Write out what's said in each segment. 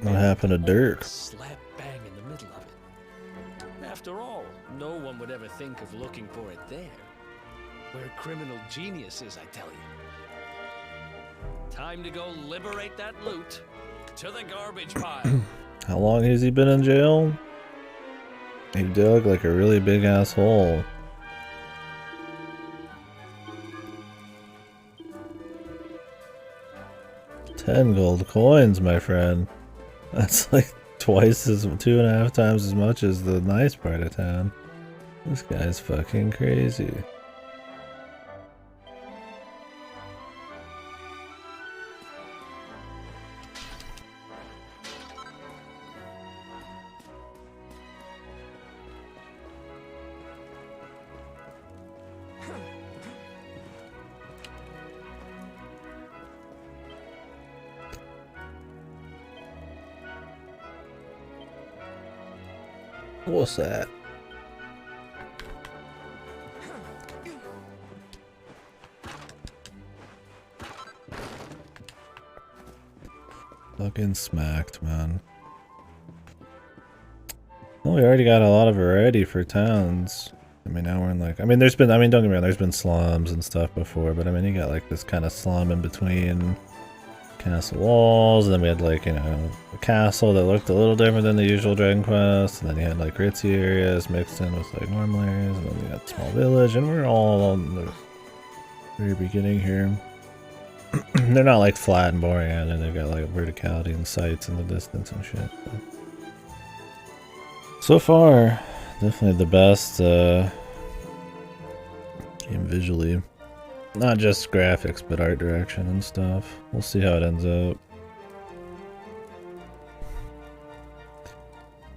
What happened to Dirk? Slap bang in the middle of it. After all, no one would ever think of looking for it there. We're criminal geniuses, I tell you. Time to go liberate that loot. To the garbage pile. How long has he been in jail? He dug like a really big ass hole. 10 gold coins, my friend. That's like twice as, 2.5 times as much as the nice part of town. This guy's fucking crazy. What's that? Fucking smacked, man. Well, we already got a lot of variety for towns. I mean, now we're in like, I mean, don't get me wrong, there's been slums and stuff before, but I mean, you got like this kind of slum in between castle walls, and then we had like, you know, a castle that looked a little different than the usual Dragon Quest, and then you had like ritzy areas mixed in with like normal areas, and then we got small village, and we're all on the very beginning here. They're not like flat and boring, and then they've got like verticality and sights in the distance and shit. But so far, definitely the best game visually. Not just graphics, but art direction and stuff. We'll see how it ends up.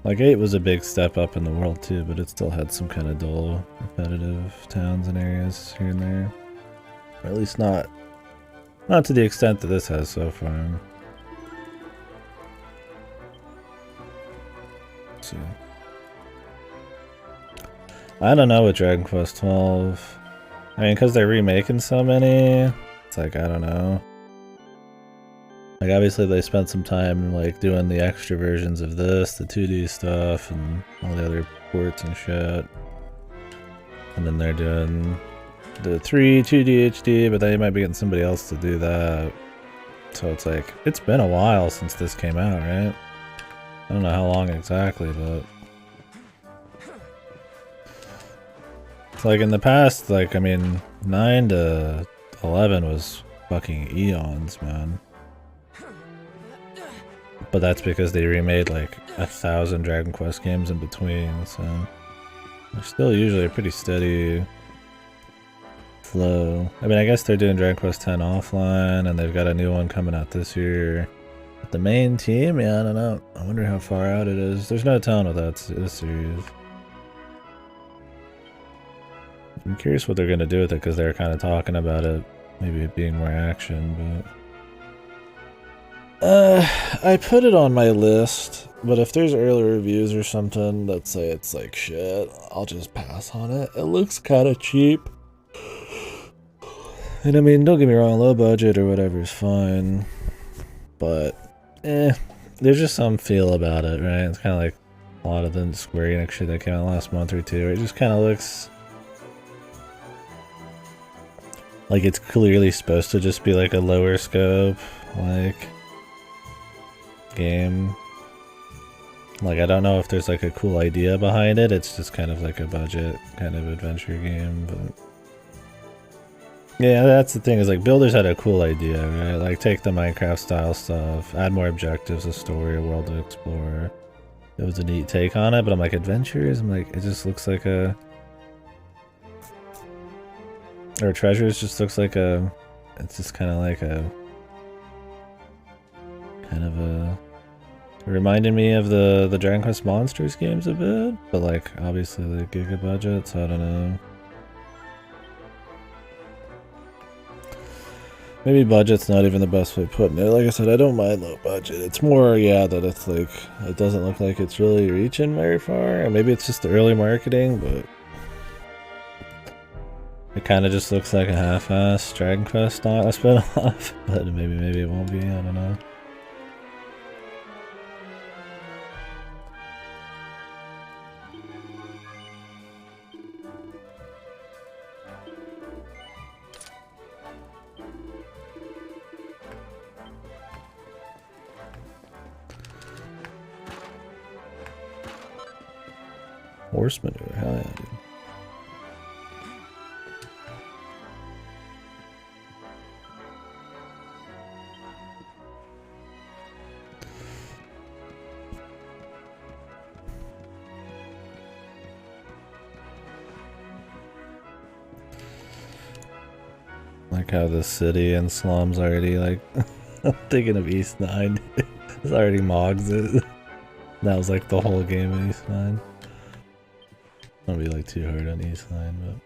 Like 8 was a big step up in the world too, but it still had some kind of dull, repetitive towns and areas here and there. Or at least not to the extent that this has so far. Let's see. I don't know with Dragon Quest 12. I mean, because they're remaking so many, it's like, I don't know. Like, obviously they spent some time, like, doing the extra versions of this, the 2D stuff, and all the other ports and shit. And then they're doing the 2D HD, but they might be getting somebody else to do that. So it's like, it's been a while since this came out, right? I don't know how long exactly, but... like in the past, like, I mean, 9 to 11 was fucking eons, man. But that's because they remade like 1,000 Dragon Quest games in between, so they're still usually a pretty steady flow. I mean, I guess they're doing Dragon Quest X offline, and they've got a new one coming out this year. But the main team, yeah, I don't know. I wonder how far out it is. There's no telling with this series. I'm curious what they're going to do with it, because they're kind of talking about it, maybe it being more action, but... I put it on my list, but if there's early reviews or something that say it's like shit, I'll just pass on it. It looks kind of cheap. And I mean, don't get me wrong, low budget or whatever is fine, but, there's just some feel about it, right? It's kind of like a lot of the Square Enix shit that came out last month or two, where it just kind of looks... like it's clearly supposed to just be like a lower scope, like, game. Like, I don't know if there's like a cool idea behind it, it's just kind of like a budget kind of adventure game, but... yeah, that's the thing, is like, Builders had a cool idea, right? Like, take the Minecraft style stuff, add more objectives, a story, a world to explore. It was a neat take on it, but I'm like, adventures? I'm like, it just looks like a... or treasures just looks like a... it's just kind of like a... kind of a... it reminded me of the Dragon Quest Monsters games a bit, but like, obviously the giga budget, so I don't know. Maybe budget's not even the best way of putting it. Like I said, I don't mind low budget. It's more, yeah, that it's like, it doesn't look like it's really reaching very far, or maybe it's just the early marketing, but... it kind of just looks like a half-assed Dragon Quest spin-off, but maybe it won't be, I don't know. Horse manure, hell yeah, dude. Like how the city and slums already like I'm thinking of East 9. It's already Mogs it. That was like the whole game of East 9. Don't be like too hard on East 9,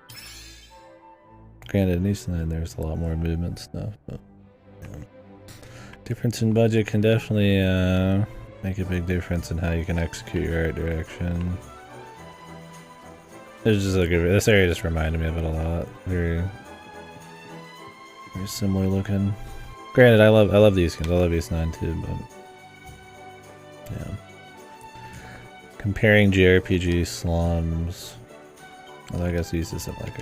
but granted in East 9 there's a lot more movement stuff, but yeah. Difference in budget can definitely make a big difference in how you can execute your art direction. It's just like this area just reminded me of it a lot. Very similar looking. Granted, I love these skins. I love East 9 too, but yeah. Comparing JRPG slums, well, I guess East isn't like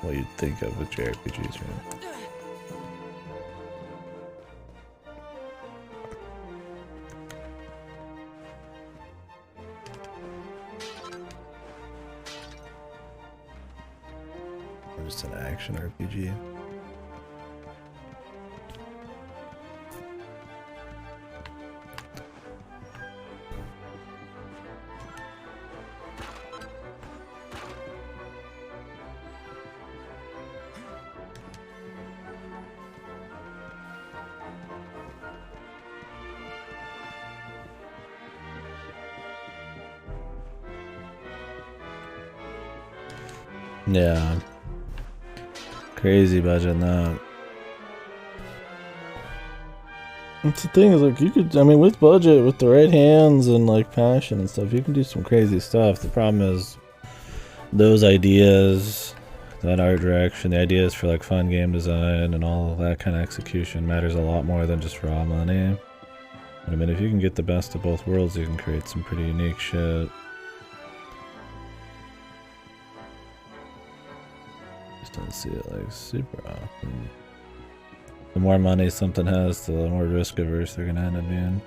what you'd think of with JRPGs, right? Just an action RPG. Yeah. Crazy budget in that. That's the thing is like you could, I mean, with budget, with the right hands and like passion and stuff, you can do some crazy stuff. The problem is those ideas, that art direction, the ideas for like fun game design and all of that kind of execution matters a lot more than just raw money. But I mean, if you can get the best of both worlds, you can create some pretty unique shit. Don't see it like super often. The more money something has, the more risk averse they're gonna end up being.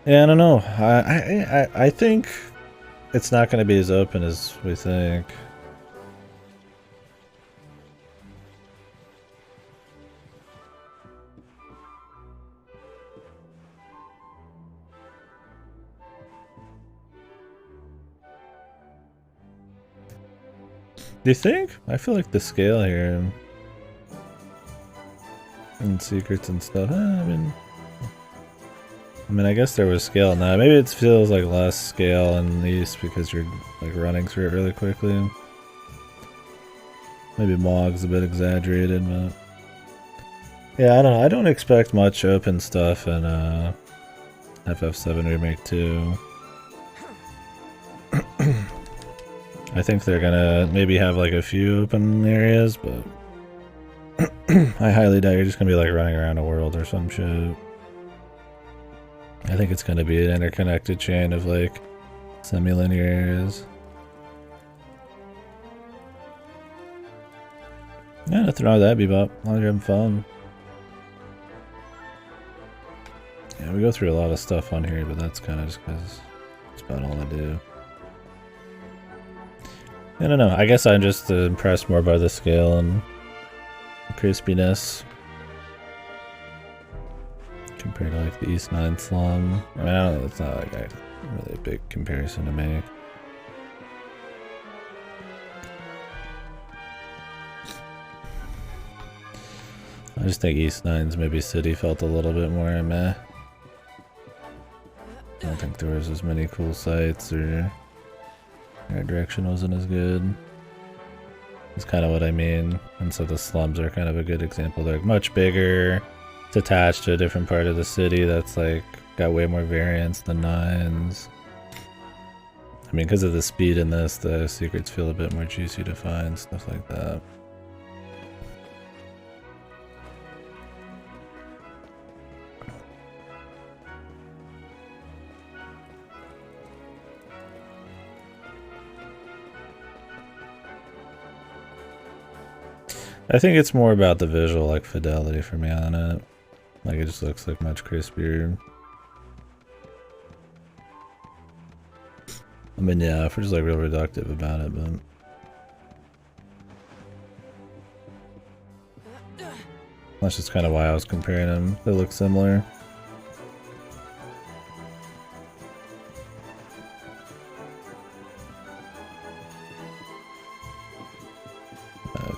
Yeah, I don't know. I think it's not gonna be as open as we think. Do you think? I feel like the scale here and secrets and stuff. I mean, I guess there was scale now. Maybe it feels like less scale in the East because you're like running through it really quickly. Maybe Mog's a bit exaggerated, but yeah, I don't know. I don't expect much open stuff in FF7 Remake 2. I think they're gonna maybe have like a few open areas, but I highly doubt you're just gonna be like running around a world or some shit. I think it's gonna be an interconnected chain of like semi-linear areas. Yeah, nothing wrong with that, Bebop. As long as you're having fun. Yeah, we go through a lot of stuff on here, but that's kind of just because it's about all I do. I don't know. I guess I'm just impressed more by the scale and crispiness compared to like the East 9 slum. I mean, I don't know. It's not like a really big comparison to make. I just think East 9's maybe city felt a little bit more meh. I don't think there was as many cool sights or art direction wasn't as good. That's kind of what I mean. And so the slums are kind of a good example. They're much bigger. It's attached to a different part of the city that's like got way more variance than 9's. I mean, because of the speed in this, the secrets feel a bit more juicy to find, stuff like that. I think it's more about the visual like fidelity for me on it. Like it just looks like much crispier. I mean, yeah, if we're just like real reductive about it, but that's just kind of why I was comparing them. They look similar.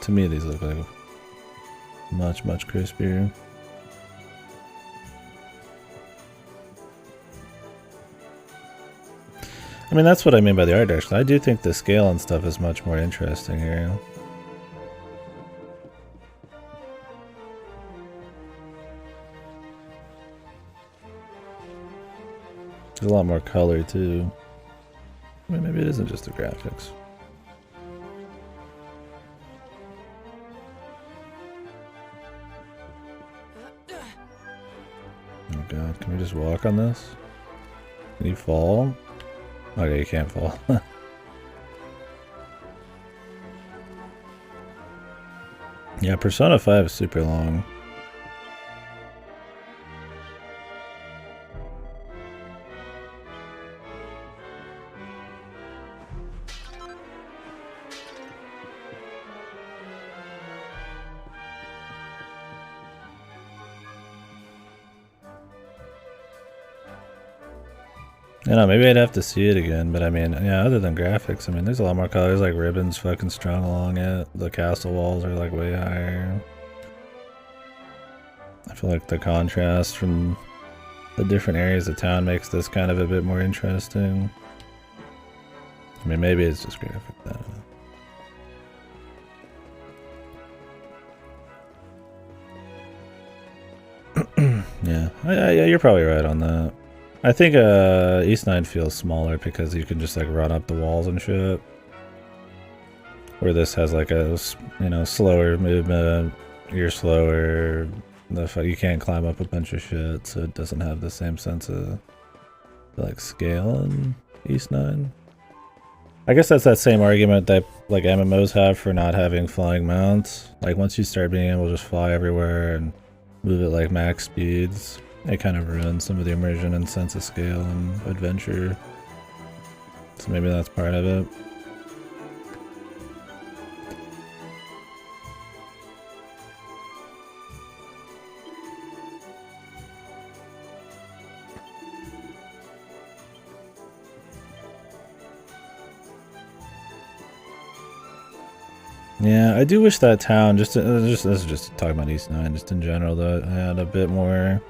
To me, these look like much crispier. I mean, that's what I mean by the art direction. I do think the scale and stuff is much more interesting here. There's a lot more color too. I mean, maybe it isn't just the graphics. Oh god, can we just walk on this? Can you fall? Okay, you can't fall. Yeah, Persona 5 is super long. I know, maybe I'd have to see it again, but I mean, yeah, other than graphics, I mean, there's a lot more colors, like ribbons fucking strung along it. The castle walls are like way higher. I feel like the contrast from the different areas of town makes this kind of a bit more interesting. I mean, maybe it's just graphic, I don't know. Yeah, you're probably right on that. I think East 9 feels smaller because you can just like run up the walls and shit. Where this has like a, you know, slower movement, you're slower, you can't climb up a bunch of shit, so it doesn't have the same sense of like scale in East 9. I guess that's that same argument that like MMOs have for not having flying mounts. Like once you start being able to just fly everywhere and move at like max speeds, it kind of ruins some of the immersion and sense of scale and adventure. So maybe that's part of it. Yeah, I do wish that town, this is just talking about East 9, just in general, though, had a bit more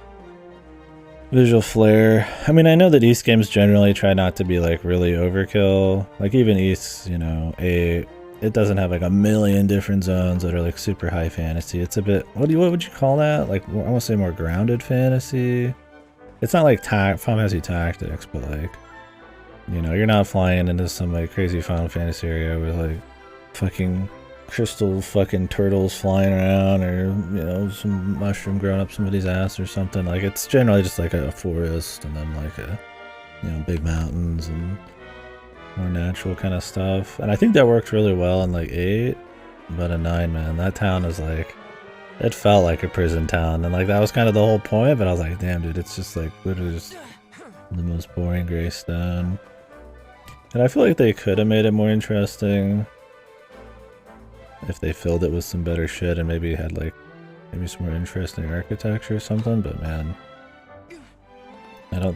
visual flair. I mean, I know that East games generally try not to be like really overkill. Like even East, you know, it doesn't have like a million different zones that are like super high fantasy. It's a bit, what would you call that? Like, I want to say more grounded fantasy. It's not like Final Fantasy Tactics, but like, you know, you're not flying into some like crazy Final Fantasy area with like fucking crystal fucking turtles flying around, or you know, some mushroom growing up somebody's ass or something. Like it's generally just like a forest and then like a, you know, big mountains and more natural kind of stuff. And I think that worked really well in like 8, but in 9, man, that town is like, it felt like a prison town, and like that was kind of the whole point. But I was like, damn, dude, it's just like literally just the most boring gray stone. And I feel like they could have made it more interesting if they filled it with some better shit and maybe had like some more interesting architecture or something. But man, I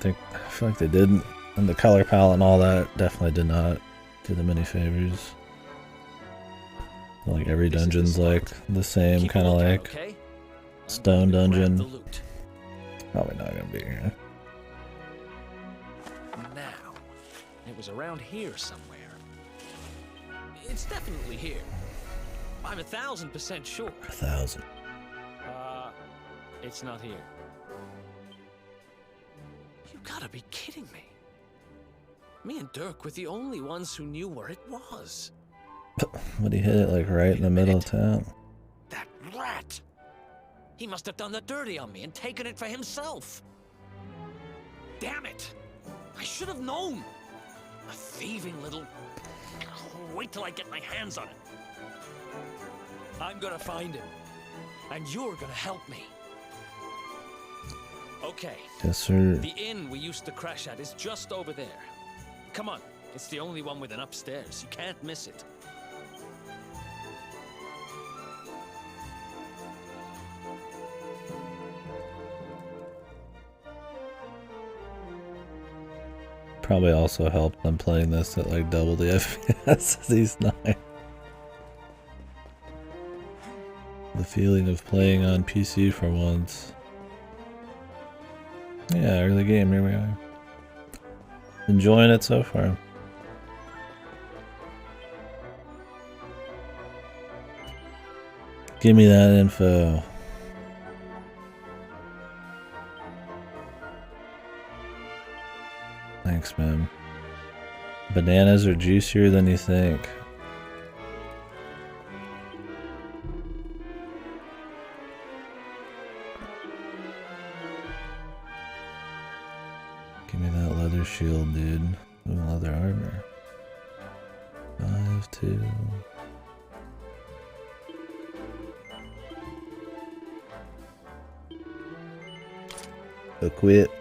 feel like they didn't. And the color palette and all that definitely did not do them any favors. Like every dungeon's like the same kind of like stone dungeon. Probably not gonna be here. Now, it was around here somewhere. It's definitely here. I'm 1,000% sure. 1,000. It's not here. You gotta be kidding me. Me and Dirk were the only ones who knew where it was. But he hit it like right in the middle of town. That rat! He must have done the dirty on me and taken it for himself. Damn it! I should have known. A thieving little... Wait till I get my hands on it. I'm gonna find him. And you're gonna help me. Okay. Yes, sir. The inn we used to crash at is just over there. Come on. It's the only one with an upstairs. You can't miss it. Probably also helped them playing this at like double the FPS as these 9. The feeling of playing on PC for once. Yeah, early game, here we are. Enjoying it so far. Give me that info. Thanks, man. Bananas are juicier than you think. Give me that leather shield, dude. Ooh, leather armor. 5-2. Equip.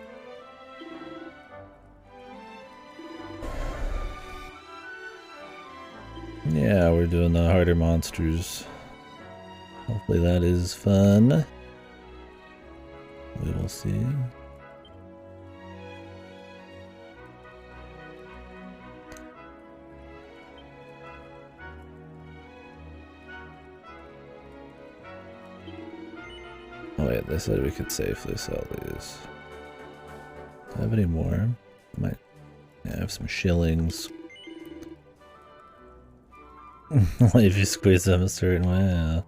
Yeah, we're doing the harder monsters. Hopefully that is fun. We will see. Oh wait, they said we could safely sell these. Do I have any more? Might. Yeah, I have some shillings. Only if you squeeze them a certain way, yeah.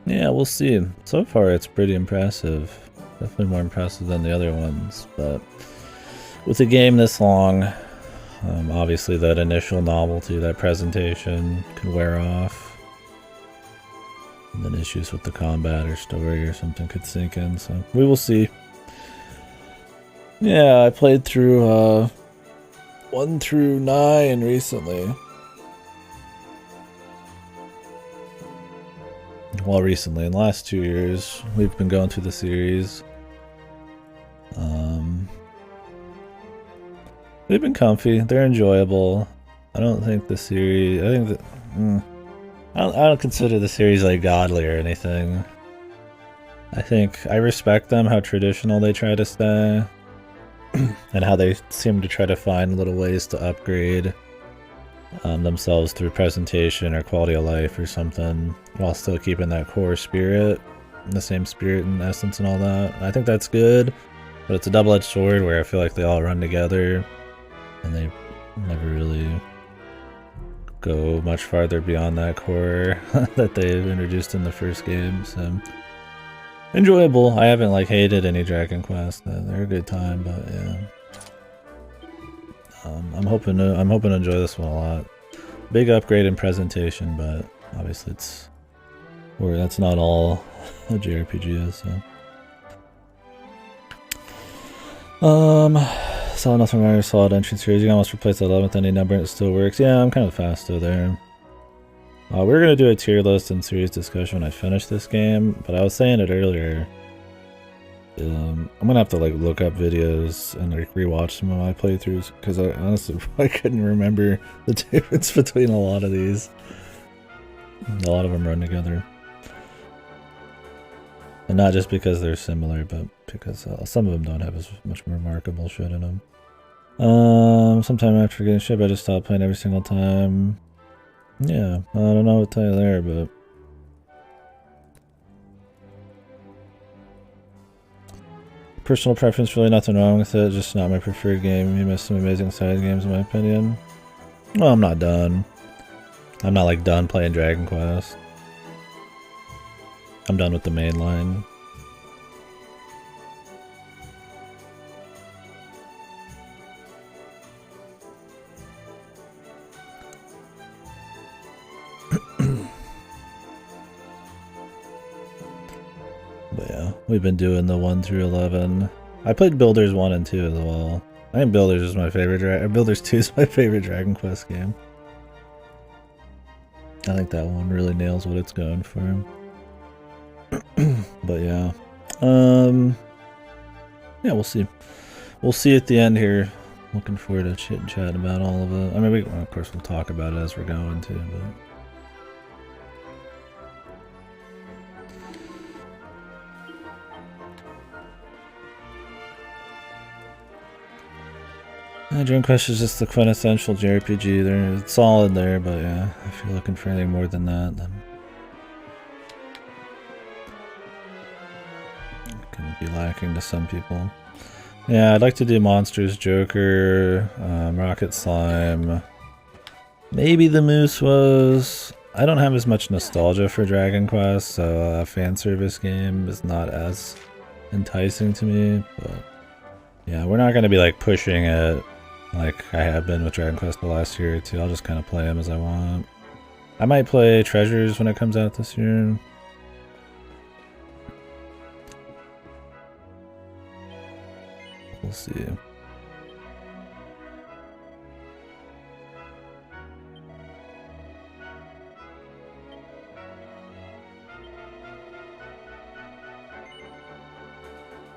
Yeah, we'll see. So far it's pretty impressive. Definitely more impressive than the other ones, but with a game this long, obviously that initial novelty, that presentation could wear off. And then issues with the combat or story or something could sink in, so we will see. Yeah, I played through 1 through 9 recently. Well, recently, in the last 2 years, we've been going through the series. They've been comfy. They're enjoyable. I don't think the series. I think that I don't consider the series like godly or anything. I think I respect them, how traditional they try to stay. And how they seem to try to find little ways to upgrade themselves through presentation or quality of life or something, while still keeping that core spirit, the same spirit and essence and all that. I think that's good, but it's a double-edged sword where I feel like they all run together and they never really go much farther beyond that core that they've introduced in the first game. So enjoyable. I haven't like hated any Dragon Quest. They're a good time, but yeah. I'm hoping to enjoy this one a lot. Big upgrade in presentation, but obviously that's not all a JRPG is. So, saw nothing wrong with solid entry series. You can almost replace the 11th any number and it still works. Yeah, I'm kind of fast though there. We're gonna do a tier list and series discussion when I finish this game, but I was saying it earlier. I'm gonna have to like look up videos and like rewatch some of my playthroughs because I honestly I couldn't remember the difference between a lot of these. A lot of them run together, and not just because they're similar, but because some of them don't have as much remarkable shit in them. Sometime after getting ship, I just stopped playing every single time. Yeah, I don't know what to tell you there, but personal preference, really nothing wrong with it, just not my preferred game. You missed some amazing side games in my opinion. Well, I'm not done. I'm not like done playing Dragon Quest. I'm done with the main line. But yeah, we've been doing the 1 through 11. I played Builders 1 and 2 as well. I think Builders is my favorite. Builders 2 is my favorite Dragon Quest game. I think that one really nails what it's going for. But yeah, yeah, we'll see. We'll see at the end here. Looking forward to chit and chat about all of it. I mean, of course, we'll talk about it as we're going too, but Dragon Quest is just the quintessential JRPG. It's solid there, but yeah, if you're looking for anything more than that, then it can be lacking to some people. Yeah, I'd like to do Monsters, Joker, Rocket Slime, maybe the Moose Woes. I don't have as much nostalgia for Dragon Quest, so a fan service game is not as enticing to me, but yeah, we're not going to be like pushing it like I have been with Dragon Quest the last year or two. I'll just kind of play them as I want. I might play Treasures when it comes out this year. We'll see.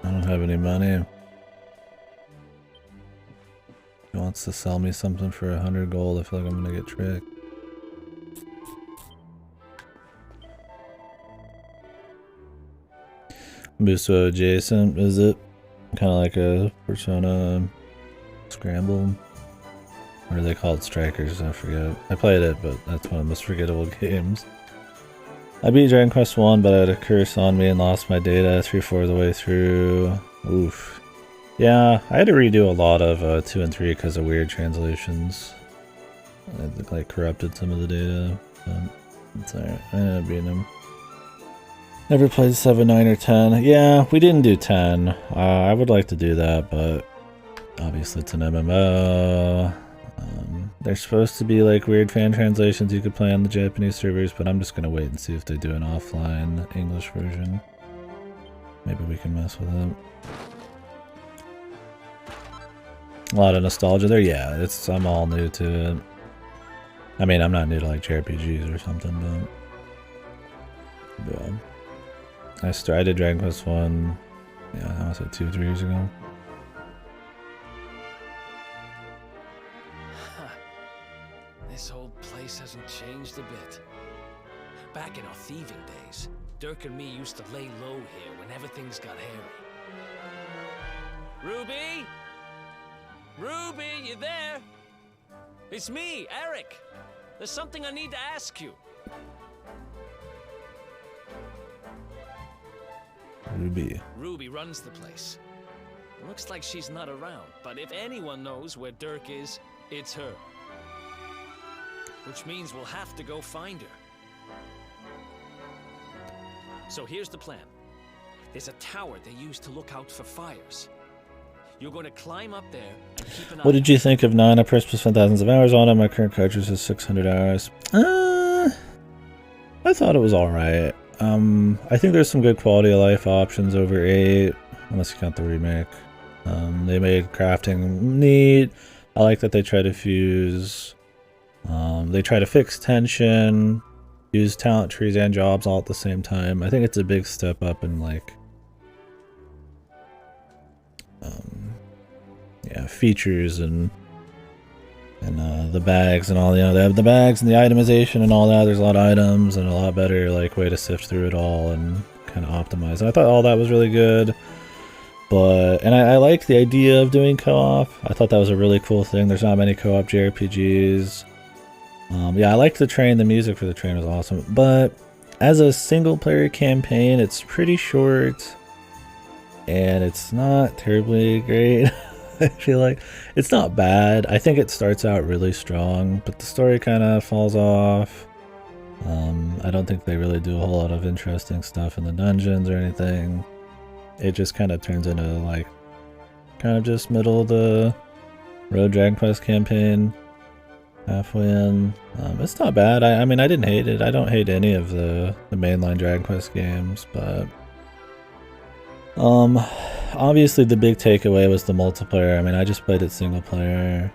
I don't have any money. He wants to sell me something for 100 gold. I feel like I'm gonna get tricked. Muso adjacent, is it? Kind of like a Persona Scramble. Or do they call it Strikers? I forget. I played it, but that's one of the most forgettable games. I beat Dragon Quest 1, but I had a curse on me and lost my data 3/4 of the way through. Oof. Yeah, I had to redo a lot of 2 and 3 because of weird translations. I like corrupted some of the data, but it's alright. I ended up beating them. Never played 7, 9, or 10. Yeah, we didn't do 10. I would like to do that, but obviously it's an MMO. There's supposed to be like weird fan translations you could play on the Japanese servers, but I'm just gonna wait and see if they do an offline English version. Maybe we can mess with it. A lot of nostalgia there. Yeah, I'm all new to it. I mean, I'm not new to like JRPGs or something, but yeah. I did Dragon Quest 1, yeah, I was like 2 or 3 years ago. This whole place hasn't changed a bit. Back in our thieving days, Dirk and me used to lay low here whenever things got hairy. Ruby? Ruby, you there? It's me, Eric. There's something I need to ask you. Ruby runs the place. Looks like she's not around, but if anyone knows where Dirk is, it's her. Which means we'll have to go find her. So here's the plan. There's a tower they use to look out for fires. You're going to climb up there and keep an eye. What did you think of 9? I pressed spent thousands of hours on it. My current cartridge is 600 hours. I thought it was alright. I think there's some good quality of life options over 8, unless you count the remake. They made crafting neat. I like that they try to fuse. They try to fix tension, use talent trees and jobs all at the same time. I think it's a big step up in like, yeah, features and the bags and all. You know, they have the bags and the itemization and all that. There's a lot of items and a lot better like way to sift through it all and kind of optimize. And I thought all that was really good. And I like the idea of doing co-op. I thought that was a really cool thing. There's not many co-op JRPGs. Yeah, I liked the train. The music for the train was awesome. But as a single player campaign, it's pretty short. And it's not terribly great. I feel like it's not bad. I think it starts out really strong, but the story kind of falls off. I don't think they really do a whole lot of interesting stuff in the dungeons or anything. It just kind of turns into like kind of just middle of the road Dragon Quest campaign halfway in. It's not bad. I mean, I didn't hate it. I don't hate any of the mainline Dragon Quest games, but obviously the big takeaway was the multiplayer. I mean, I just played it single player.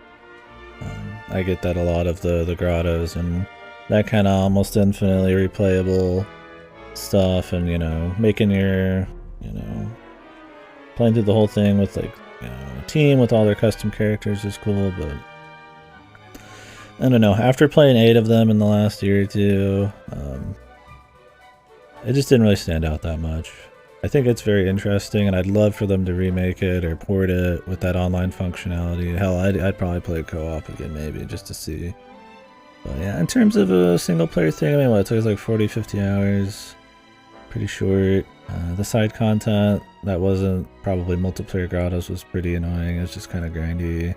I get that a lot of the grottos and that kind of almost infinitely replayable stuff, and you know, making your, you know, playing through the whole thing with like, you know, a team with all their custom characters is cool. But I don't know, after playing 8 of them in the last year or two, it just didn't really stand out that much. I think it's very interesting, and I'd love for them to remake it or port it with that online functionality. Hell, I'd probably play co-op again maybe, just to see. But yeah, in terms of a single player thing, I mean, what, it took us like 40, 50 hours. Pretty short. The side content that wasn't probably multiplayer grottos was pretty annoying. It was just kind of grindy,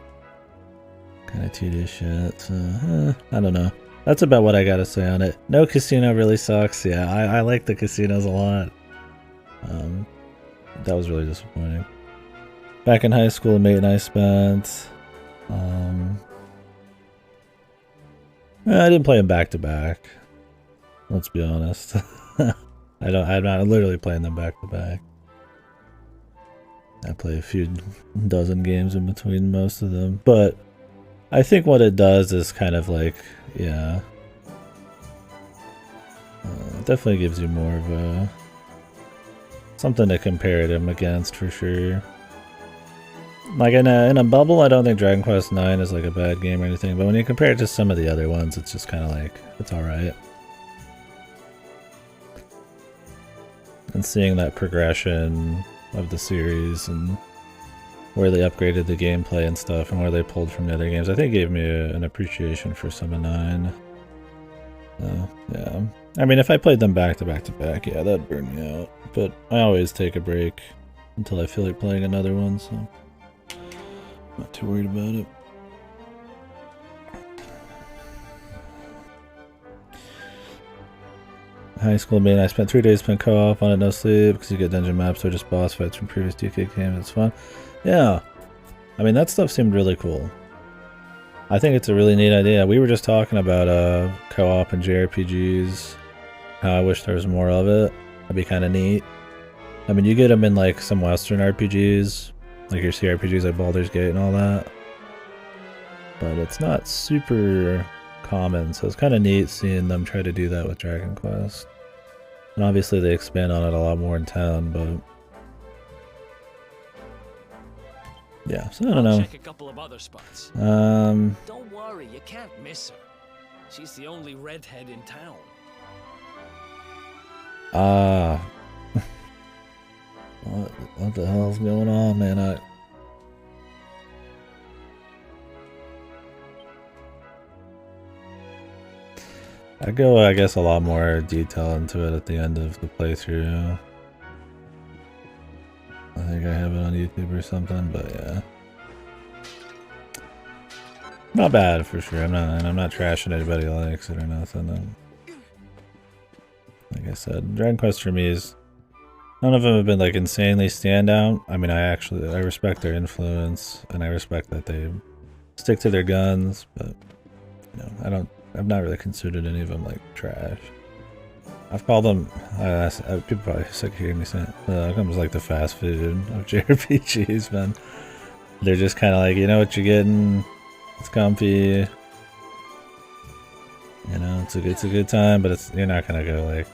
kind of tedious shit. So, I don't know. That's about what I gotta say on it. No casino really sucks. Yeah, I like the casinos a lot. That was really disappointing. Back in high school, a mate and I spent. I didn't play them back to back. Let's be honest. I'm not literally playing them back to back. I play a few dozen games in between most of them, but I think what it does is kind of like, yeah, it definitely gives you more of a something to compare them against for sure. Like in a bubble, I don't think Dragon Quest IX is like a bad game or anything, but when you compare it to some of the other ones, it's just kind of like, it's alright. And seeing that progression of the series and where they upgraded the gameplay and stuff and where they pulled from the other games, I think gave me an appreciation for some of 9. Yeah. I mean, if I played them back to back to back, yeah, that'd burn me out. But I always take a break until I feel like playing another one, so I'm not too worried about it. High school mate, I spent 3 days playing co-op on it, no sleep, because you get dungeon maps or just boss fights from previous DK games. It's fun. Yeah. I mean, that stuff seemed really cool. I think it's a really neat idea. We were just talking about co-op and JRPGs. How I wish there was more of it. That'd be kind of neat. I mean, you get them in like some Western RPGs, like your CRPGs like Baldur's Gate and all that. But it's not super common, so it's kind of neat seeing them try to do that with Dragon Quest. And obviously they expand on it a lot more in 10, but yeah, so I don't know. Check a couple of other spots. Don't worry, you can't miss her. She's the only redhead in town. What the hell's going on, man? I go, I guess, a lot more detail into it at the end of the playthrough. I think I have it on YouTube or something, but yeah. Not bad for sure. I'm not trashing anybody who likes it or nothing. Like I said, Dragon Quest for me is, none of them have been like insanely standout. I mean, I respect their influence and I respect that they stick to their guns, but you know, I've not really considered any of them like trash. I've called them, people probably sick of hearing me say it, it comes like the fast food of JRPGs, man. They're just kind of like, you know what you're getting, it's comfy, you know, it's a good time, but you're not gonna go like,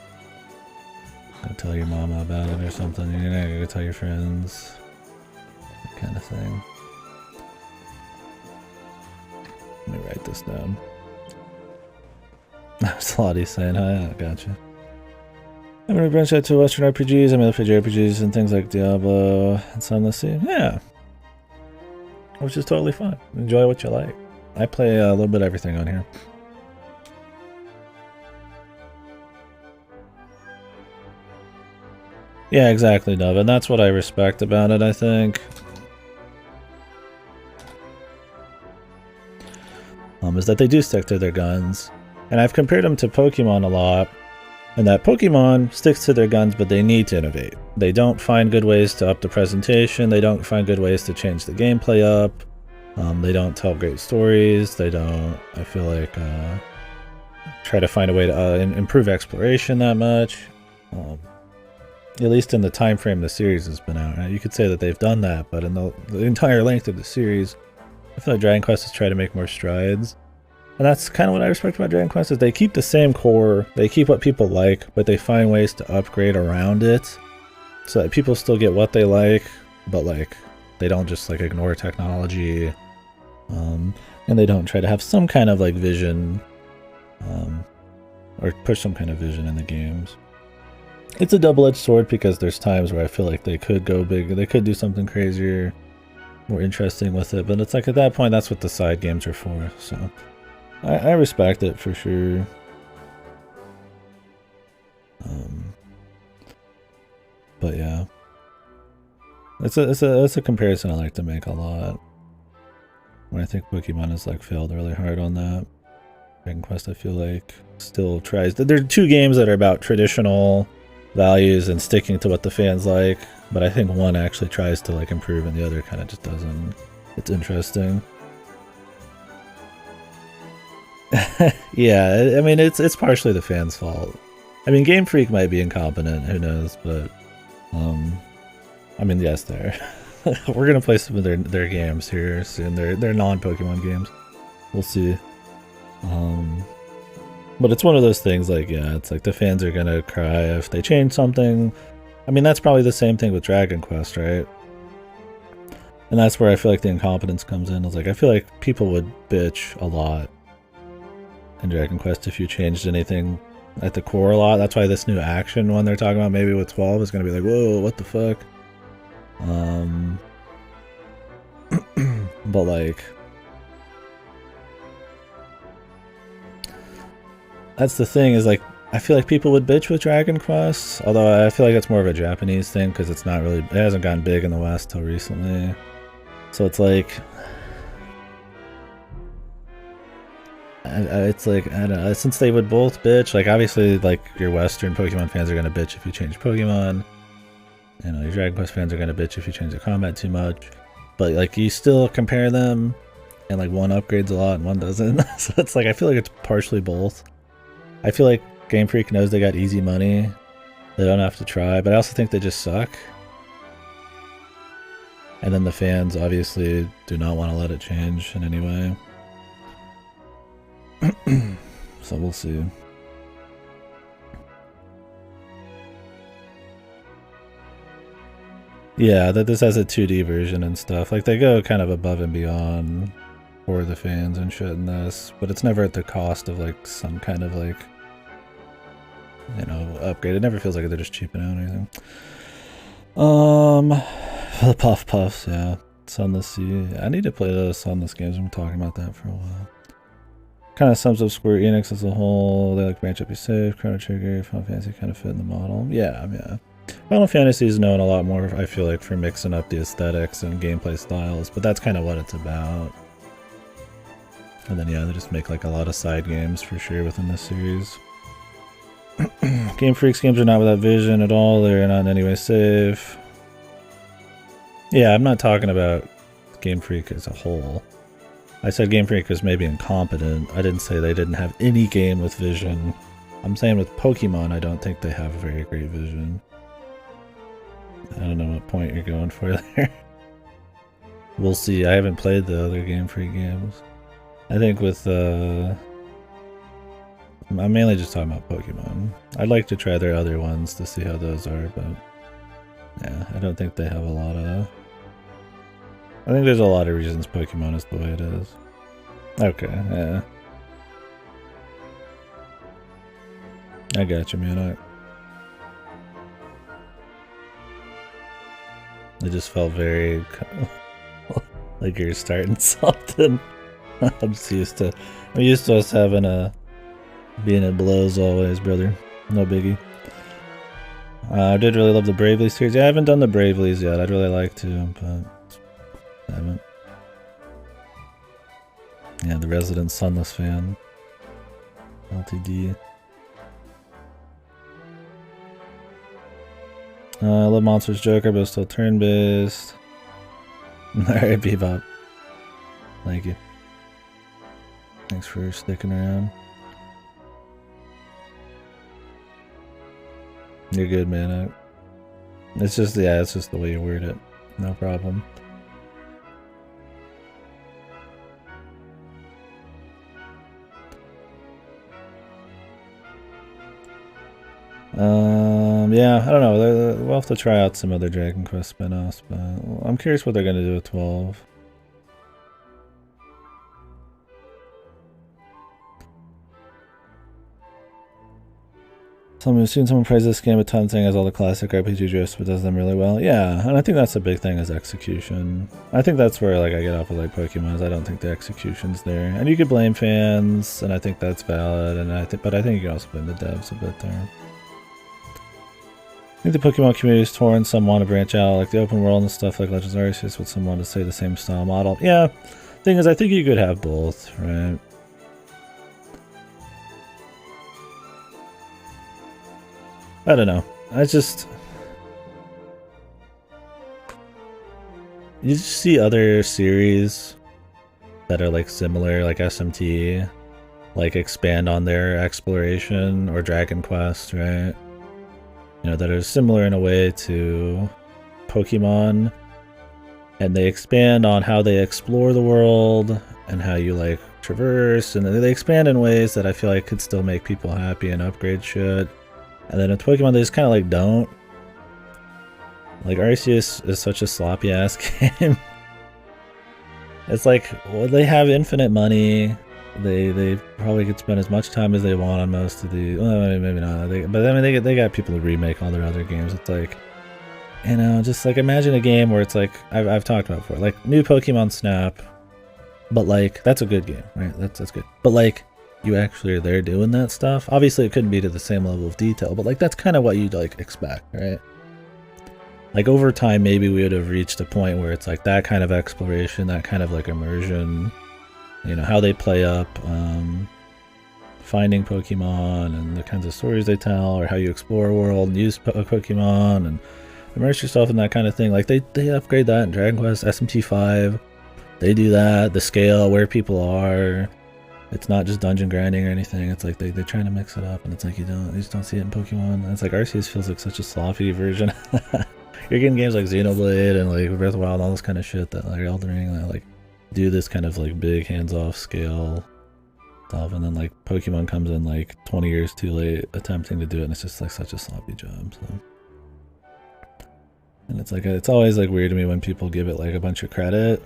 tell your mama about it or something, you're not gonna go tell your friends, that kind of thing. Let me write this down. Slotty saying hi, gotcha. I'm gonna branch out to Western RPGs. I'm gonna play JRPGs and things like Diablo and Sunless Sea. Yeah. Which is totally fine. Enjoy what you like. I play a little bit of everything on here. Yeah, exactly, Dove. And that's what I respect about it, I think. Is that they do stick to their guns. And I've compared them to Pokemon a lot, and that Pokemon sticks to their guns, but they need to innovate. They don't find good ways to up the presentation, they don't find good ways to change the gameplay up, they don't tell great stories, they don't, I feel like, try to find a way to improve exploration that much. At least in the time frame the series has been out, right? You could say that they've done that, but in the entire length of the series, I feel like Dragon Quest is trying to make more strides. And that's kind of what I respect about Dragon Quest, is they keep the same core, they keep what people like, but they find ways to upgrade around it so that people still get what they like, but like they don't just like ignore technology, and they don't try to have some kind of like vision, or push some kind of vision in the games. It's a double-edged sword because there's times where I feel like they could go big, they could do something crazier, more interesting with it, but it's like at that point that's what the side games are for, so I respect it for sure. But yeah, it's a comparison I like to make a lot, when I think Pokemon has like failed really hard on that. Dragon Quest I feel like still tries. There are two games that are about traditional values and sticking to what the fans like, but I think one actually tries to like improve and the other kind of just doesn't. It's interesting. Yeah, I mean it's partially the fans' fault. I mean Game Freak might be incompetent, who knows, but I mean yes, we're gonna play some of their games here soon. They're non-Pokemon games. We'll see. But it's one of those things like, yeah, it's like the fans are gonna cry if they change something. I mean, that's probably the same thing with Dragon Quest, right? And that's where I feel like the incompetence comes in. It's like, I feel like people would bitch a lot in Dragon Quest if you changed anything at the core a lot. That's why this new action one they're talking about maybe with 12 is gonna be like, whoa, what the fuck? But like, that's the thing, is like I feel like people would bitch with Dragon Quest, although I feel like it's more of a Japanese thing because it's not really, it hasn't gotten big in the West till recently. So it's like, it's like, I don't know, since they would both bitch, like obviously like your Western Pokemon fans are gonna bitch if you change Pokemon, you know, your Dragon Quest fans are gonna bitch if you change the combat too much, but like you still compare them and like one upgrades a lot and one doesn't. So it's like I feel like it's partially both. I feel like Game Freak knows they got easy money. They don't have to try, but I also think they just suck. And then the fans obviously do not want to let it change in any way. So we'll see. Yeah, that this has a 2D version and stuff. Like they go kind of above and beyond for the fans and shit in this, but it's never at the cost of like some kind of like, you know, upgrade. It never feels like they're just cheaping out or anything. The Puff Puffs, yeah. Sunless Sea. I need to play those Sunless games. We've been talking about that for a while. Kind of sums up Square Enix as a whole. They like Branch Up Be Safe, Chrono Trigger, Final Fantasy kind of fit in the model. Yeah, yeah. Final Fantasy is known a lot more, I feel like, for mixing up the aesthetics and gameplay styles, but that's kind of what it's about. And then yeah, they just make like a lot of side games for sure within this series. Game Freak's games are not without vision at all. They're not in any way safe. Yeah, I'm not talking about Game Freak as a whole. I said Game Freak was maybe incompetent. I didn't say they didn't have any game with vision. I'm saying with Pokemon, I don't think they have a very great vision. I don't know what point you're going for there. We'll see. I haven't played the other Game Freak games. I think with, I'm mainly just talking about Pokemon. I'd like to try their other ones to see how those are, but yeah, I don't think they have a lot of... I think there's a lot of reasons Pokemon is the way it is. Okay, yeah. I got you, man. I just felt very... like you're starting something. I'm used to us having a... being at blows always, brother. No biggie. I did really love the Bravely series. Yeah, I haven't done the Bravely's yet. I'd really like to, but I haven't. Yeah, the resident Sunless fan. LTD. I love Monsters Joker, but still turn-based. Alright, Bebop. Thank you. Thanks for sticking around. You're good, man. It's just, yeah, it's just the way you word it. No problem. Yeah, I don't know. We'll have to try out some other Dragon Quest spin-offs, but I'm curious what they're gonna do with 12. I've seen someone praise this game a ton, saying it has all the classic RPG drifts, but does them really well. Yeah, and I think that's a big thing is execution. I think that's where like I get off with like Pokemon. Is I don't think the execution's there, and you could blame fans, and I think that's valid. And but I think you can also blame the devs a bit there. I think the Pokemon community is torn. Some want to branch out, like the open world and stuff like Legends Arceus, with some want to stay the same style model. Yeah, thing is, I think you could have both, right? I don't know. You just see other series that are like similar, like SMT, like expand on their exploration, or Dragon Quest, right? You know, that are similar in a way to Pokemon, and they expand on how they explore the world and how you like traverse, and they expand in ways that I feel like could still make people happy and upgrade shit. And then with Pokemon, they just kind of like don't. Like Arceus is such a sloppy ass game. It's like, well, they have infinite money. They probably could spend as much time as they want on most of the. Well, maybe not. But I mean, they got people to remake all their other games. It's like, you know, just like imagine a game where it's like I've talked about before, like new Pokemon Snap, but like that's a good game, right? That's good. But like you actually are there doing that stuff. Obviously, it couldn't be to the same level of detail, but like that's kind of what you'd like expect, right? Like over time, maybe we would have reached a point where it's like that kind of exploration, that kind of like immersion. You know, how they play up finding Pokemon and the kinds of stories they tell, or how you explore a world and use Pokemon and immerse yourself in that kind of thing. Like they upgrade that in Dragon Quest, SMT5. They do that, the scale, where people are. It's not just dungeon grinding or anything. It's like they're trying to mix it up, and it's like you just don't see it in Pokemon. And it's like Arceus feels like such a sloppy version. You're getting games like Xenoblade and like Breath of the Wild and all this kind of shit that like Elden Ring that like do this kind of like big hands-off scale stuff, and then like Pokemon comes in like 20 years too late attempting to do it, and it's just like such a sloppy job. So, and it's like it's always like weird to me when people give it like a bunch of credit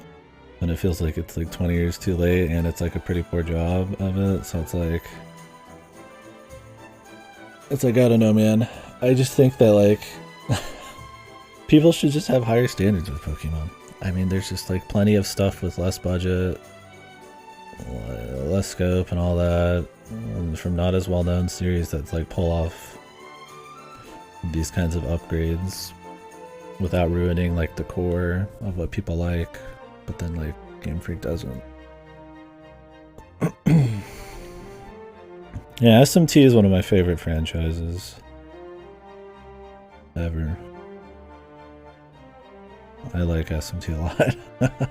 when it feels like it's like 20 years too late and it's like a pretty poor job of it. So it's like I don't know, man. I just think that like people should just have higher standards with Pokemon. I mean, there's just like plenty of stuff with less budget, less scope and all that, from not as well-known series that's like pull off these kinds of upgrades without ruining like the core of what people like, but then like Game Freak doesn't. Yeah, SMT is one of my favorite franchises ever. I like SMT a lot.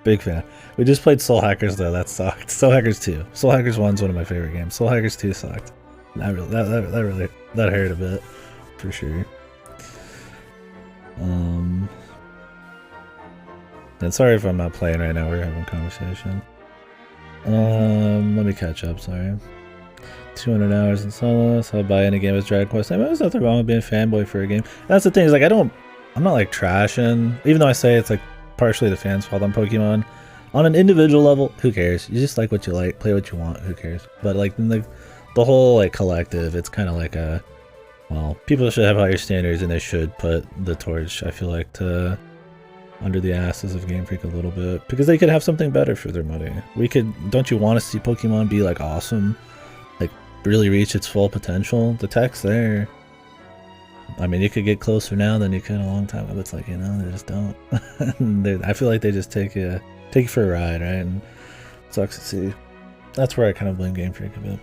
Big fan. We just played Soul Hackers though, that sucked. Soul Hackers 2. Soul Hackers 1's one of my favorite games. Soul Hackers 2 sucked. That hurt a bit, for sure. And sorry if I'm not playing right now, we're having a conversation. Let me catch up, sorry. 200 hours in solo, so I'll buy any game as Dragon Quest. I mean, there's nothing wrong with being a fanboy for a game. That's the thing, is like I'm not like trashing, even though I say it's like partially the fans' fault on Pokemon. On an individual level, who cares? You just like what you like, play what you want, who cares? But like in the whole like collective, it's kind of like well, people should have higher standards and they should put the torch, I feel like, to under the asses of Game Freak a little bit, because they could have something better for their money. Don't you want to see Pokemon be like awesome, like really reach its full potential? The tech's there. I mean, you could get closer now than you could a long time ago. It's like, you know, they just don't. I feel like they just take you for a ride, right? And it sucks to see. That's where I kind of blame Game Freak a bit.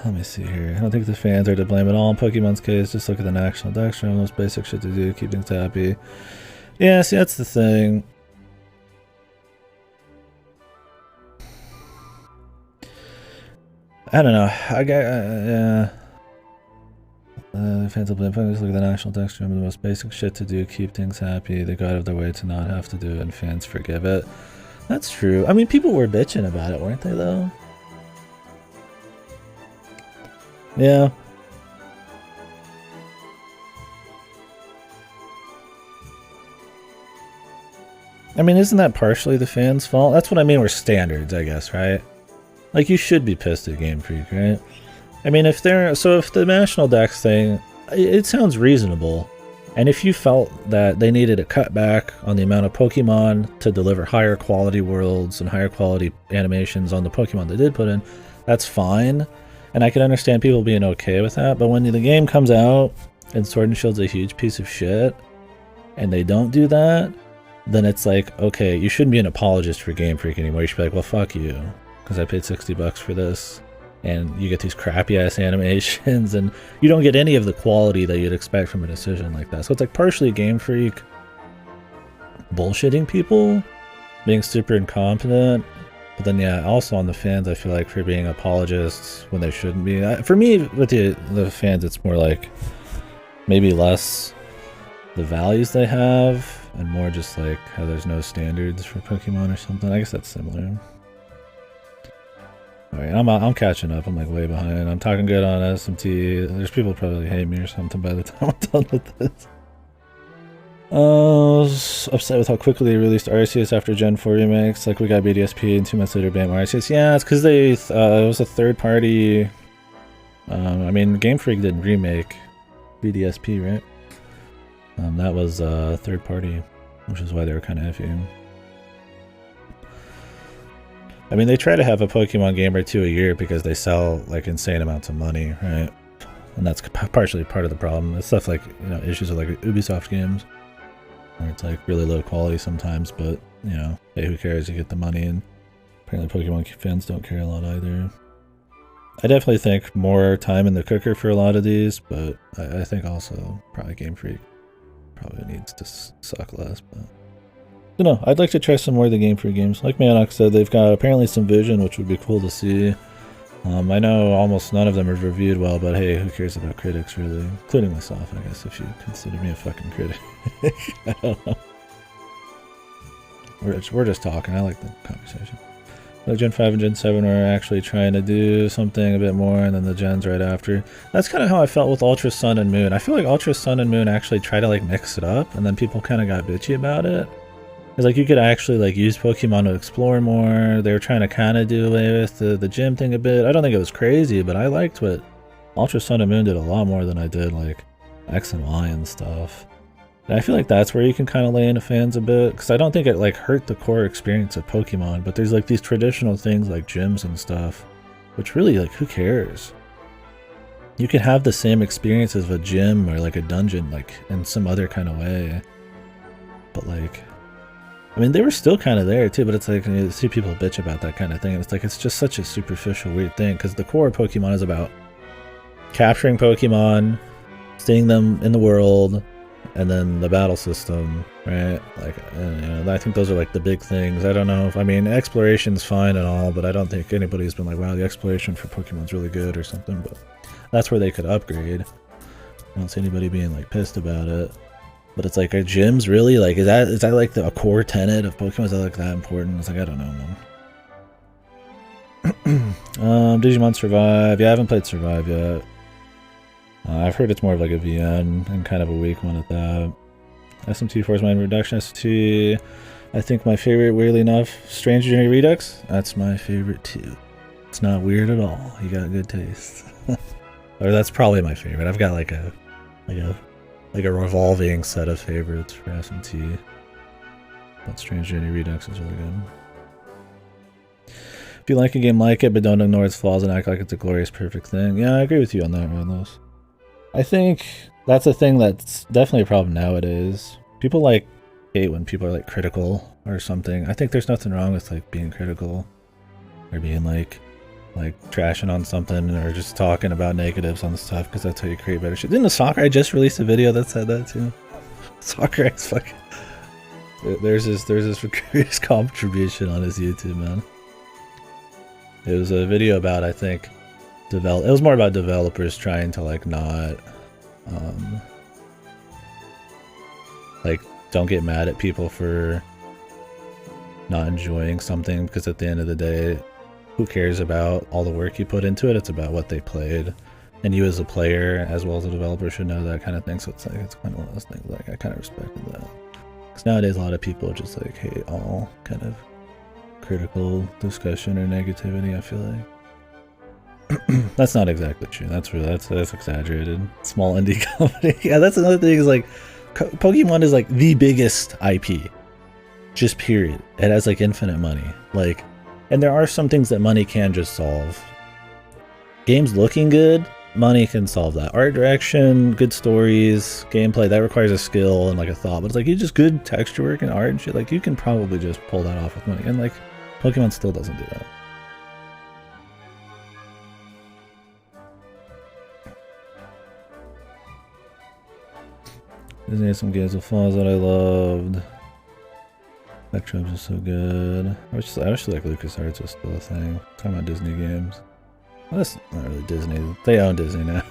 Let me see here. I don't think the fans are to blame at all in Pokemon's case. Just look at the national dex, the most basic shit to do, keep things happy. Yeah, see, that's the thing. I don't know. Fans will blame fans. Look at the national deck stream. The most basic shit to do. Keep things happy. They go out of their way to not have to do it, and fans forgive it. That's true. I mean, people were bitching about it, weren't they, though? Yeah. I mean, isn't that partially the fans' fault? That's what I mean, we're standards, I guess, right? Like, you should be pissed at Game Freak, right? I mean, if the national dex thing, it sounds reasonable. And if you felt that they needed a cutback on the amount of Pokemon to deliver higher quality worlds and higher quality animations on the Pokemon they did put in, that's fine. And I can understand people being okay with that. But when the game comes out and Sword and Shield's a huge piece of shit, and they don't do that, then it's like, okay, you shouldn't be an apologist for Game Freak anymore. You should be like, well, fuck you, because I paid $60 for this. And you get these crappy ass animations, and you don't get any of the quality that you'd expect from a decision like that. So it's like partially Game Freak bullshitting people, being super incompetent, but then yeah, also on the fans, I feel like for being apologists when they shouldn't be. For me, with the fans, it's more like maybe less the values they have, and more just like how there's no standards for Pokemon or something. I guess that's similar. Alright, I'm catching up. I'm like way behind. I'm talking good on SMT. There's people probably hate me or something by the time I'm done with this. I was upset with how quickly they released Arceus after Gen 4 remakes. Like, we got BDSP and 2 months later banned Arceus. Yeah, it's because they it was a third party. I mean, Game Freak didn't remake BDSP, right? That was third party, which is why they were kind of iffy. I mean, they try to have a Pokemon game or two a year because they sell like insane amounts of money, right? And that's partially part of the problem. It's stuff like, you know, issues with like Ubisoft games, where it's like really low quality sometimes, but you know, hey, who cares? You get the money, and apparently Pokemon fans don't care a lot either. I definitely think more time in the cooker for a lot of these, but I think also probably Game Freak probably needs to suck less, but. You know, I'd like to try some more of the Game Freak games. Like Manok said, they've got apparently some vision, which would be cool to see. I know almost none of them are reviewed well, but hey, who cares about critics, really? Including myself, I guess, if you consider me a fucking critic. I don't know. We're just talking. I like the conversation. Like Gen 5 and Gen 7 are actually trying to do something a bit more, and then the gens right after. That's kind of how I felt with Ultra Sun and Moon. I feel like Ultra Sun and Moon actually try to like mix it up, and then people kind of got bitchy about it. It's like you could actually like use Pokemon to explore more. They were trying to kind of do away with the gym thing a bit. I don't think it was crazy, but I liked what Ultra Sun and Moon did a lot more than I did like X and Y and stuff. And I feel like that's where you can kind of lay into fans a bit, because I don't think it like hurt the core experience of Pokemon, but there's like these traditional things like gyms and stuff, which really like who cares? You can have the same experience as a gym or like a dungeon like in some other kind of way, but like I mean, they were still kind of there too, but it's like you see people bitch about that kind of thing, and it's like it's just such a superficial, weird thing, because the core of Pokemon is about capturing Pokemon, seeing them in the world, and then the battle system, right? Like, you know, I think those are like the big things. I don't know if, I mean, exploration's fine and all, but I don't think anybody's been like, wow, the exploration for Pokemon's really good or something, but that's where they could upgrade. I don't see anybody being like pissed about it. But it's like, are gyms really like, is that like a core tenet of Pokemon? Is that like that important? It's like, I don't know, man. Digimon Survive. Yeah, I haven't played Survive yet. I've heard it's more of like a VN and kind of a weak one at that. SMT Force Mind Reduction. SMT, I think my favorite, weirdly enough, Strange Journey Redux. That's my favorite too. It's not weird at all. You got good taste. Or that's probably my favorite. I've got like a revolving set of favorites for SMT. But Strange Journey Redux is really good. If you like a game, like it, but don't ignore its flaws and act like it's a glorious, perfect thing. Yeah, I agree with you on that, Randlos. I think that's a thing that's definitely a problem nowadays. People like hate when people are like critical or something. I think there's nothing wrong with like being critical or being like trashing on something or just talking about negatives on stuff, because that's how you create better shit. Didn't the Sakurai just release a video that said that too? Sakurai's fucking... There's this curious contribution on his YouTube, man. It was a video about, I think, it was more about developers trying to like not Like, don't get mad at people for not enjoying something, because at the end of the day, who cares about all the work you put into it? It's about what they played. And you as a player, as well as a developer, should know that kind of thing. So it's like, it's kind of one of those things, like, I kind of respected that. Because nowadays, a lot of people just, like, hate all kind of critical discussion or negativity, I feel like. That's not exactly true. That's exaggerated. Small indie company. Yeah, that's another thing, is like, Pokemon is like the biggest IP. Just period. It has like infinite money. Like, and there are some things that money can just solve. Games looking good, money can solve that. Art direction, good stories, gameplay, that requires a skill and like a thought. But it's like, you just good texture work and art and shit, like you can probably just pull that off with money. And like, Pokemon still doesn't do that. Disney has some games with flaws that I loved. Spectrums is so good. I wish like LucasArts was still a thing. Talking about Disney games. Well, that's not really Disney. They own Disney now.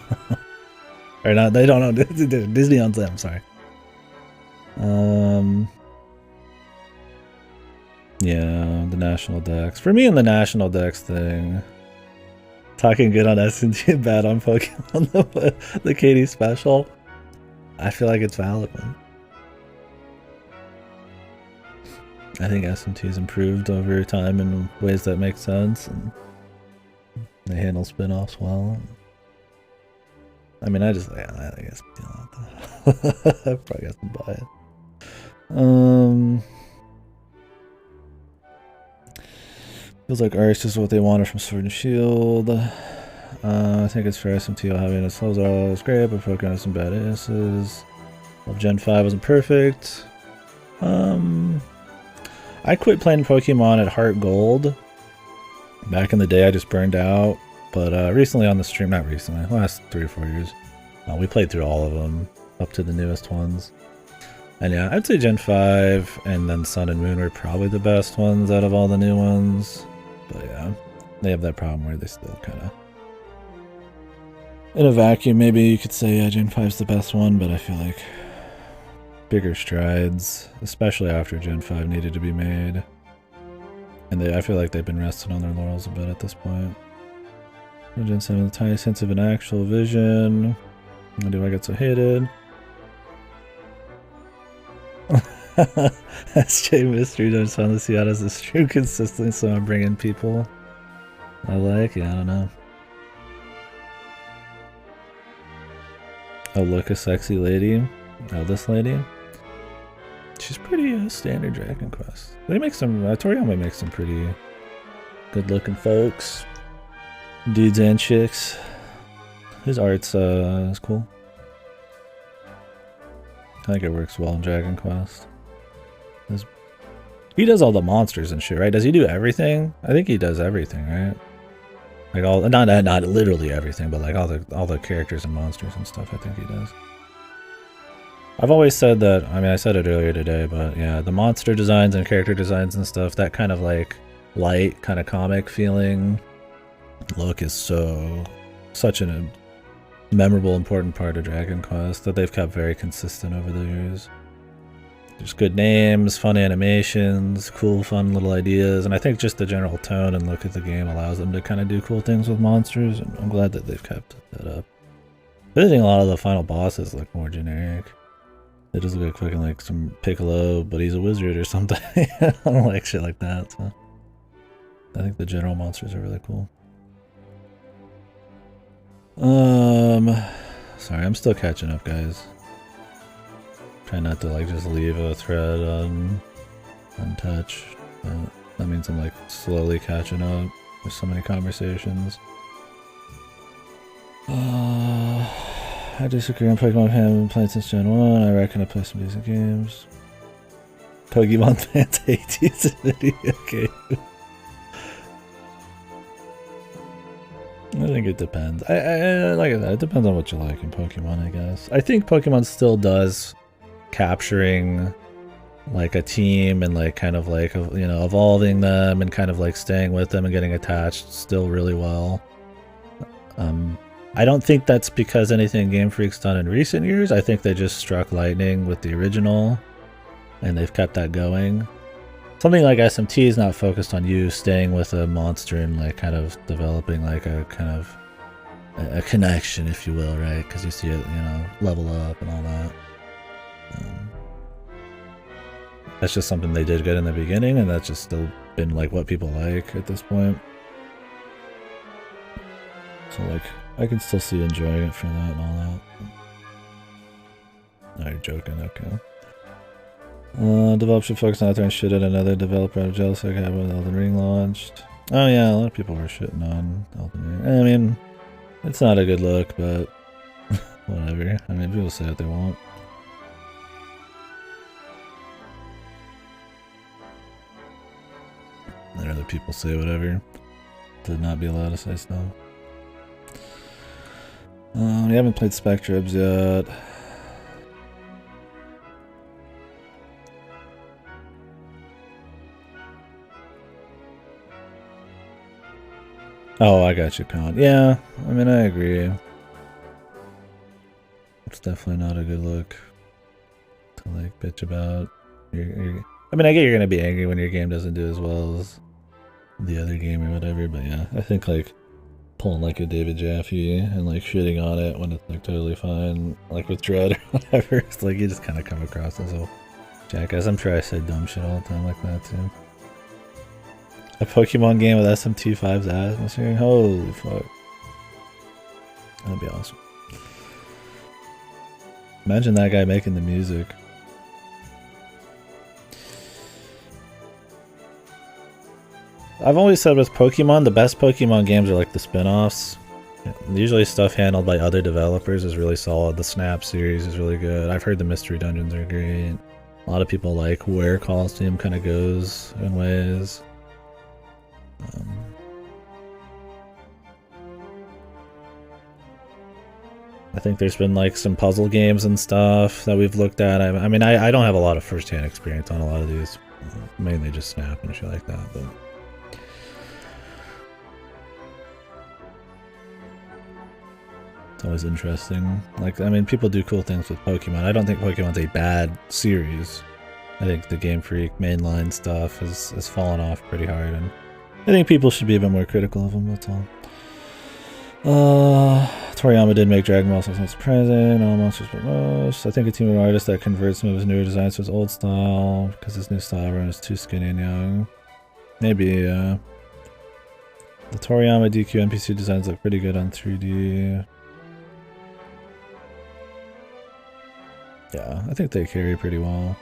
Or not, they don't own Disney. Disney owns them, sorry. Yeah, the National Dex. For me, in the National Dex thing, talking good on S&T and bad on Pokemon, the KD special, I feel like it's valid, man. I think S&T has improved over time in ways that make sense, and they handle spin-offs well. I mean, I guess I probably got some bias. Feels like Arts is what they wanted from Sword and Shield. I think it's fair SMT having its slows all is great, but Pokemon has some bad aces. Love Gen 5 wasn't perfect. I quit playing Pokemon at Heart Gold. Back in the day, I just burned out. But recently on the stream, not recently, last 3 or 4 years, we played through all of them, up to the newest ones. And yeah, I'd say Gen 5 and then Sun and Moon were probably the best ones out of all the new ones. But yeah, they have that problem where they still kind of... In a vacuum, maybe you could say yeah, Gen 5's the best one, but I feel like bigger strides, especially after Gen 5 needed to be made. And I feel like they've been resting on their laurels a bit at this point. Gen 7 with a tiny sense of an actual vision. Why do I get so hated? SJ Mystery, I just want to see how does this stream consistently, so I'm bringing people I like. Yeah, I don't know. Oh, look, a sexy lady. Oh, this lady. She's pretty standard Dragon Quest. They make some, Toriyama makes some pretty good looking folks. Dudes and chicks. His art's is cool. I think it works well in Dragon Quest. He does all the monsters and shit, right? Does he do everything? I think he does everything, right? Like all, not literally everything, but like all the characters and monsters and stuff. I think he does. I've always said that. I mean, I said it earlier today, but yeah, the monster designs and character designs and stuff. That kind of like light, kind of comic feeling look is such a memorable, important part of Dragon Quest that they've kept very consistent over the years. There's good names, fun animations, cool, fun little ideas, and I think just the general tone and look of the game allows them to kind of do cool things with monsters, and I'm glad that they've kept that up. But I think a lot of the final bosses look more generic. They just look like fucking like some Piccolo, but he's a wizard or something. I don't like shit like that, so I think the general monsters are really cool. Sorry, I'm still catching up, guys. Try not to like just leave a thread untouched, but that means I'm like slowly catching up. There's so many conversations. I disagree on Pokemon. I haven't played since Gen 1. I reckon I play some decent games. Pokemon fans hate these video games. I think it depends. I like I said, it depends on what you like in Pokemon, I guess. I think Pokemon still does capturing like a team and like kind of like, you know, evolving them and kind of like staying with them and getting attached still really well. I don't think that's because anything Game Freak's done in recent years. I think they just struck lightning with the original, and they've kept that going. Something like SMT is not focused on you staying with a monster and like kind of developing like a kind of a connection, if you will, right? Because you see it, you know, level up and all that. That's just something they did good in the beginning, and that's just still been like what people like at this point. So like, I can still see enjoying it for that and all that. No, you're joking, okay. Developers should focus on throwing shit at another developer out of jealousy like happened when Elden Ring launched. Oh yeah, a lot of people were shitting on Elden Ring. I mean, it's not a good look, but whatever. I mean, people say what they want. And other people say whatever. To not be allowed to say stuff. We haven't played Spectrobes yet. Oh, I got you, Count. Yeah, I mean, I agree. It's definitely not a good look to, like, bitch about. I mean, I get you're gonna be angry when your game doesn't do as well as the other game or whatever, but yeah, I think, like, pulling, like, a David Jaffe and, like, shitting on it when it's, like, totally fine, like, with Dread or whatever, it's like, you just kind of come across as a jackass. I'm sure I say dumb shit all the time like that, too. A Pokemon game with SMT5's atmosphere? Holy fuck. That'd be awesome. Imagine that guy making the music. I've always said with Pokemon, the best Pokemon games are like the spin-offs. Usually stuff handled by other developers is really solid. The Snap series is really good. I've heard the Mystery Dungeons are great. A lot of people like where Coliseum kind of goes in ways. I think there's been like some puzzle games and stuff that we've looked at. I mean, I don't have a lot of first-hand experience on a lot of these. Mainly just Snap and shit like that, but... It's always interesting. Like, I mean, people do cool things with Pokemon. I don't think Pokemon's a bad series. I think the Game Freak mainline stuff has fallen off pretty hard, and I think people should be a bit more critical of them, that's all. Toriyama did make Dragon Ball, so it's not surprising. All monsters but most. I think a team of artists that converts some of his newer designs to his old style, because his new style everyone is too skinny and young. Maybe, the Toriyama DQ NPC designs look pretty good on 3D. Yeah, I think they carry pretty well.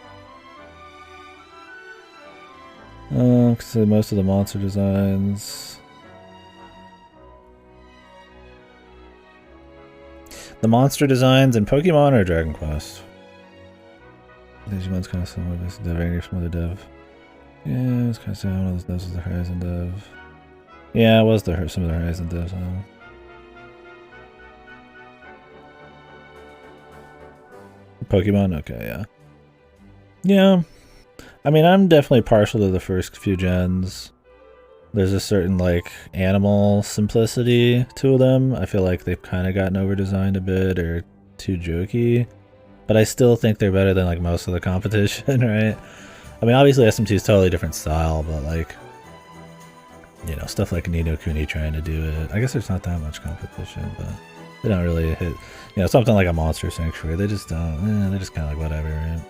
Because most of the monster designs... The monster designs in Pokemon or Dragon Quest? Digimon's kind of similar to this dev angry from the dev. Yeah, it's kind of similar. One of those devs was the Horizon dev. Yeah, it was some of the Horizon devs. Pokemon? Okay, yeah. Yeah. I mean, I'm definitely partial to the first few gens. There's a certain, like, animal simplicity to them. I feel like they've kind of gotten over-designed a bit or too jokey. But I still think they're better than, like, most of the competition, right? I mean, obviously SMT is totally different style, but, like, you know, stuff like Ni no Kuni trying to do it. I guess there's not that much competition, but they don't really hit... You know, something like a Monster Sanctuary, they just don't... they're just kind of like, whatever, right?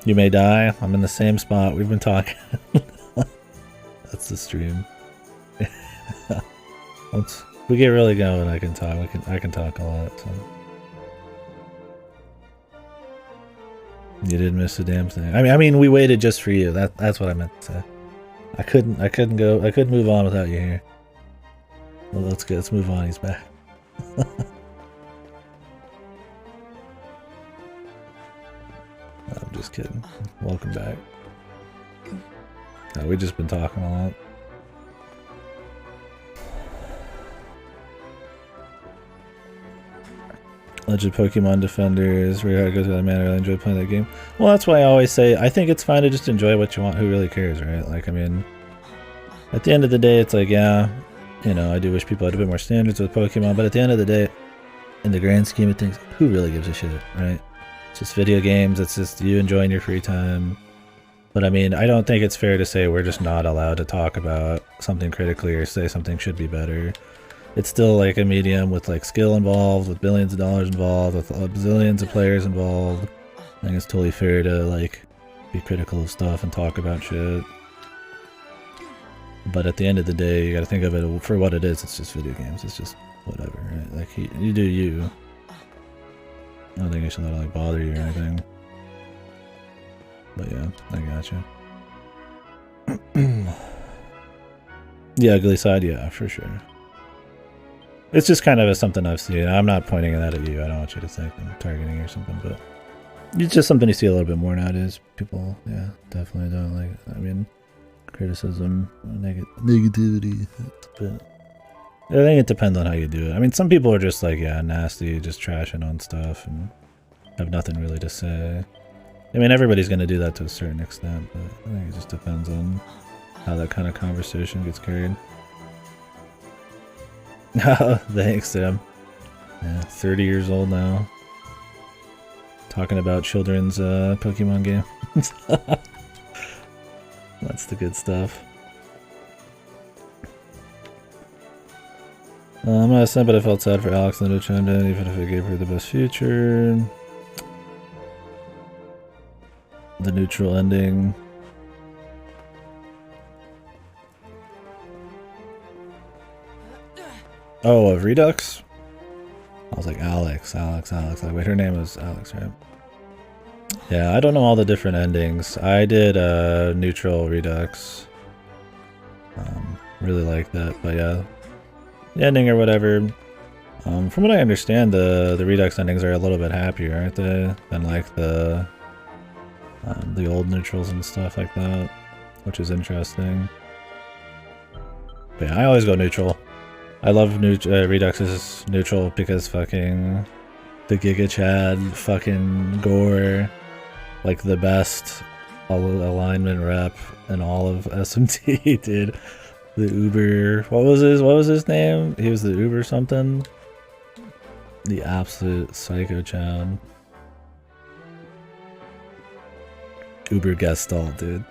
You may die. I'm in the same spot. We've been talking. That's the stream. Once we get really going, I can talk. I can talk a lot. So. You didn't miss a damn thing. I mean, we waited just for you. That's what I meant to say. I couldn't move on without you here. Well, let's move on. He's back. I'm just kidding. Welcome back. We've just been talking a lot. Legend Pokemon Defenders, really hard to go through that, man. I really enjoyed playing that game. Well, that's why I always say, I think it's fine to just enjoy what you want. Who really cares, right? Like, I mean, at the end of the day, it's like, yeah, You know, I do wish people had a bit more standards with Pokemon, but at the end of the day, in the grand scheme of things, who really gives a shit, right? It's just video games, it's just you enjoying your free time. But I mean, I don't think it's fair to say we're just not allowed to talk about something critically or say something should be better. It's still like a medium with like skill involved, with billions of dollars involved, with bazillions of players involved. I think it's totally fair to like be critical of stuff and talk about shit. But at the end of the day, you gotta think of it for what it is. It's just video games. It's just whatever, right? Like, you do you. I don't think it should let it like bother you or anything. But yeah, I gotcha. The ugly side, yeah, for sure. It's just kind of something I've seen. I'm not pointing that at you. I don't want you to think I'm targeting you or something, but it's just something you see a little bit more nowadays. People, yeah, definitely don't like. I mean, criticism, negativity. But I think it depends on how you do it. I mean, some people are just like, yeah, nasty, just trashing on stuff and have nothing really to say. I mean, everybody's going to do that to a certain extent, but I think it just depends on how that kind of conversation gets carried. Thanks, Sam. Yeah, 30 years old now. Talking about children's Pokemon games. That's the good stuff. I'm not a simp, but I felt sad for Alex and the new Chunda, even if it gave her the best future. The neutral ending. Oh, of Redux? I was like, Alex. Like, wait, her name was Alex, right? Yeah, I don't know all the different endings. I did neutral Redux. Really like that, but yeah. The ending or whatever. From what I understand, the Redux endings are a little bit happier, aren't they? Than like the old neutrals and stuff like that, which is interesting. But yeah, I always go neutral. I love Redux's neutral because fucking the Giga Chad fucking gore, like the best alignment rep in all of SMT, dude. The Uber, what was his name? He was the Uber something. The absolute psycho Chad. Uber Gestalt, dude.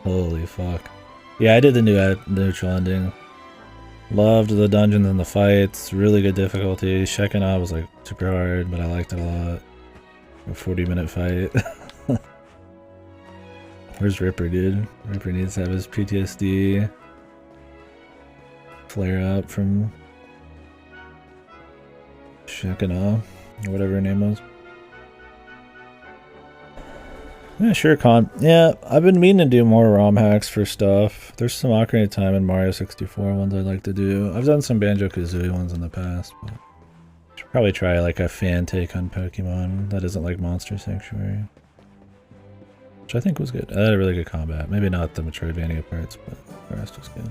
Holy fuck. Yeah, I did the new neutral ending. Loved the dungeons and the fights. Really good difficulty. Shekinah was like super hard, but I liked it a lot. A 40-minute fight. Where's Ripper, dude? Ripper needs to have his PTSD flare up from Shekinah, or whatever her name was. Yeah, sure, Con. Yeah, I've been meaning to do more ROM hacks for stuff. There's some Ocarina of Time and Mario 64 ones I'd like to do. I've done some Banjo-Kazooie ones in the past, but should probably try like a fan take on Pokemon that isn't like Monster Sanctuary, which I think was good. I had a really good combat. Maybe not the Metroidvania parts, but the rest was good.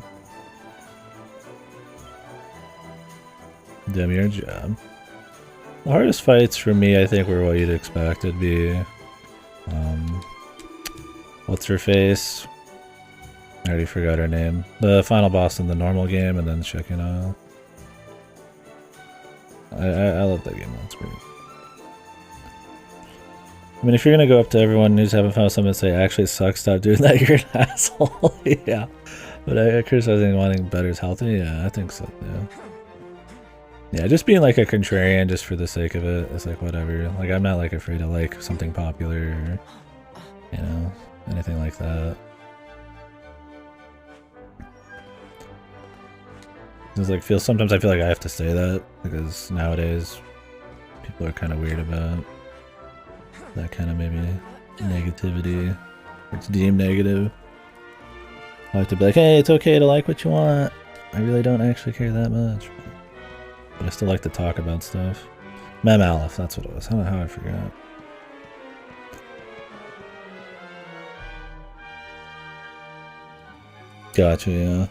Damn your job. The hardest fights for me, I think, were what you'd expect. It'd be what's her face? I already forgot her name. The final boss in the normal game, and then Shekinah. I love that game. That's great. I mean, if you're gonna go up to everyone who's having fun with something and say, "Actually, it sucks. Stop doing that. You're an asshole." Yeah, but criticizing wanting better is healthy. Yeah, I think so. Yeah, just being like a contrarian just for the sake of it. It's like whatever. Like I'm not like afraid to like something popular or, you know, anything like that. It's like sometimes I feel like I have to say that because nowadays people are kind of weird about that kind of maybe negativity. It's deemed negative. I have to be like, hey, it's okay to like what you want. I really don't actually care that much. But I still like to talk about stuff. Mem Aleph, that's what it was. How I forgot. Gotcha, yeah.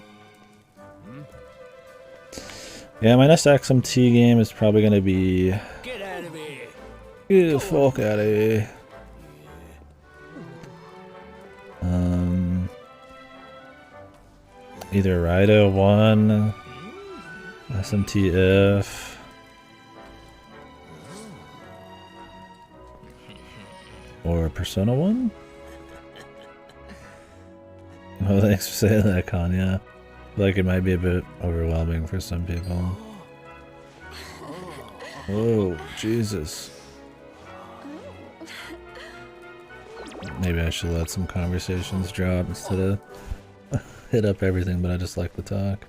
Yeah, my next XMT game is probably gonna be... Get out of here! Get the fuck out of here. Either Raido 1 SMTF. Or Persona 1? Oh, thanks for saying that, Con, yeah. I feel like it might be a bit overwhelming for some people. Whoa, Jesus. Maybe I should let some conversations drop instead of hit up everything, but I just like to talk.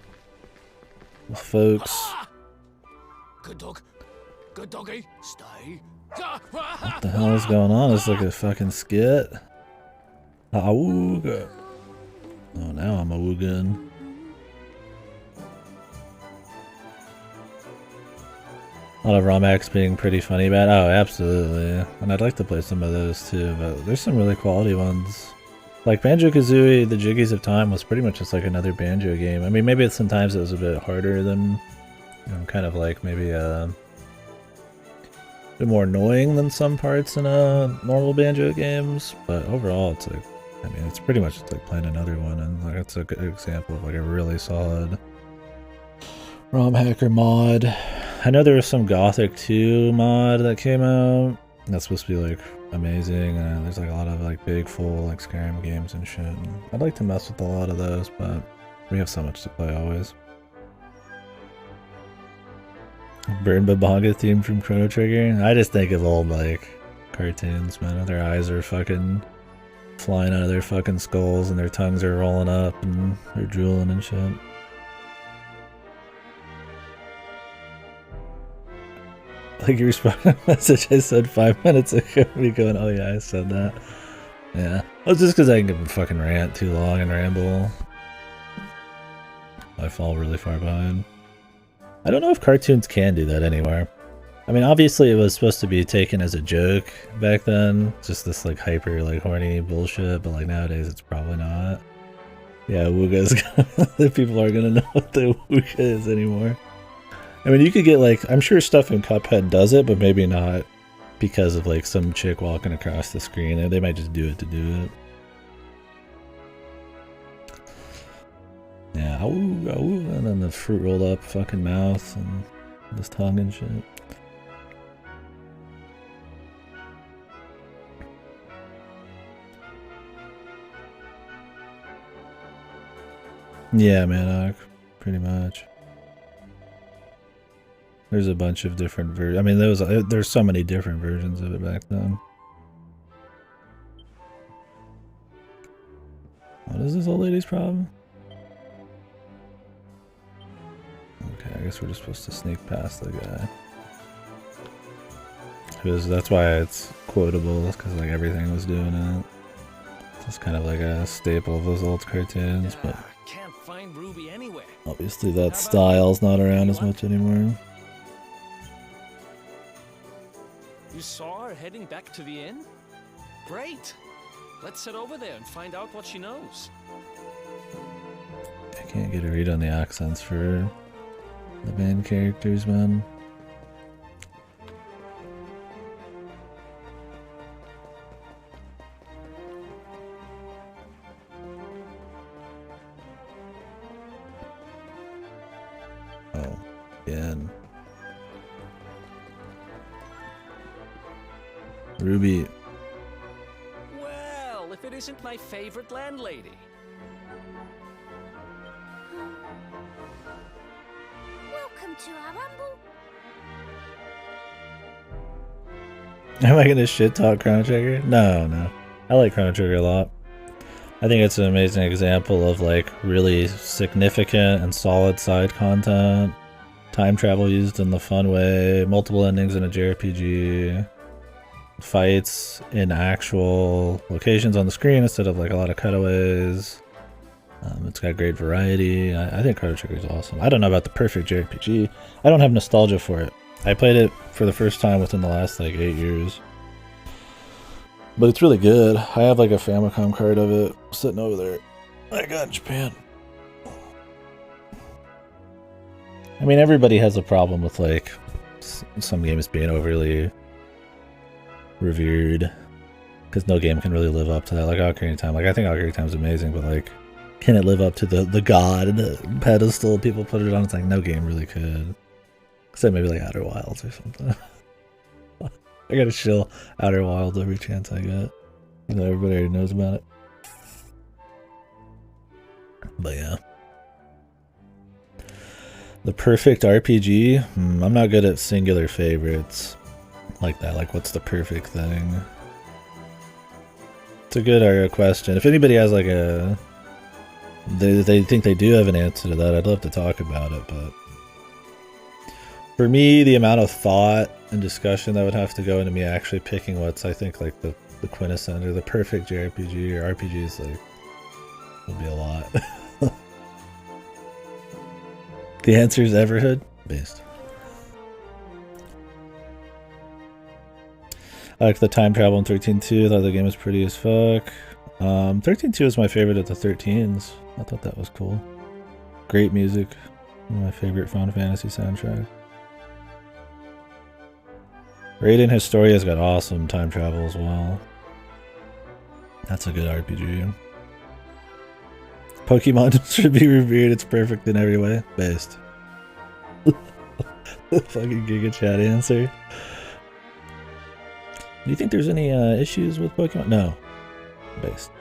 Well, folks. Good dog. Good doggy. Stay. What the hell is going on? It's like a fucking skit. Awooga. Oh, now I'm awoogan. A lot of Romax being pretty funny about. Oh, absolutely. And I'd like to play some of those too, but there's some really quality ones. Like Banjo-Kazooie, The Jiggies of Time was pretty much just like another Banjo game. I mean, maybe sometimes it was a bit harder than, you know, kind of like maybe a bit more annoying than some parts in normal Banjo games, but overall it's like, I mean, it's pretty much just like playing another one, and like it's a good example of like a really solid ROM hacker mod. I know there was some Gothic 2 mod that came out. That's supposed to be like amazing, and there's like a lot of like big full like Skyrim games and shit. And I'd like to mess with a lot of those, but we have so much to play always. Burn Babanga theme from Chrono Trigger. I just think of old like cartoons, man. Their eyes are fucking flying out of their fucking skulls, and their tongues are rolling up, and they're drooling and shit. Like you responded to a message I said 5 minutes ago, me going, oh yeah, I said that. Yeah. Well, it's just because I can fucking rant too long and ramble. I fall really far behind. I don't know if cartoons can do that anymore. I mean, obviously it was supposed to be taken as a joke back then. Just this like hyper, like horny bullshit, but like nowadays it's probably not. Yeah, Wooga's the people aren't gonna know what the Wooga is anymore. I mean, you could get like, I'm sure stuff in Cuphead does it, but maybe not because of like some chick walking across the screen. They might just do it to do it. Yeah, ooh, ooh, and then the fruit rolled up fucking mouth and this tongue and shit. Yeah, man, pretty much. There's a bunch of different versions. I mean, there's so many different versions of it back then. What is this old lady's problem? Okay, I guess we're just supposed to sneak past the guy. Because that's why it's quotable, because like everything was doing it. It's kind of like a staple of those old cartoons, but Can't find Ruby anywhere. Obviously that style's not around as much anymore. You saw her heading back to the inn? Great. Let's head over there and find out what she knows. I can't get a read on the accents for the main characters, man. Oh, again. Ruby. Well, if it isn't my favorite landlady. Welcome to our rumble. Am I gonna shit talk Chrono Trigger? No. I like Chrono Trigger a lot. I think it's an amazing example of like really significant and solid side content. Time travel used in the fun way, multiple endings in a JRPG. Fights in actual locations on the screen instead of like a lot of cutaways. It's got great variety. I think Chrono Trigger is awesome. I don't know about the perfect JRPG. I don't have nostalgia for it. I played it for the first time within the last like 8 years. But it's really good. I have like a Famicom card of it sitting over there. I got in Japan. I mean, everybody has a problem with like some games being overly revered, because no game can really live up to that. Like Ocarina of Time, like I think Ocarina of Time is amazing, but like Can it live up to the god pedestal people put it on? It's like no game really could. Except maybe like Outer Wilds or something. I gotta shill Outer Wilds every chance I get. You know, everybody already knows about it. But yeah. The perfect RPG? I'm not good at singular favorites like that. Like, what's the perfect thing? It's a good question. If anybody has like a... They think they do have an answer to that, I'd love to talk about it, but... For me, the amount of thought and discussion that would have to go into me actually picking what's, I think, like the quintessence or the perfect JRPG or RPGs, like, would be a lot. The answer is Everhood based. I like the time travel in 13.2. I thought the game was pretty as fuck. 13.2 is my favorite of the 13s. I thought that was cool. Great music. One of my favorite Final Fantasy soundtracks. Raiden Historia's got awesome time travel as well. That's a good RPG. Pokemon should be revered. It's perfect in every way. Based. Fucking Giga Chat answer. Do you think there's any issues with Pokemon? No. Based.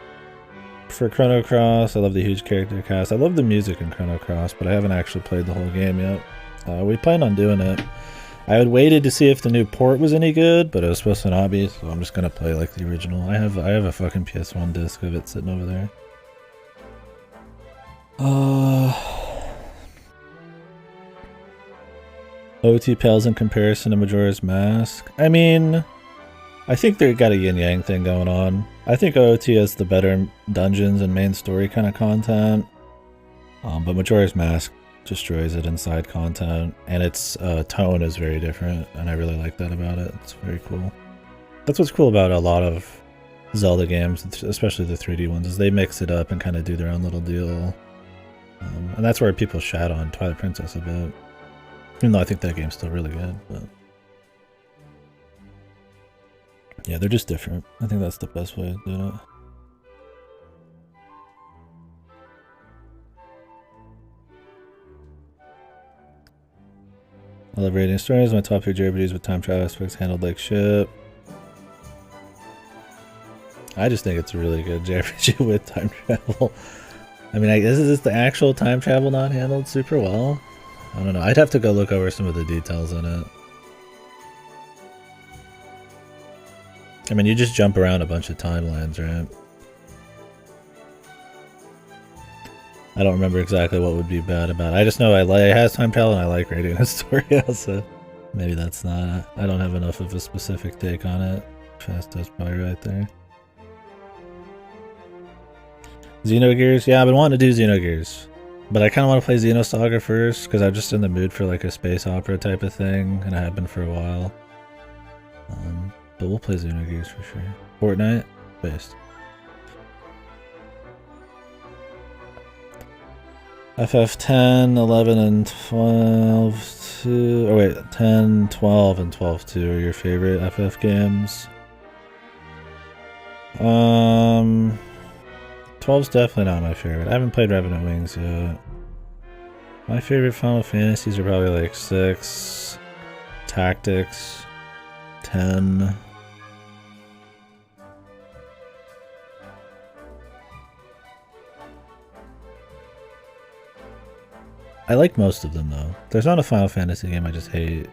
For Chrono Cross, I love the huge character cast. I love the music in Chrono Cross, but I haven't actually played the whole game yet. We plan on doing it. I had waited to see if the new port was any good, but it was supposed to not be, so I'm just gonna play like the original. I have a fucking PS1 disc of it sitting over there. OT pales in comparison to Majora's Mask. I mean, I think they got a yin-yang thing going on. I think OT has the better dungeons and main story kind of content, but Majora's Mask destroys it in side content, and its tone is very different, and I really like that about it. It's very cool. That's what's cool about a lot of Zelda games, especially the 3D ones, is they mix it up and kind of do their own little deal. And that's where people shat on Twilight Princess a bit. Even though I think that game's still really good, but... yeah, they're just different. I think that's the best way to do it. I love Radiant Stories. My top 3 JRPGs with time travel aspects handled like shit. I just think it's a really good JRPG with time travel. I mean, is this the actual time travel not handled super well? I don't know. I'd have to go look over some of the details in it. I mean, you just jump around a bunch of timelines, right? I don't remember exactly what would be bad about it. I just know it has time travel and I like Radiant Historia, so maybe that's not... I don't have enough of a specific take on it. Fast does probably right there. Xenogears? Yeah, I've been wanting to do Xenogears. But I kind of want to play Xenosaga first, because I'm just in the mood for like a space opera type of thing, and I have been for a while. But we'll play Xenogears for sure. Fortnite? Based. FF10, 11, and 12, 2... oh wait, 10, 12, and 12, 2 are your favorite FF games. 12's definitely not my favorite. I haven't played Revenant Wings yet. My favorite Final Fantasies are probably like 6, Tactics, 10. I like most of them though. There's not a Final Fantasy game I just hate.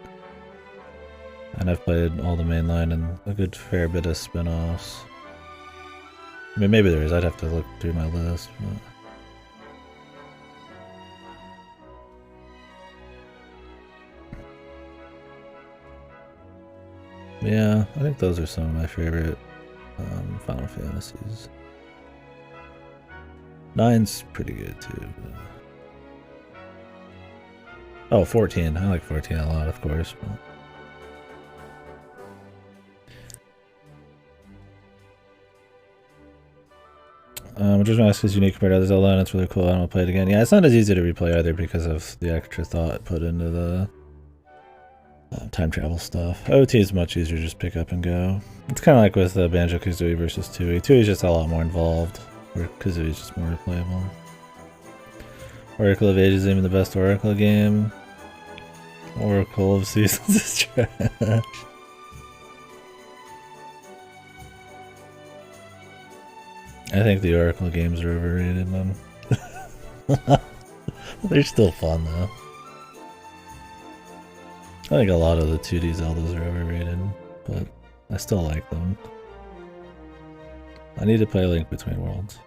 And I've played all the mainline and a good fair bit of spin-offs. I mean, maybe there is. I'd have to look through my list. But... yeah, I think those are some of my favorite Final Fantasies. 9's pretty good too. But... oh, 14. I like 14 a lot, of course. But... Majora's Mask is unique compared to others Zelda, and it's really cool. I don't want to play it again. Yeah, it's not as easy to replay either because of the extra thought put into the time travel stuff. OT is much easier to just pick up and go. It's kind of like with Banjo-Kazooie versus Tooie. Tooie's just a lot more involved, where Kazooie's just more replayable. Oracle of Ages is even the best Oracle game. Oracle of Seasons is trash. I think the Oracle games are overrated, man. They're still fun though. I think a lot of the 2D Zeldas are overrated, but I still like them. I need to play Link Between Worlds.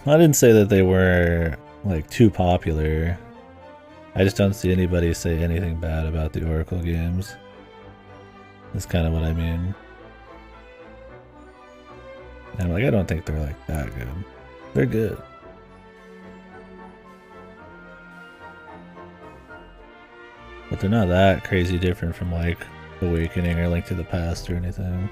I didn't say that they were like too popular. I just don't see anybody say anything bad about the Oracle games. That's kind of what I mean. And I'm like, I don't think they're like that good. They're good. But they're not that crazy different from like Awakening or Link to the Past or anything.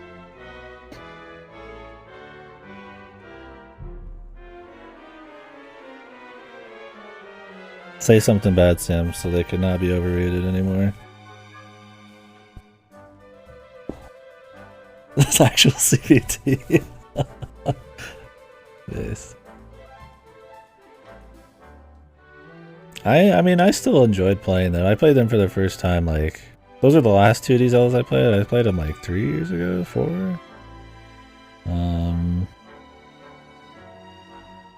Say something bad, Sam, so they could not be overrated anymore. That's actual CBT. Yes. I mean, I still enjoyed playing them. I played them for the first time, like... Those are the last 2D Zeldas I played. I played them like 3 years ago, 4?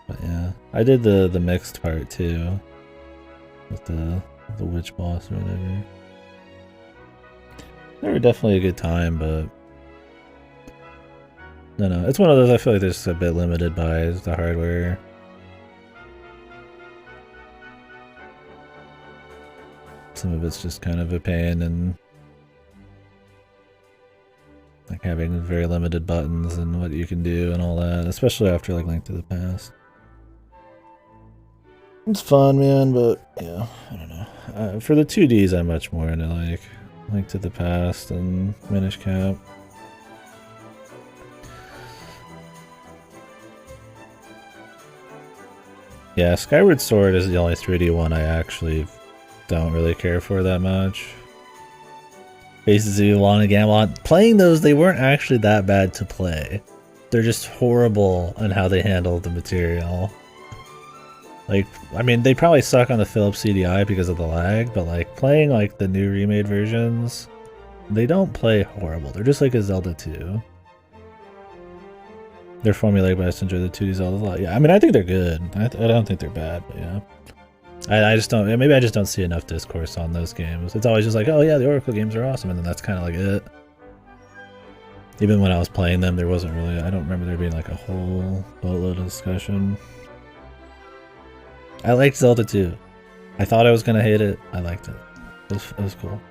But yeah. I did the mixed part too. With the witch boss or whatever. They were definitely a good time, but... No, it's one of those I feel like they're just a bit limited by the hardware. Some of it's just kind of a pain and like having very limited buttons and what you can do and all that, especially after like Link to the Past. It's fun, man, but yeah, I don't know. For the 2Ds, I'm much more into like Link to the Past and Minish Cap. Yeah, Skyward Sword is the only 3D one I actually don't really care for that much. Faces of Evil and Gamelon. Playing those, they weren't actually that bad to play. They're just horrible in how they handle the material. Like, I mean, they probably suck on the Philips CDI because of the lag, but like playing like the new remade versions, they don't play horrible. They're just like a Zelda 2. They're formulaic, but I just enjoy the 2D Zelda a lot. Yeah, I mean, I think they're good. I don't think they're bad, but yeah. I just don't, maybe I just don't see enough discourse on those games. It's always just like, oh yeah, the Oracle games are awesome, and then that's kind of like it. Even when I was playing them, there wasn't really, I don't remember there being like a whole boatload of discussion. I liked Zelda 2. I thought I was gonna hate it. I liked it. It was cool.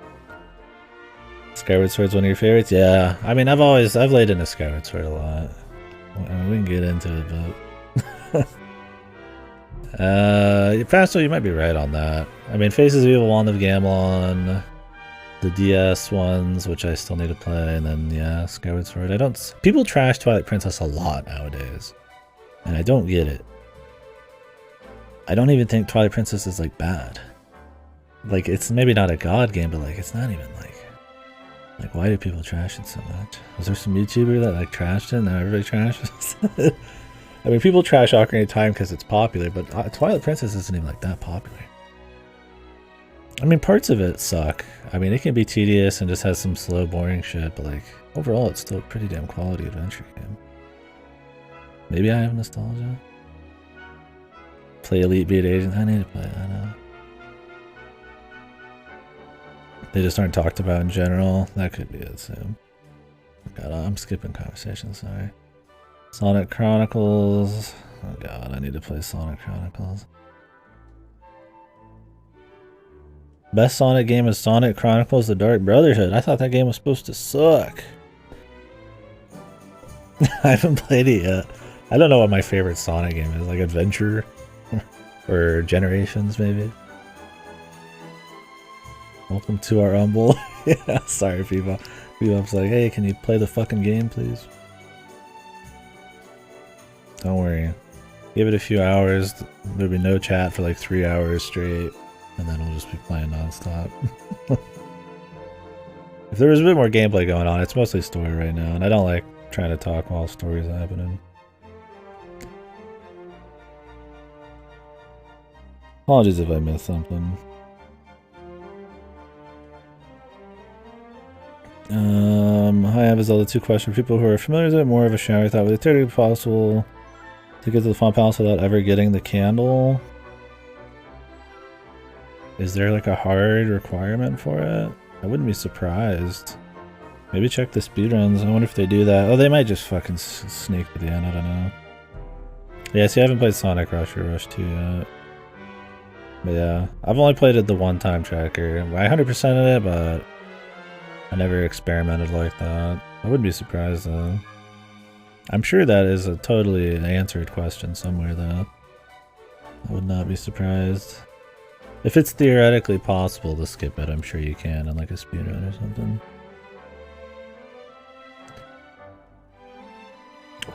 Skyward Sword's one of your favorites? Yeah. I mean, I've laid into Skyward Sword a lot. I mean, we can get into it, but... Faster, you might be right on that. I mean, Faces of Evil, Wand of Gamelon, the DS ones, which I still need to play, and then, yeah, Skyward Sword. People trash Twilight Princess a lot nowadays, and I don't get it. I don't even think Twilight Princess is, like, bad. Like, it's maybe not a god game, but, like, it's not even, like, why do people trash it so much? Was there some YouTuber that, like, trashed it, and now everybody trashes it? I mean, people trash Ocarina of Time because it's popular, but Twilight Princess isn't even, like, that popular. I mean, parts of it suck. I mean, it can be tedious and just has some slow, boring shit, but, like, overall, it's still a pretty damn quality adventure game. Maybe I have nostalgia. Play Elite Beat Agent. I need to play that now. They just aren't talked about in general. That could be it, Sam. God, I'm skipping conversations, sorry. Sonic Chronicles. Oh god, I need to play Sonic Chronicles. Best Sonic game is Sonic Chronicles The Dark Brotherhood. I thought that game was supposed to suck. I haven't played it yet. I don't know what my favorite Sonic game is. Like Adventure? Or Generations, maybe? Welcome to our Rumble. Yeah, sorry, people. People's like, hey, can you play the fucking game, please? Don't worry. Give it a few hours. There'll be no chat for like 3 hours straight, and then we'll just be playing non-stop. If there was a bit more gameplay going on, it's mostly story right now, and I don't like trying to talk while story's happening. Apologies if I missed something. Hi, I have Zelda 2 question. For people who are familiar with it, more of a shower. I thought, would it theoretically be possible to get to the Fawn Palace without ever getting the candle? Is there like a hard requirement for it? I wouldn't be surprised. Maybe check the speedruns. I wonder if they do that. Oh, they might just fucking sneak to the end. I don't know. Yeah, see, I haven't played Sonic Rush or Rush 2 yet. But yeah, I've only played it the one-time tracker. I 100%ed it, but I never experimented like that. I wouldn't be surprised though. I'm sure that is a totally answered question somewhere though. I would not be surprised. If it's theoretically possible to skip it, I'm sure you can in like a speedrun or something.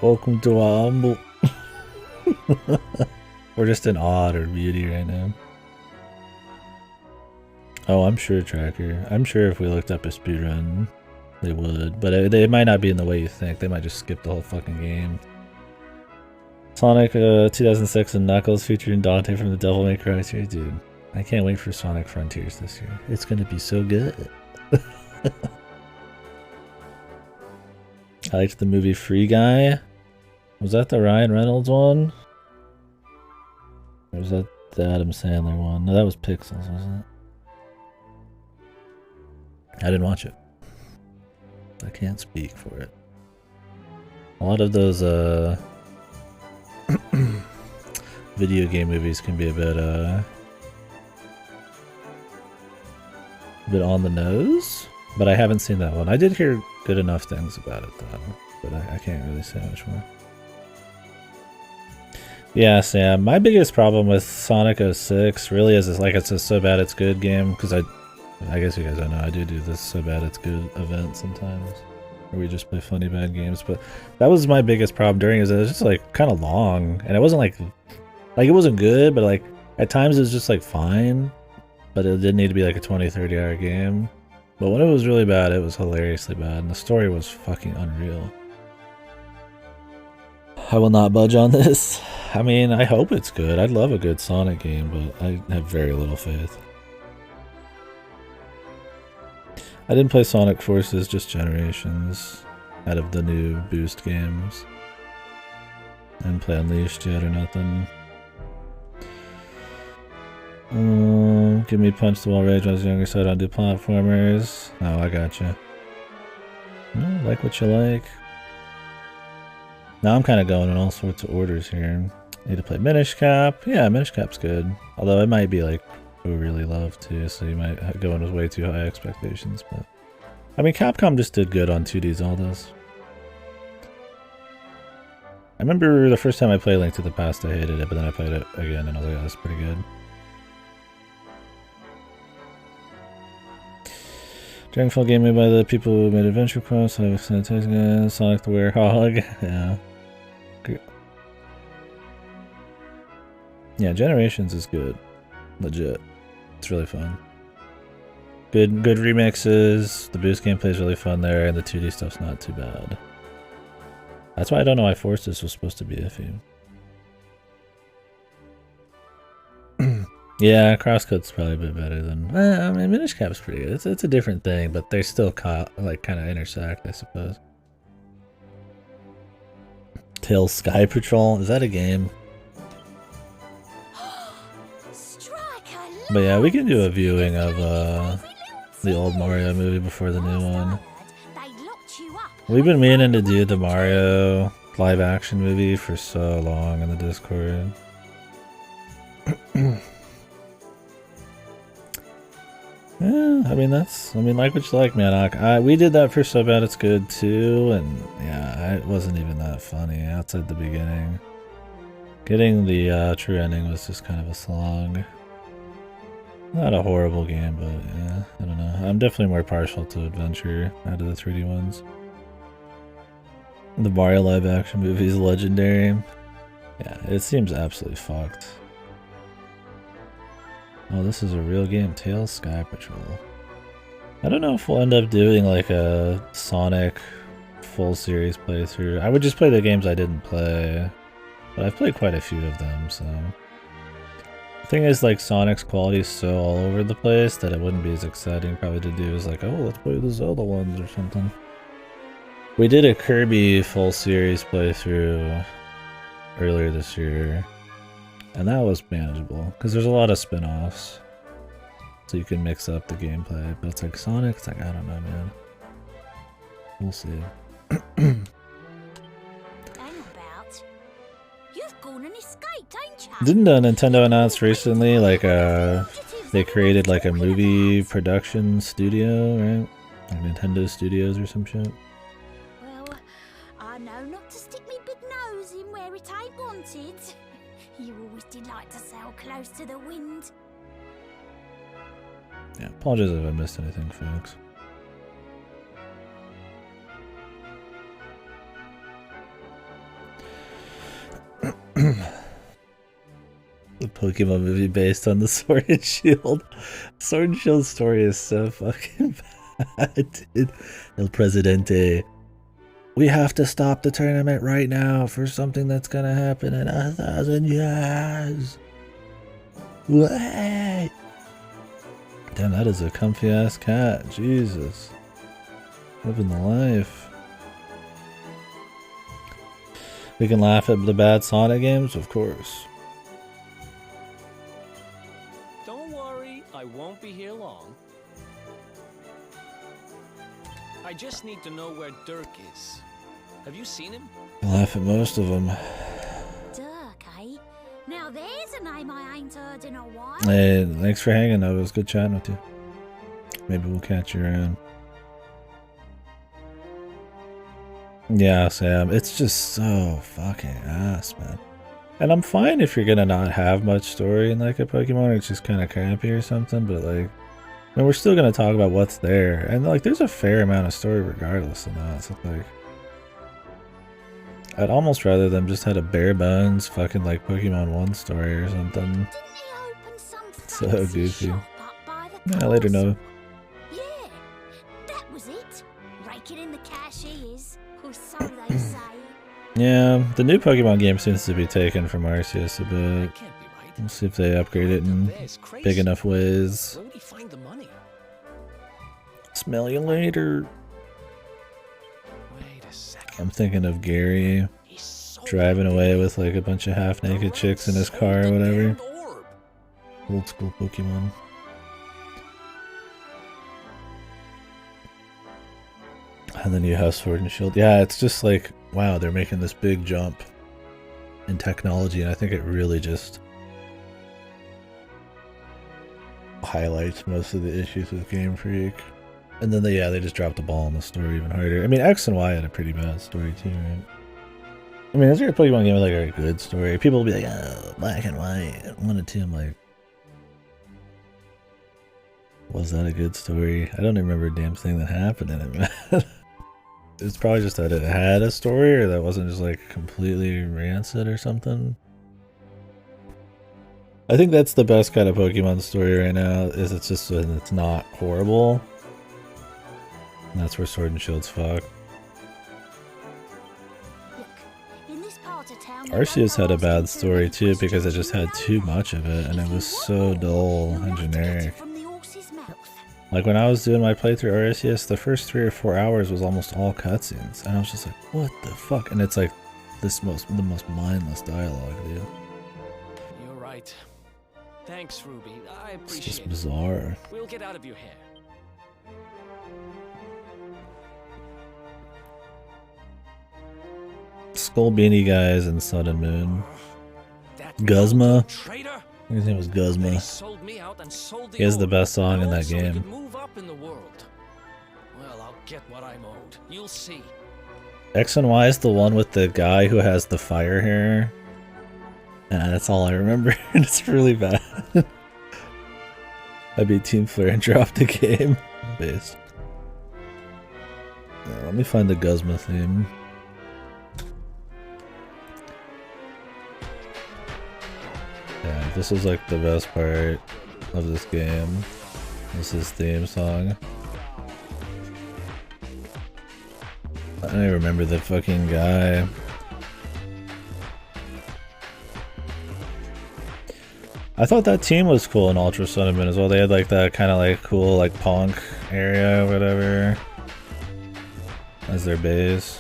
Welcome to our humble. We're just in awe or beauty right now. Oh, I'm sure, Tracker. I'm sure if we looked up a speedrun, they would. But they might not be in the way you think. They might just skip the whole fucking game. Sonic 2006 and Knuckles featuring Dante from the Devil May Cry series. Dude, I can't wait for Sonic Frontiers this year. It's gonna be so good. I liked the movie Free Guy. Was that the Ryan Reynolds one? Or was that the Adam Sandler one? No, that was Pixels, wasn't it? I didn't watch it. I can't speak for it. A lot of those video game movies can be a bit on the nose, but I haven't seen that one. I did hear good enough things about it though, but I can't really say much more. Yeah, Sam, my biggest problem with Sonic 06 really is like it's a so bad it's good game, because I guess you guys don't know, I do this so bad it's good event sometimes, where we just play funny bad games, but that was my biggest problem during it. It was just like kind of long, and it wasn't like it wasn't good, but like at times it was just like fine, but it didn't need to be like a 20-30 hour game. But when it was really bad, it was hilariously bad, and the story was fucking unreal. I will not budge on this. I mean, I hope it's good. I'd love a good Sonic game, but I have very little faith. I didn't play Sonic Forces, just Generations, out of the new Boost games. I didn't play Unleashed yet or nothing. Give me Punch the Wall Rage when I was younger, so I don't do platformers. Oh, I gotcha. No, like what you like. Now I'm kind of going in all sorts of orders here. Need to play Minish Cap. Yeah, Minish Cap's good. Although it might be like really love too, so you might go in with way too high expectations. But I mean, Capcom just did good on 2D Zeldas. I remember the first time I played Link to the Past, I hated it, but then I played it again and I was like, oh, that's pretty good. Dragonfall game made by the people who made Adventure Quest, Sonic the Werehog. Yeah. Yeah, Generations is good. Legit. It's really fun. Good remixes. The boost gameplay is really fun there, and the 2D stuff's not too bad. That's why I don't know why Forces was supposed to be iffy. Yeah, Crosscode's probably a bit better than... I mean, Minish Cap's pretty good. It's a different thing, but they still like kind of intersect, I suppose. Tails Sky Patrol? Is that a game? But yeah, we can do a viewing of the old Mario movie before the new one. We've been meaning to do the Mario live action movie for so long in the Discord. Yeah, I mean like what you like, man. We did that for So Bad It's Good too, and yeah, it wasn't even that funny outside the beginning. Getting the true ending was just kind of a slog. Not a horrible game, but yeah, I don't know. I'm definitely more partial to adventure out of the 3D ones. The Mario live action movie is legendary. Yeah, it seems absolutely fucked. Oh, this is a real game, Tails Sky Patrol. I don't know if we'll end up doing like a Sonic full series playthrough. I would just play the games I didn't play, but I've played quite a few of them, so... The thing is, like, Sonic's quality is so all over the place that it wouldn't be as exciting probably to do as like, oh, let's play the Zelda ones or something. We did a Kirby full series playthrough earlier this year, and that was manageable, because there's a lot of spin-offs, so you can mix up the gameplay, but it's like Sonic, it's like, I don't know, man. We'll see. Hang about. You've gone and escaped, ain't you? Didn't Nintendo announce recently, like, they created, like, a movie production studio, right? Like Nintendo Studios or some shit? Well, I know not to stick me big nose in where it ain't wanted. You always did like to sail close to the wind. Yeah, apologize if I missed anything, folks. The Pokemon movie based on the Sword and Shield. Sword and Shield story is so fucking bad, dude. El Presidente. We have to stop the tournament right now for something that's gonna happen in 1,000 years. What? Damn, that is a comfy ass cat. Jesus. Living the life. We can laugh at the bad Sonic games, of course. Don't worry, I won't be here long. I just need to know where Dirk is. Have you seen him? I laugh at most of them. Dirk, eh? Now there's a name I ain't heard in a while. Hey, thanks for hanging though. It was good chatting with you. Maybe we'll catch you around. Yeah, Sam, it's just so fucking ass, man. And I'm fine if you're gonna not have much story in like a Pokemon, or it's just kind of crappy or something, but like, I mean, we're still gonna talk about what's there, and like, there's a fair amount of story regardless of that. So like, I'd almost rather them just had a bare bones fucking like Pokemon 1 story or something. Didn't he open some So fancy goofy. shop up by the Yeah, later, castle? no. Yeah, that was it. Raking in the cash he is, or so they say. Yeah, the new Pokemon game seems to be taken from Arceus a That bit. can't be right. We'll see if they upgrade it in There's crazy. big enough ways. Where would he find the money? Smell you later. Wait a second. I'm thinking of Gary He sold driving the away damn- with like a bunch of the half-naked rat chicks in his sold car or the whatever. damned orb. Old school Pokemon. And then you have Sword and Shield. Yeah, it's just like, wow, they're making this big jump in technology, and I think it really just highlights most of the issues with Game Freak. And then they just dropped the ball on the story even harder. I mean, X and Y had a pretty bad story too, right? I mean, is there a Pokemon game with like a good story? People will be like, oh, Black and White, 1 and 2. I'm like, was that a good story? I don't even remember a damn thing that happened in it, man. It's probably just that it had a story, or that wasn't just like completely rancid or something. I think that's the best kind of Pokemon story right now, is it's just when it's not horrible. And that's where Sword and Shield's fuck. Look, in this part of town, Arceus had a bad story too, because it just had too much of it, and it was so dull and generic. Like when I was doing my playthrough Arceus, the first 3 or 4 hours was almost all cutscenes, and I was just like, what the fuck? And it's like the most mindless dialogue, dude. You're right. Thanks, Ruby. I It's appreciate just it. bizarre. We'll get out of your hair. Skull Beanie guys in Sun and Moon. That Guzma. traitor. I think his name was He Guzma. sold me out and sold the He has the orb. best song in And that also he game. could move up in the world. Well, I'll get what I'm owed. You'll see. X and Y is the one with the guy who has the fire hair. And that's all I remember, and it's really bad. I beat Team Flare and dropped the game. Base. Let me find the Guzma theme. Yeah, this is like the best part of this game. This is theme song. I don't even remember the fucking guy. I thought that team was cool in Ultra Sun and Moon as well. They had like that kind of like cool like punk area or whatever as their base.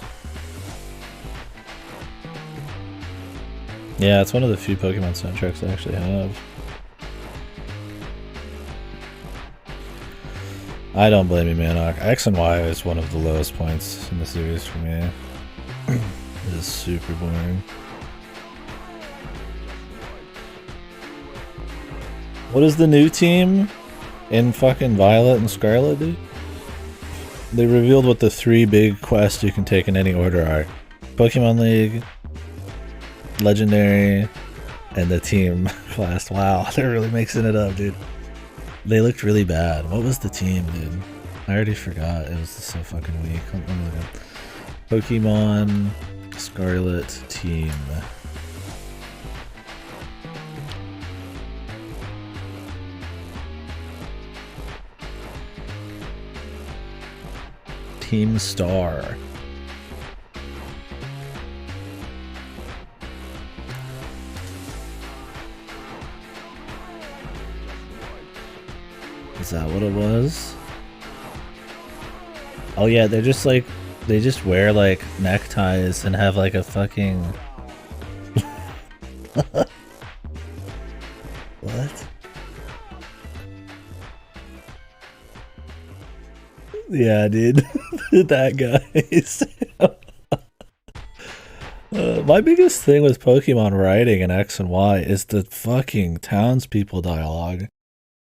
Yeah, it's one of the few Pokemon soundtracks I actually have. I don't blame you, Manok. X and Y is one of the lowest points in the series for me. It is super boring. What is the new team in fucking Violet and Scarlet, dude? They revealed what the 3 big quests you can take in any order are. Pokemon League, Legendary, and the team quest. Wow, they're really mixing it up, dude. They looked really bad. What was the team, dude? I already forgot. It was so fucking weak. Let me look up. Pokemon Scarlet team. Team Star. Is that what it was? Oh yeah, they're just like, they just wear like neckties and have like a fucking... What? Yeah, dude. That guy. My biggest thing with Pokemon writing in X and Y is the fucking townspeople dialogue.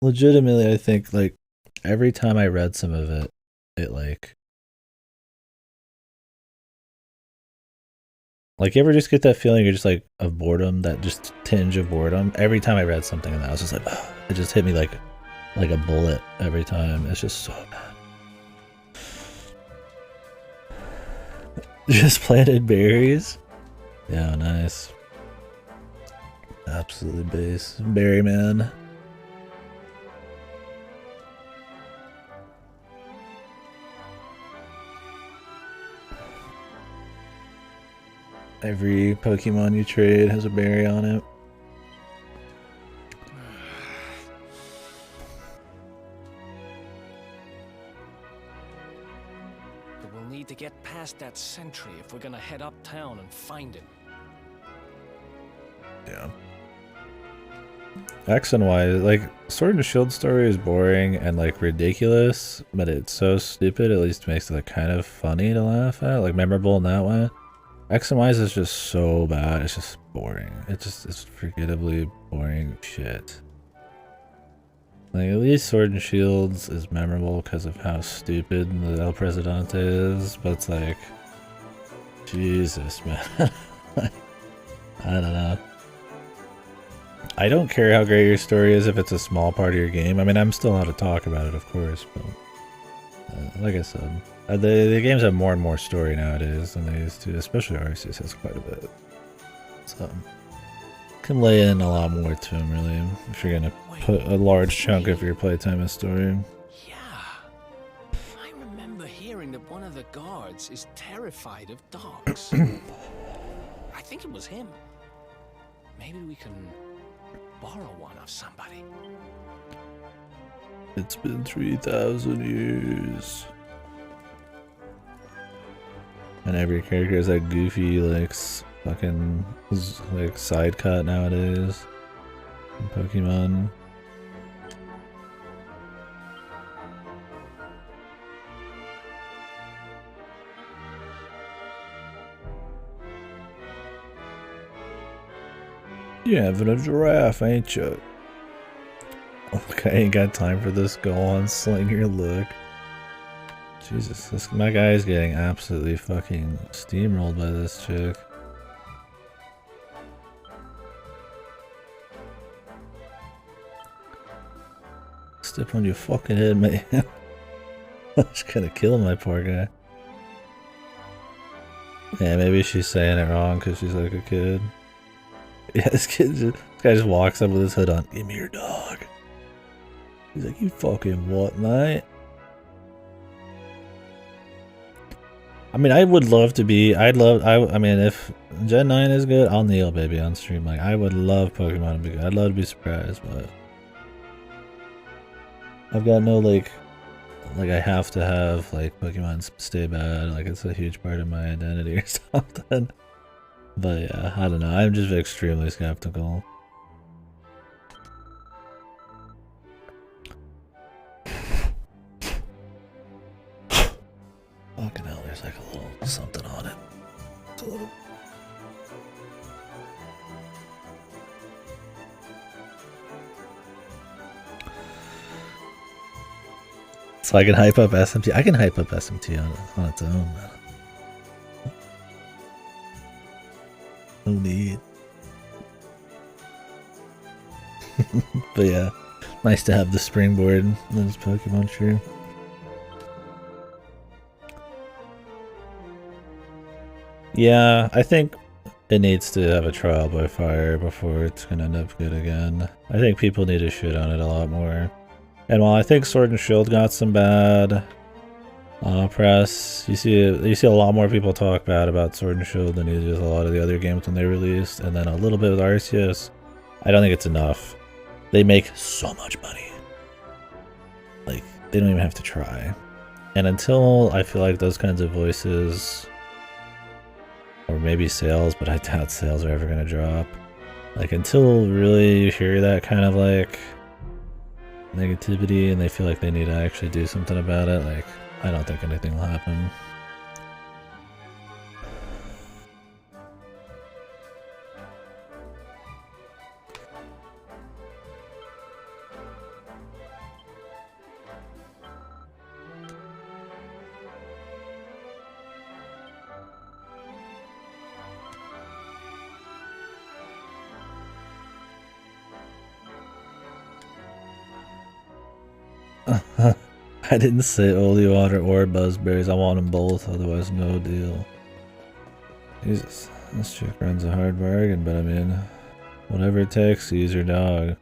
Legitimately, I think, like, every time I read some of it, like, you ever just get that feeling you're just, like, of boredom, that just tinge of boredom? Every time I read something and I was just like, oh, it just hit me like a bullet every time. It's just so bad. Just planted berries? Yeah, nice. Absolutely base. Berry man. Every Pokemon you trade has a berry on it. But we'll need to get past that sentry if we're gonna head uptown and find him. Yeah. X and Y, like, Sword and Shield story is boring and, like, ridiculous, but it's so stupid, at least makes it, like, kind of funny to laugh at, like, memorable in that way. X and Y is just so bad, it's just boring. It's forgettably boring shit. Like, at least Sword and Shields is memorable because of how stupid the El Presidente is, but it's like, Jesus, man. I don't know. I don't care how great your story is if it's a small part of your game. I mean, I'm still allowed to talk about it, of course, but like I said, the games have more and more story nowadays than they used to, especially Arceus has quite a bit. So, can lay in a lot more to them, really, if you're gonna put a large chunk of your playtime in story. Yeah. I remember hearing that one of the guards is terrified of dogs. I think it was him. Maybe we can borrow one of somebody. It's been 3,000 years. And every character has that goofy, like, fucking, like, side cut nowadays in Pokemon. You're having a giraffe, ain't you? Okay, I ain't got time for this. Go on, sling your look. Jesus, my guy's getting absolutely fucking steamrolled by this chick. Step on your fucking head, man. I'm just gonna kill my poor guy. Yeah, maybe she's saying it wrong because she's like a kid. Yeah, this guy just walks up with his hood on. Give me your dog. He's like, you fucking what, mate? I mean, I would love to be. I mean, if Gen 9 is good, I'll kneel, baby, on stream. Like, I would love Pokemon to be good. I'd love to be surprised, but I've got no like I have to have like Pokemon stay bad. Like, it's a huge part of my identity or something. But yeah, I don't know. I'm just extremely skeptical. Fucking hell, there's like a little something on it. It's a little... So I can hype up SMT. I can hype up SMT on its own, man. No need. But yeah, nice to have the springboard in this Pokemon tree. Yeah, I think it needs to have a trial by fire before it's gonna end up good again. I think people need to shit on it a lot more. And while I think Sword and Shield got some bad press, you see a lot more people talk bad about Sword and Shield than you do with a lot of the other games when they released, and then a little bit with Arceus. I don't think it's enough. They make so much money. Like, they don't even have to try. And until I feel like those kinds of voices, or maybe sales, but I doubt sales are ever going to drop. Like, until really you hear that kind of like negativity and they feel like they need to actually do something about it, like, I don't think anything will happen. I didn't say Holy Water or Buzzberries. I want them both, otherwise no deal. Jesus, this chick runs a hard bargain, but I mean, whatever it takes to use your dog.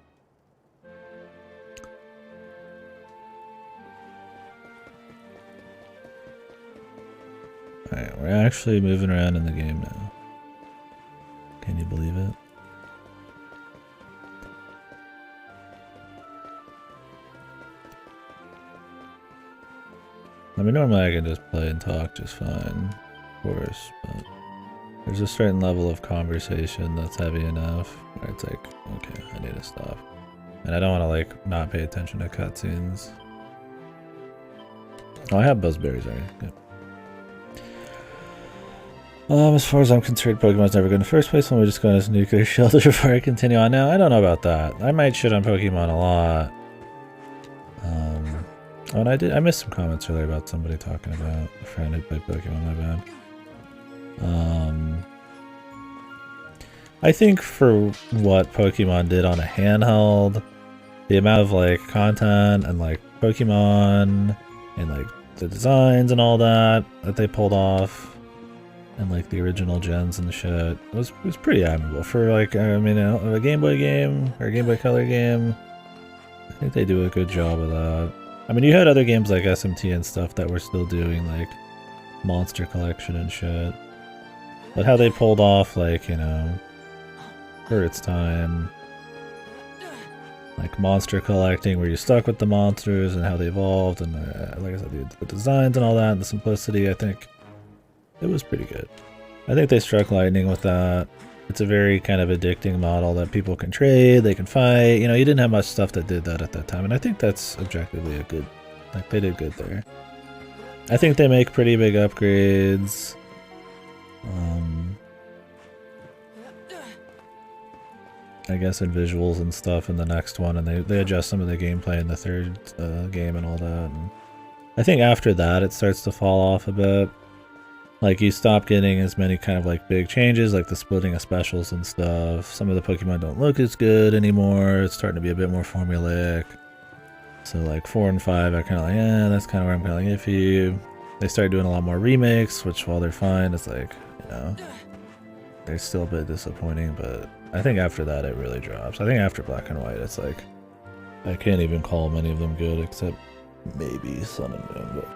Alright, we're actually moving around in the game now. Can you believe it? I mean, normally I can just play and talk just fine, of course, but there's a certain level of conversation that's heavy enough where it's like, okay, I need to stop. And I don't want to, like, not pay attention to cutscenes. Oh, I have Buzzberries already. Good. As far as I'm concerned, Pokemon's never good in the first place. Let me just go on this nuclear shelter before I continue on. Now, I don't know about that. I might shit on Pokemon a lot. Oh, and I missed some comments earlier about somebody talking about a friend who played Pokemon, my bad. I think for what Pokemon did on a handheld, the amount of like content and like Pokemon and like the designs and all that they pulled off, and like the original gens and shit was pretty admirable for like, I mean, a Game Boy game or a Game Boy Color game. I think they do a good job of that. I mean, you had other games like SMT and stuff that were still doing like Monster Collection and shit, but how they pulled off, like, you know, for its time, like monster collecting where you stuck with the monsters and how they evolved, and like I said, the designs and all that, and the simplicity, I think it was pretty good. I think they struck lightning with that. It's a very kind of addicting model that people can trade, they can fight. You know, you didn't have much stuff that did that at that time, and I think that's objectively a good, like, they did good there. I think they make pretty big upgrades. I guess in visuals and stuff in the next one, and they adjust some of the gameplay in the third game and all that. And I think after that it starts to fall off a bit. Like, you stop getting as many kind of like big changes, like the splitting of specials and stuff. Some of the Pokemon don't look as good anymore. It's starting to be a bit more formulaic. So like 4 and 5, I kind of like, yeah, that's kind of where I'm kind of like iffy. They start doing a lot more remakes, which while they're fine, it's like, you know, they're still a bit disappointing, but I think after that it really drops. I think after Black and White, it's like, I can't even call many of them good except maybe Sun and Moon, but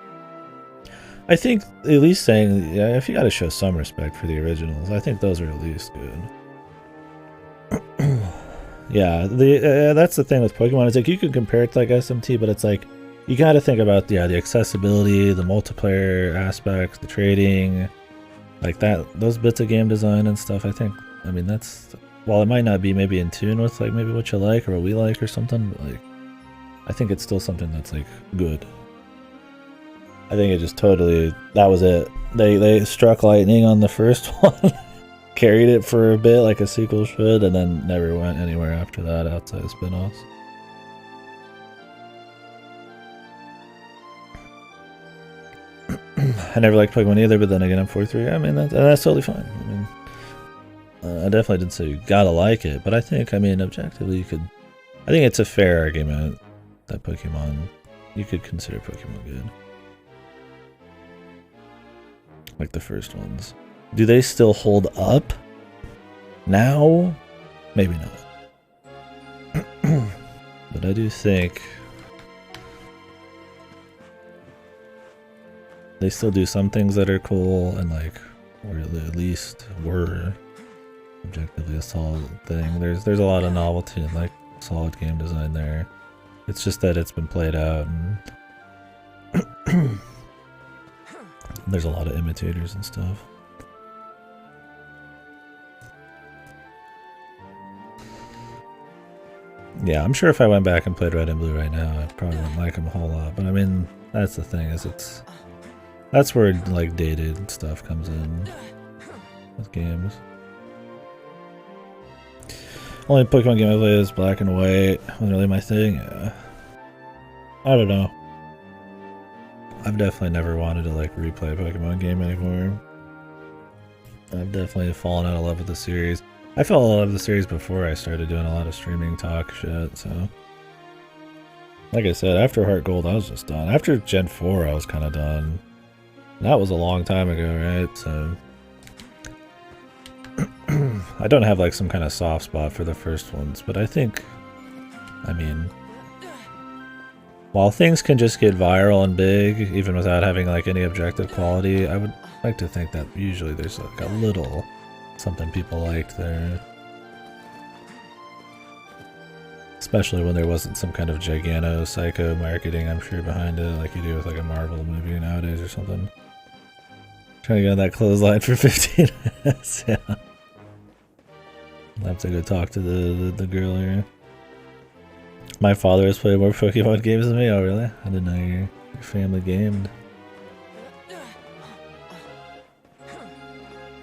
I think at least saying, yeah, if you gotta show some respect for the originals, I think those are at least good. Yeah, that's the thing with Pokemon. It's like you can compare it to like SMT, but it's like you gotta think about the accessibility, the multiplayer aspects, the trading, like that, those bits of game design and stuff. I think, I mean, that's, while it might not be maybe in tune with like maybe what you like or what we like or something, but like I think it's still something that's like good. I think it just totally, that was it. They struck lightning on the first one, carried it for a bit like a sequel should, and then never went anywhere after that outside of spin-offs. I never liked Pokemon either, but then again, I'm 43. I mean, that's totally fine. I mean, I definitely didn't say you gotta like it, but I think, I mean, objectively, you could. I think it's a fair argument that Pokemon, you could consider Pokemon good. Like the first ones. Do they still hold up? Now? Maybe not. But I do think they still do some things that are cool and like, or at least were objectively a solid thing. There's a lot of novelty and like solid game design there. It's just that it's been played out and there's a lot of imitators and stuff. Yeah, I'm sure if I went back and played Red and Blue right now, I probably wouldn't like them a whole lot. But I mean, that's the thing, is that's where like dated stuff comes in with games. Only Pokemon game I played is Black and White. Wasn't really my thing. Yeah. I don't know. I've definitely never wanted to like replay a Pokemon game anymore. I've definitely fallen out of love with the series. I fell in love with the series before I started doing a lot of streaming talk shit, so. Like I said, after Heart Gold, I was just done. After Gen 4, I was kind of done. That was a long time ago, right? So. I don't have like some kind of soft spot for the first ones, but I think, I mean, while things can just get viral and big, even without having like any objective quality, I would like to think that usually there's like a little something people liked there. Especially when there wasn't some kind of gigano psycho marketing, I'm sure, behind it, like you do with like a Marvel movie nowadays or something. Trying to get on that clothesline for 15 minutes, yeah. I'll have to go talk to the girl here. My father has played more Pokemon games than me. Oh, really? I didn't know your family gamed.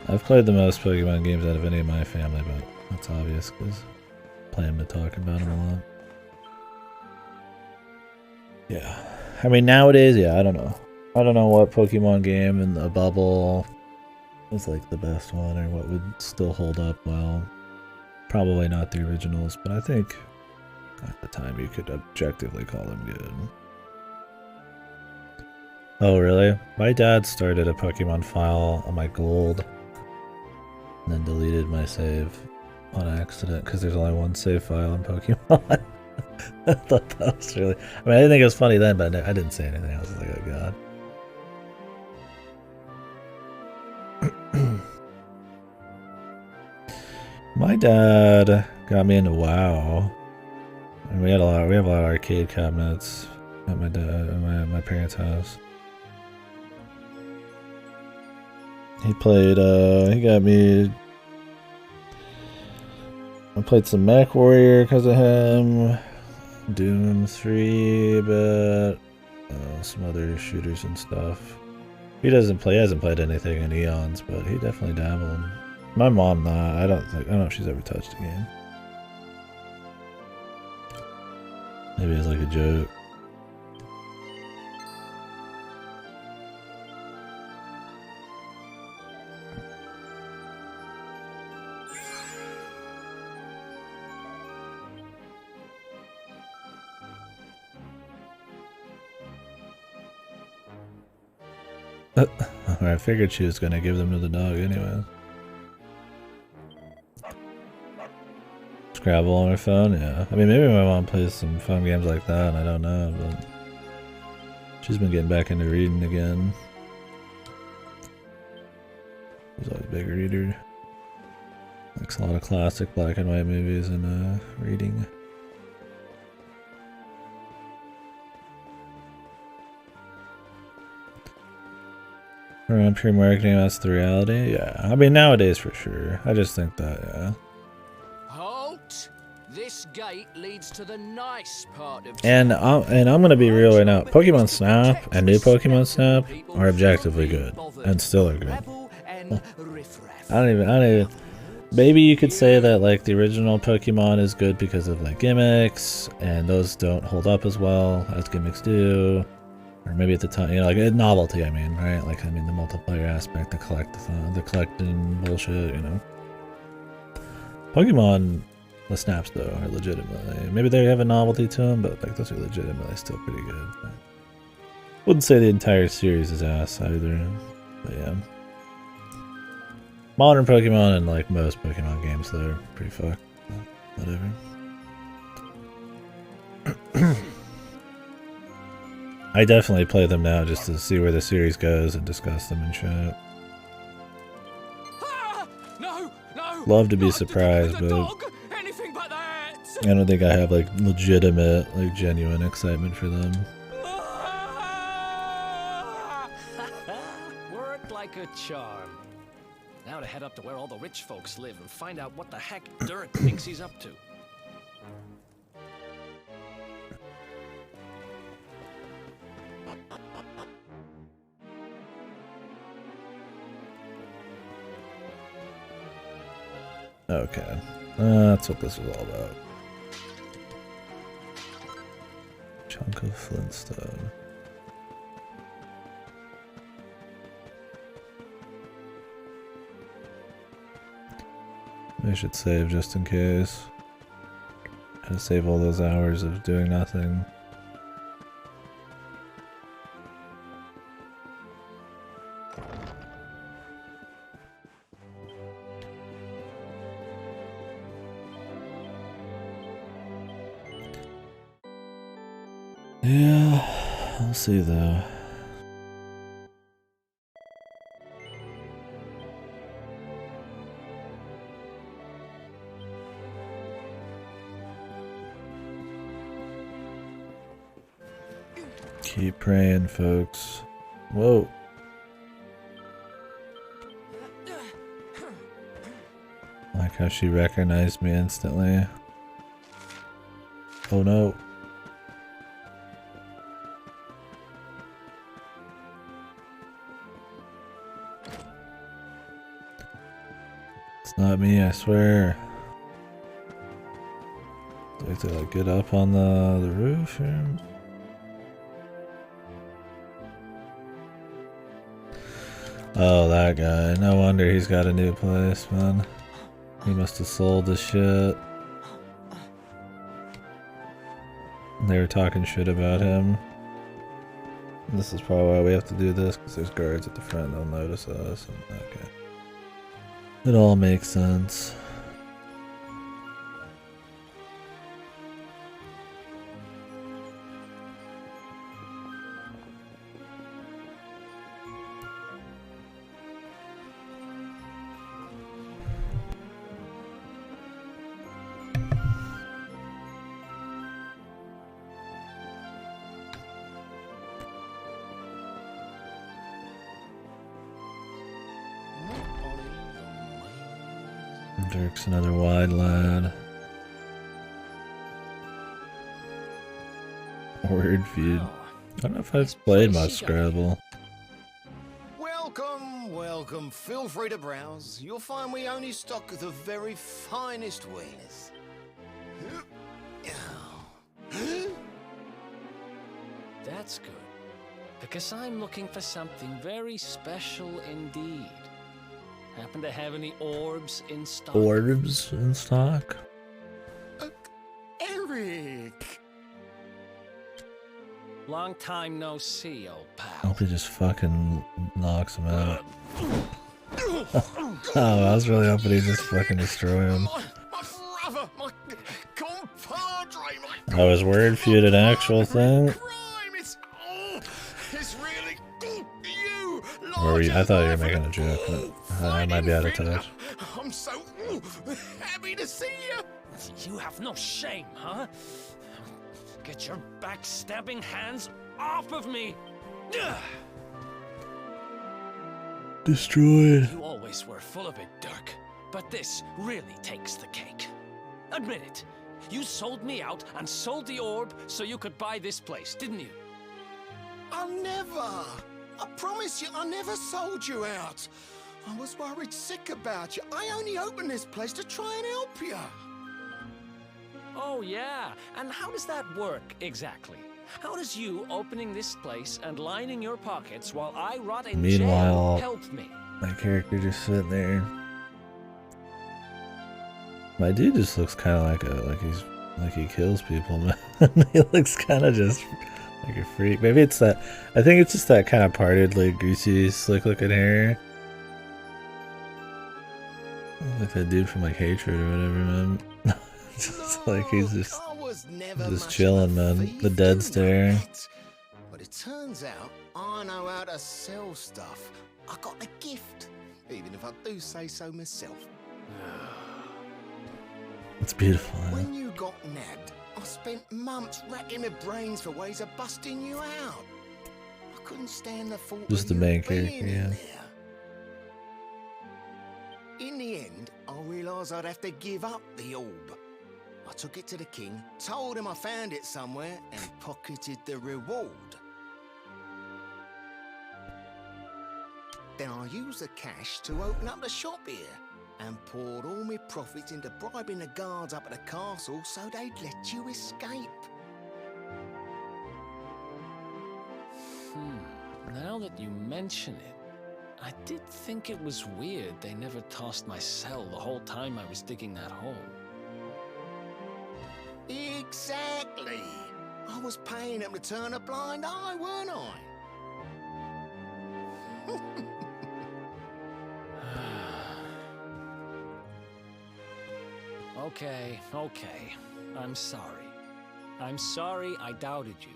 I've played the most Pokemon games out of any of my family, but that's obvious because I plan to talk about them a lot. Yeah. I mean, nowadays, yeah, I don't know. I don't know what Pokemon game in the bubble is like the best one or what would still hold up well. Probably not the originals, but I think at the time you could objectively call them good. Oh, really? My dad started a Pokemon file on my Gold and then deleted my save on accident because there's only one save file in Pokemon. I thought that was really... I mean, I didn't think it was funny then, but I didn't say anything. I was like, oh god. My dad got me into WoW. And we have a lot of arcade cabinets at my parents' house. He played he got me, I played some Mech Warrior because of him, Doom 3 a bit, some other shooters and stuff. He hasn't played anything in eons, but he definitely dabbled. My mom, nah, I don't know if she's ever touched a game. Maybe it's like a joke. I figured she was gonna give them to the dog anyway. Scrabble on her phone, yeah. I mean, maybe my mom plays some fun games like that, and I don't know, but she's been getting back into reading again. big reader. Likes a lot of classic black and white movies and reading. Around pure marketing, that's the reality. Yeah, I mean nowadays for sure. I just think that, yeah. Halt! This gate leads to the nice part of And I'm gonna be real right now. Pokemon Snap and new Pokemon Snap are objectively good and still are good. I don't even. Maybe you could say that like the original Pokemon is good because of like gimmicks, and those don't hold up as well as gimmicks do. Or maybe at the time, you know, like novelty. I mean, right? Like I mean, the multiplayer aspect, the collecting bullshit. You know, Pokemon. The snaps though are legitimately, maybe they have a novelty to them, but like those are legitimately still pretty good. But wouldn't say the entire series is ass either, but yeah. Modern Pokemon and like most Pokemon games though are pretty fucked. Whatever. I definitely play them now just to see where the series goes and discuss them and shit. Love to be surprised, but I don't think I have like legitimate, like genuine excitement for them. Worked like a charm. Now to head up to where all the rich folks live and find out what the heck Dirk thinks he's up to. Okay, that's what this was all about. Chunk of Flintstone. I should save just in case. Gotta save all those hours of doing nothing. Yeah, I'll see though. Keep praying, folks. Whoa. Like how she recognized me instantly. Oh no. It's not me, I swear. Do I have to like get up on the roof here? Oh, that guy. No wonder he's got a new place, man. He must have sold the shit. They were talking shit about him. This is probably why we have to do this, because there's guards at the front, they'll notice us. And, okay. It all makes sense. Dirk's another wide lad. Word feud. I don't know if I've played much Scrabble. Welcome, welcome. Feel free to browse. You'll find we only stock the very finest wares. That's good, because I'm looking for something very special indeed. Happen to have any orbs in stock? Orbs in stock? Eric! Long time no see, old I pal. hope he just fucking knocks him out. Oh, I was really hoping he'd just fucking destroy him. My brother, my compadre, my I was word feud an actual thing. crime. It's It's really you. Or were you, I thought you were large making a joke, but I might be out of touch. I'm so happy to see you. You have no shame, huh? Get your backstabbing hands off of me! Ugh. Destroyed. You always were full of it, Dirk. But this really takes the cake. Admit it. You sold me out and sold the orb so you could buy this place, didn't you? I never. I promise you, I never sold you out. I was worried sick about you. I only opened this place to try and help you. Oh, yeah. And how does that work, exactly? How does you opening this place and lining your pockets while I rot in Meanwhile, jail help me? My character just sitting there. My dude just looks kind of like he kills people, man. He looks kind of just like a freak. Maybe it's that. I think it's just that kind of parted, like greasy, slick looking hair. Like that dude from like Hatred or whatever, man. Just like he's just chilling, man. The dead stare. But it turns out I know how to sell stuff. I got a gift, even if I do say so myself. It's beautiful. Man. When you got nabbed, I spent months racking my brains for ways of busting you out. I couldn't stand the thought Just of the you main being character, in yeah. there. In the end, I realised I'd have to give up the orb. I took it to the king, told him I found it somewhere, and pocketed the reward. Then I used the cash to open up the shop here, and poured all my profits into bribing the guards up at the castle so they'd let you escape. Now that you mention it, I did think it was weird they never tossed my cell the whole time I was digging that hole. Exactly. I was paying them to turn a blind eye, weren't I? Okay. I'm sorry. I'm sorry I doubted you,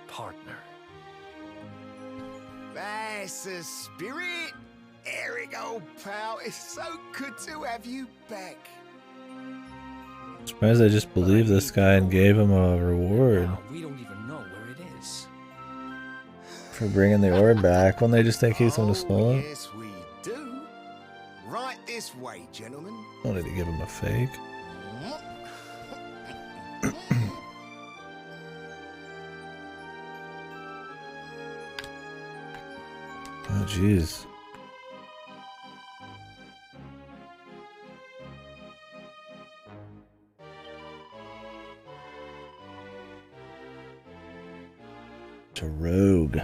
partner. That's the spirit. Eric, old pal, it's so good to have you back. Surprised I just believed this guy and gave him a reward Now, we don't even know where it is. for bringing the orb back when they just think he's the one who stole it. Yes, we do. Right this way, gentlemen. Wanted to give him a fake. Oh, jeez. It's a rogue.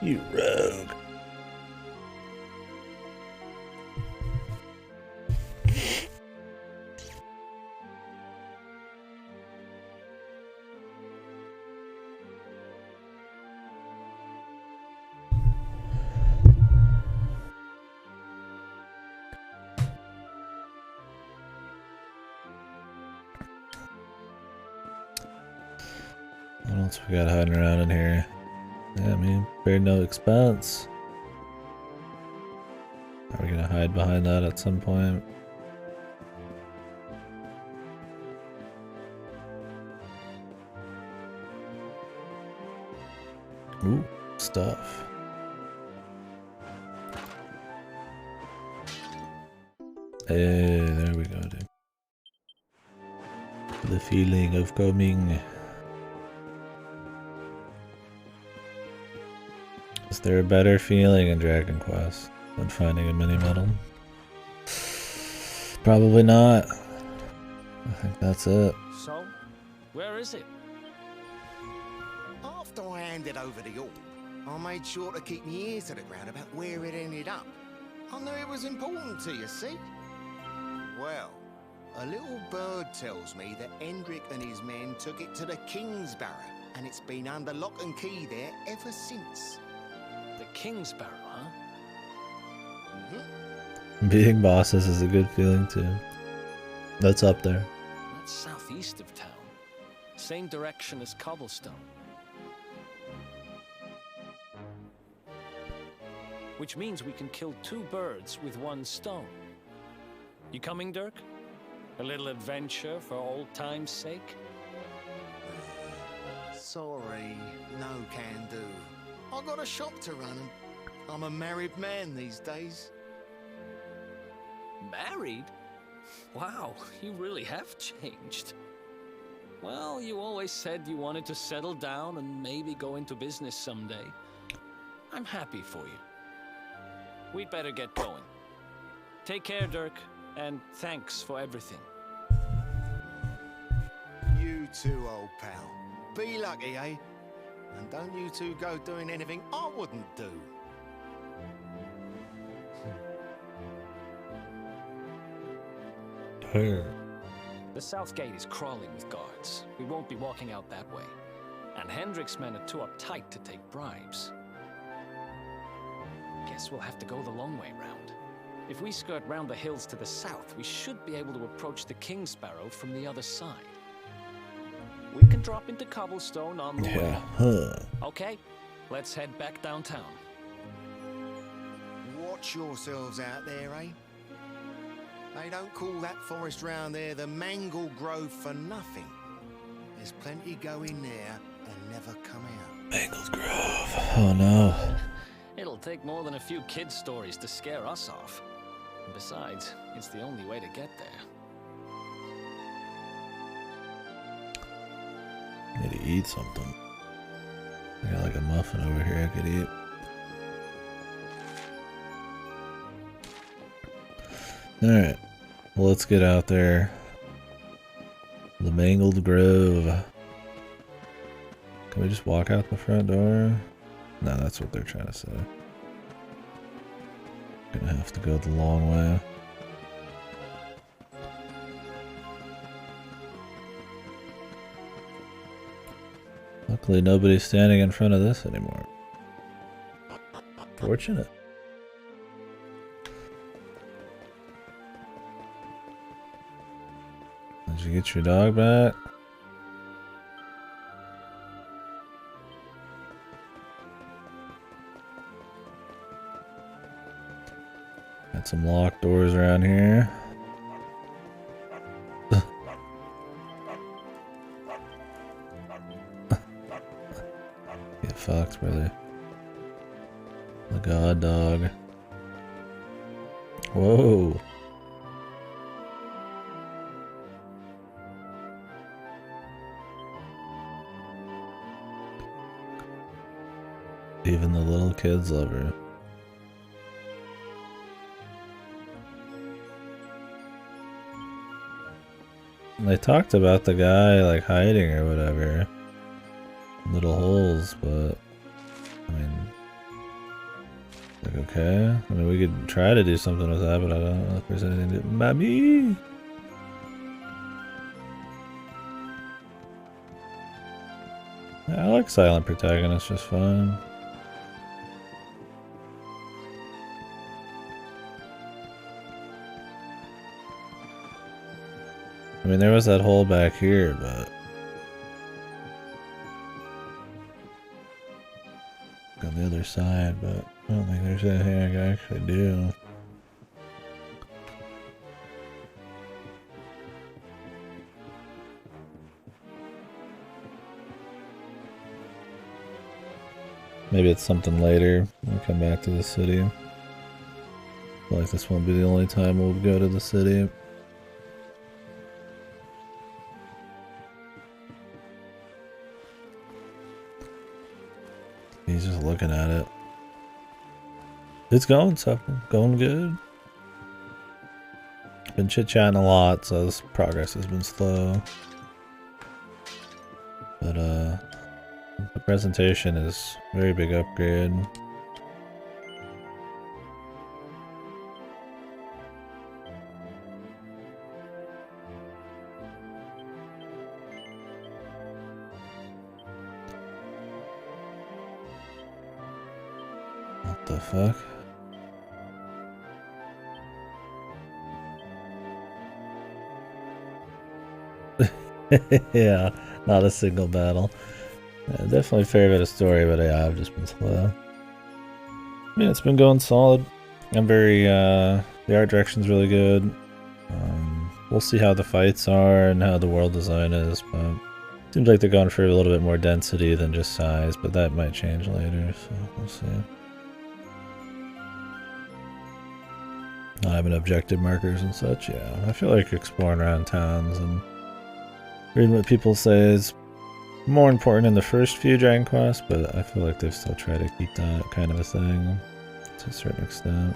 You rogue. What else we got hiding around in here? Yeah, I mean, spared no expense. Are we gonna hide behind that at some point? Ooh, stuff. Hey, there we go, dude. The feeling of coming. Is there a better feeling in Dragon Quest than finding a mini medal? Probably not. I think that's it. So, where is it? After I handed over the orb, I made sure to keep my ears to the ground about where it ended up. I knew it was important to you, see? Well, a little bird tells me that Hendrik and his men took it to the King's Barrow, and it's been under lock and key there ever since. The King's Barrow, huh? Mm-hmm. Being bosses is a good feeling too. That's up there. That southeast of town. Same direction as Cobblestone. Which means we can kill 2 birds with 1 stone. You coming, Dirk? A little adventure for old time's sake? Sorry, no can do. I got a shop to run and I'm a married man these days. Married? Wow, you really have changed. Well, you always said you wanted to settle down and maybe go into business someday. I'm happy for you. We'd better get going. Take care, Dirk, and thanks for everything. You too, old pal. Be lucky, eh? And don't you two go doing anything I wouldn't do. The south gate is crawling with guards. We won't be walking out that way. And Hendrik's men are too uptight to take bribes. Guess we'll have to go the long way round. If we skirt round the hills to the south, we should be able to approach the King Sparrow from the other side. We can drop into Cobblestone on the way. Okay, let's head back downtown. Watch yourselves out there, eh? They don't call that forest round there the Mangle Grove for nothing. There's plenty go in there and never come out. Mangled Grove. Oh no. It'll take more than a few kids' stories to scare us off. And besides, it's the only way to get there. I need to eat something. I got like a muffin over here I could eat. Alright. Well, let's get out there. The Mangled Grove. Can we just walk out the front door? No, that's what they're trying to say. Gonna have to go the long way. Luckily, nobody's standing in front of this anymore. Fortunate. Did you get your dog back? Got some locked doors around here. Get fucked, brother. The god dog. Whoa. Even the little kids love her. They talked about the guy like hiding or whatever. Little holes, but I mean, like okay. I mean, we could try to do something with that, but I don't know if there's anything to. Mommy. I like silent protagonists just fine. I mean, there was that hole back here, but on the other side, but I don't think there's anything I can actually do. Maybe it's something later when we come back to the city. I feel like this won't be the only time we'll go to the city. He's just looking at it. It's going something. Going good. Been chit-chatting a lot, so this progress has been slow. But, the presentation is a very big upgrade. What the fuck? Yeah, not a single battle. Yeah, definitely favorite of story, but yeah, I've just been slow. I mean, it's been going solid. I'm very, the art direction's really good. We'll see how the fights are and how the world design is, but seems like they're going for a little bit more density than just size, but that might change later, so we'll see. I having objective markers and such, yeah. I feel like exploring around towns and reading what people say is more important in the first few Dragon Quests, but I feel like they've still tried to keep that kind of a thing to a certain extent.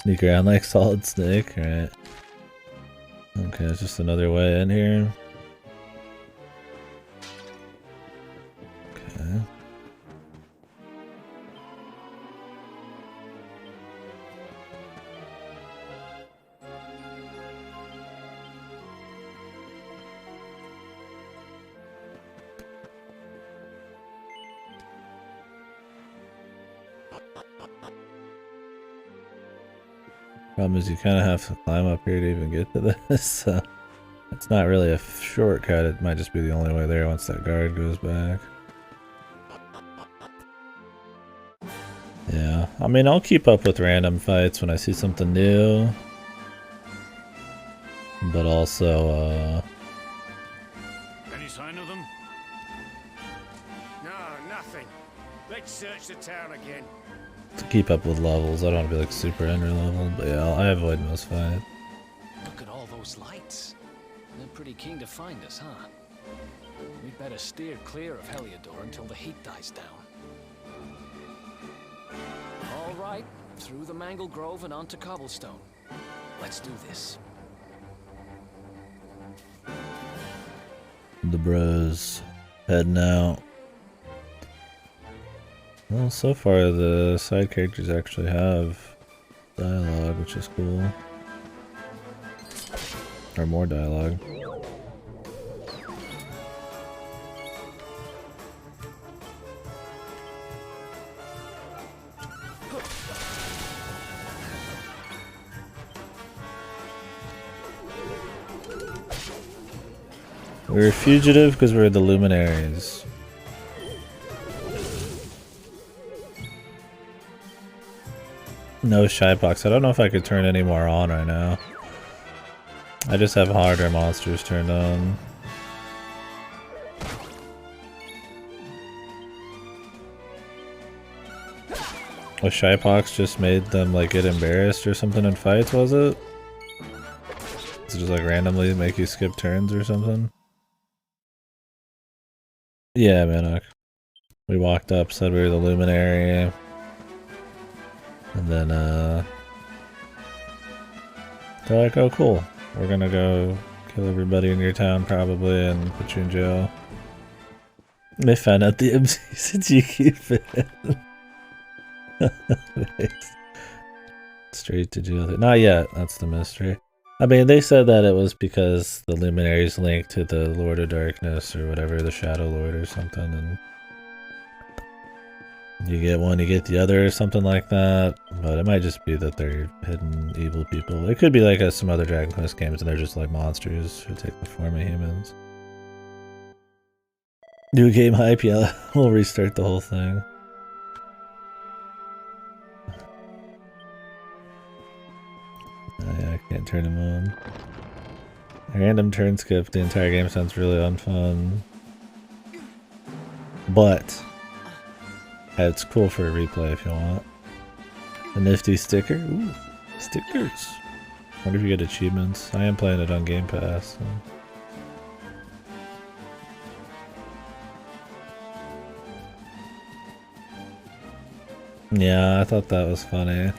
Sneak around like Solid Snake, right? Okay, it's just another way in here. Okay. Problem is you kind of have to climb up here to even get to this, so it's not really a shortcut. It might just be the only way there once that guard goes back. Yeah, I mean, I'll keep up with random fights when I see something new, but also, Any sign of them? No, nothing. Let's search the town again. to keep up with levels. I don't want to be like super under leveled, but yeah, I avoid most fights. Look at all those lights. They're pretty keen to find us, huh? We'd better steer clear of Heliodor until the heat dies down. All right, through the Mangle Grove and onto Cobblestone. Let's do this. The bros heading out. Well, so far the side characters actually have dialogue, which is cool. Or more dialogue. We're fugitive because we're the luminaries. No shy box. I don't know if I could turn any more on right now. I just have harder monsters turned on. Was Shypox just made them like get embarrassed or something in fights, was it? Does it just like randomly make you skip turns or something? Yeah, man. We walked up, said we were the luminary. And then, they're like, oh cool, we're gonna go kill everybody in your town probably and put you in jail. They found out the MC's a GQ fan. Nice. Straight to jail. Not yet, that's the mystery. I mean, they said that it was because the luminaries linked to the Lord of Darkness or whatever, the Shadow Lord or something, and you get one, you get the other, or something like that. But it might just be that they're hidden evil people. It could be like some other Dragon Quest games, and they're just like monsters who take the form of humans. New game hype, yeah. We'll restart the whole thing. Oh, yeah, I can't turn them on. Random turn skip. The entire game sounds really unfun. But it's cool for a replay if you want. A nifty sticker? Ooh, stickers. Wonder if you get achievements. I am playing it on Game Pass. So. Yeah, I thought that was funny.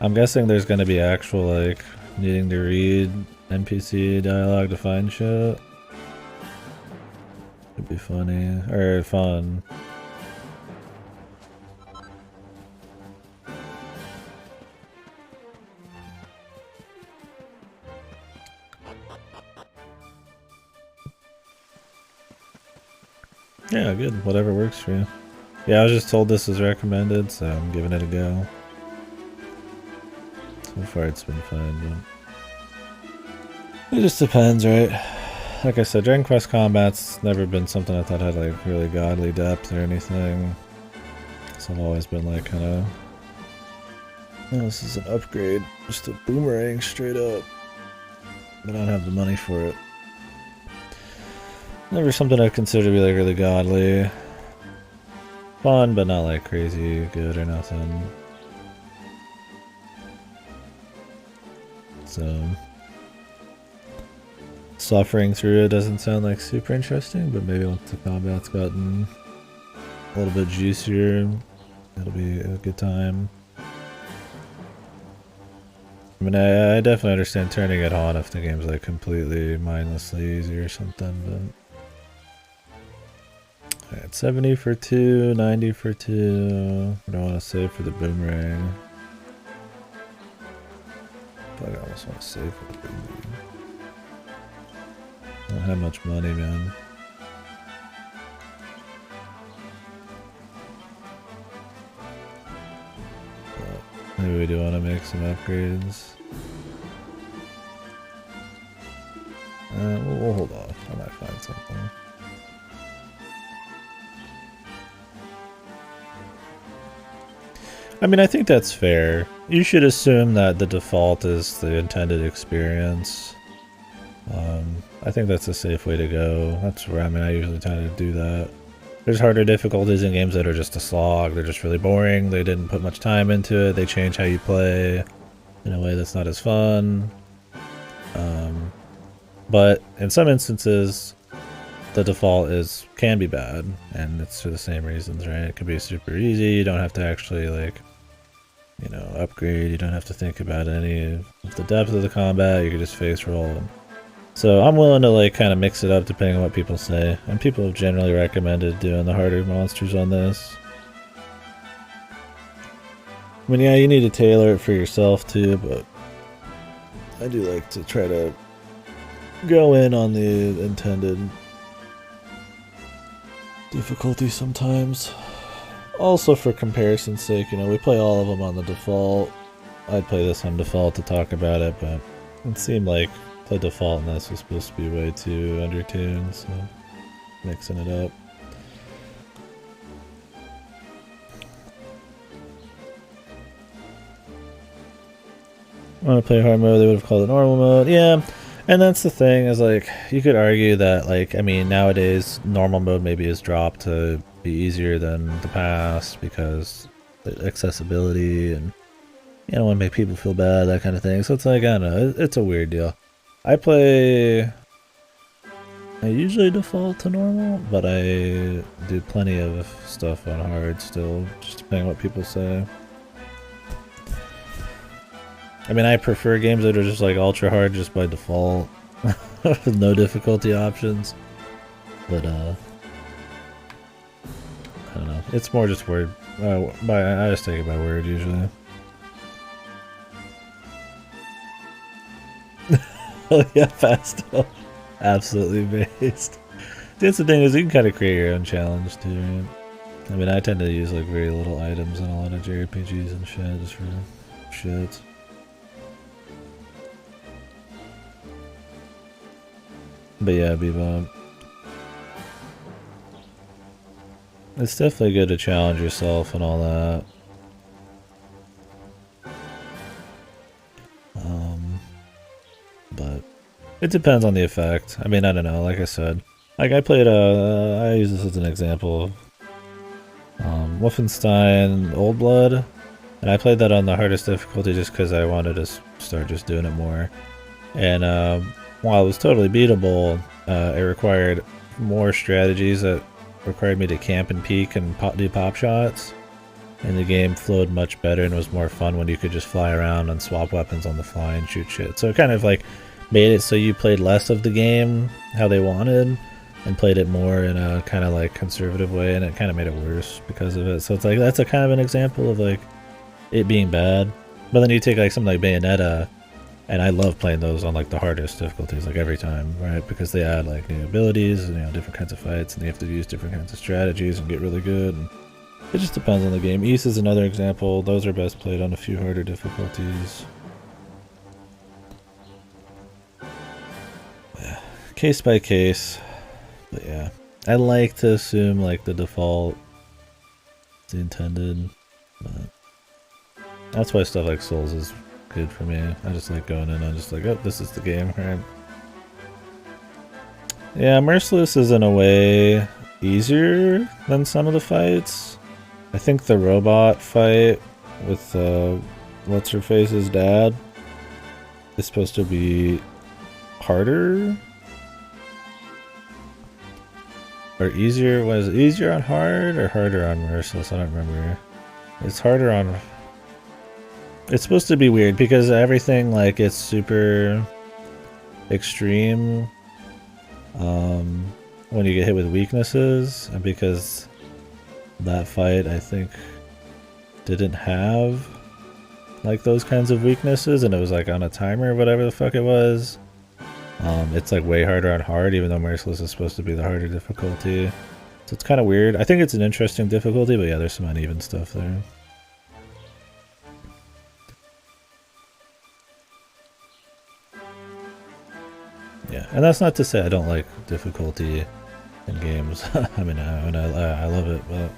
I'm guessing there's gonna be actual, like, needing to read NPC dialogue to find shit. It'd be funny. Or fun. Yeah, good. Whatever works for you. Yeah, I was just told this is recommended, so I'm giving it a go. So far it's been fine, but it just depends, right? Like I said, Dragon Quest combat's never been something I thought had like really godly depth or anything. So I've always been like kind of, oh, this is an upgrade, just a boomerang straight up. But I don't have the money for it. Never something I consider to be like really godly. Fun, but not like crazy good or nothing. So suffering through it doesn't sound like super interesting, but maybe once the combat's gotten a little bit juicier, it'll be a good time. I mean, I definitely understand turning it on if the game's like completely mindlessly easy or something, but alright, 70 for 2, 90 for 2. What do I want to save for the boomerang? I almost want to save for the boomerang. I don't have much money, man. But maybe we do want to make some upgrades. We'll hold off. I might find something. I mean, I think that's fair. You should assume that the default is the intended experience. I think that's a safe way to go. That's where, I mean, I usually tend to do that. There's harder difficulties in games that are just a slog. They're just really boring. They didn't put much time into it. They change how you play in a way that's not as fun. But in some instances, the default can be bad, and it's for the same reasons, right? It can be super easy. You don't have to actually, like, you know, upgrade. You don't have to think about any of the depth of the combat. You can just face roll. So I'm willing to like kind of mix it up depending on what people say, and people have generally recommended doing the harder monsters on this. I mean, yeah, you need to tailor it for yourself too, but I do like to try to go in on the intended difficulty sometimes. Also for comparison's sake, you know, we play all of them on the default. I'd play this on default to talk about it, but it seemed like the default in this was supposed to be way too undertuned, so mixing it up. I want to play hard mode, they would have called it normal mode. Yeah, and that's the thing, is like, you could argue that, like, I mean, nowadays normal mode maybe is dropped to be easier than the past because accessibility and you don't want to make people feel bad, that kind of thing. So it's like, I don't know, it's a weird deal. I usually default to normal, but I do plenty of stuff on hard still, just depending on what people say. I mean, I prefer games that are just like ultra hard just by default, with no difficulty options. But I don't know. It's more just word. I just take it by word usually. Oh yeah, fast. Absolutely based. That's the thing, is you can kind of create your own challenge too, right? I mean, I tend to use like very little items in a lot of JRPGs and shit, just for shit. But yeah, Bebop. It's definitely good to challenge yourself and all that. But it depends on the effect. I mean, I don't know, like I said. Like I played I use this as an example. Wolfenstein Old Blood. And I played that on the hardest difficulty just because I wanted to start just doing it more. And while it was totally beatable, it required more strategies that required me to camp and peek and do pop shots. And the game flowed much better and was more fun when you could just fly around and swap weapons on the fly and shoot shit. So it kind of like made it so you played less of the game how they wanted and played it more in a kind of like conservative way, and it kind of made it worse because of it. So it's like that's a kind of an example of like it being bad. But then you take like something like Bayonetta, and I love playing those on like the hardest difficulties like every time, right? Because they add like new abilities and, you know, different kinds of fights, and you have to use different kinds of strategies and get really good. And it just depends on the game. Ys is another example. Those are best played on a few harder difficulties. case by case. But yeah, I like to assume like the default is the intended, but that's why stuff like Souls is good for me. I just like going in, I'm just like, oh, this is the game, right? Yeah, Merciless is in a way easier than some of the fights. I think the robot fight with what's-her-face's dad is supposed to be harder? Or easier? Was it easier on hard or harder on Merciless? I don't remember. It's harder on... It's supposed to be weird because everything like it's super extreme when you get hit with weaknesses, and because that fight I think didn't have like those kinds of weaknesses and it was like on a timer or whatever the fuck it was. It's like way harder on hard, even though Merciless is supposed to be the harder difficulty. So it's kind of weird. I think it's an interesting difficulty, but yeah, there's some uneven stuff there. Yeah, and that's not to say I don't like difficulty in games. I mean, I love it, but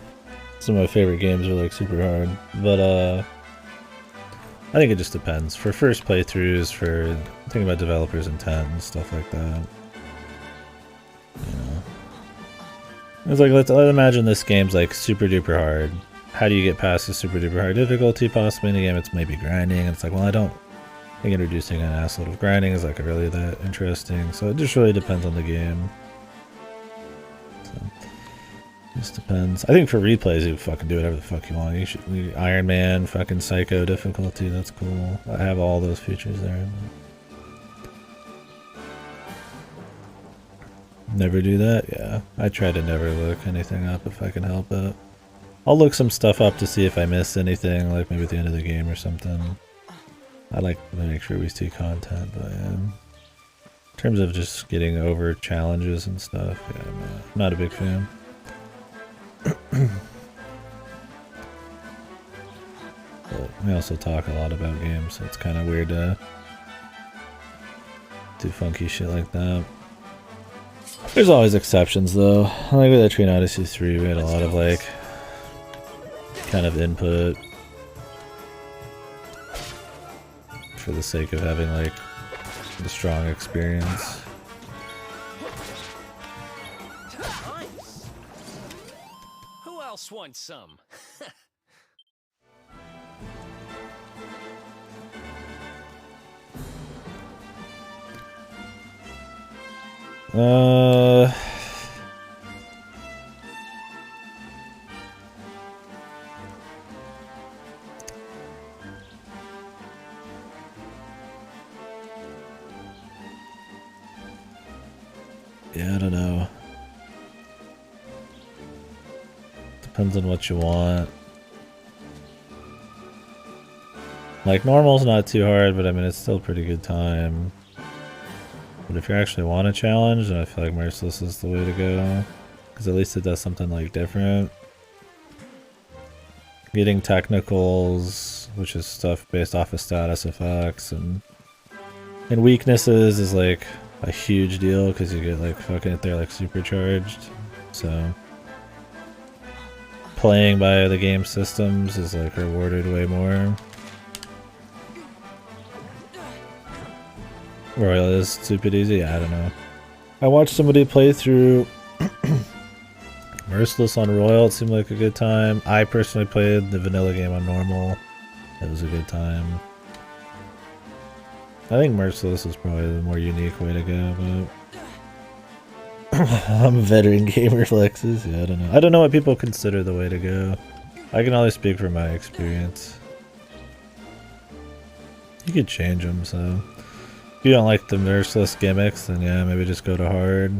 some of my favorite games are like super hard. But I think it just depends. For first playthroughs, for thinking about developers' intent and stuff like that. You know, it's like let's imagine this game's like super duper hard. How do you get past the super duper hard difficulty? Possibly in a game, it's maybe grinding. And it's like, well, I don't think introducing an assload of grinding is like really that interesting. So it just really depends on the game. So, just depends. I think for replays, you fucking do whatever the fuck you want. You should Iron Man, fucking Psycho difficulty. That's cool. I have all those features there. Never do that? Yeah. I try to never look anything up if I can help it. I'll look some stuff up to see if I miss anything, like maybe at the end of the game or something. I like to make sure we see content, but yeah. In terms of just getting over challenges and stuff, yeah, I'm not a big fan. But we also talk a lot about games, so it's kind of weird to do funky shit like that. There's always exceptions though. Like with Etrian Odyssey 3, we had a lot of like kind of input for the sake of having like the strong experience. Who else wants some? Yeah, I don't know. Depends on what you want. Like, normal's not too hard, but I mean, it's still a pretty good time. But if you actually want a challenge, then I feel like Merciless is the way to go. Because at least it does something, like, different. Getting technicals, which is stuff based off of status effects, and weaknesses is, like, a huge deal, because you get, like, fucking if they're, like, supercharged. So playing by the game systems is, like, rewarded way more. Royal is stupid easy? I don't know. I watched somebody play through Merciless on Royal, it seemed like a good time. I personally played the vanilla game on normal. It was a good time. I think Merciless is probably the more unique way to go, but I'm a veteran gamer flexes. Yeah, I don't know. I don't know what people consider the way to go. I can only speak from my experience. You could change them, so if you don't like the Merciless gimmicks, then yeah, maybe just go to hard.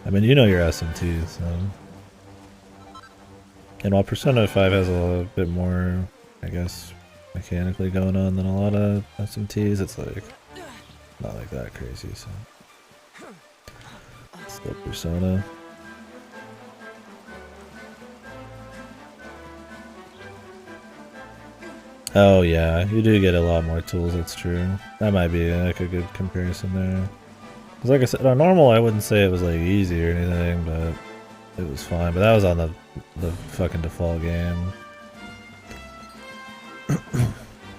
I mean, you know your SMTs, so. And while Persona 5 has a little bit more, I guess, mechanically going on than a lot of SMTs, it's like not like that crazy, so. Still Persona. Oh yeah, you do get a lot more tools, that's true. That might be like a good comparison there. Cause like I said, on normal I wouldn't say it was like easy or anything, but it was fine. But that was on the fucking default game.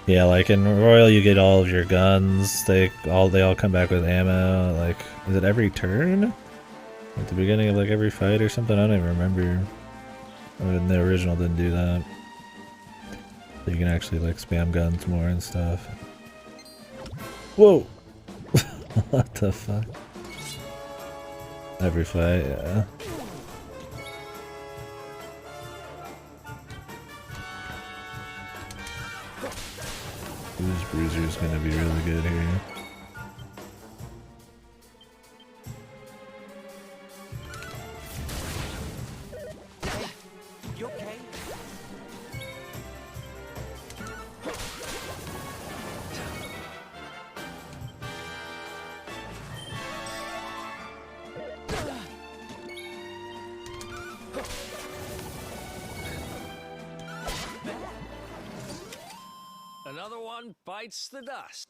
Yeah, like in Royal you get all of your guns. They all come back with ammo. Like, is it every turn? At the beginning of like every fight or something? I don't even remember. I mean, the original didn't do that. So you can actually like spam guns more and stuff. Whoa! What the fuck? Every fight, yeah. This bruiser is gonna be really good here. You okay? Another one bites the dust.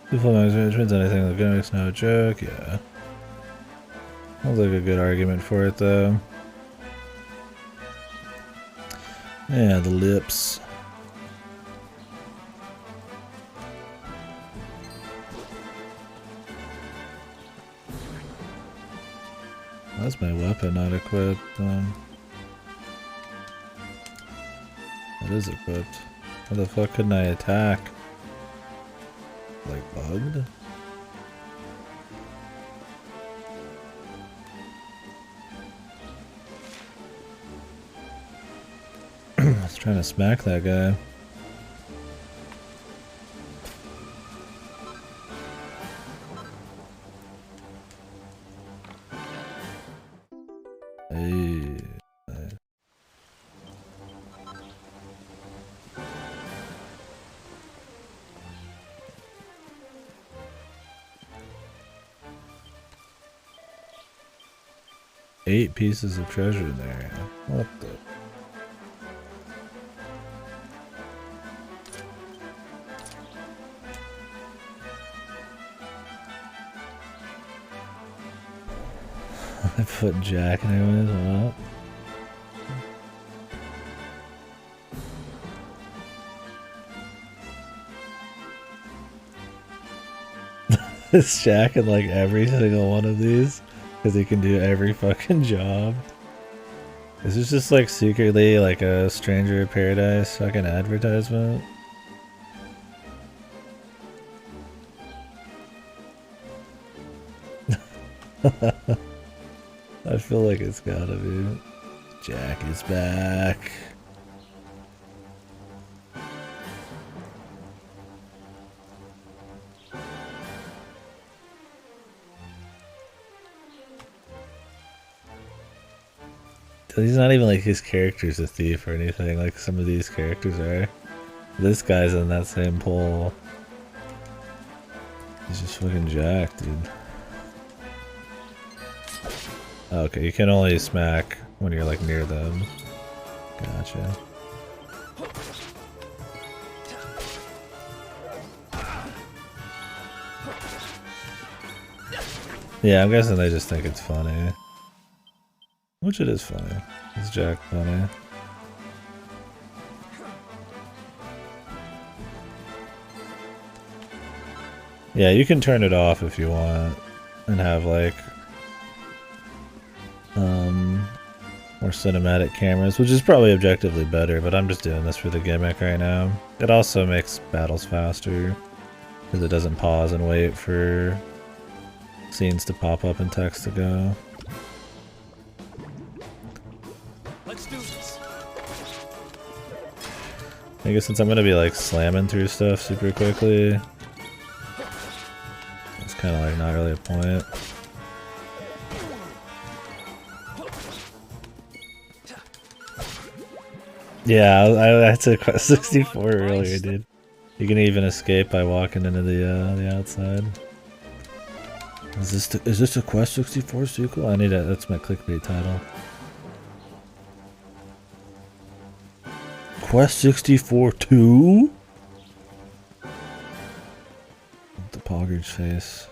People management, anything, the gimmicks, no joke, yeah. Sounds like a good argument for it, though. Yeah, the lips. That's my weapon not equipped. That is equipped. How the fuck couldn't I attack? Like bugged? I was trying to smack that guy. Hey. 8 pieces of treasure in there. What the? I put Jack in there as well. Is Jack in like every single one of these? Because he can do every fucking job. Is this just like secretly like a Stranger of Paradise fucking advertisement? I feel like it's gotta be. Jack is back. He's not even like his character's a thief or anything like some of these characters are. This guy's in that same pool. He's just fucking Jack, dude. Okay, you can only smack when you're like near them. Gotcha. Yeah, I'm guessing they just think it's funny. Which it is funny. Is Jack funny? Yeah, you can turn it off if you want and have like more cinematic cameras, which is probably objectively better, but I'm just doing this for the gimmick right now. It also makes battles faster because it doesn't pause and wait for scenes to pop up and text to go. Let's do this. I guess since I'm gonna be like slamming through stuff super quickly, it's kind of like not really a point. Yeah, I had to quest 64 earlier, dude. You can even escape by walking into the outside. Is this a Quest 64 sequel? I need it. That's my clickbait title. Quest 64 2? The Pogger's face.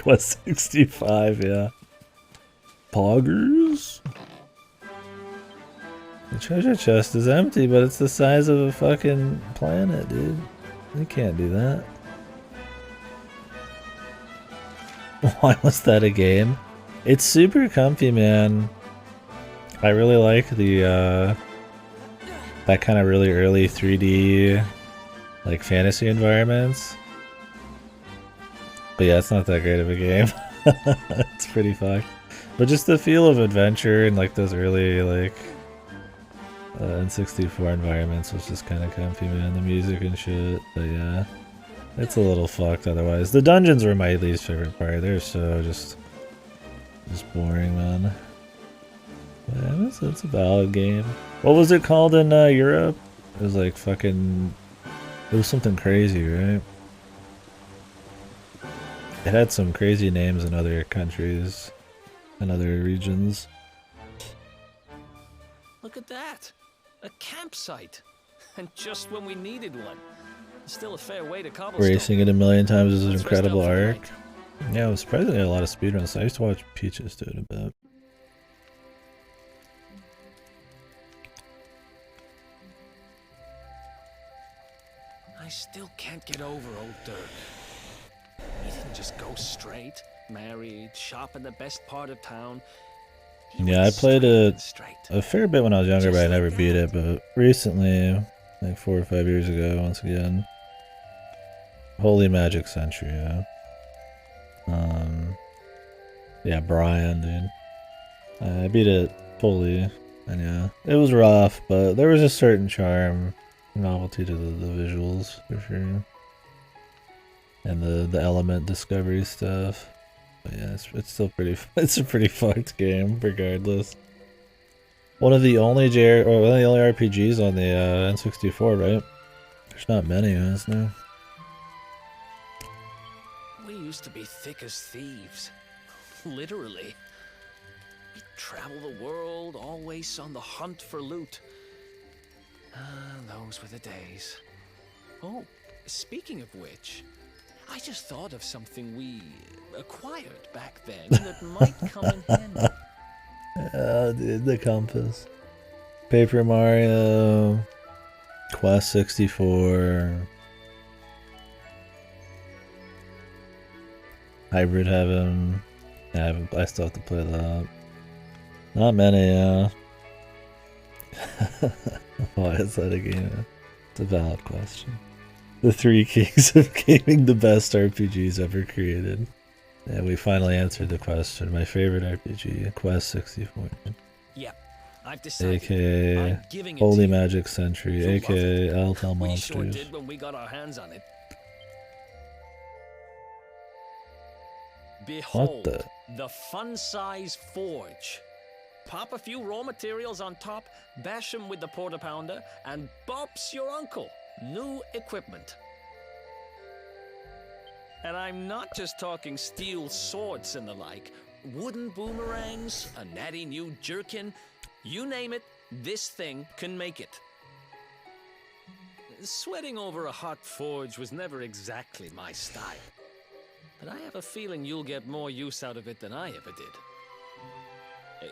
Quest 65, yeah. Poggers? The treasure chest is empty, but it's the size of a fucking planet, dude. You can't do that. Why was that a game? It's super comfy, man. I really like the that kind of really early 3D like fantasy environments. But yeah, it's not that great of a game. It's pretty fucked. But just the feel of adventure and like those early like N64 environments was just kind of comfy, man. The music and shit. But yeah, it's a little fucked otherwise. The dungeons were my least favorite part. They're so just boring, man. But yeah, it's a valid game. What was it called in Europe? It was like fucking... It was something crazy, right? It had some crazy names in other countries and other regions. Look at that! A campsite! And just when we needed one. Still a fair way to cobblestone. Racing it a million times is an incredible arc. Yeah, it was surprisingly a lot of speedruns. I used to watch Peaches do it a bit. I still can't get over old Dirk. He didn't just go straight. Married, shop in the best part of town. Yeah, I played it a fair bit when I was younger, but I never beat it. But recently, like 4 or 5 years ago, once again, Holy Magic Century, yeah. Yeah, Brian, dude. I beat it fully, and yeah, it was rough, but there was a certain charm, novelty to the visuals, for sure. And the element discovery stuff. But yeah, it's still pretty. It's a pretty fucked game, regardless. One of the only one of the only RPGs on the N64, right? There's not many, is there? We used to be thick as thieves, literally. We'd travel the world, always on the hunt for loot. Those were the days. Oh, speaking of which. I just thought of something we acquired back then that might come in handy. Dude, the compass. Paper Mario. Quest 64. Hybrid Heaven. Yeah, I still have to play that. Not many, yeah. Why is that a game? It's a valid question. The 3 keys of gaming, the best RPGs ever created. And we finally answered the question. My favorite RPG, Quest 64. Yeah, I've decided. AKA Holy Magic Century, AKA Altel Monsters. We sure did when we got our hands on it. Behold, the fun-size forge. Pop a few raw materials on top, bash them with the porta pounder, and bop's your uncle. New equipment. And I'm not just talking steel swords and the like. Wooden boomerangs, a natty new jerkin. You name it, this thing can make it. Sweating over a hot forge was never exactly my style. But I have a feeling you'll get more use out of it than I ever did.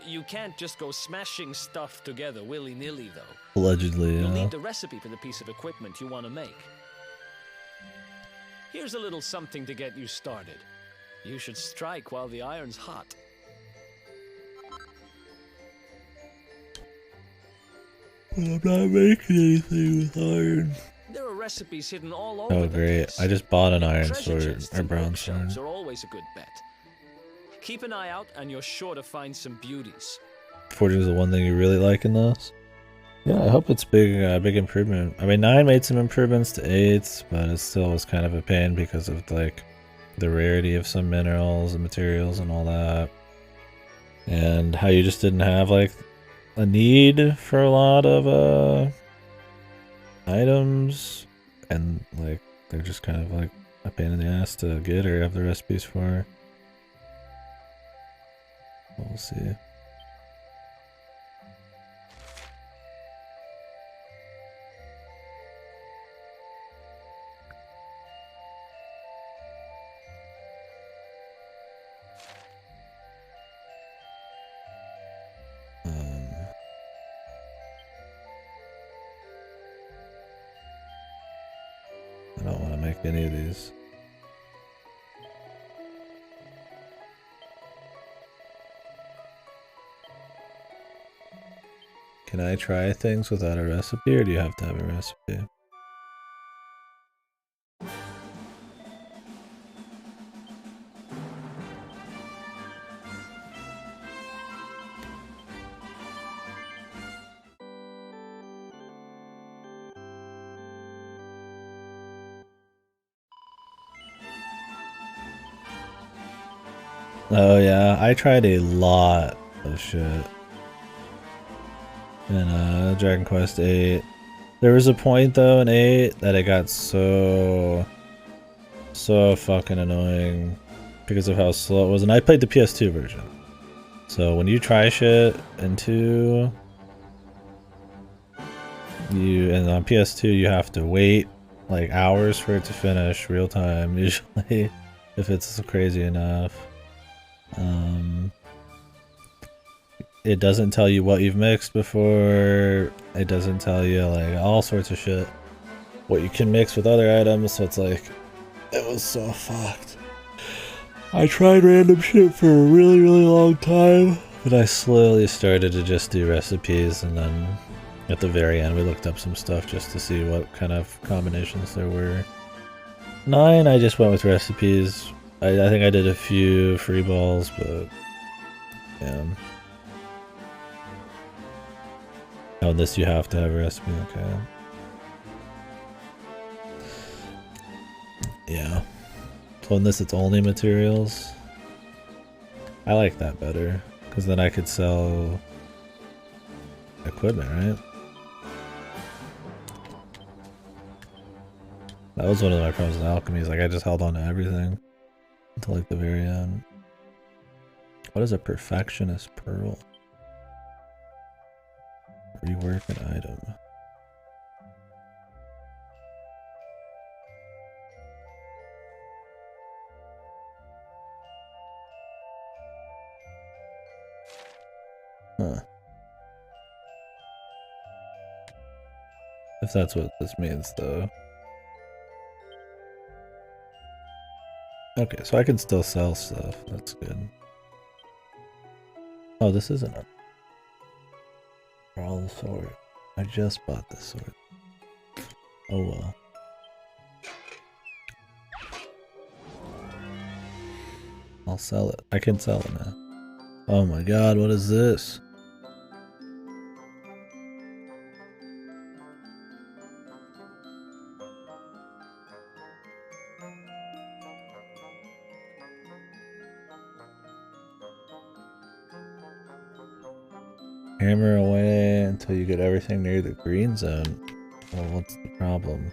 You can't just go smashing stuff together willy-nilly, though. Allegedly, You'll need the recipe for the piece of equipment you want to make. Here's a little something to get you started. You should strike while the iron's hot. I'm not making anything with iron. There are recipes hidden all over. Oh, great. I just bought an iron sword, or bronze sword. Are always a good bet. Keep an eye out, and you're sure to find some beauties. Forging is the one thing you really like in this. Yeah, I hope it's big, big improvement. I mean, 9 made some improvements to 8, but it still was kind of a pain because of like the rarity of some minerals and materials and all that, and how you just didn't have like a need for a lot of items, and like they're just kind of like a pain in the ass to get or have the recipes for. We'll see. I don't want to make any of these. Can I try things without a recipe, or do you have to have a recipe? Oh yeah, I tried a lot of shit in Dragon Quest 8. There was a point though in 8 that it got so fucking annoying because of how slow it was, and I played the PS2 version. So when you try shit in 2, and on PS2 you have to wait like hours for it to finish real time usually if it's crazy enough. It doesn't tell you what you've mixed before. It doesn't tell you like all sorts of shit. What you can mix with other items, so it's like, it was so fucked. I tried random shit for a really long time, but I slowly started to just do recipes, and then at the very end we looked up some stuff just to see what kind of combinations there were. 9, I just went with recipes. I think I did a few free balls, but yeah. Oh, this you have to have a recipe, okay. Yeah. So in this it's only materials. I like that better, because then I could sell equipment, right? That was one of my problems in alchemy, is like I just held on to everything until like the very end. What is a perfectionist pearl? Rework an item. Huh. If that's what this means, though. Okay, so I can still sell stuff. That's good. Oh, this isn't a... For all the sword. I just bought this sword. Oh well. I'll sell it. I can sell it now. Oh my god, what is this? Hammer away until you get everything near the green zone. Well, what's the problem?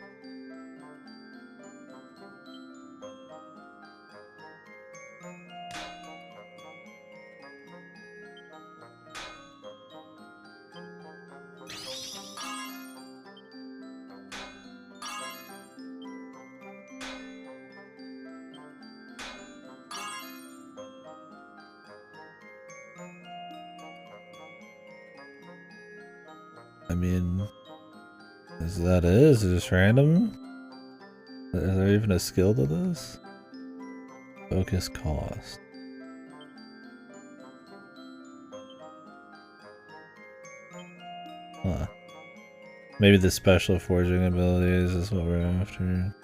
I mean, is that it? Is it just random? Is there even a skill to this? Focus cost. Huh. Maybe the special forging abilities is what we're after.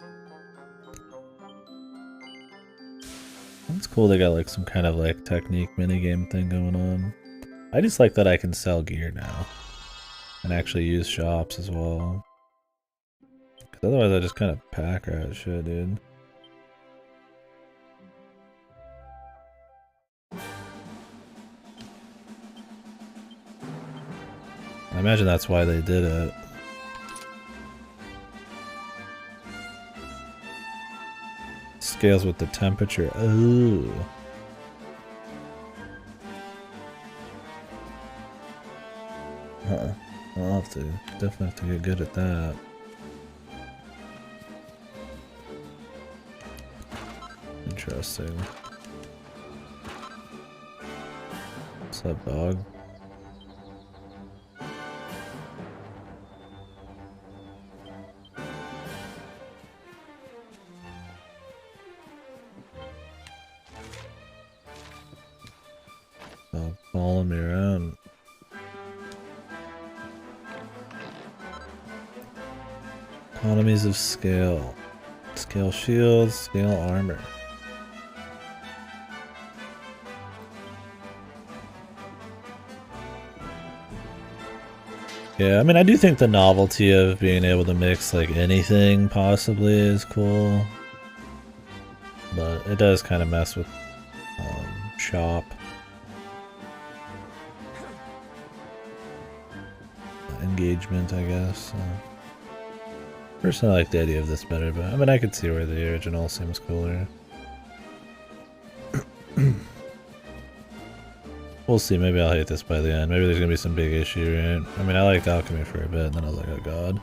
It's cool they got like some kind of like technique minigame thing going on. I just like that I can sell gear now. And actually use shops as well. Cause otherwise I just kind of pack rat shit, dude. I imagine that's why they did it. Scales with the temperature. Oh. I'll have to definitely have to get good at that. Interesting. What's up, dog? Stop following me around. Economies of scale. Scale shields, scale armor. Yeah, I mean, I do think the novelty of being able to mix, like, anything possibly is cool. But it does kind of mess with shop. Engagement, I guess. Personally, I like the idea of this better, but I mean, I could see where the original seems cooler. We'll see, maybe I'll hate this by the end. Maybe there's gonna be some big issue, right? I mean, I liked alchemy for a bit, and then I was like, oh god.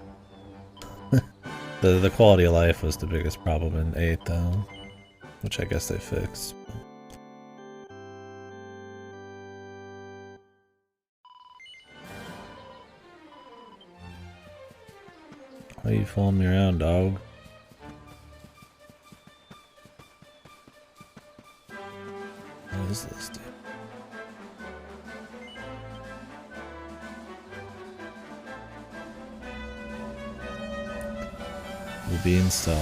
The quality of life was the biggest problem in 8, though. Which I guess they fixed. Why are you following me around, dog? What is this, dude? The beanstalk.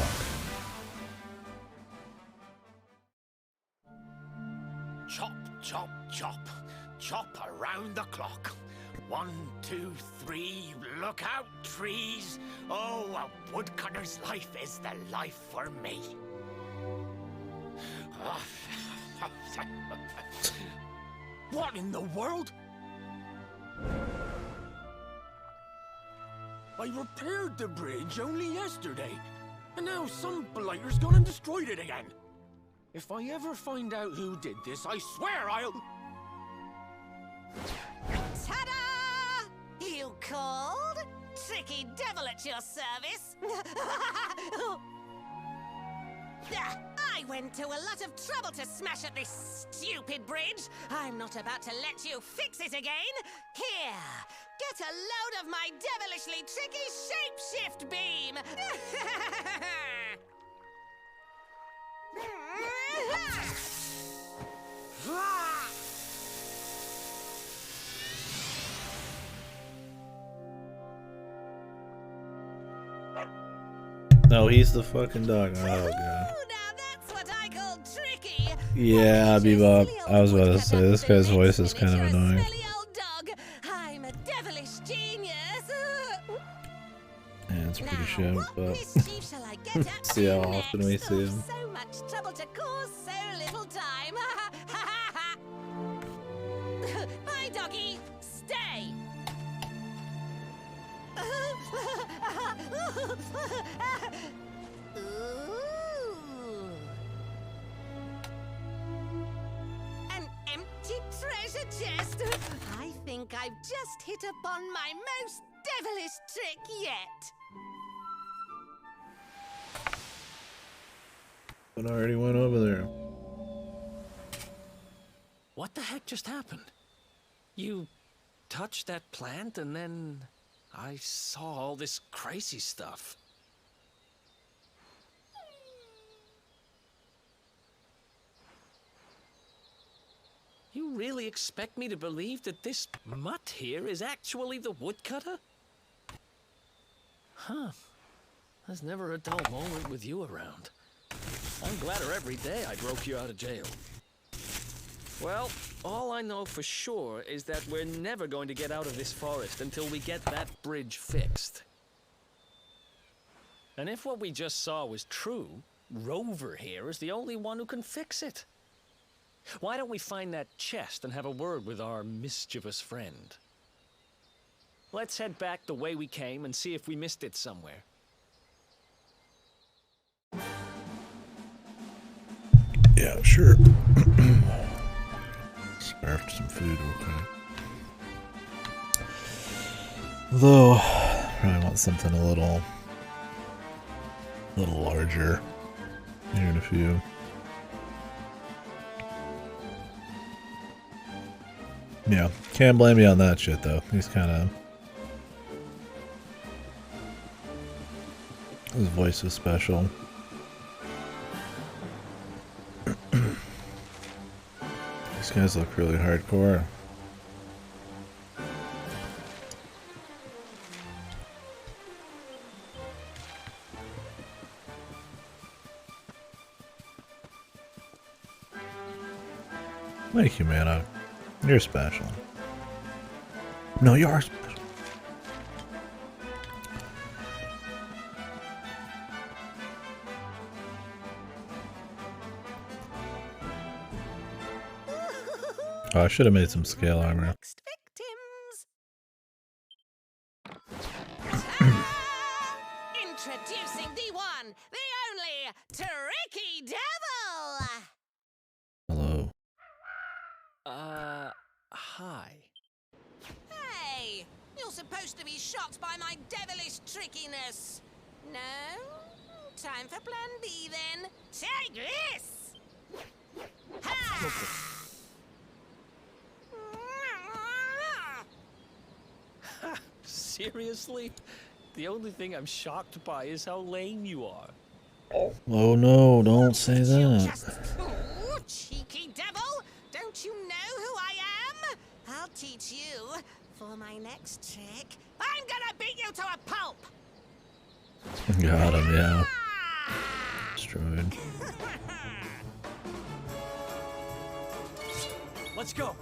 Chop, chop, chop. Chop around the clock. 1, 2, 3, look out, trees. Oh, a woodcutter's life is the life for me. What in the world? I repaired the bridge only yesterday, and now some blighter's gone and destroyed it again. If I ever find out who did this, I swear I'll... Ta-da! You called? Tricky devil at your service. I went to a lot of trouble to smash up this stupid bridge. I'm not about to let you fix it again. Here, get a load of my devilishly tricky shapeshift beam. No, he's the fucking dog. Oh god. Now that's what I call tricky. Yeah, Bebop. I was about to say, this guy's voice is kind of annoying. Smelly old dog. I'm a devilish genius. Yeah, it's pretty shit, What but mischief shall I get up see to how often we next? see him. So much trouble to cause so little time. Bye, doggy. Stay. Ooh. An empty treasure chest. I think I've just hit upon my most devilish trick yet. But I already went over there. What the heck just happened? You touched that plant and then I saw all this crazy stuff. You really expect me to believe that this mutt here is actually the woodcutter? Huh. There's never a dull moment with you around. I'm gladder every day I broke you out of jail. Well, all I know for sure is that we're never going to get out of this forest until we get that bridge fixed. And if what we just saw was true, Rover here is the only one who can fix it. Why don't we find that chest and have a word with our mischievous friend? Let's head back the way we came and see if we missed it somewhere. Yeah, sure. Scarfed some food real quick. Though, probably want something a little larger here in a few. Yeah, can't blame me on that shit though. He's kind of... His voice is special. These guys look really hardcore. Thank you, man. You're special. No, you are special. Oh, I should have made some scale armor. Next victims. Introducing the one, the only, Tricky Devil. Hello. Hi. Hey, you're supposed to be shocked by my devilish trickiness. No? Time for plan B then. Take this! Ha! Seriously? The only thing I'm shocked by is how lame you are. Oh no, don't say You that. just... Ooh, cheeky devil! Don't you know who I am? I'll teach you. For my next trick, I'm gonna beat you to a pulp! Got him, yeah. Ah! Destroyed. Let's go.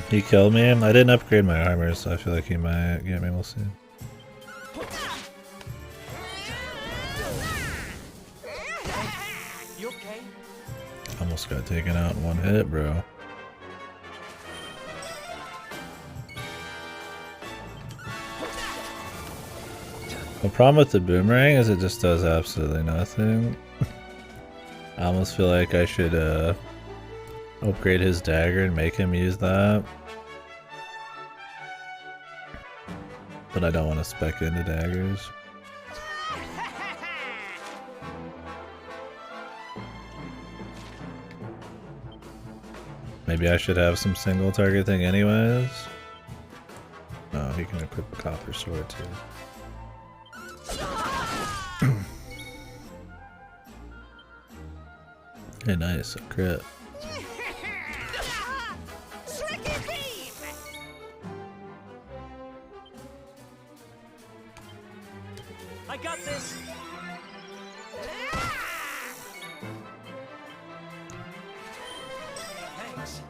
He killed me. I didn't upgrade my armor, so I feel like he might get me. We'll see. You okay? Almost got taken out in one hit, bro. The problem with the boomerang is it just does absolutely nothing. I almost feel like I should upgrade his dagger and make him use that. But I don't want to spec into daggers. Maybe I should have some single target thing anyways. No, he can equip a copper sword too. Hey, nice, a crit. Tricky beam! I got this. Thanks.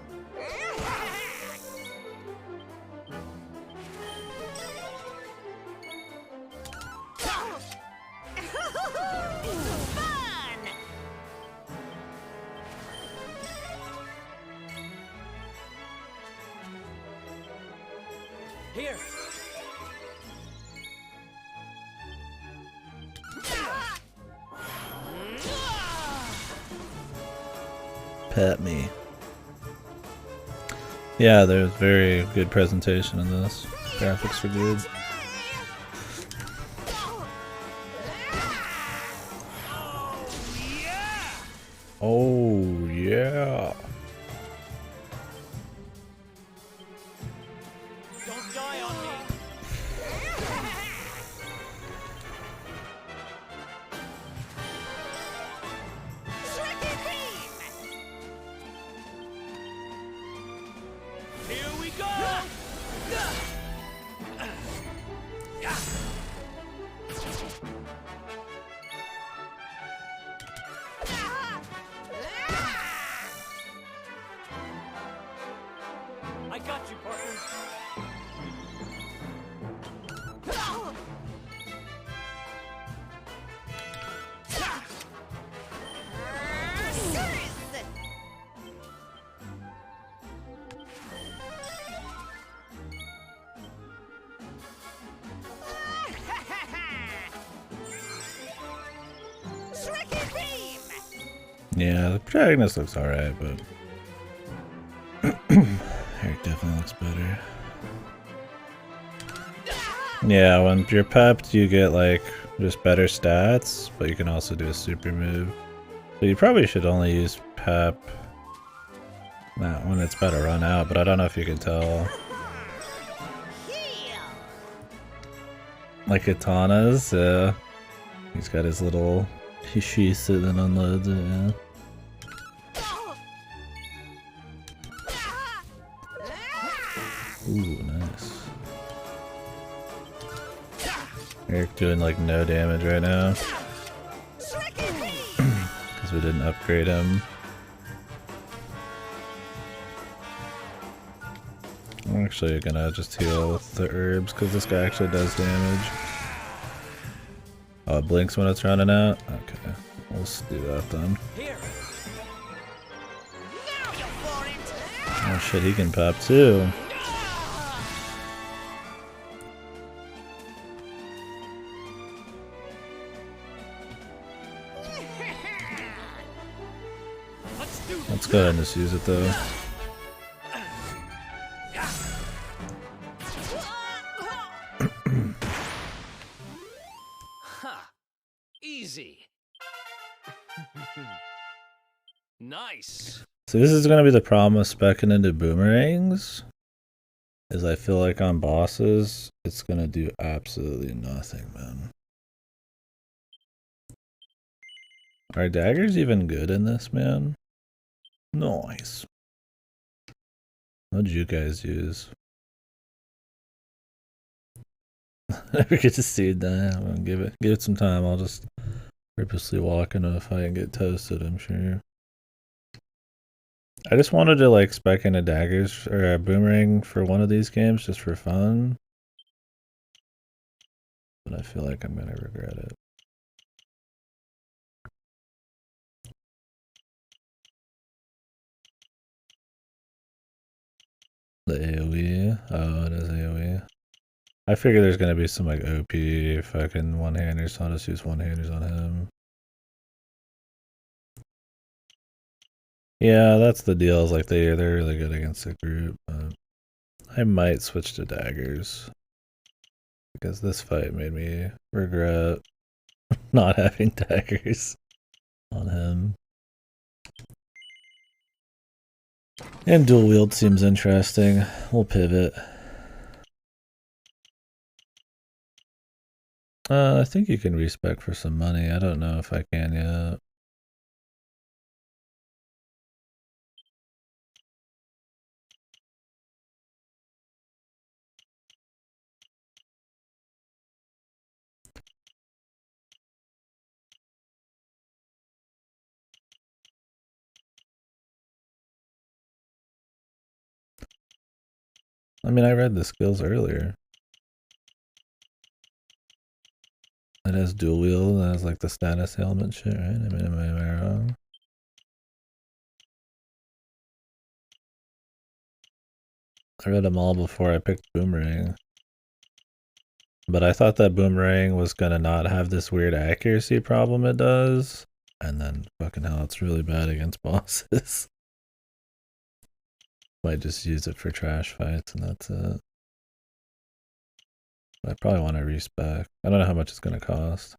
Fun! Here. Pet me. Yeah, there's very good presentation in this. Graphics are good. Oh, yeah. Don't die on me. Tricky beam! Here we go. Tricky beam! Yeah, the protagonist looks alright, but Eric definitely looks better. Yeah, when you're pepped, you get like just better stats, but you can also do a super move. So you probably should only use pep when it's about to run out, but I don't know if you can tell. Like Katana's, yeah. He's got his little he sheaths it and unloads it, yeah. Ooh, nice. Eric doing like no damage right now. Because we didn't upgrade him. I'm actually gonna just heal with the herbs because this guy actually does damage. Oh, it blinks when it's running out? Okay, let's do that then. Oh shit, he can pop too. Let's go ahead and just use it though. Easy. Nice. So this is gonna be the problem with speccing into boomerangs. Is I feel like on bosses, it's gonna do absolutely nothing, man. Are daggers even good in this, man? Nice. What'd you guys use? Never get to see it die. I'm gonna give it some time. I'll just purposely walk into a fight and get toasted, I'm sure. I just wanted to like spec into daggers or a boomerang for one of these games just for fun. But I feel like I'm gonna regret it. The AoE? Oh, it is AoE. I figure there's gonna be some like OP fucking one-handers, so I'll just use one-handers on him. Yeah, that's the deal, is like they're really good against the group, but I might switch to daggers. Because this fight made me regret not having daggers on him. And dual wield seems interesting. We'll pivot. I think you can respec for some money. I don't know if I can yet. I mean, I read the skills earlier. It has dual wield, it has like the status ailment shit, right? I mean, am I wrong? I read them all before I picked Boomerang. But I thought that Boomerang was gonna not have this weird accuracy problem it does. And then fucking hell, it's really bad against bosses. Might just use it for trash fights and that's it. But I probably want to respec. I don't know how much it's gonna cost.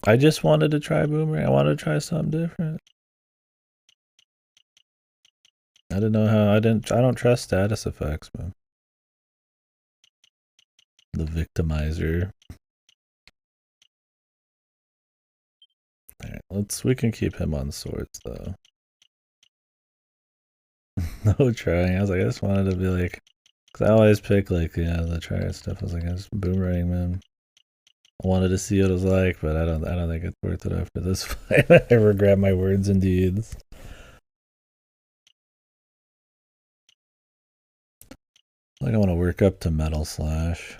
I just wanted to try Boomerang. I wanted to try something different. I didn't know how. I don't trust status effects, man. The victimizer. Alright, we can keep him on swords though. No trying. I was like, I just wanted to be like, cause I always pick like, yeah, the try stuff. I was like, it's Boomerang, man. I wanted to see what it was like, but I don't think it's worth it after this fight. I regret my words and deeds. Like I want to work up to Metal Slash.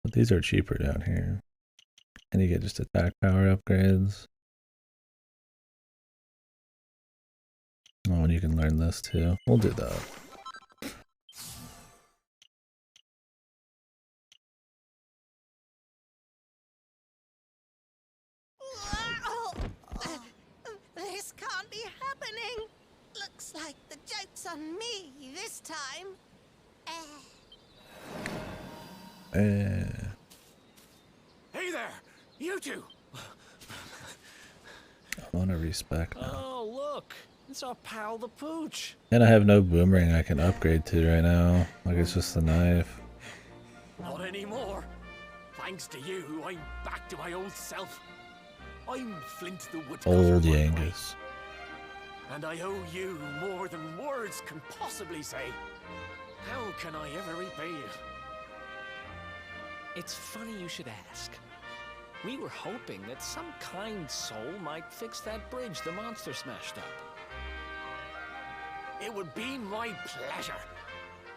But these are cheaper down here. And you get just attack power upgrades. Oh, and you can learn this too. We'll do that. happening? Looks like the joke's on me this time. Hey there, you two. I want to respec now. Oh, look. It's our pal the Pooch. And I have no boomerang I can upgrade to right now. Like, it's just the knife. Not anymore. Thanks to you, I'm back to my old self. I'm Flint the Woodcutter. Old by the way. Yangus. And I owe you more than words can possibly say. How can I ever repay you? It's funny you should ask. We were hoping that some kind soul might fix that bridge the monster smashed up. It would be my pleasure.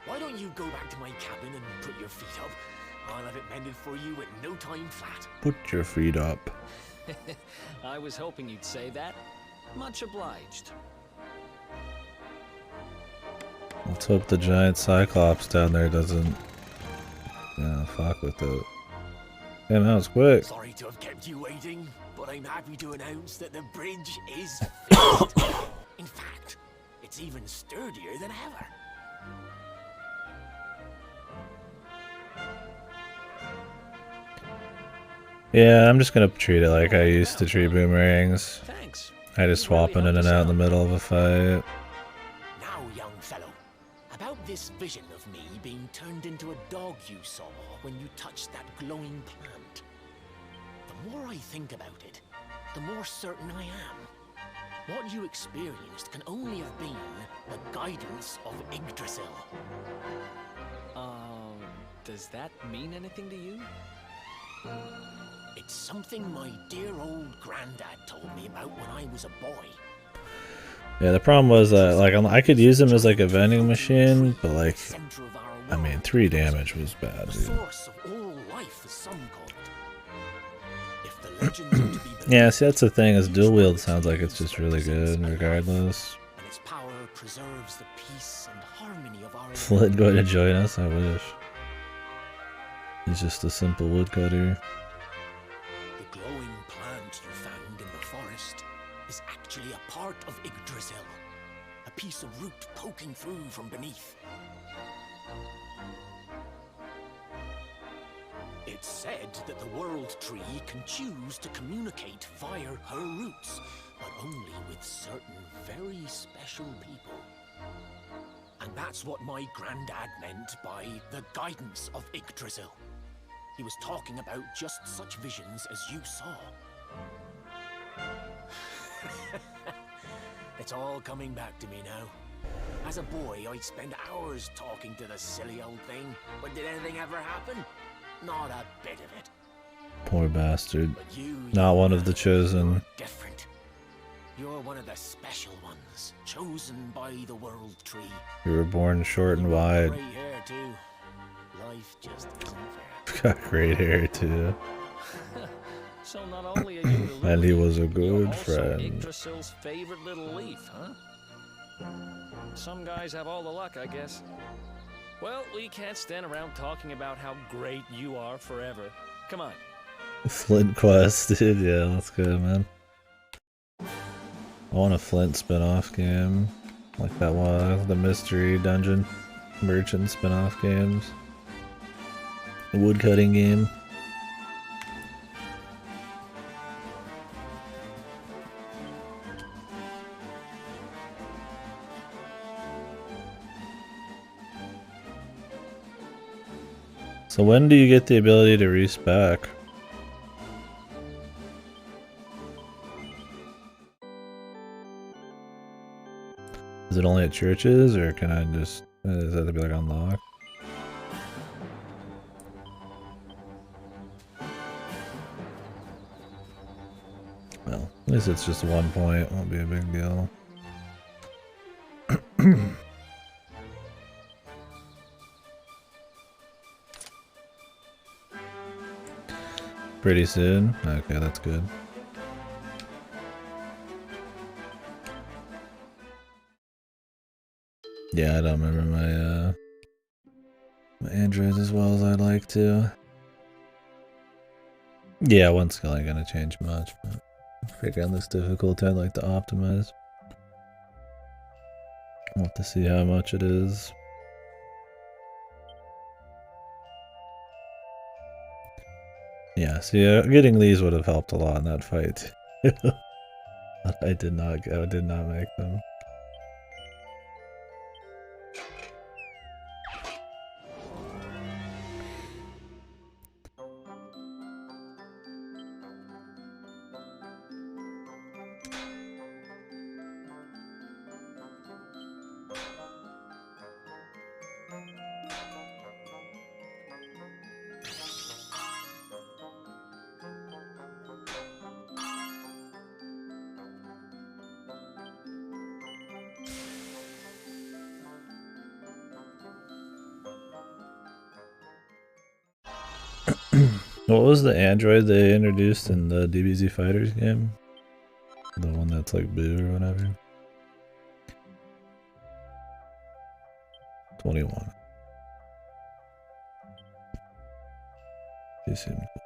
Why don't you go back to my cabin and put your feet up? I'll have it mended for you in no time flat. Put your feet up. I was hoping you'd say that. Much obliged. Let's hope the giant cyclops down there doesn't, fuck with it. Damn, that was quick. Sorry to have kept you waiting, but I'm happy to announce that the bridge is fixed. In fact, it's even sturdier than ever. Yeah, I'm just gonna treat it like I used to treat boomerangs. Thanks. I just swap them in and out in the middle of a fight. Now, young fellow, about this vision of me being turned into a dog you saw when you touched that glowing plant. The more I think about it, the more certain I am. What you experienced can only have been the guidance of Yggdrasil. Does that mean anything to you? It's something my dear old granddad told me about when I was a boy. Yeah, the problem was that, like, I could use him as, like, a vending machine, but, like, I mean, 3 damage was bad, The dude. source of all life, as some call it. If the legends are to be believed, Yeah, see, that's the thing, is dual wield sounds like it's just really good, regardless. and its power preserves the peace and harmony of our Flint going to join us? I wish. He's just a simple woodcutter. The glowing plant you found in the forest is actually a part of Yggdrasil, a piece of root poking through from beneath. It's said that the World Tree can choose to communicate via her roots, but only with certain very special people. And that's what my granddad meant by the guidance of Yggdrasil. He was talking about just such visions as you saw. It's all coming back to me now. As a boy, I'd spend hours talking to the silly old thing, but did anything ever happen? Not a bit of it. Poor bastard. But you, Not one of the chosen. you're different. You're one of the special ones, chosen by the World Tree. You were born short and wide. Gray hair too. Life just isn't fair. Got great hair, too. So not only are you And he was a you're good also friend. Yggdrasil's favorite little leaf, huh? Some guys have all the luck, I guess. Well, we can't stand around talking about how great you are forever. Come on. Flint quest, dude. Yeah, that's good, man. I want a Flint spin-off game. Like that one, the Mystery Dungeon Merchant spin-off games. A woodcutting game. So when do you get the ability to respec? Is it only at churches, or can I just, does that have to be like unlocked? Well, at least it's just 1 point, won't be a big deal. Pretty soon? Okay, that's good. Yeah, I don't remember my androids as well as I'd like to. Yeah, one skill ain't gonna change much, but I figure on this difficulty I'd like to optimize. I'll have to see how much it is. Yeah, see, getting these would have helped a lot in that fight. But I did not make them. What was the android they introduced in the DBZ Fighters game? The one that's like blue or whatever? 21. He seemed cool.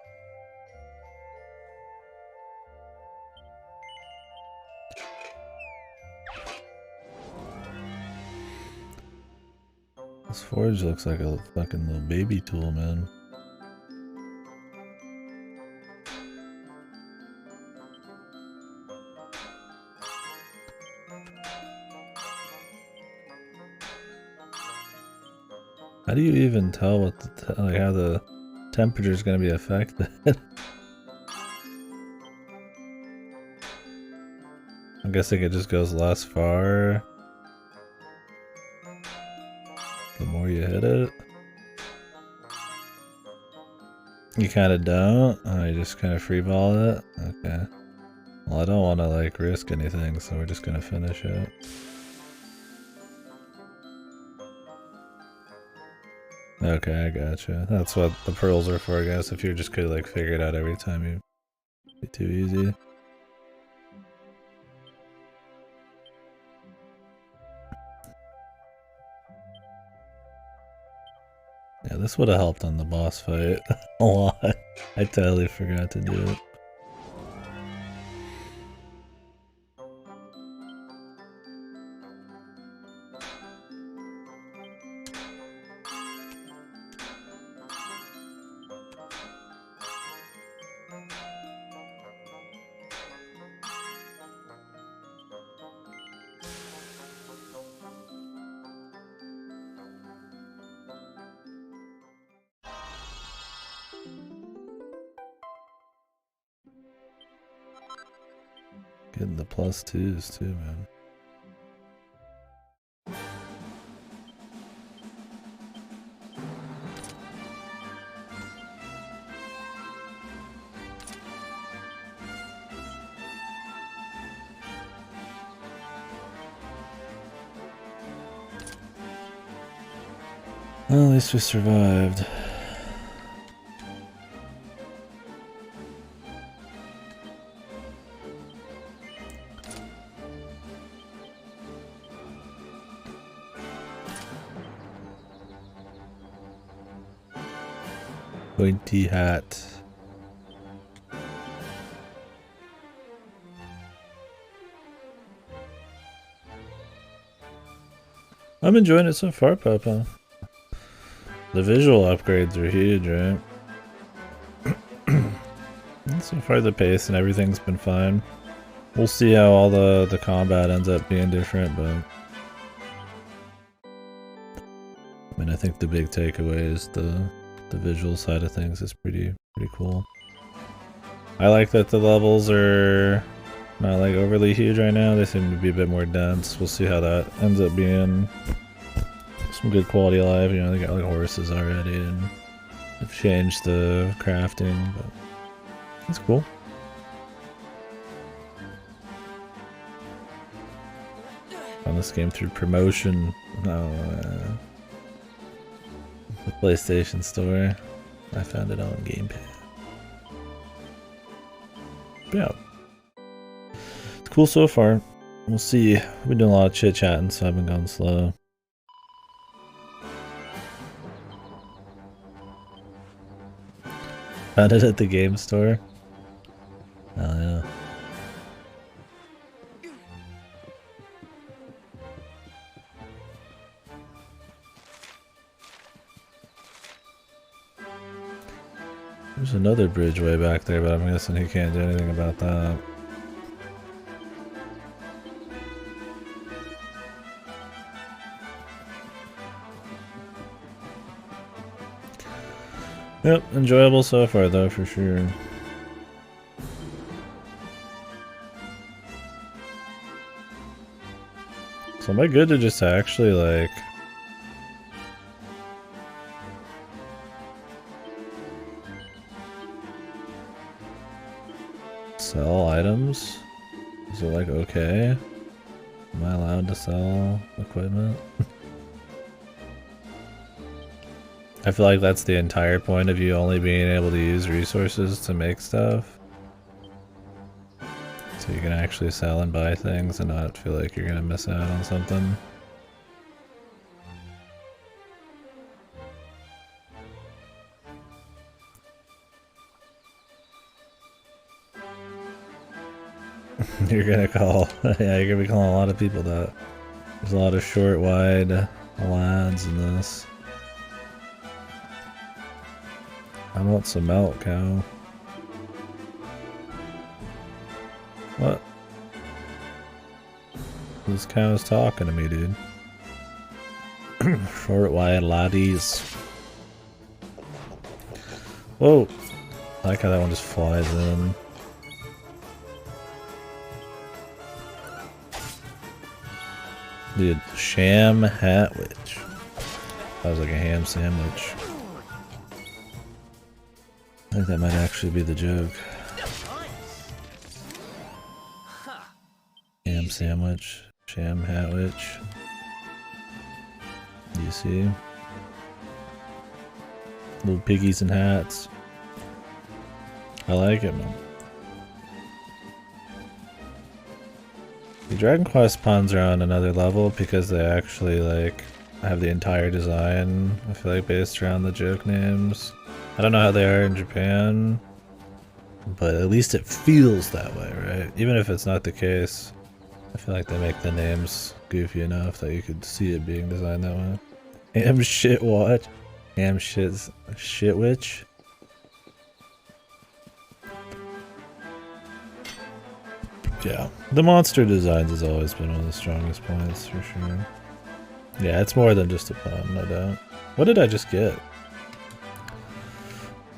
This forge looks like a fucking little baby tool, man. How do you even tell what like how the temperature is going to be affected? I'm guessing it just goes less far the more you hit it. You kind of don't? Oh, you just kind of freeball it? Okay. Well, I don't want to like risk anything, so we're just going to finish it. Okay, I gotcha. That's what the pearls are for, I guess, if you just could like figure it out every time, it'd be too easy. Yeah, this would have helped on the boss fight a lot. I totally forgot to do it. Getting the +2s too, man. Well, at least we survived. Pointy hat. I'm enjoying it so far, Papa. The visual upgrades are huge, right? So far the pace and everything's been fine. We'll see how all the combat ends up being different, but I mean, I think the big takeaway is the visual side of things is pretty cool. I like that the levels are not like overly huge right now. They seem to be a bit more dense. We'll see how that ends up being. Some good quality of life, you know, they got like horses already and they've changed the crafting, but it's cool. Found this game through promotion. The PlayStation Store. I found it on Game Pass. But yeah, it's cool so far. We'll see. I've been doing a lot of chit chatting, so I've been going slow. Found it at the game store. Oh yeah. There's another bridge way back there, but I'm guessing he can't do anything about that. Yep, enjoyable so far though, for sure. So am I good to just actually like sell items? Is it like okay? Am I allowed to sell equipment? I feel like that's the entire point of you only being able to use resources to make stuff. So you can actually sell and buy things and not feel like you're gonna miss out on something. You're gonna call, yeah, you're gonna be calling a lot of people that. There's a lot of short, wide lads in this. I want some milk, cow. What? This cow's talking to me, dude. Short, wide laddies. Whoa! I like how that one just flies in. Dude, sham hat witch. That was like a ham sandwich. I think that might actually be the joke. Ham sandwich, sham hat witch. Do you see? Little piggies and hats. I like it, man. The Dragon Quest puns are on another level because they actually like have the entire design, I feel like, based around the joke names. I don't know how they are in Japan, but at least it feels that way, right? Even if it's not the case, I feel like they make the names goofy enough that you could see it being designed that way. Ham shit what? Ham shit witch? Yeah, the monster designs has always been one of the strongest points, for sure. Yeah, it's more than just a pun, no doubt. What did I just get?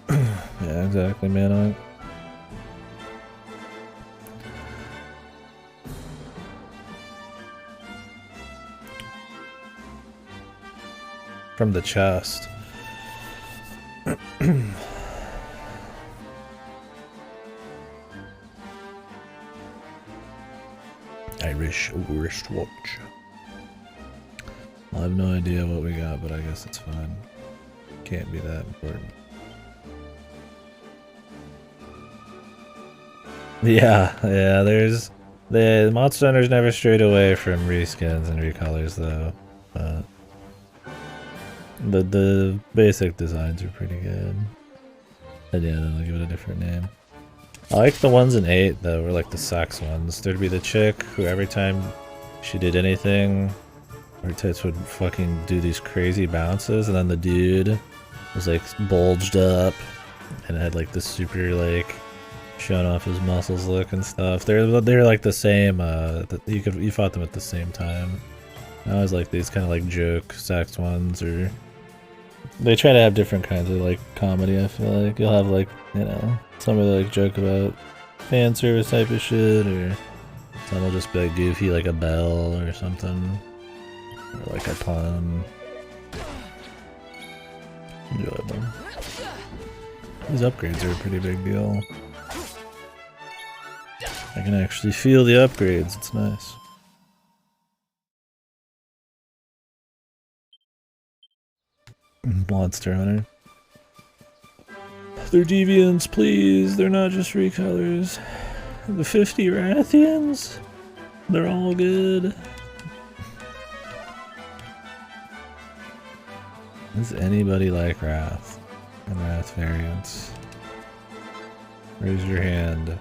Yeah, exactly, man. From the chest. Irish wristwatch. I have no idea what we got, but I guess it's fine. Can't be that important. Yeah, there's... The Monster Hunter's never strayed away from reskins and recolors, though. But the basic designs are pretty good. And yeah, then I'll give it a different name. I like the ones in 8, though, were like the sex ones. There'd be the chick who every time she did anything, her tits would fucking do these crazy bounces, and then the dude was like bulged up and had like this super like showing off his muscles look and stuff. They're like the same. You fought them at the same time. I always like these kind of like joke sex ones, or they try to have different kinds of like comedy. I feel like you'll have like, you know, somebody like joke about fan service type of shit, or some will just be like goofy like a bell or something, or like a pun. Enjoyable. These upgrades are a pretty big deal. I can actually feel the upgrades, it's nice. Monster Hunter. They're deviants, please. They're not just recolors. The 50 Rathians? They're all good. Does anybody like Wrath and Wrath variants? Raise your hand.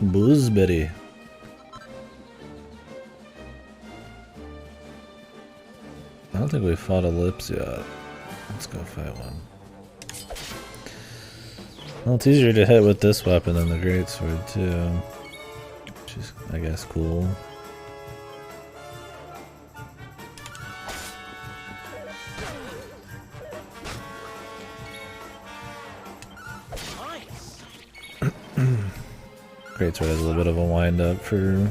Boozberry. I don't think we fought a Lips yet. Let's go fight one. Well, it's easier to hit with this weapon than the greatsword too, which is, I guess, cool. Greatsword has a little bit of a wind up for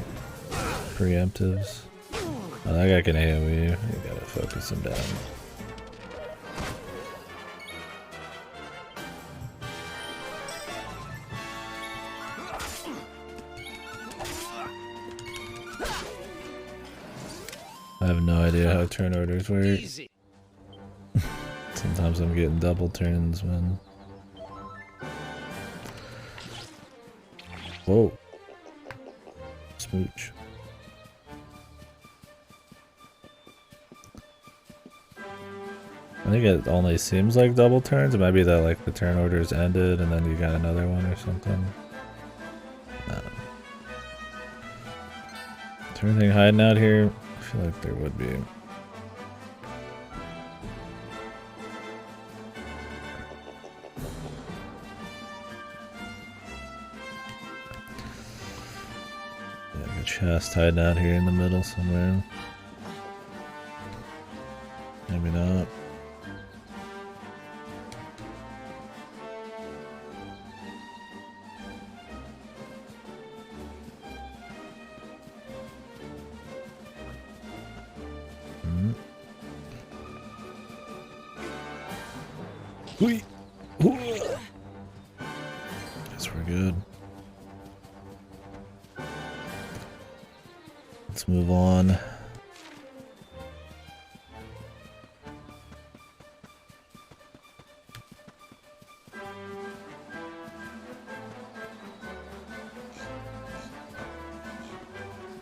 preemptives. Oh, that guy can AoE. You gotta focus him down. I have no idea how turn orders work. Sometimes I'm getting double turns, man. Whoa. Smooch. I think it only seems like double turns. It might be that like the turn orders ended and then you got another one or something. I don't know. Is there anything hiding out here? I feel like there would be. Yeah, like a chest hiding out here in the middle somewhere. Maybe not. Guess we're good. Let's move on.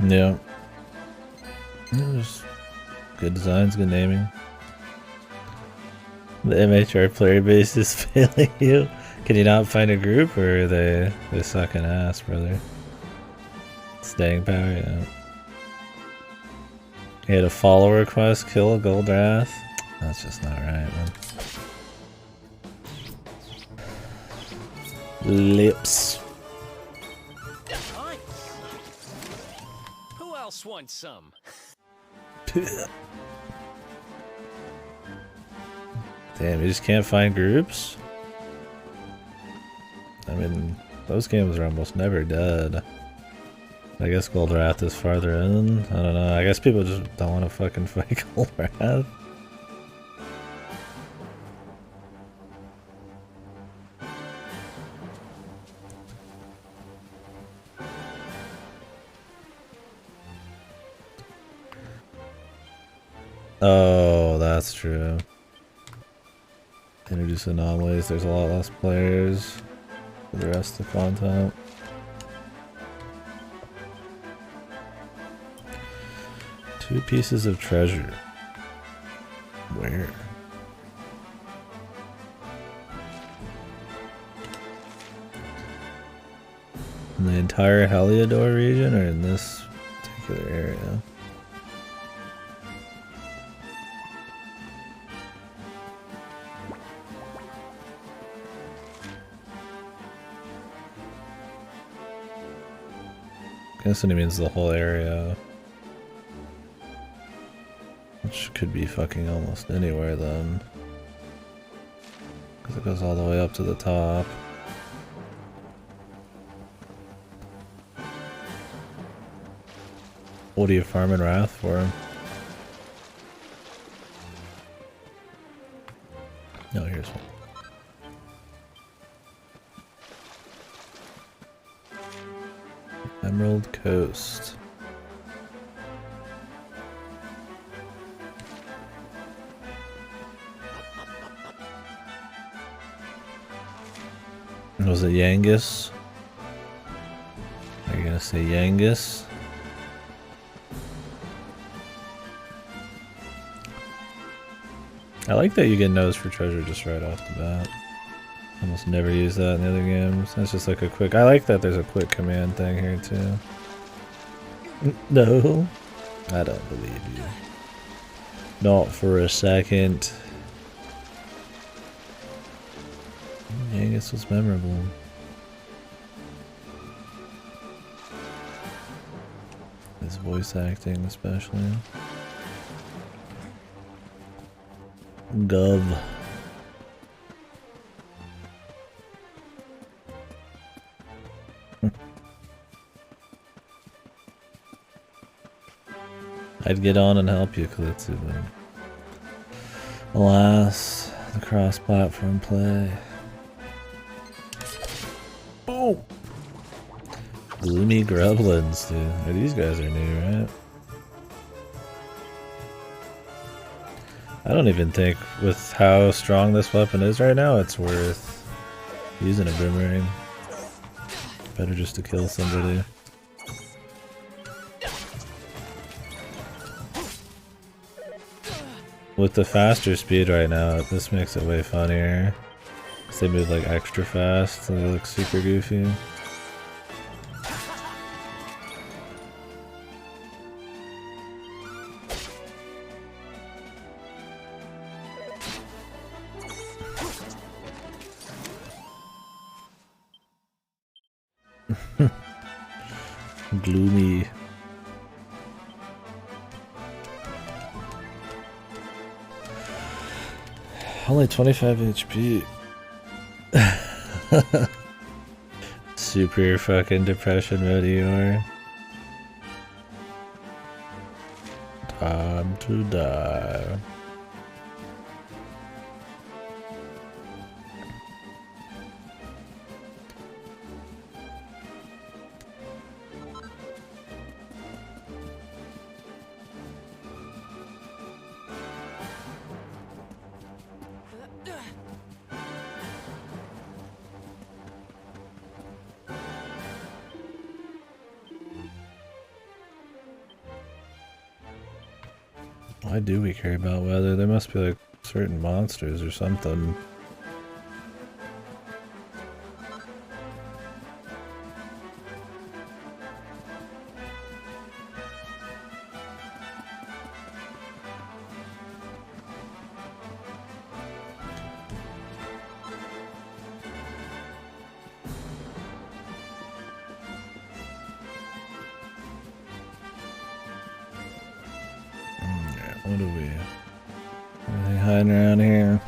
Yeah. There's good designs, good naming. The MHR player base is failing you. Can you not find a group, or are they sucking ass, brother? Staying power, yeah. You had a follower quest, kill a gold wrath? That's just not right, man. Lips. Who else wants some? Damn, you just can't find groups? I mean, those games are almost never dead. I guess Gold Wrath is farther in. I don't know. I guess people just don't want to fucking fight Gold Wrath. Oh, that's true. Introduce anomalies. There's a lot less players for the rest of the content. Two pieces of treasure. Where? In the entire Heliodor region, or in this particular area? Guessing it means the whole area. Which could be fucking almost anywhere then. Because it goes all the way up to the top. What are you farming Wrath for? No, here's one. Emerald Coast. Was it Yangus? Are you gonna say Yangus? I like that you get nose for treasure just right off the bat. Almost never use that in the other games. That's just like a quick. I like that there's a quick command thing here too. No, I don't believe you. Not for a second. Yeah, I guess was memorable. His voice acting, especially. Gov. I'd get on and help you, Kalitsu, but alas, the cross-platform play. Boom! Gloomy Gremlins, dude. These guys are new, right? I don't even think, with how strong this weapon is right now, it's worth using a boomerang. Better just to kill somebody. With the faster speed right now, this makes it way funnier. 'Cause they move like extra fast, so they look super goofy. Gloomy. Only 25 HP. Super fucking depression meteor. Time to die. Why do we care about weather? There must be like certain monsters or something. What are we? Anything hiding around here?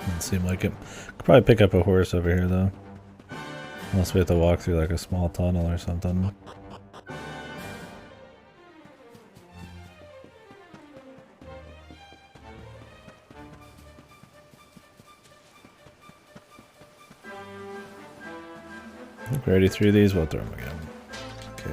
Doesn't seem like it. Could probably pick up a horse over here though. Unless we have to walk through like a small tunnel or something. I think we're already through these, we'll throw them again. Okay.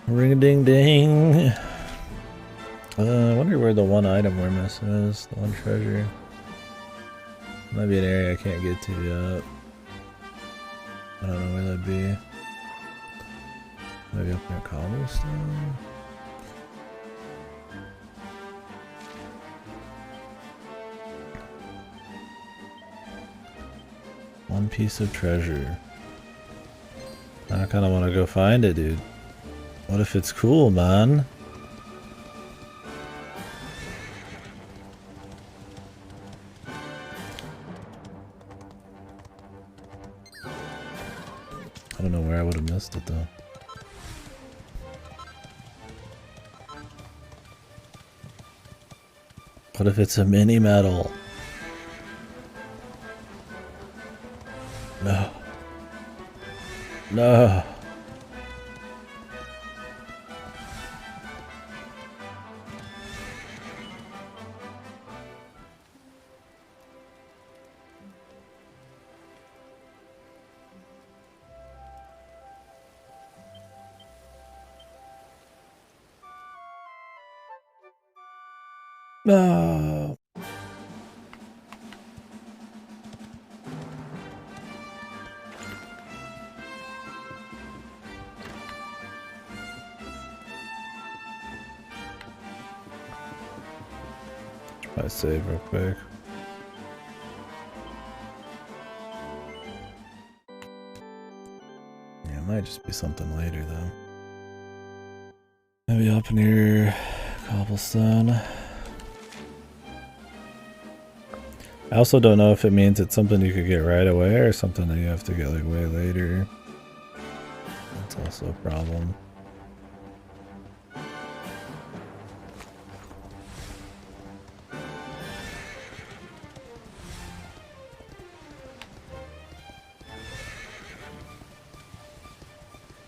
Ring-a-ding-ding! I wonder where the one item we're missing is, the one treasure. Might be an area I can't get to yet. I don't know where that'd be. Maybe up near cobblestone? One piece of treasure. I kinda wanna go find it, dude. What if it's cool, man? I don't know where I would have missed it though. What if it's a mini medal? No. No. No. Try to save real quick. Yeah, it might just be something later though. Maybe up near cobblestone. I also don't know if it means it's something you could get right away or something that you have to get like way later. That's also a problem.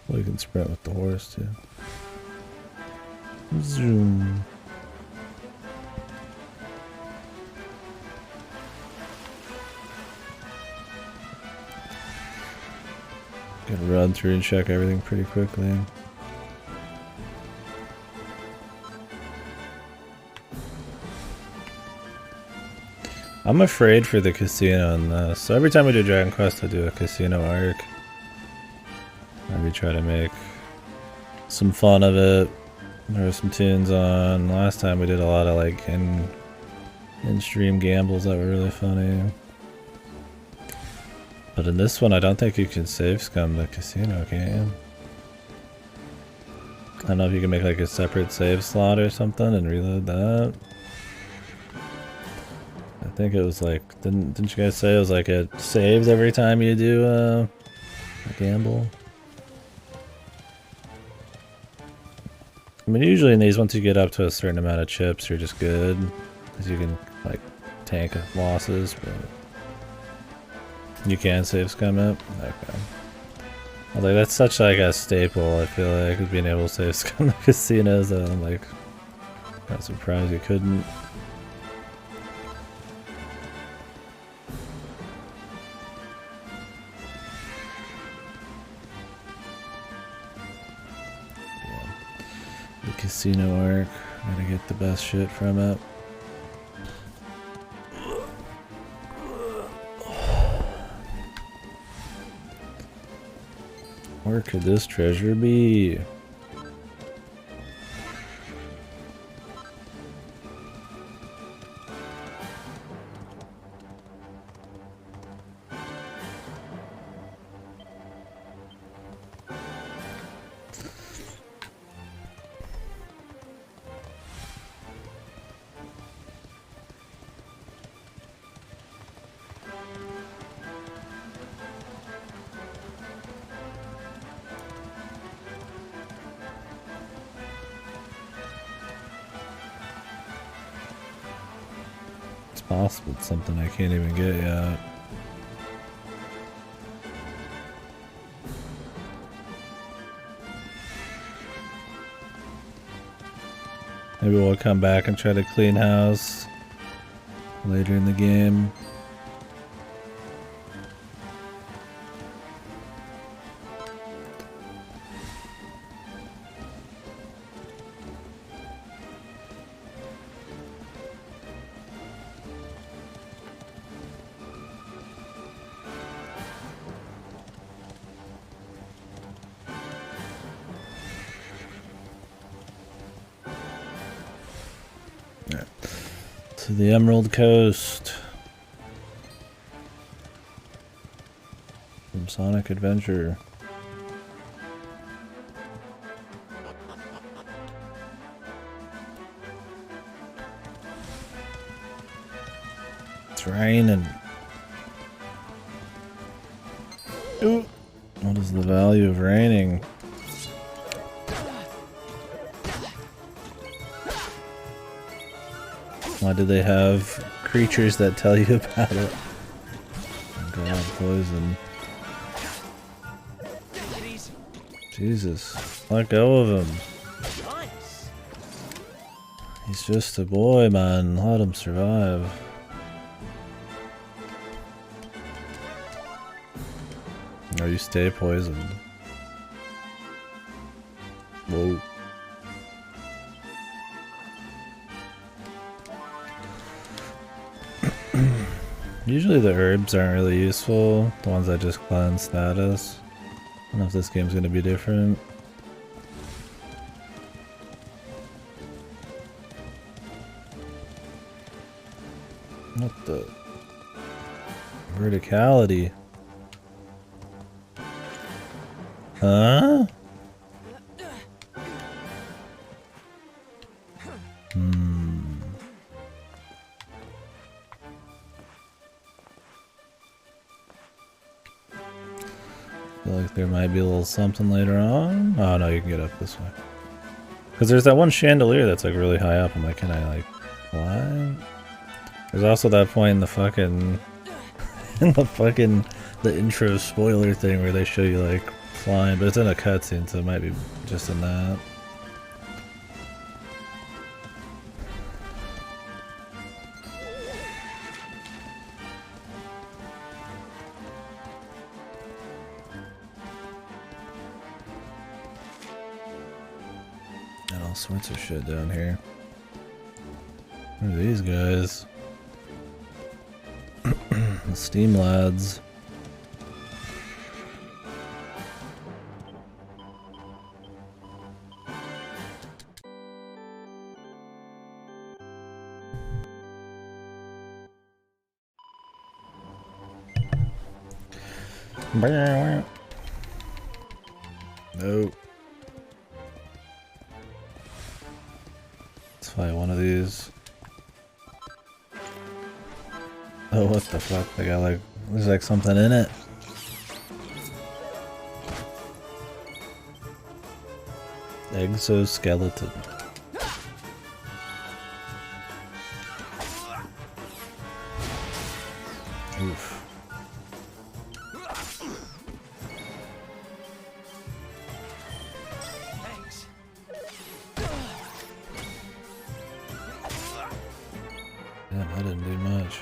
Well, you can sprint with the horse too. Zoom. Gotta run through and check everything pretty quickly. I'm afraid for the casino in this. So every time we do Dragon Quest, I do a casino arc. Maybe try to make some fun of it. There were some tunes on. Last time we did a lot of like in-stream gambles that were really funny. But in this one, I don't think you can save scum the casino, can you? I don't know if you can make like a separate save slot or something and reload that. I think it was like, didn't you guys say it was like it saves every time you do a gamble? I mean, usually in these, once you get up to a certain amount of chips, you're just good. Because you can, like, tank losses, but you can save scum it. Okay. I was like, that's such like a staple, I feel like, of being able to save scum the casinos, that I'm like, not surprised you couldn't. Casino arc. Gotta get the best shit from it. Where could this treasure be? Possible it's something I can't even get yet. Maybe we'll come back and try to clean house later in the game. To the Emerald Coast from Sonic Adventure. It's raining. Ooh. What is the value of raining? Why do they have creatures that tell you about it? Oh god, poison. Jesus, let go of him. He's just a boy, man. Let him survive. Or you stay poisoned. Whoa. Usually the herbs aren't really useful, the ones that just cleanse status. I don't know if this game's gonna be different. What the? Verticality. Huh? I feel like there might be a little something later on. Oh no, you can get up this way. Because there's that one chandelier that's like really high up. I'm like, can I like climb? There's also that point in the fucking the intro spoiler thing where they show you like flying, but it's in a cutscene, so it might be just in that. And all sorts of shit down here. What are these guys? The Steam lads. Nope. Let's fight one of these. Oh, what the fuck? They got like, there's like something in it. Exoskeleton. Oof. Thanks. Damn, that didn't do much.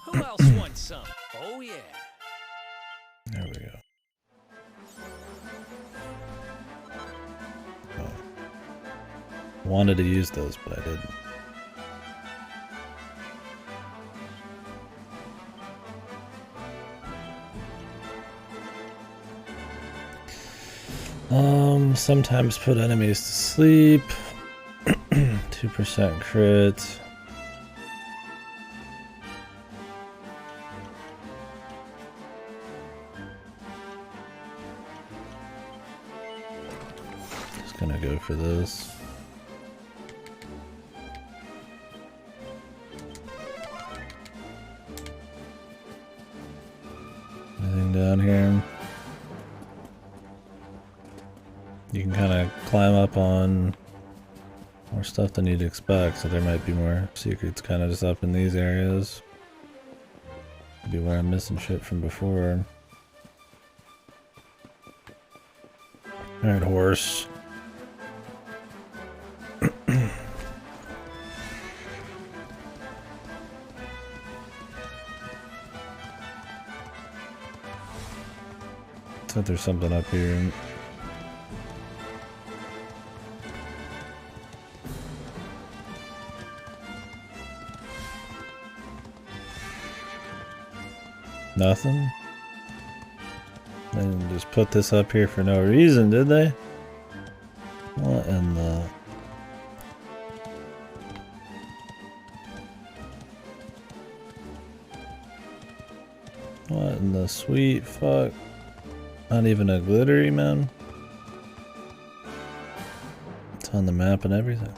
Who else wants some? Oh yeah. There we go. Oh. Wanted to use those, but I didn't. Sometimes put enemies to sleep. 2% crit. Just gonna go for this. Anything down here? You can kind of climb up on more stuff than you'd expect, so there might be more secrets kind of just up in these areas. Maybe where I'm missing shit from before. Alright, horse. Said there's something up here. Nothing? They didn't just put this up here for no reason, did they? What in the... What in the sweet fuck? Not even a glittery, man? It's on the map and everything.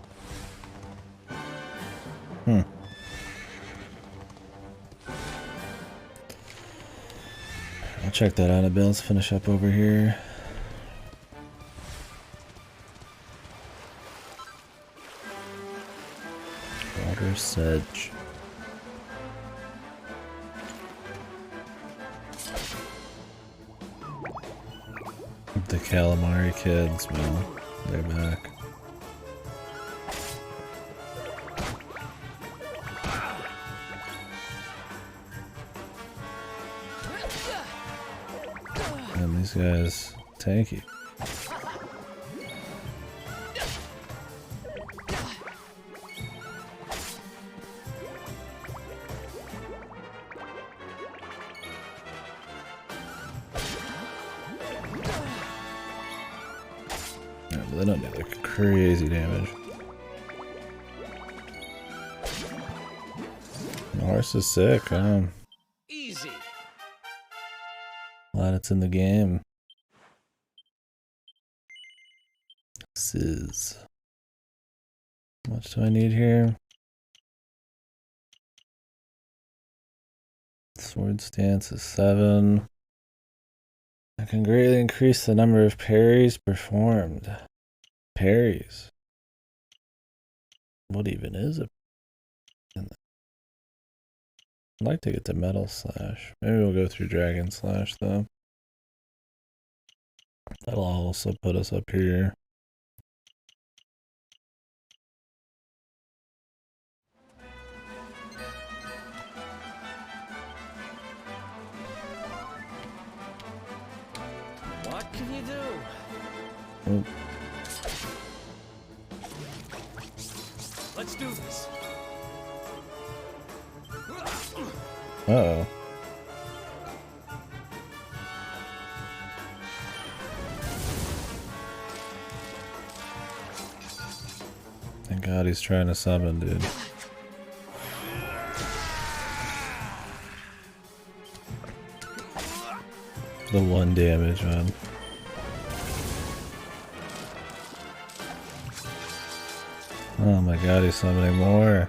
I'll check that out a bit. Let's finish up over here. Water sedge. The calamari kids, man. They're back. guy's tanky. Yeah, but they don't do like crazy damage. The horse is sick. Easy. Glad it's in the game. Sizz. How much do I need here? Sword stance is 7. I can greatly increase the number of parries performed. Parries. What even is it? I'd like to get to Metal Slash. Maybe we'll go through Dragon Slash though. That'll also put us up here. What can you do? Oh. Let's do this. Uh-oh. Thank God he's trying to summon, dude. The 1 damage, man. Oh my God, he's summoning more.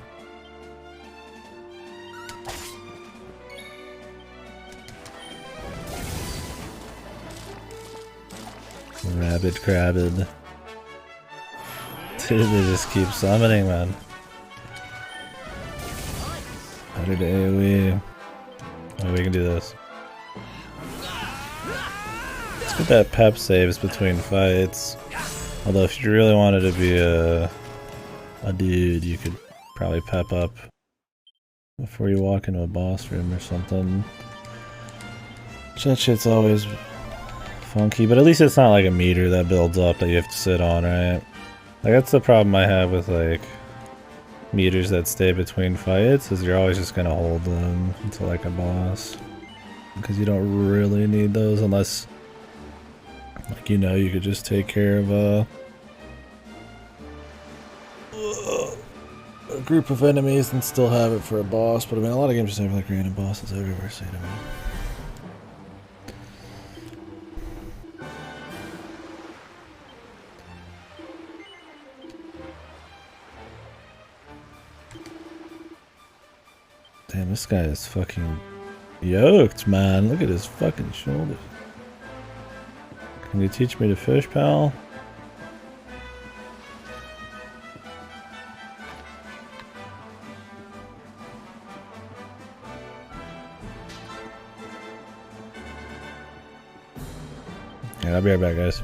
Rabid crabbed. Dude, they just keep summoning, man. Better to AoE. Oh, we can do this. Let's get that pep saves between fights. Although if you really wanted to be a dude, you could probably pep up before you walk into a boss room or something. That shit's always funky, but at least it's not like a meter that builds up that you have to sit on, right? Like, that's the problem I have with, like, meters that stay between fights, is you're always just gonna hold them until, like, a boss. Because you don't really need those unless, like, you know, you could just take care of a group of enemies and still have it for a boss. But, I mean, a lot of games just have, like, random bosses everywhere, so you know. Damn, this guy is fucking yoked, man. Look at his fucking shoulders. Can you teach me to fish, pal? Yeah, I'll be right back, guys.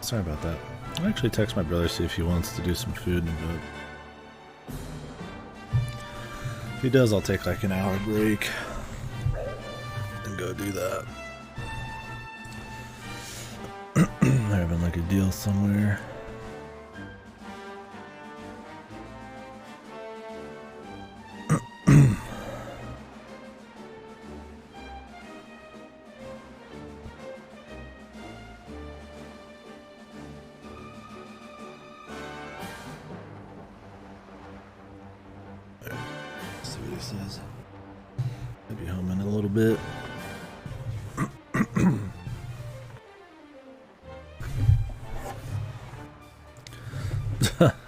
Sorry about that. I'll actually text my brother, see if he wants to do some food in a bit. If he does, I'll take like an hour break and go do that. They're having like a deal somewhere. See what he says. I'll be home in a little bit.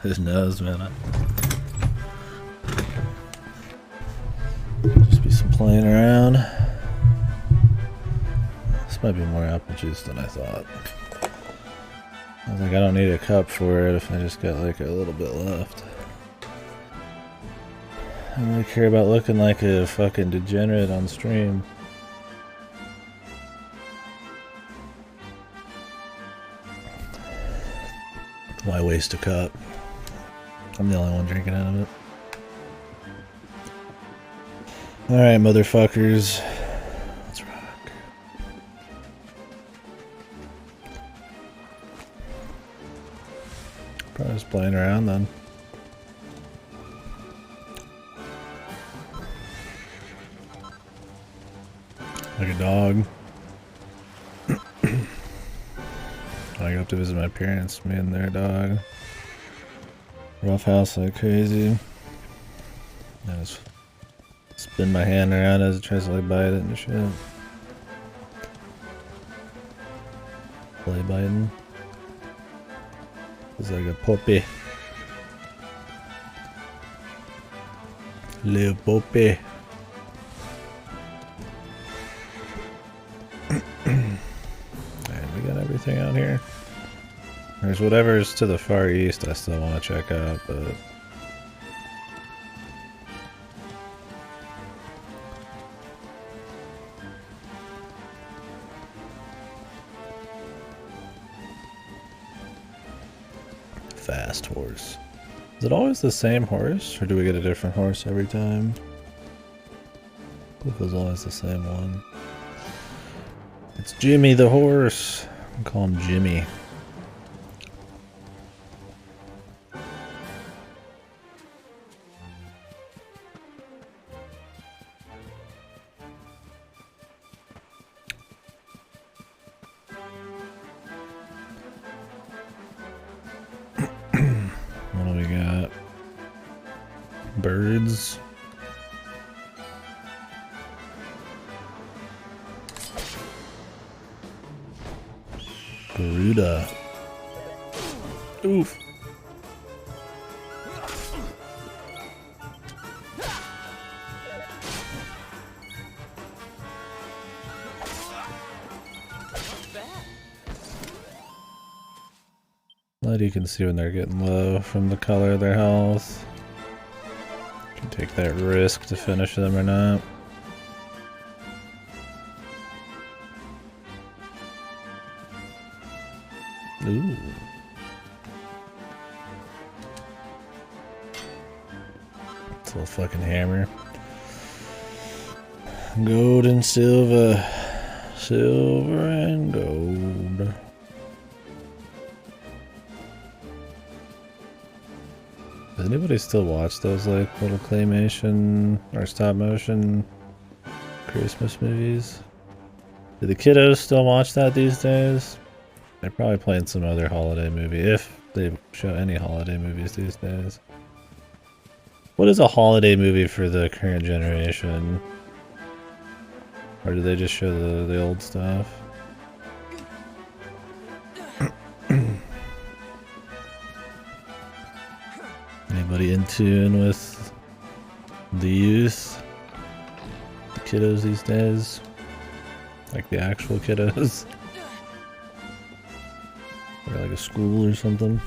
His nose, man. Just be some playing around. This might be more apple juice than I thought. I was like, I don't need a cup for it if I just got like a little bit left. I don't really care about looking like a fucking degenerate on stream. Why waste a cup? I'm the only one drinking out of it. Alright, motherfuckers. Let's rock. Probably just playing around then. Like a dog. I go up to visit my parents, me and their dog. Rough house like crazy. I just spin my hand around as it tries to like bite it and shit. Play biting. It's like a puppy. Little puppy. Alright, we got everything out here. There's whatever's to the far east I still want to check out, but... Fast horse. Is it always the same horse, or do we get a different horse every time? It was always the same one. It's Jimmy the horse. I'll call him Jimmy. What do we got? Birds. Garuda. Oof. Glad you can see when they're getting low from the color of their health. You can take that risk to finish them or not. Ooh. It's a little fucking hammer. Gold and silver. Silver and gold. Does anybody still watch those like little claymation or stop motion Christmas movies? Do the kiddos still watch that these days? They're probably playing some other holiday movie, if they show any holiday movies these days. What is a holiday movie for the current generation? Or do they just show the old stuff? Anybody in tune with the youth? The kiddos these days? Like the actual kiddos? Or like a school or something?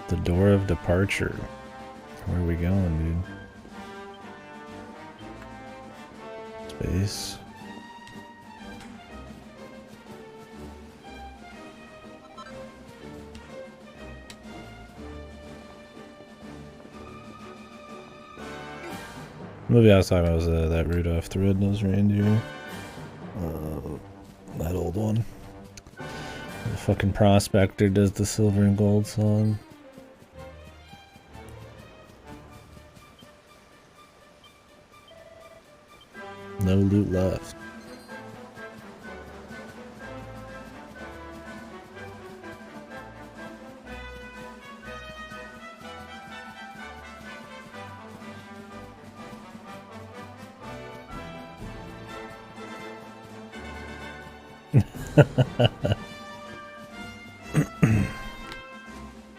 The door of departure. Where are we going, dude? Space. movie I was talking about was that Rudolph the Red-Nosed Reindeer. That old one. The fucking prospector does the silver and gold song. No loot left.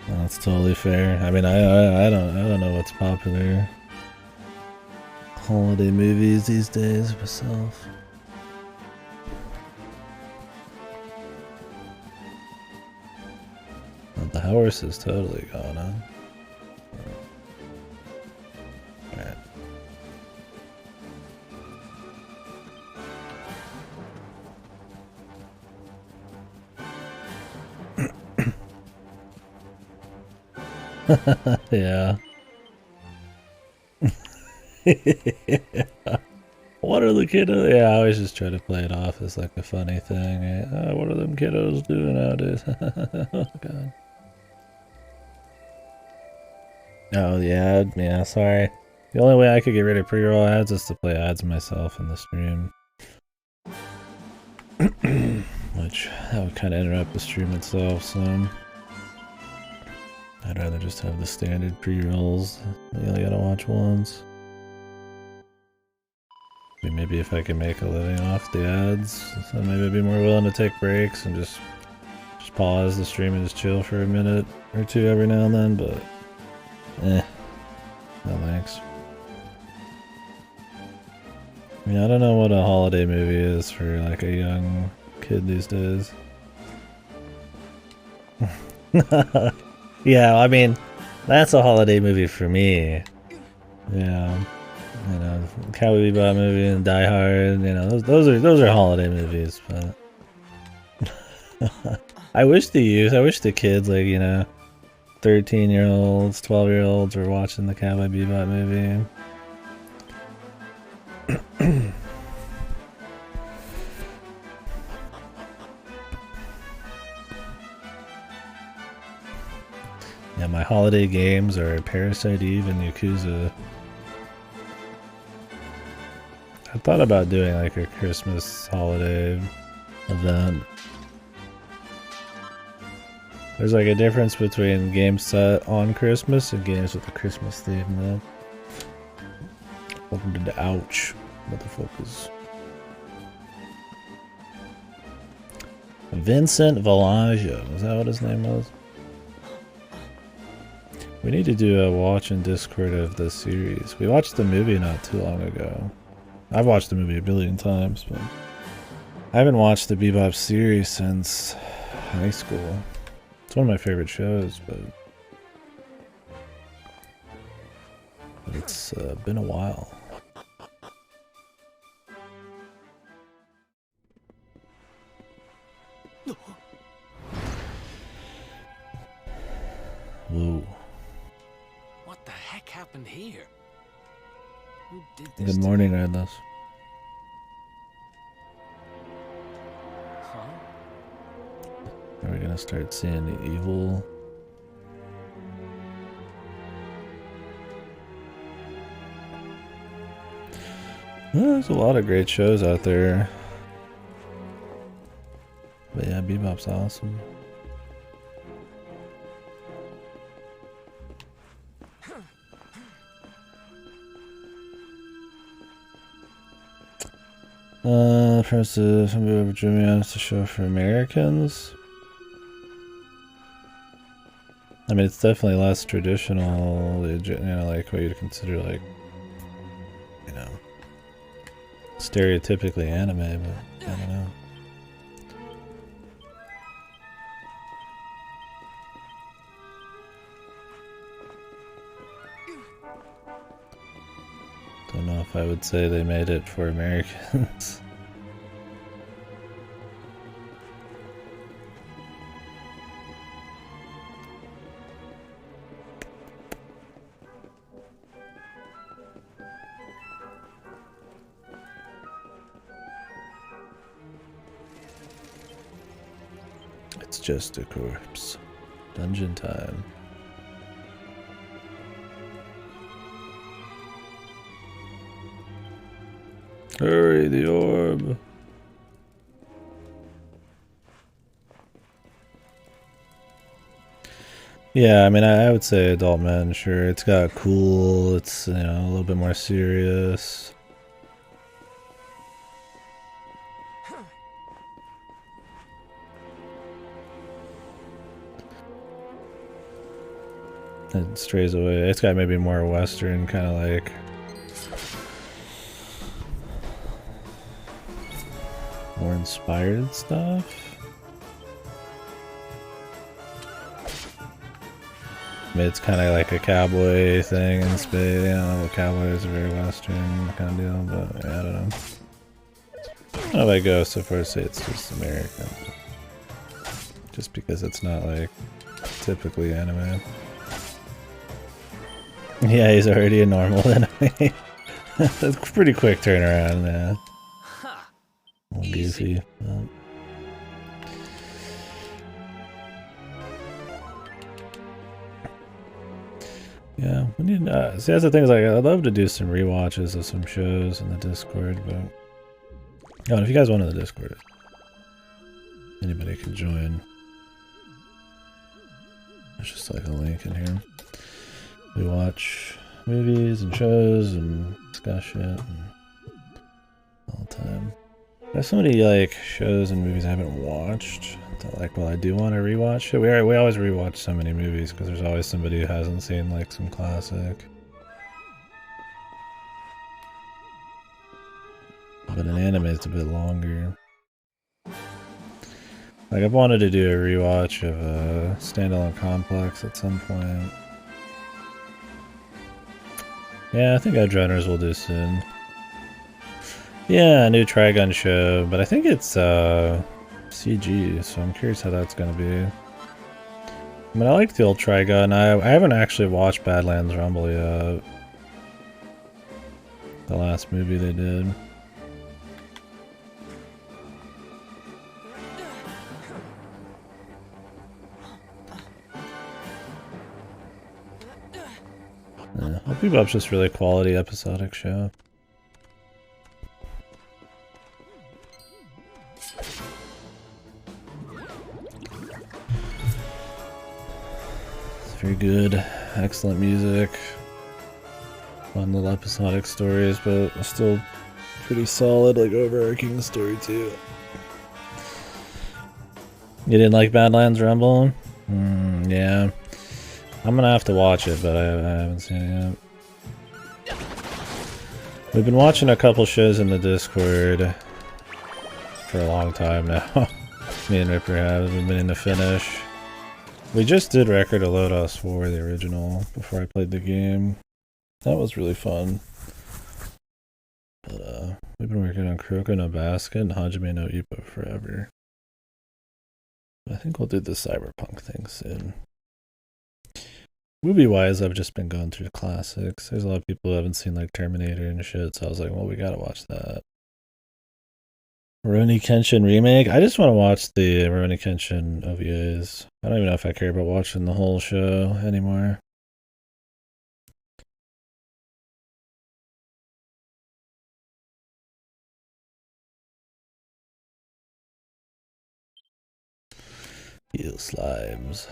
That's totally fair. I mean, I don't know what's popular holiday movies these days myself. But the horse is totally gone, huh? Alright. Yeah. What are the kiddos? Yeah, I always just try to play it off as like a funny thing. Oh, what are them kiddos doing nowadays? Oh god. Oh yeah, yeah. Sorry. The only way I could get rid of pre-roll ads is to play ads myself in the stream, which that would kind of interrupt the stream itself. So I'd rather just have the standard pre-rolls that you only gotta watch once. Maybe if I can make a living off the ads, so maybe I'd be more willing to take breaks and just pause the stream and just chill for a minute or two every now and then, but no thanks. I mean, I don't know what a holiday movie is for like a young kid these days. Yeah, I mean, that's a holiday movie for me. Yeah. You know, Cowboy Bebop movie and Die Hard, you know, those are holiday movies, but I wish the kids, like, you know, 13-year-olds, 12-year-olds were watching the Cowboy Bebop movie. Yeah, my holiday games are Parasite Eve and Yakuza. I thought about doing like a Christmas holiday event. There's like a difference between games set on Christmas and games with a Christmas theme, though. Welcome to the ouch, motherfuckers. Vincent Villaggio, is that what his name was? We need to do a watch and Discord of this series. We watched the movie not too long ago. I've watched the movie a billion times, but I haven't watched the Bebop series since high school. It's one of my favorite shows, but it's been a while. Whoa. What the heck happened here? Who did this? Good morning, Redless. Huh? Are we gonna start seeing the evil? There's a lot of great shows out there. But yeah, Bebop's awesome. Perhaps some people ever drew me on as a show for Americans. I mean, it's definitely less traditional, you know, like what you'd consider like, you know, stereotypically anime, but I don't know. Don't know if I would say they made it for Americans. It's just a corpse. Dungeon time. Hurry, the orb. Yeah, I mean, I would say Adult Men, sure. It's got cool, it's, you know, a little bit more serious. It strays away. It's got maybe more Western, kind of like... more inspired stuff. I mean, it's kind of like a cowboy thing in Spain. I don't know what cowboys are very Western kind of deal, but yeah, I don't know. I don't know if I go so far as to say it's just American. Just because it's not like typically anime. Yeah, he's already a normal enemy. That's a pretty quick turnaround, yeah. A little goofy. But... yeah, we need. See, that's the thing is, like, I'd love to do some rewatches of some shows in the Discord, but oh, and if you guys want in the Discord, anybody can join. There's just like a link in here. We watch movies and shows and discuss shit and all the time. There's so many like shows and movies I haven't watched that, like, well, I do want to rewatch it. We always rewatch so many movies because there's always somebody who hasn't seen like some classic. But an anime is a bit longer. Like, I've wanted to do a rewatch of Standalone Complex at some point. Yeah, I think Edgerunners will do soon. Yeah, a new Trigun show, but I think it's CG, so I'm curious how that's gonna be. I mean, I like the old Trigun. I haven't actually watched Badlands Rumble yet. The last movie they did. Yeah, I'll be up just really quality episodic show. It's very good, excellent music, fun little episodic stories, but still pretty solid, like overarching story too. You didn't like Badlands Rumble? Yeah. I'm gonna have to watch it, but I haven't seen it yet. We've been watching a couple shows in the Discord for a long time now. Me and Ripper have been meaning to finish. We just did Record of Lodos 4, the original, before I played the game. That was really fun. But we've been working on Kuroko no Basket and Hajime no Ippo forever. I think we'll do the Cyberpunk thing soon. Movie-wise, I've just been going through the classics. There's a lot of people who haven't seen like Terminator and shit, so I was like, well, we gotta watch that. Rurouni Kenshin remake? I just want to watch the Rurouni Kenshin OVAs. I don't even know if I care about watching the whole show anymore. Eel slimes.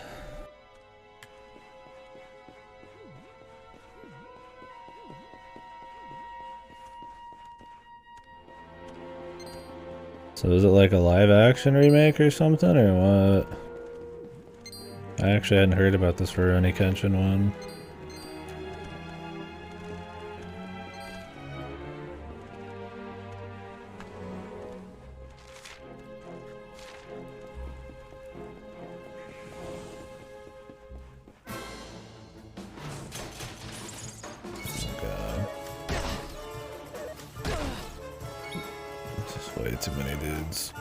So is it like a live action remake or something, or what? I actually hadn't heard about this Rurouni Kenshin one. Way too many dudes.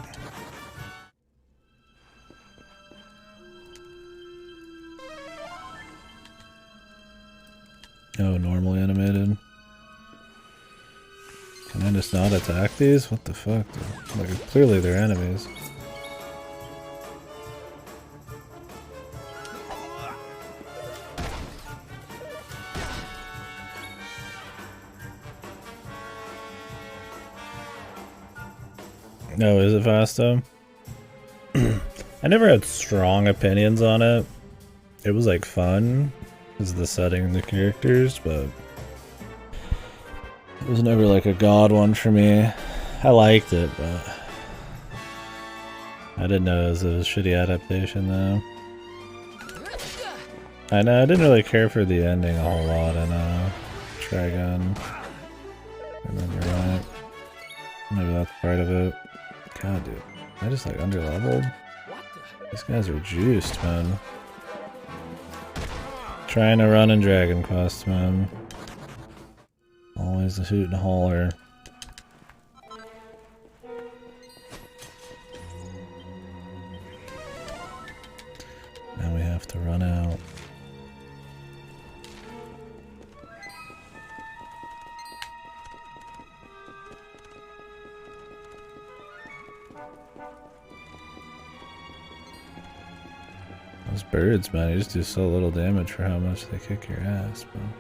Oh, normally animated. Can I just not attack these? What the fuck? Like, clearly they're enemies. No, is it fast though? I never had strong opinions on it. It was like fun, because of the setting and the characters, but it was never like a god one for me. I liked it, but I didn't know it was a shitty adaptation though. I know, I didn't really care for the ending a whole lot in Dragon. And then you're right. Maybe that's part of it. God, dude. I just like underleveled. These guys are juiced, man. Trying to run in Dragon Quest, man. Always a hoot and holler. Now we have to run out. Those birds, man, you just do so little damage for how much they kick your ass, man.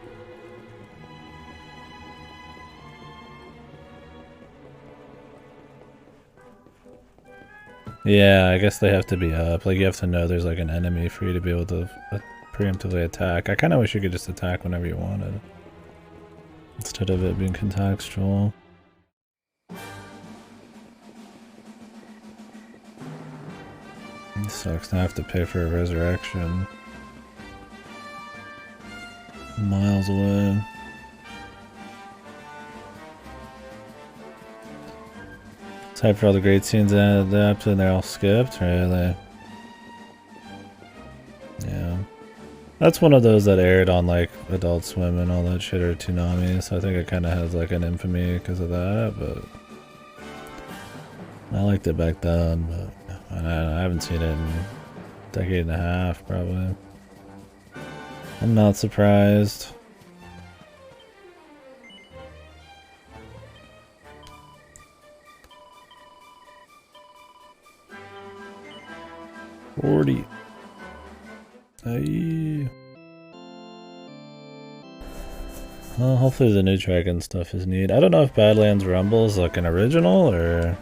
Yeah, I guess they have to be up. Like, you have to know there's like an enemy for you to be able to preemptively attack. I kind of wish you could just attack whenever you wanted, instead of it being contextual. It sucks to have to pay for a resurrection. Miles away. Type for all the great scenes adapted and they're all skipped, really? Yeah. That's one of those that aired on like Adult Swim and all that shit, or Toonami, so I think it kind of has like an infamy because of that, but I liked it back then, but I haven't seen it in a decade and a half, probably. I'm not surprised. Hey. Well, hopefully the new Dragon stuff is neat. I don't know if Badlands Rumble is like an original or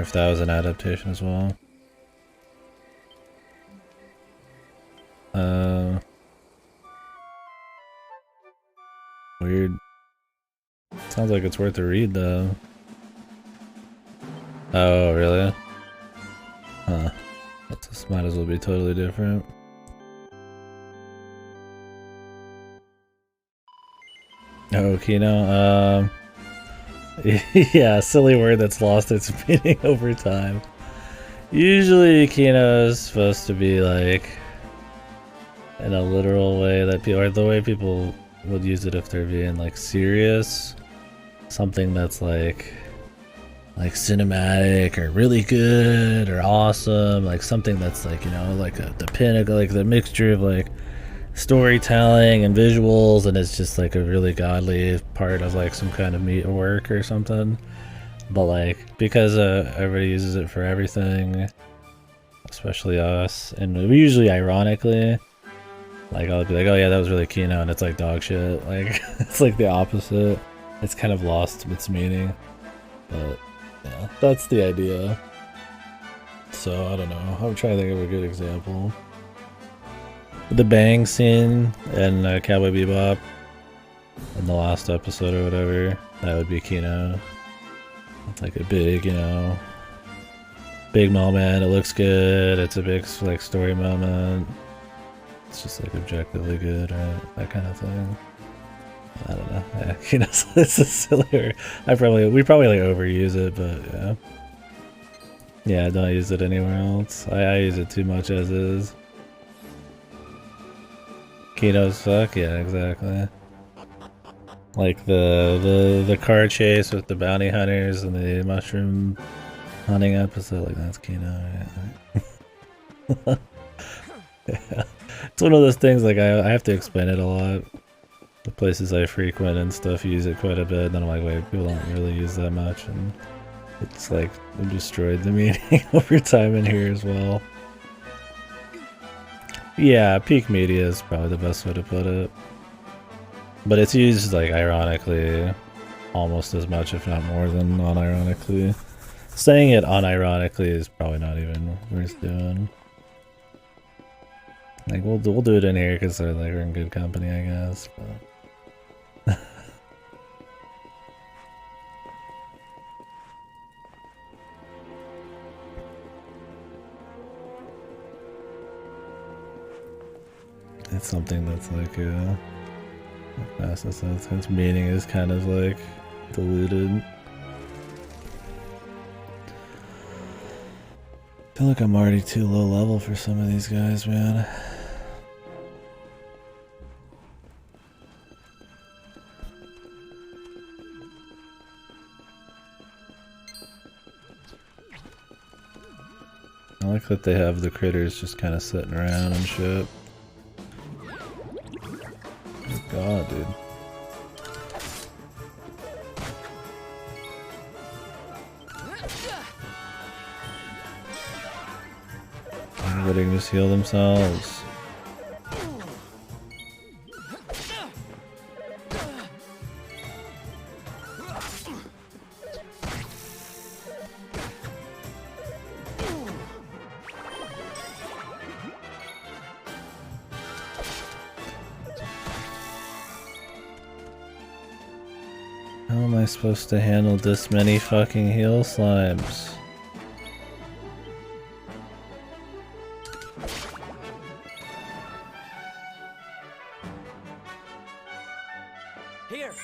if that was an adaptation as well. Weird. Sounds like it's worth a read though. Oh, really? Huh. This might as well be totally different. Oh, Kino. Yeah, silly word that's lost its meaning over time. Usually Kino is supposed to be like in a literal way that people, or the way people would use it if they're being like serious. Something that's like cinematic or really good or awesome, like something that's like, you know, like the pinnacle, like the mixture of like storytelling and visuals, and it's just like a really godly part of like some kind of work or something. But like, because everybody uses it for everything, especially us, and we usually ironically, like I'll be like, oh yeah, that was really Kino, and it's like dog shit. Like it's like the opposite. It's kind of lost its meaning, but yeah, that's the idea. So I don't know, I'm trying to think of a good example. The bang scene in Cowboy Bebop in the last episode or whatever, that would be Kino. It's like a big, you know, big moment. It looks good. It's a big like story moment. It's just like objectively good, right? That kind of thing. I don't know. Yeah, you know, it's a sillier. We probably like overuse it, but yeah. Yeah, I don't use it anywhere else. I use it too much as is. Kino's fuck, yeah, exactly. Like the car chase with the bounty hunters and the mushroom hunting episode, like that's Kino, right? Yeah. It's one of those things, like I have to explain it a lot. The places I frequent and stuff use it quite a bit, and then I'm like, wait, people don't really use that much, and it's like I've destroyed the meaning over time in here as well. Yeah, peak media is probably the best way to put it. But it's used like ironically almost as much, if not more, than unironically. Saying it unironically is probably not even worth doing. Like we'll do it in here because they're like we're in good company, I guess. But it's something that's like its meaning is kind of like diluted. I feel like I'm already too low level for some of these guys, man. I like that they have the critters just kind of sitting around and shit. Oh god, dude. Everybody can just heal themselves. How am I supposed to handle this many fucking heal slimes? Here.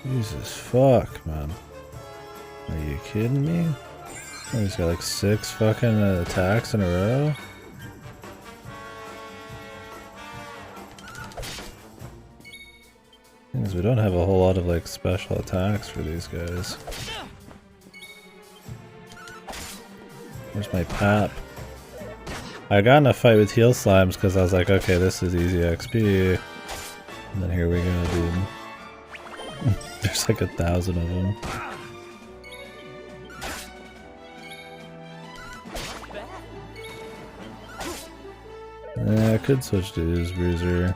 Jesus fuck, man. Are you kidding me? Oh, he's got like 6 fucking attacks in a row? Thing is, we don't have a whole lot of like special attacks for these guys. Where's my pap? I got in a fight with heal slimes because I was like, okay, this is easy XP. And then here we go, dude. There's like 1,000 of them. I could switch to Ooze Bruiser.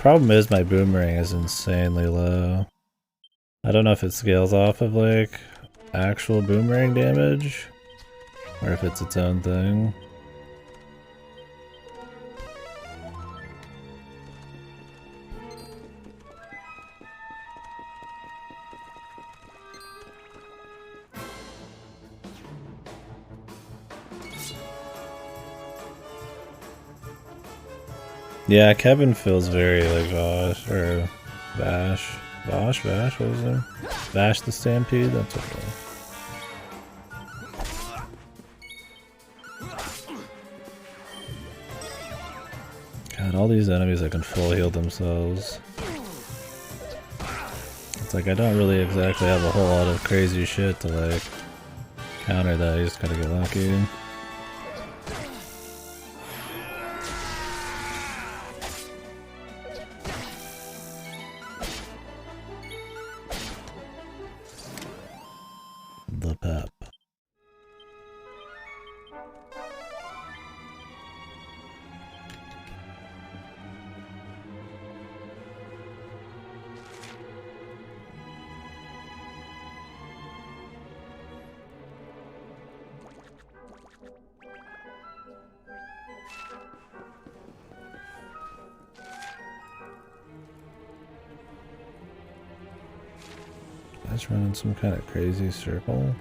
Problem is my boomerang is insanely low. I don't know if it scales off of like actual boomerang damage or if it's its own thing. Yeah, Kevin feels very like Vosh, or Vash, what was his name? Vash the Stampede, that's okay. God, all these enemies that can full heal themselves. It's like I don't really exactly have a whole lot of crazy shit to like counter that, you just gotta get lucky. The pep. Guys running some kind of crazy circle.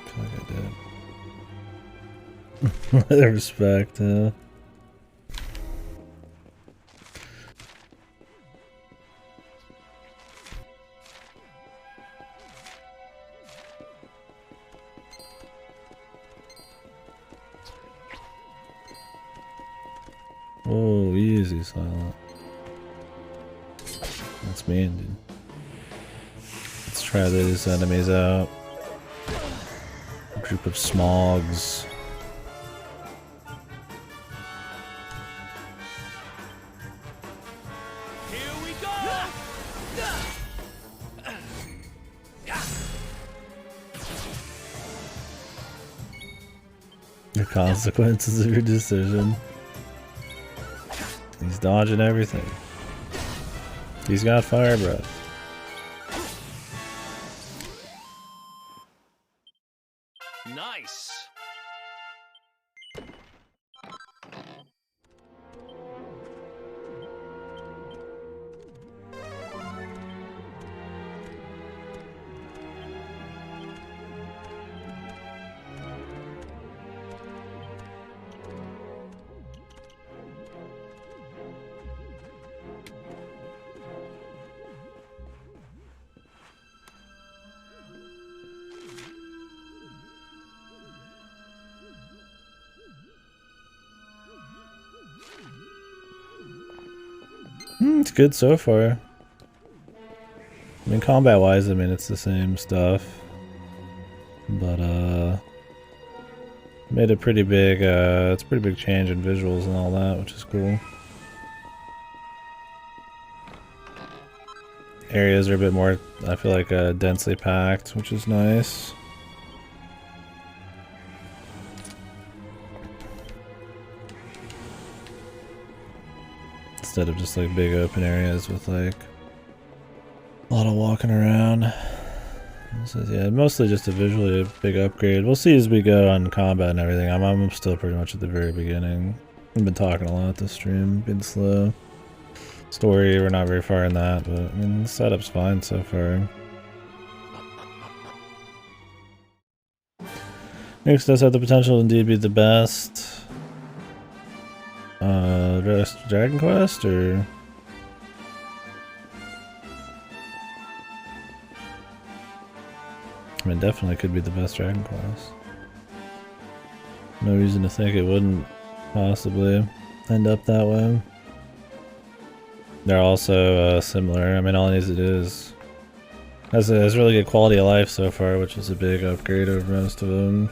I feel like I did. Respect, Oh, easy, Silent. That's mean, dude. Let's try these enemies out. A group of smogs. Here we go. The consequences of your decision. He's dodging everything. He's got fire breath. Nice. It's good so far. I mean, combat-wise, I mean, it's the same stuff. But, made a pretty big, it's a pretty big change in visuals and all that, which is cool. Areas are a bit more, I feel like, densely packed, which is nice. Instead of just like big open areas with like a lot of walking around. So, yeah, mostly just a visually big upgrade. We'll see as we go on combat and everything. I'm still pretty much at the very beginning. I've been talking a lot this stream, been slow. Story, we're not very far in that, but I mean the setup's fine so far. Next does have the potential to indeed be the best. Dragon Quest, or I mean, definitely could be the best Dragon Quest. No reason to think it wouldn't possibly end up that way. They're also similar. I mean, all it needs to do is has really good quality of life so far, which is a big upgrade over most of them.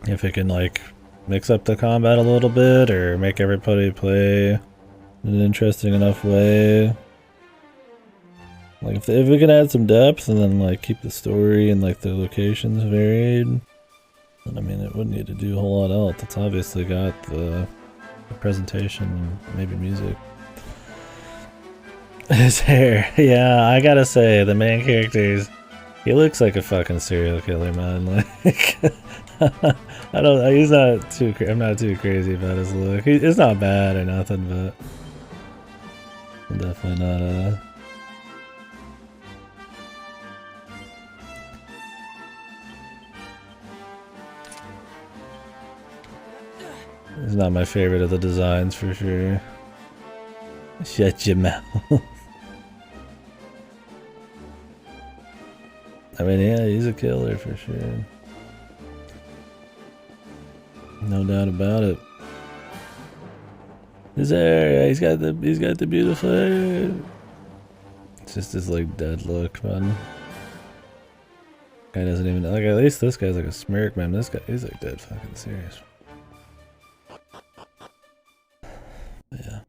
If it can like mix up the combat a little bit, or make everybody play in an interesting enough way. Like if we can add some depth and then like keep the story and like the locations varied, then I mean it wouldn't need to do a whole lot else. It's obviously got the presentation and maybe music. His hair, yeah, I gotta say the main characters, he looks like a fucking serial killer, man. Like, I'm not too crazy about his look. It's not bad or nothing, but I'm definitely not He's not my favorite of the designs for sure. Shut your mouth. I mean, yeah, he's a killer for sure. No doubt about it. His hair, he's got the beautiful hair. It's just his like dead look, man. Guy doesn't even like. At least this guy's like a smirk, man. This guy, he's like dead fucking serious. But yeah,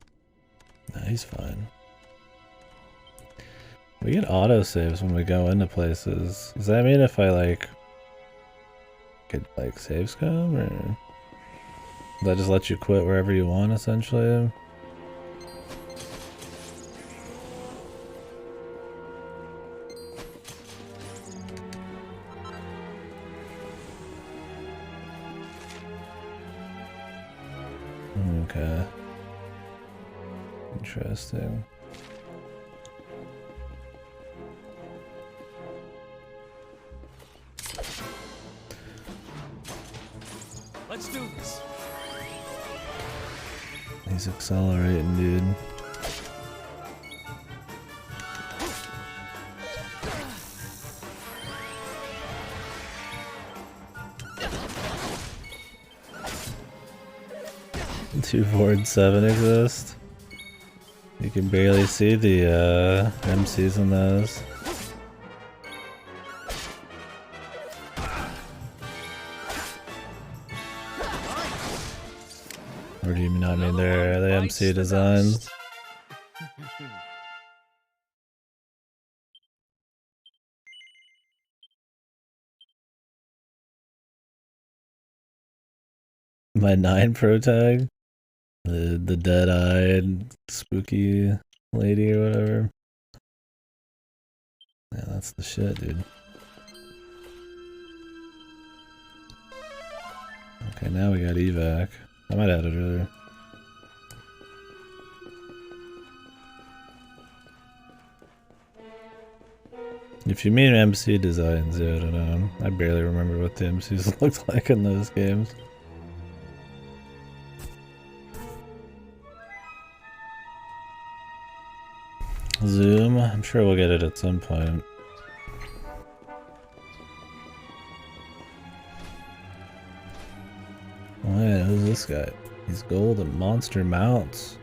nah, he's fine. We get autosaves when we go into places. Does that mean if I like get like save scum, or does that just let you quit wherever you want essentially? Okay. Interesting. Let's do this. He's accelerating, dude. Two, 4, and 7 exist. You can barely see the MCs in those. Or do you not mean they're the MC designs? My 9 pro tag? The dead-eyed spooky lady or whatever. Yeah, that's the shit, dude. Okay, now we got evac. I might add it earlier. If you mean MC designs, yeah, I don't know. I barely remember what the MCs looked like in those games. Zoom? I'm sure we'll get it at some point. Oh yeah, who's this guy? He's gold and monster mounts.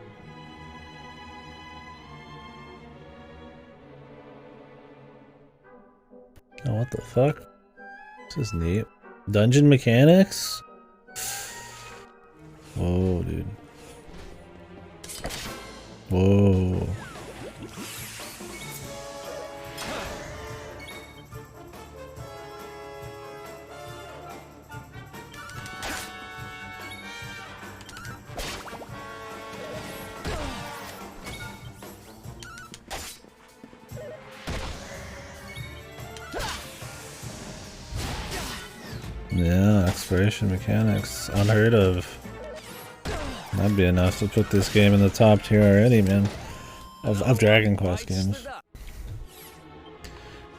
Oh, what the fuck? This is neat. Dungeon mechanics? Whoa, dude. Whoa. Yeah, exploration mechanics. Unheard of. That'd be enough to put this game in the top tier already, man. Of Dragon Quest games.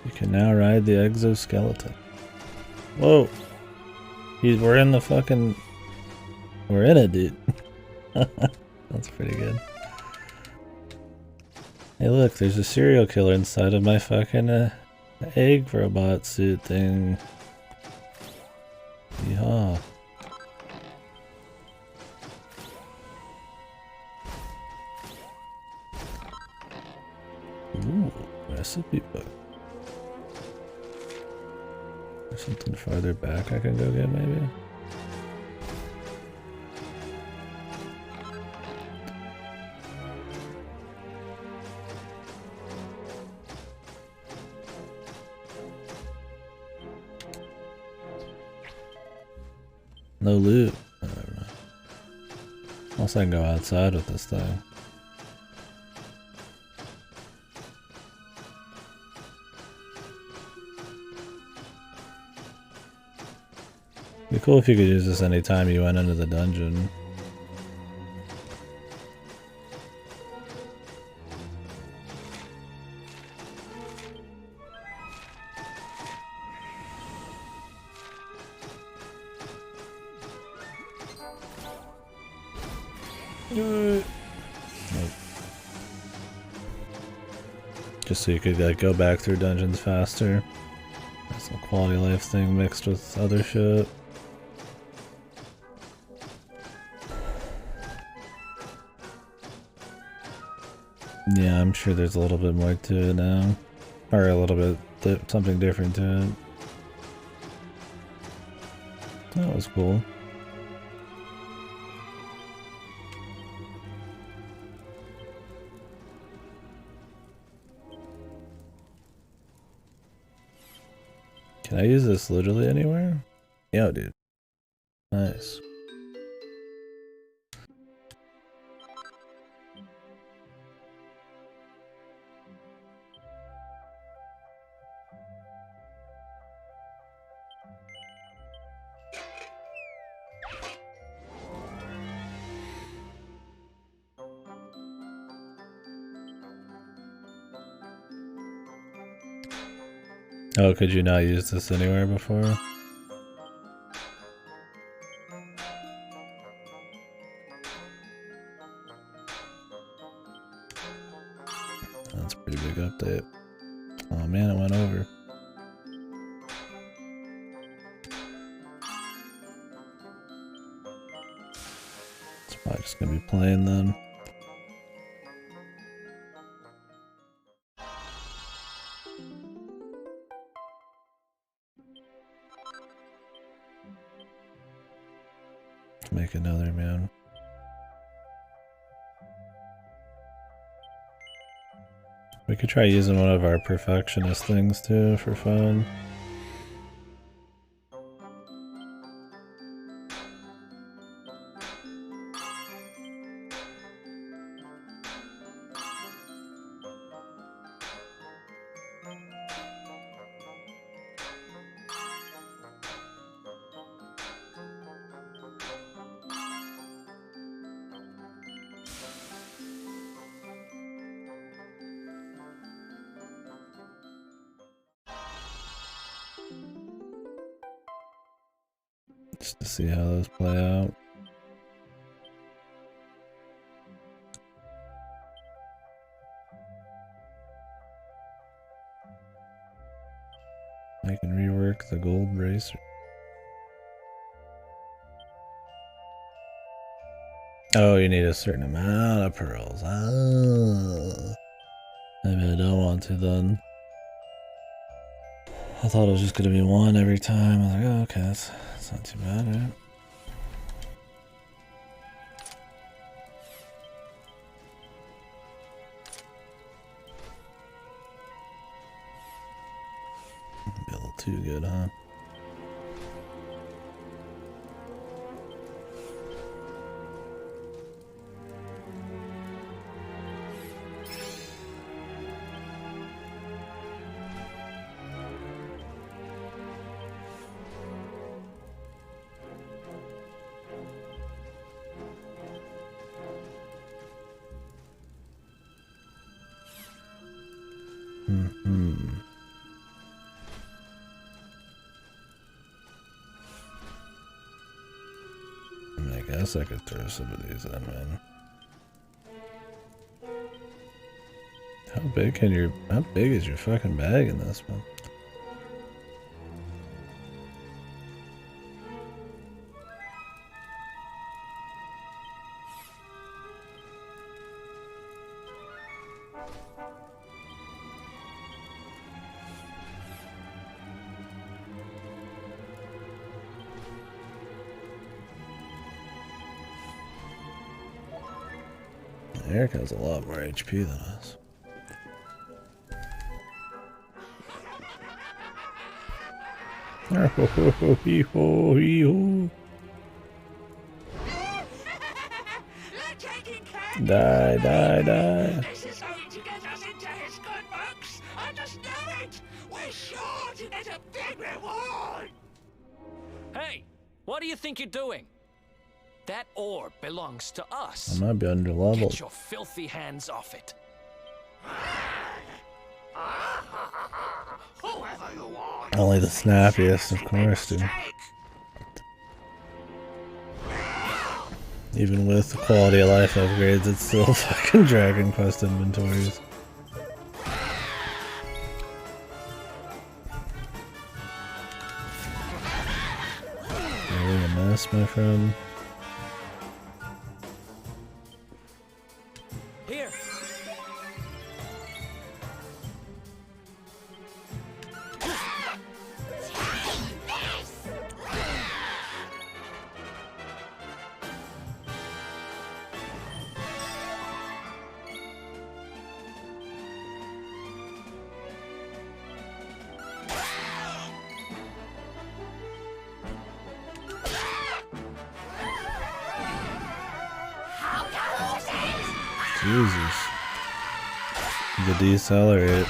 You can now ride the exoskeleton. Whoa! We're in the fucking... We're in it, dude. That's pretty good. Hey look, there's a serial killer inside of my fucking egg robot suit thing. Yeah. Ooh, recipe book. There's something farther back I can go get, maybe? No loot. Oh, never mind. Unless I can go outside with this thing. It'd be cool if you could use this anytime you went into the dungeon. Nope. Just so you could like go back through dungeons faster. That's a quality of life thing mixed with other shit. Yeah, I'm sure there's a little bit more to it now. Or a little bit, something different to it. That was cool. Can I use this literally anywhere? Yeah, dude. Nice. Oh, could you not use this anywhere before? That's a pretty big update. Oh man, it went over. It's probably just gonna be playing then. Make another, man. We could try using one of our perfectionist things too for fun. just to see how those play out. I can rework the gold bracer. Oh, you need a certain amount of pearls. Oh. Maybe I don't want to then. I thought it was just gonna be one every time. I was like, oh, okay, that's not too bad, right? Be a little too good, huh? I guess I could throw some of these in, man. How big is your fucking bag in this one? Eric has a lot more HP than us. Die, die, die. This is going to get us into his good books. I just know it. We're sure to get a big reward. Hey, what do you think you're doing? That orb belongs to us. I might be under leveled. Get your filthy hands off it. Whoever you are, Only the snappiest, of course, dude. Even with quality of life upgrades, it's still fucking Dragon Quest inventories. Really a mess, my friend. Here. Jesus. The decelerate.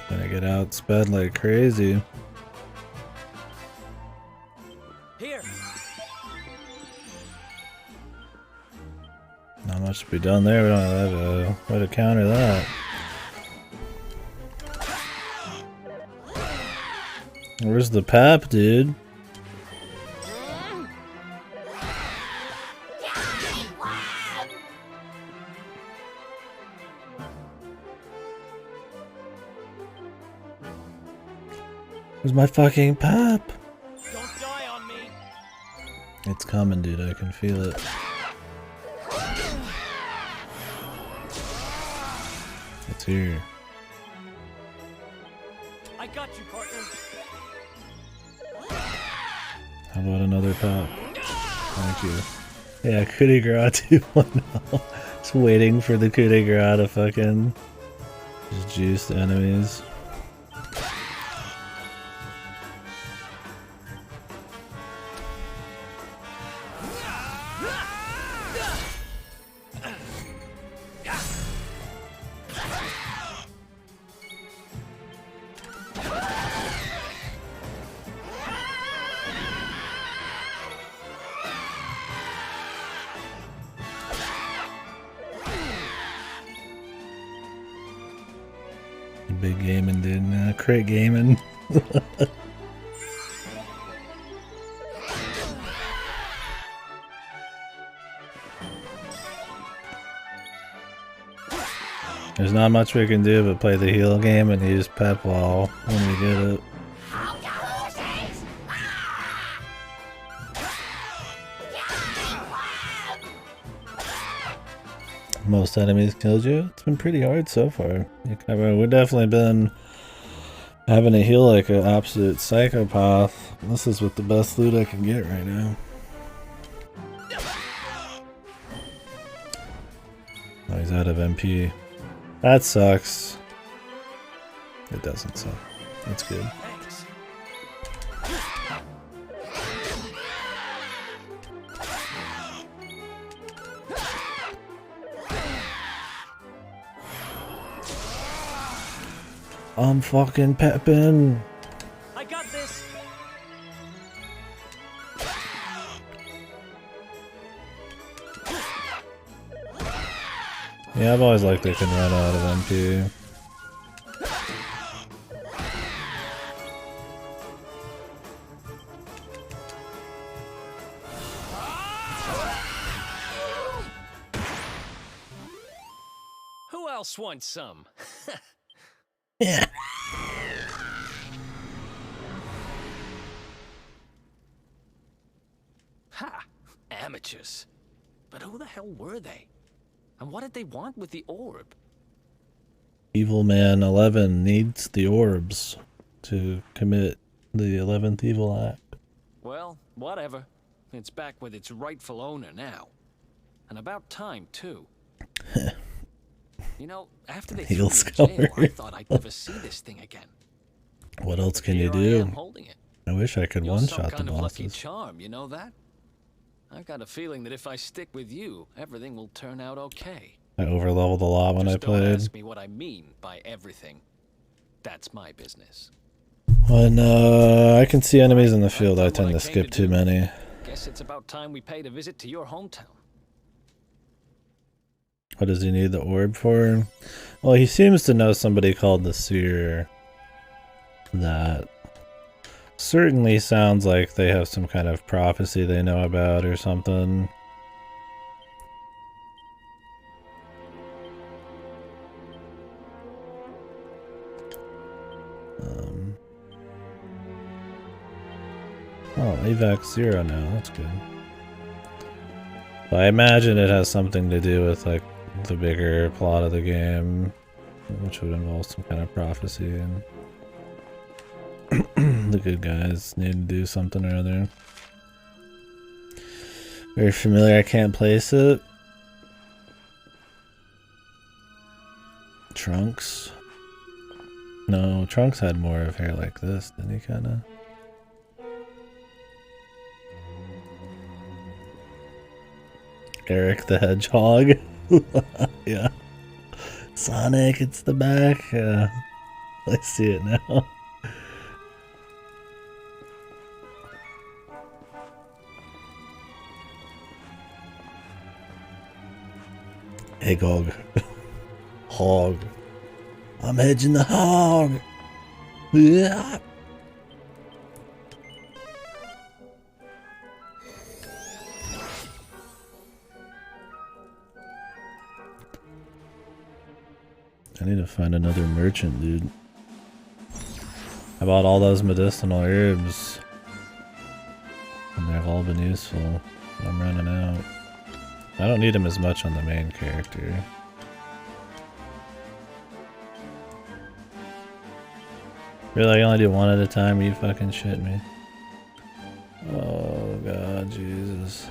Gonna get outsped like crazy. Here. Not much to be done there. We don't have a way to counter that. Where's the pap, dude? Where's my fucking pap? Don't die on me. It's coming, dude. I can feel it. It's here. I got you, partner. How about another pop? Thank you. Yeah, coup de grace 2.0. Just waiting for the coup de grace to fucking just juice the enemies. Big gaming, dude. Crit gaming. There's not much we can do but play the heal game and use pep wall when we get it. Most enemies killed you? It's been pretty hard so far. We've definitely been having to heal like an absolute psychopath. This is with the best loot I can get right now. Oh, he's out of MP. That sucks. It doesn't suck. That's good. I'm fucking peppin'. I got this. Yeah, I've always liked they can run out of MP. Who else wants some? Yeah. Ha! Amateurs. But who the hell were they? And what did they want with the orb? Evil Man 11 needs the orbs to commit the 11th evil act. Well, whatever. It's back with its rightful owner now. And about time, too. You know, after they threw me in jail, I thought I'd never see this thing again. What else can you Here I do? am holding it. I wish I could You're one-shot some the kind of lucky bosses. charm, you know that? I've got a feeling that if I stick with you, everything will turn out okay. I overleveled a lot when I Just don't played. ask me what I mean by everything. That's my business. When I can see enemies in the field, I tend to skip too many. Guess it's about time we paid a visit to your hometown. What does he need the orb for? Well, he seems to know somebody called the Seer. That certainly sounds like they have some kind of prophecy they know about or something. Oh, AVAX 0 now, that's good. I imagine it has something to do with like the bigger plot of the game, which would involve some kind of prophecy, and the good guys need to do something or other. Very familiar, I can't place it. Trunks? No, Trunks had more of hair like this, didn't he, kinda? Eric the Hedgehog. Yeah. Sonic, it's the back. Yeah. I see it now. Eggog. Hog. I'm hedging the hog. Yeah. I need to find another merchant, dude. I bought all those medicinal herbs. And they've all been useful. I'm running out. I don't need them as much on the main character. Really, I only do one at a time? You fucking shit me. Oh god, Jesus.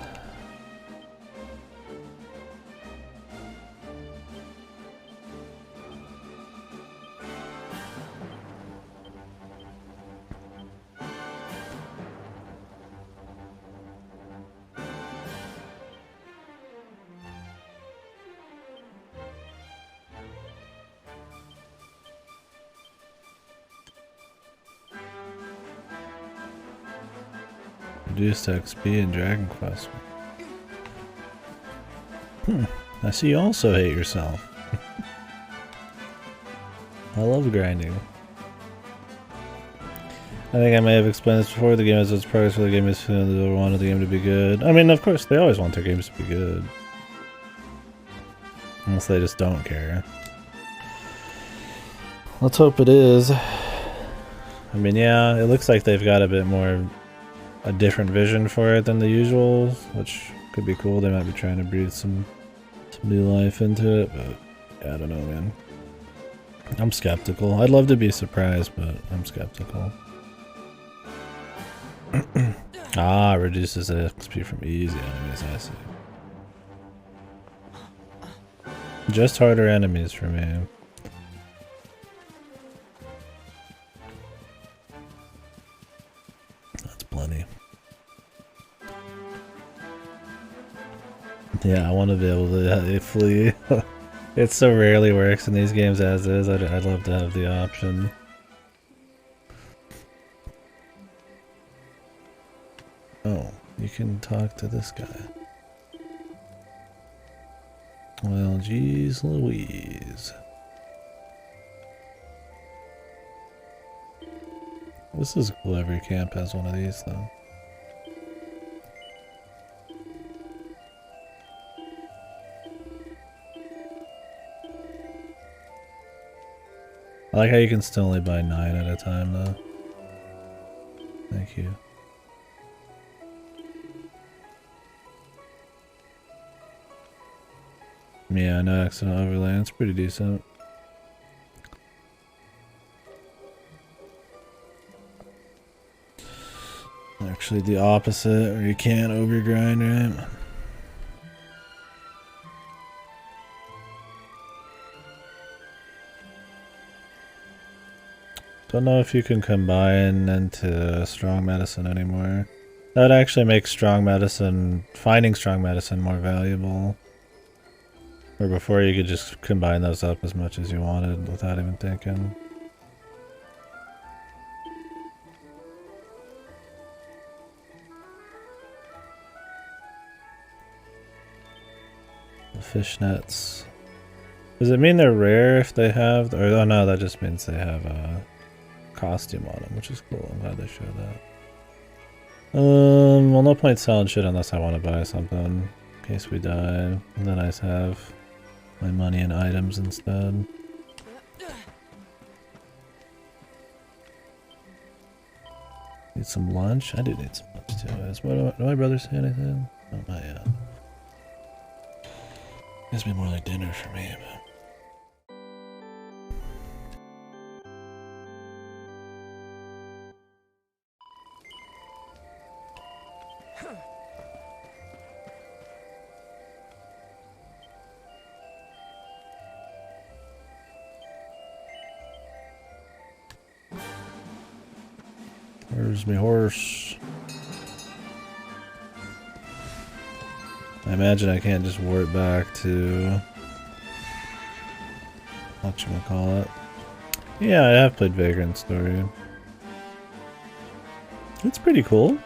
Reduced XP in Dragon Quest. I see you also hate yourself. I love grinding. I think I may have explained this before. The game has its progress for the game is feeling they wanted the game to be good. I mean, of course, they always want their games to be good. Unless they just don't care. Let's hope it is. I mean, yeah, it looks like they've got a bit more, a different vision for it than the usual, which could be cool. They might be trying to breathe some new life into it, but yeah, I don't know, man. I'm skeptical. I'd love to be surprised, but I'm skeptical. Ah, reduces the XP from easy enemies, I see. Just harder enemies for me. That's plenty. Yeah, I want to be able to flee. It so rarely works in these games as is. I'd love to have the option. Oh, you can talk to this guy. Well, geez Louise. This is cool. Every camp has one of these, though. I like how you can still only buy 9 at a time, though. Thank you. Yeah, no accident overlay. It's pretty decent. Actually, the opposite, where you can't overgrind, right? Don't know if you can combine into strong medicine anymore. That would actually make strong medicine, finding strong medicine, more valuable. Where before you could just combine those up as much as you wanted without even thinking. The fishnets. Does it mean they're rare if they have, or oh no, that just means they have a costume on them, which is cool. I'm glad they showed that. Well, no point selling shit unless I want to buy something in case we die. And then I have my money and items instead. Need some lunch? I do need some lunch too. Do my brothers say anything? Oh, not yet. It's been more like dinner for me, but... Where's my horse? I imagine I can't just warp back to... whatchamacallit. Yeah, I have played Vagrant Story. It's pretty cool.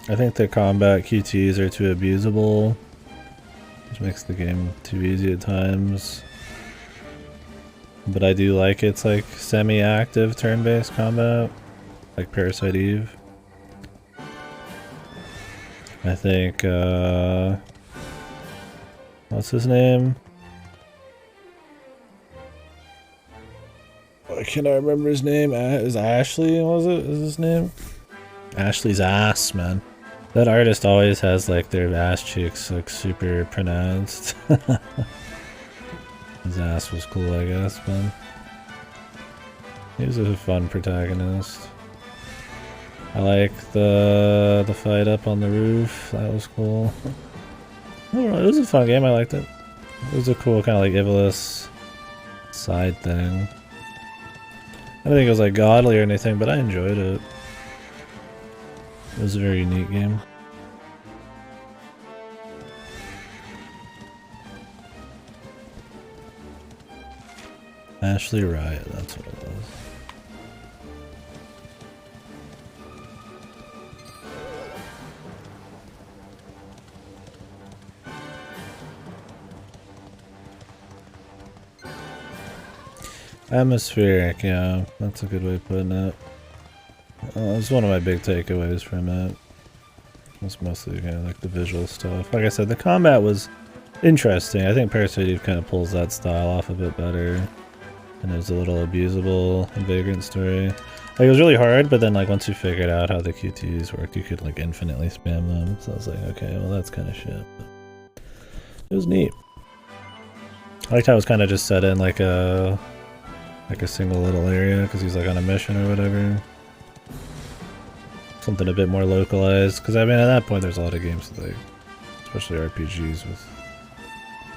I think the combat QTs are too abusable, which makes the game too easy at times. But I do like its like semi-active turn-based combat, like Parasite Eve. I think, what's his name? Why can't I remember his name? Is Ashley, was it? Is his name? Ashley's ass, man. That artist always has like their ass cheeks like super pronounced. His ass was cool, I guess, man. He was a fun protagonist. I like the fight up on the roof. That was cool. It was a fun game. I liked it. It was a cool kind of like Ivalice side thing. I don't think it was like godly or anything, but I enjoyed it. It was a very unique game. Ashley Riot, that's what it was. Atmospheric, yeah, that's a good way of putting it. It's one of my big takeaways from it. It's mostly kind of like the visual stuff. Like I said, the combat was interesting. I think Parasite Eve kind of pulls that style off a bit better. And it was a little abusable in Vagrant Story. Like, it was really hard, but then like once you figured out how the QTEs worked, you could like infinitely spam them. So I was like, okay, well that's kind of shit. But it was neat. I liked how it was kind of just set in like a single little area because he's like on a mission or whatever. Something a bit more localized, because I mean at that point there's a lot of games that, like, especially RPGs with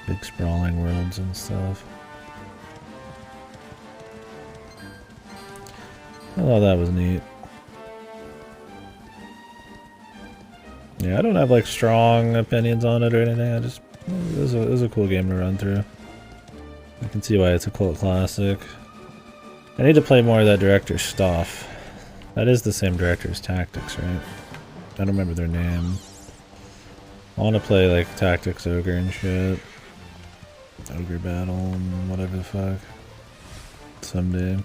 big sprawling worlds and stuff. I thought that was neat. Yeah, I don't have like strong opinions on it or anything. I just it was a cool game to run through. I can see why it's a cult classic. I need to play more of that director's stuff. That is the same director's Tactics, right? I don't remember their name. I want to play like Tactics Ogre and shit. Ogre Battle and whatever the fuck. Someday.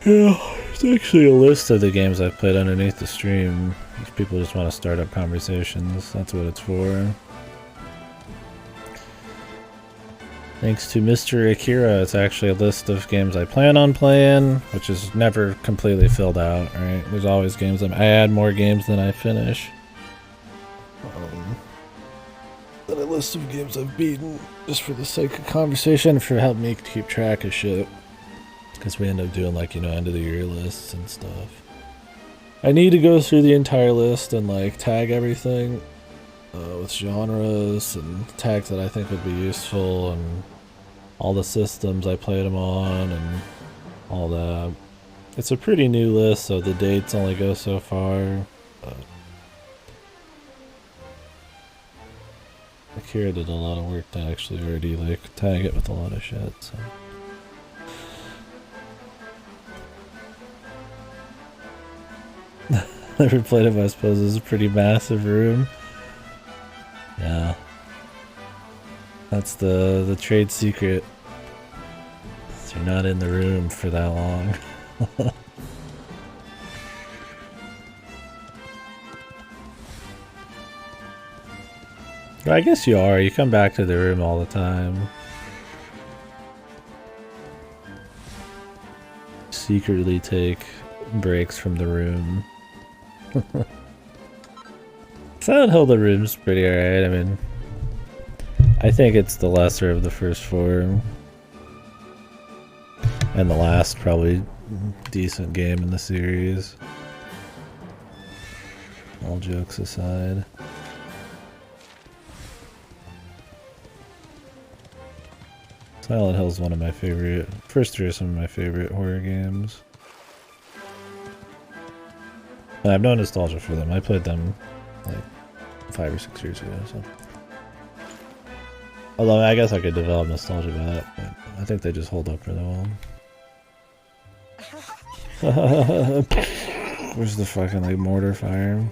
Yeah, it's actually a list of the games I've played underneath the stream. If people just want to start up conversations, that's what it's for. Thanks to Mr. Akira, it's actually a list of games I plan on playing, which is never completely filled out, right? There's always games I add more games than I finish. But a list of games I've beaten, just for the sake of conversation, for help me keep track of shit. Because we end up doing like, you know, end of the year lists and stuff. I need to go through the entire list and like tag everything with genres and tags that I think would be useful and all the systems I played them on and all that. It's a pretty new list, so the dates only go so far. But Akira did a lot of work to actually already like tag it with a lot of shit, so. Never played it, but I suppose it's a pretty massive room. Yeah. That's the trade secret. So you're not in the room for that long. But I guess you are. You come back to the room all the time. Secretly take breaks from the room. Silent Hill, the room's pretty alright. I mean, I think it's the lesser of the first four. And the last, probably, decent game in the series. All jokes aside. Silent Hill's one of my favorite, first three are some of my favorite horror games. And I have no nostalgia for them. I played them like 5 or 6 years ago, so. Although I guess I could develop nostalgia by that point. I think they just hold up really well. Where's the fucking like mortar fire?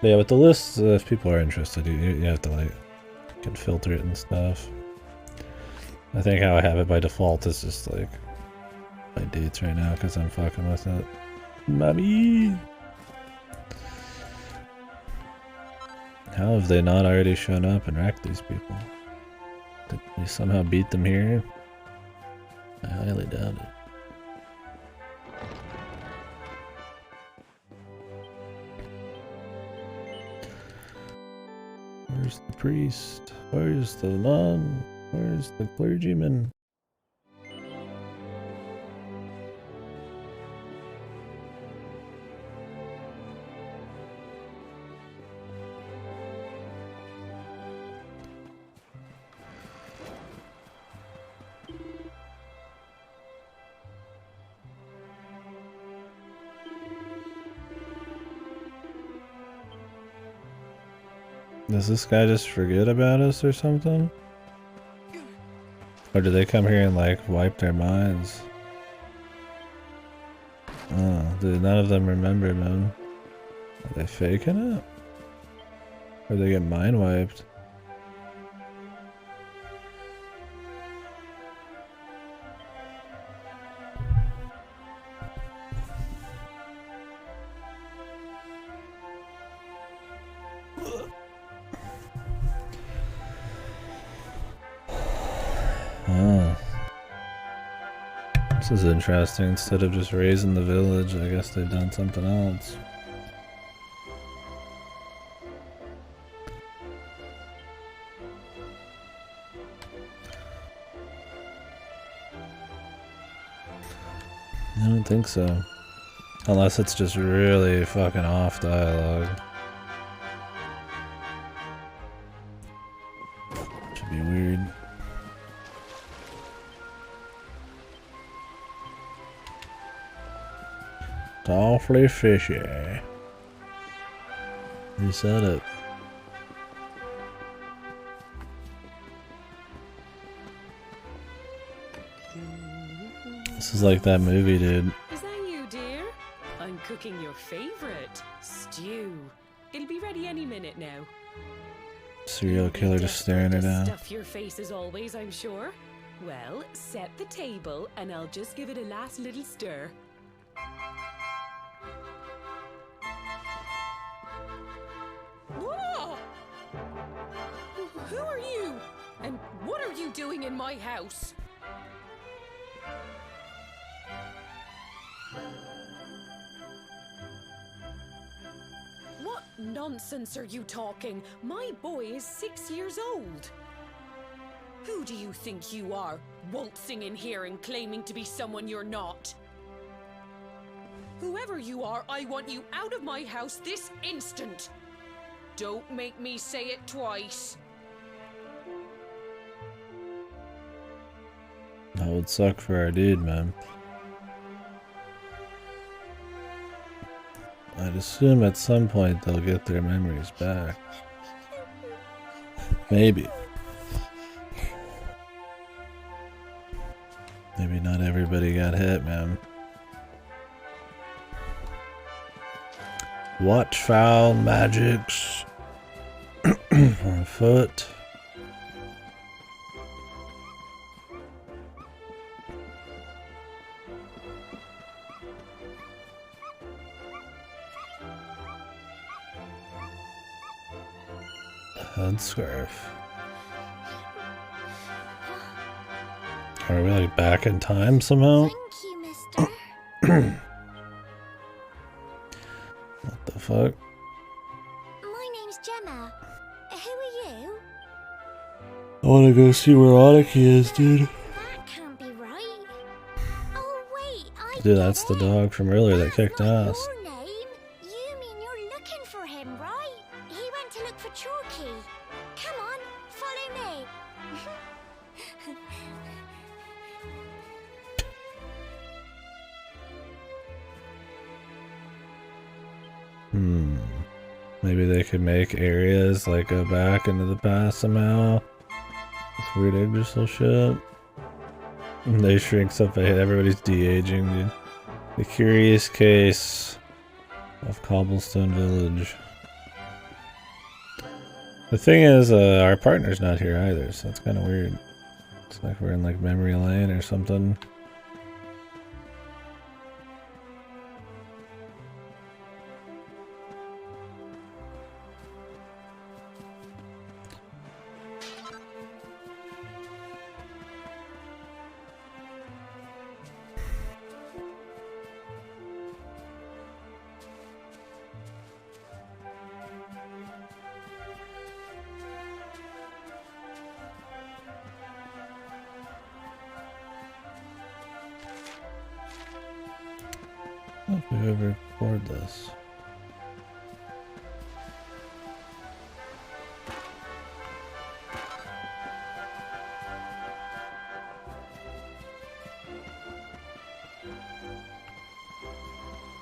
But yeah, with the list, if people are interested, you have to like, you can filter it and stuff. I think how I have it by default is just like my dates right now because I'm fucking with it. Mommy! How have they not already shown up and wrecked these people? Did we somehow beat them here? I highly doubt it. Where's the priest? Where's the nun? Where's the clergyman? Does this guy just forget about us or something? Or do they come here and like wipe their minds? Oh, dude, none of them remember, man. Are they faking it? Or they get mind wiped? Oh. This is interesting. Instead of just raising the village, I guess they've done something else. I don't think so. Unless it's just really fucking off dialogue. Should be weird. It's awfully fishy. You said it. This is like that movie, dude. Is that you, dear? I'm cooking your favorite stew. It'll be ready any minute now. Serial killer just staring her down. Stuff your face as always, I'm sure. Well, set the table and I'll just give it a last little stir. Whoa! Who are you? And what are you doing in my house? What nonsense are you talking? My boy is 6 years old. Who do you think you are, waltzing in here and claiming to be someone you're not? Whoever you are, I want you out of my house this instant. Don't make me say it twice. That would suck for our dude, man. I'd assume at some point they'll get their memories back. Maybe. Maybe not everybody got hit, man. Watch foul magics on foot. Headscarf. Are we like back in time somehow? Thank you, mister. What the fuck? My name's Gemma. Who are you? I wanna go see where Aniki is, dude. That can't be right. Oh, wait, I Dude, get that's the it. dog from earlier that That's kicked not ass. your name. You mean you're looking for him, right? He went to look for Chalky. Come on, follow me. Maybe they could make areas like go back into the past somehow. This weird Yggdrasil shit. And they shrink stuff ahead. Everybody's de-aging, dude. The Curious Case of Cobblestone Village. The thing is, our partner's not here either, so it's kind of weird. It's like we're in like memory lane or something. I don't know if we ever record this.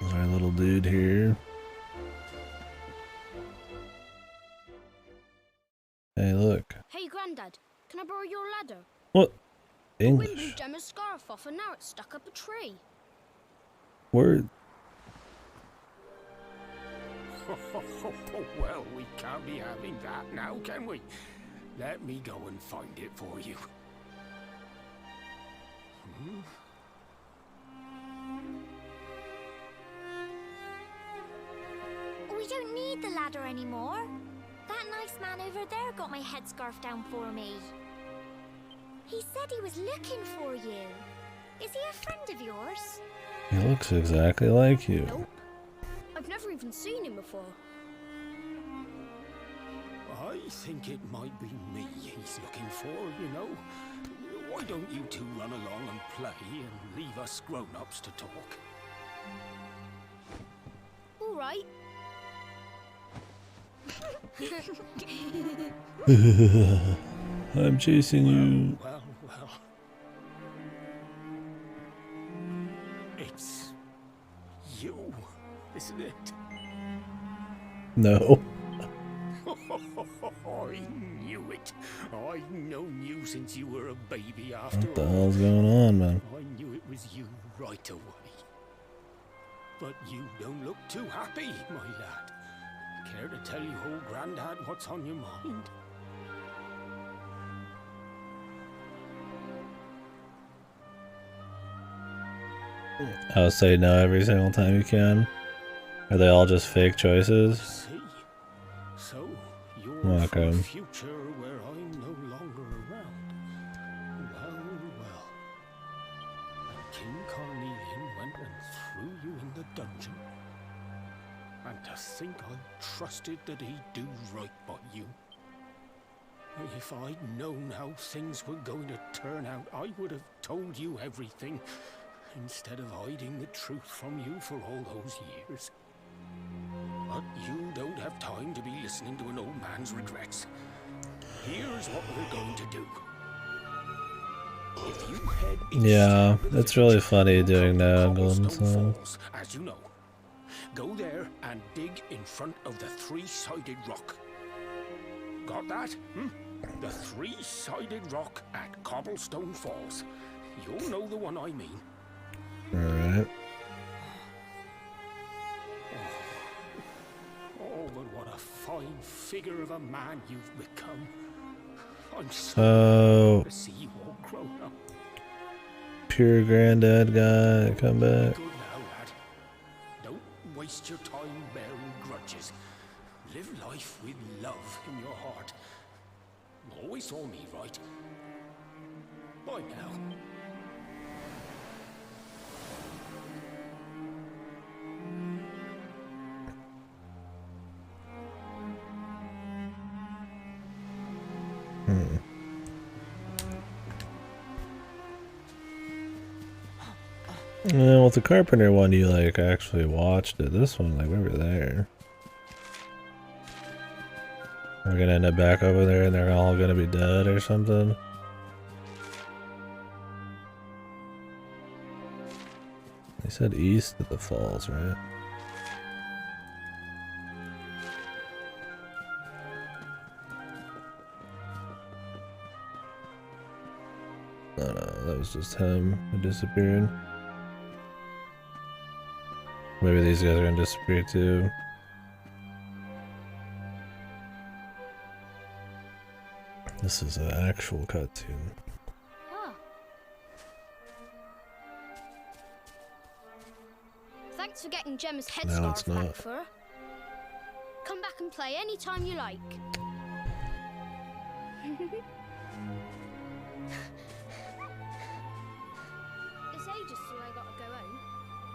There's our little dude here. Hey, look. Hey, Grandad, can I borrow your ladder? What? The wind blew English. Gemma's scarf off and now it's stuck up a tree. Word. Well, we can't be having that now, can we? Let me go and find it for you. We don't need the ladder anymore. That nice man over there got my headscarf down for me. He said he was looking for you. Is he a friend of yours? He looks exactly like you. Nope. I've never even seen him before. I think it might be me he's looking for, you know. Why don't you two run along and play and leave us grown-ups to talk? All right. I'm chasing you. Well. It's you, isn't it? No. I knew it. I've known you since you were a baby after What the all. hell's going on, man? I knew it was you right away. But you don't look too happy, my lad. Care to tell your old granddad what's on your mind? I'll say no every single time you can. Are they all just fake choices? See? So, you're Okay. for a future where I'm no longer around. Well. And King Carnelian went and threw you in the dungeon. And to think I trusted that he'd do right by you. If I'd known how things were going to turn out, I would have told you everything, instead of hiding the truth from you for all those years. But you don't have time to be listening to an old man's regrets. Here's what we're going to do. If you head east Yeah, to the it's really village, funny you'll doing come to that on Golden Cobblestone Sun. Falls, as you know. Go there and dig in front of the three-sided rock. Got that? The three-sided rock at Cobblestone Falls. You'll know the one I mean. Alright. Oh, but what a fine figure of a man you've become. I'm so So, to see you all grown up. pure granddad guy, come back. Good now, lad. Don't waste your time bearing grudges. Live life with love in your heart. Always saw me right. Bye now. Well, with the Carpenter one, you like actually watched it. This one, like, we were there. We're gonna end up back over there and they're all gonna be dead or something. They said east of the falls, right? No, that was just him who disappeared. Maybe these guys are gonna disappear too. This is an actual cutscene. Ah. Thanks for getting Gemma's No, it's headscarf back not. for her. Come back and play anytime you like. It's ages till I gotta go home.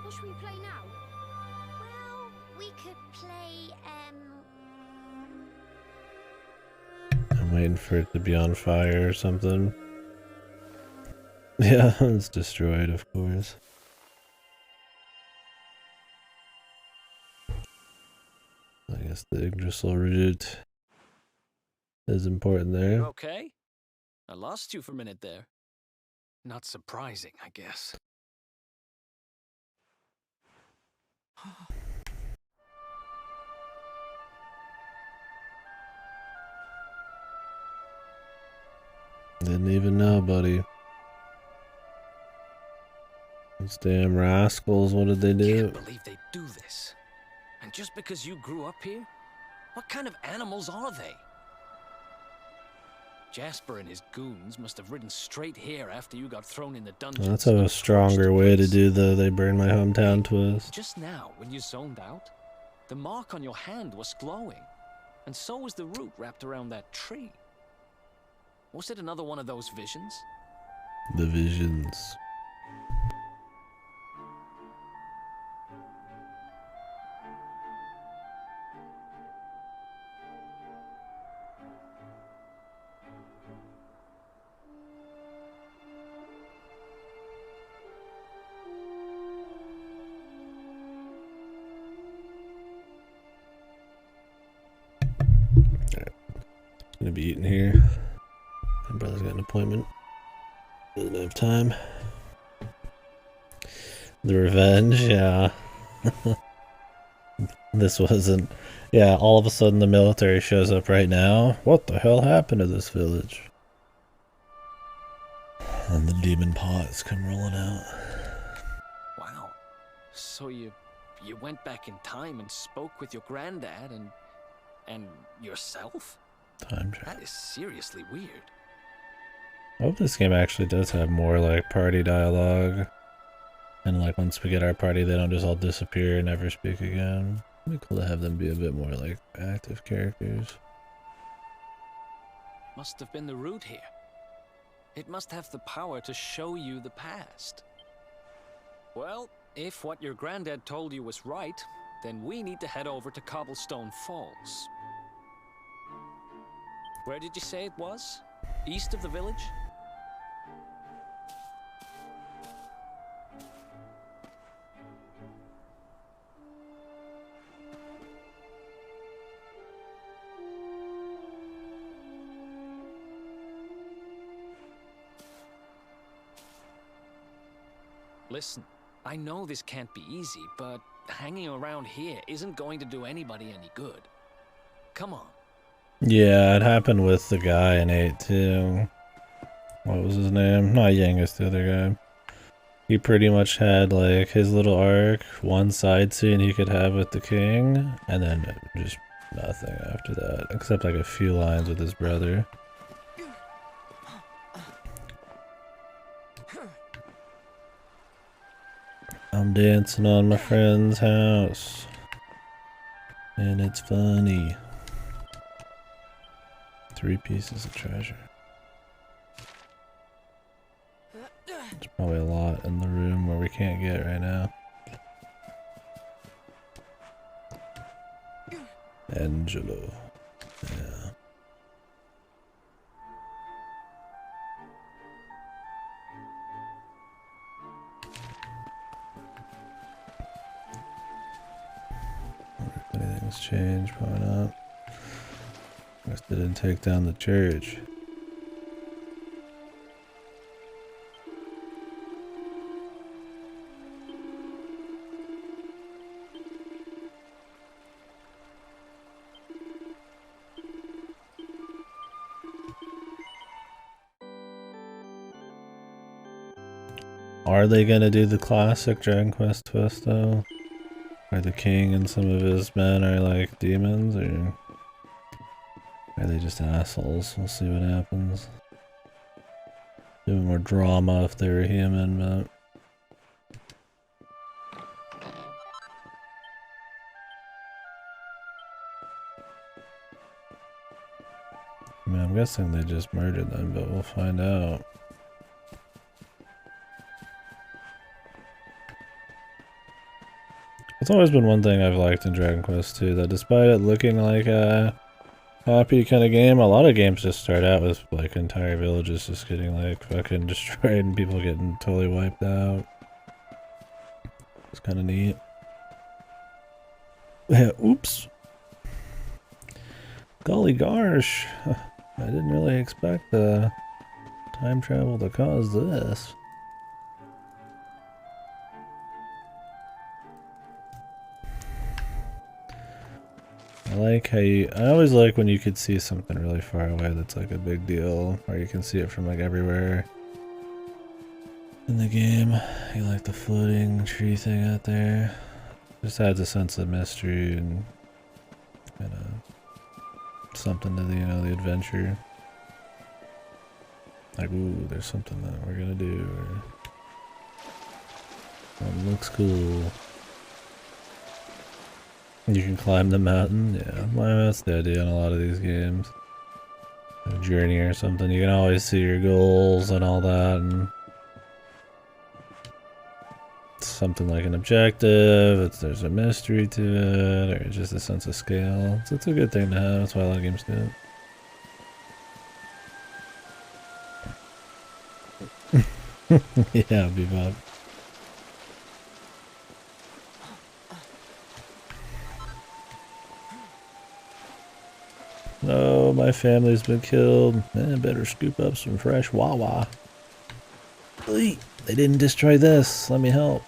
What should we play now? Well, we could play, I'm waiting for it to be on fire or something. Yeah, it's destroyed, of course. I guess the Yggdrasil root is important there. You okay? I lost you for a minute there. Not surprising, I guess. Didn't even know, buddy. Those damn rascals, what did they do? Can't believe they do this. And just because you grew up here? What kind of animals are they? Jasper and his goons must have ridden straight here after you got thrown in the dungeon. Well, that's a stronger way to do the they burn my hometown twist. Just now, when you zoned out, the mark on your hand was glowing. And so was the root wrapped around that tree. Was it another one of those visions? The visions. Gonna be eating here. My brother's got an appointment. Doesn't have time. The revenge, yeah. This wasn't. Yeah, all of a sudden the military shows up right now. What the hell happened to this village? And the demon pots come rolling out. Wow. So you went back in time and spoke with your granddad and yourself? Time travel. That is seriously weird. I hope this game actually does have more like party dialogue. And like once we get our party, they don't just all disappear and never speak again. It'd be cool to have them be a bit more like active characters. Must have been the root here. It must have the power to show you the past. Well, if what your granddad told you was right, then we need to head over to Cobblestone Falls. Where did you say it was? East of the village? Listen, I know this can't be easy, but hanging around here isn't going to do anybody any good. Come on. Yeah, it happened with the guy in 8 too. What was his name? Not Yangus, the other guy. He pretty much had like his little arc, one side scene he could have with the king, and then just nothing after that, except like a few lines with his brother. I'm dancing on my friend's house, and it's funny. 3 pieces of treasure. There's probably a lot in the room where we can't get right now. Angelo. Yeah. Wonder if anything's changed, probably not. Guess they didn't take down the church. Are they gonna do the classic Dragon Quest twist though? Where the king and some of his men are like demons, or are they just assholes? We'll see what happens. Do more drama if they were human, but I mean, I'm guessing they just murdered them, but we'll find out. It's always been one thing I've liked in Dragon Quest 2, that despite it looking like a happy kind of game, a lot of games just start out with like entire villages just getting like fucking destroyed and people getting totally wiped out. It's kind of neat. Yeah, oops. Golly gosh. I didn't really expect time travel to cause this. I like how I always like when you could see something really far away that's like a big deal, or you can see it from like everywhere in the game. You like the floating tree thing out there. Just adds a sense of mystery and kind of something to the, you know, the adventure. Like, ooh, there's something that we're gonna do, or something looks cool. You can climb the mountain, yeah. Well, that's the idea in a lot of these games. A journey or something, you can always see your goals and all that, and something like an objective, there's a mystery to it, or just a sense of scale. So it's a good thing to have, that's why a lot of games do it. Yeah, Bebop. No, my family's been killed. I better scoop up some fresh Wawa. They didn't destroy this. Let me help.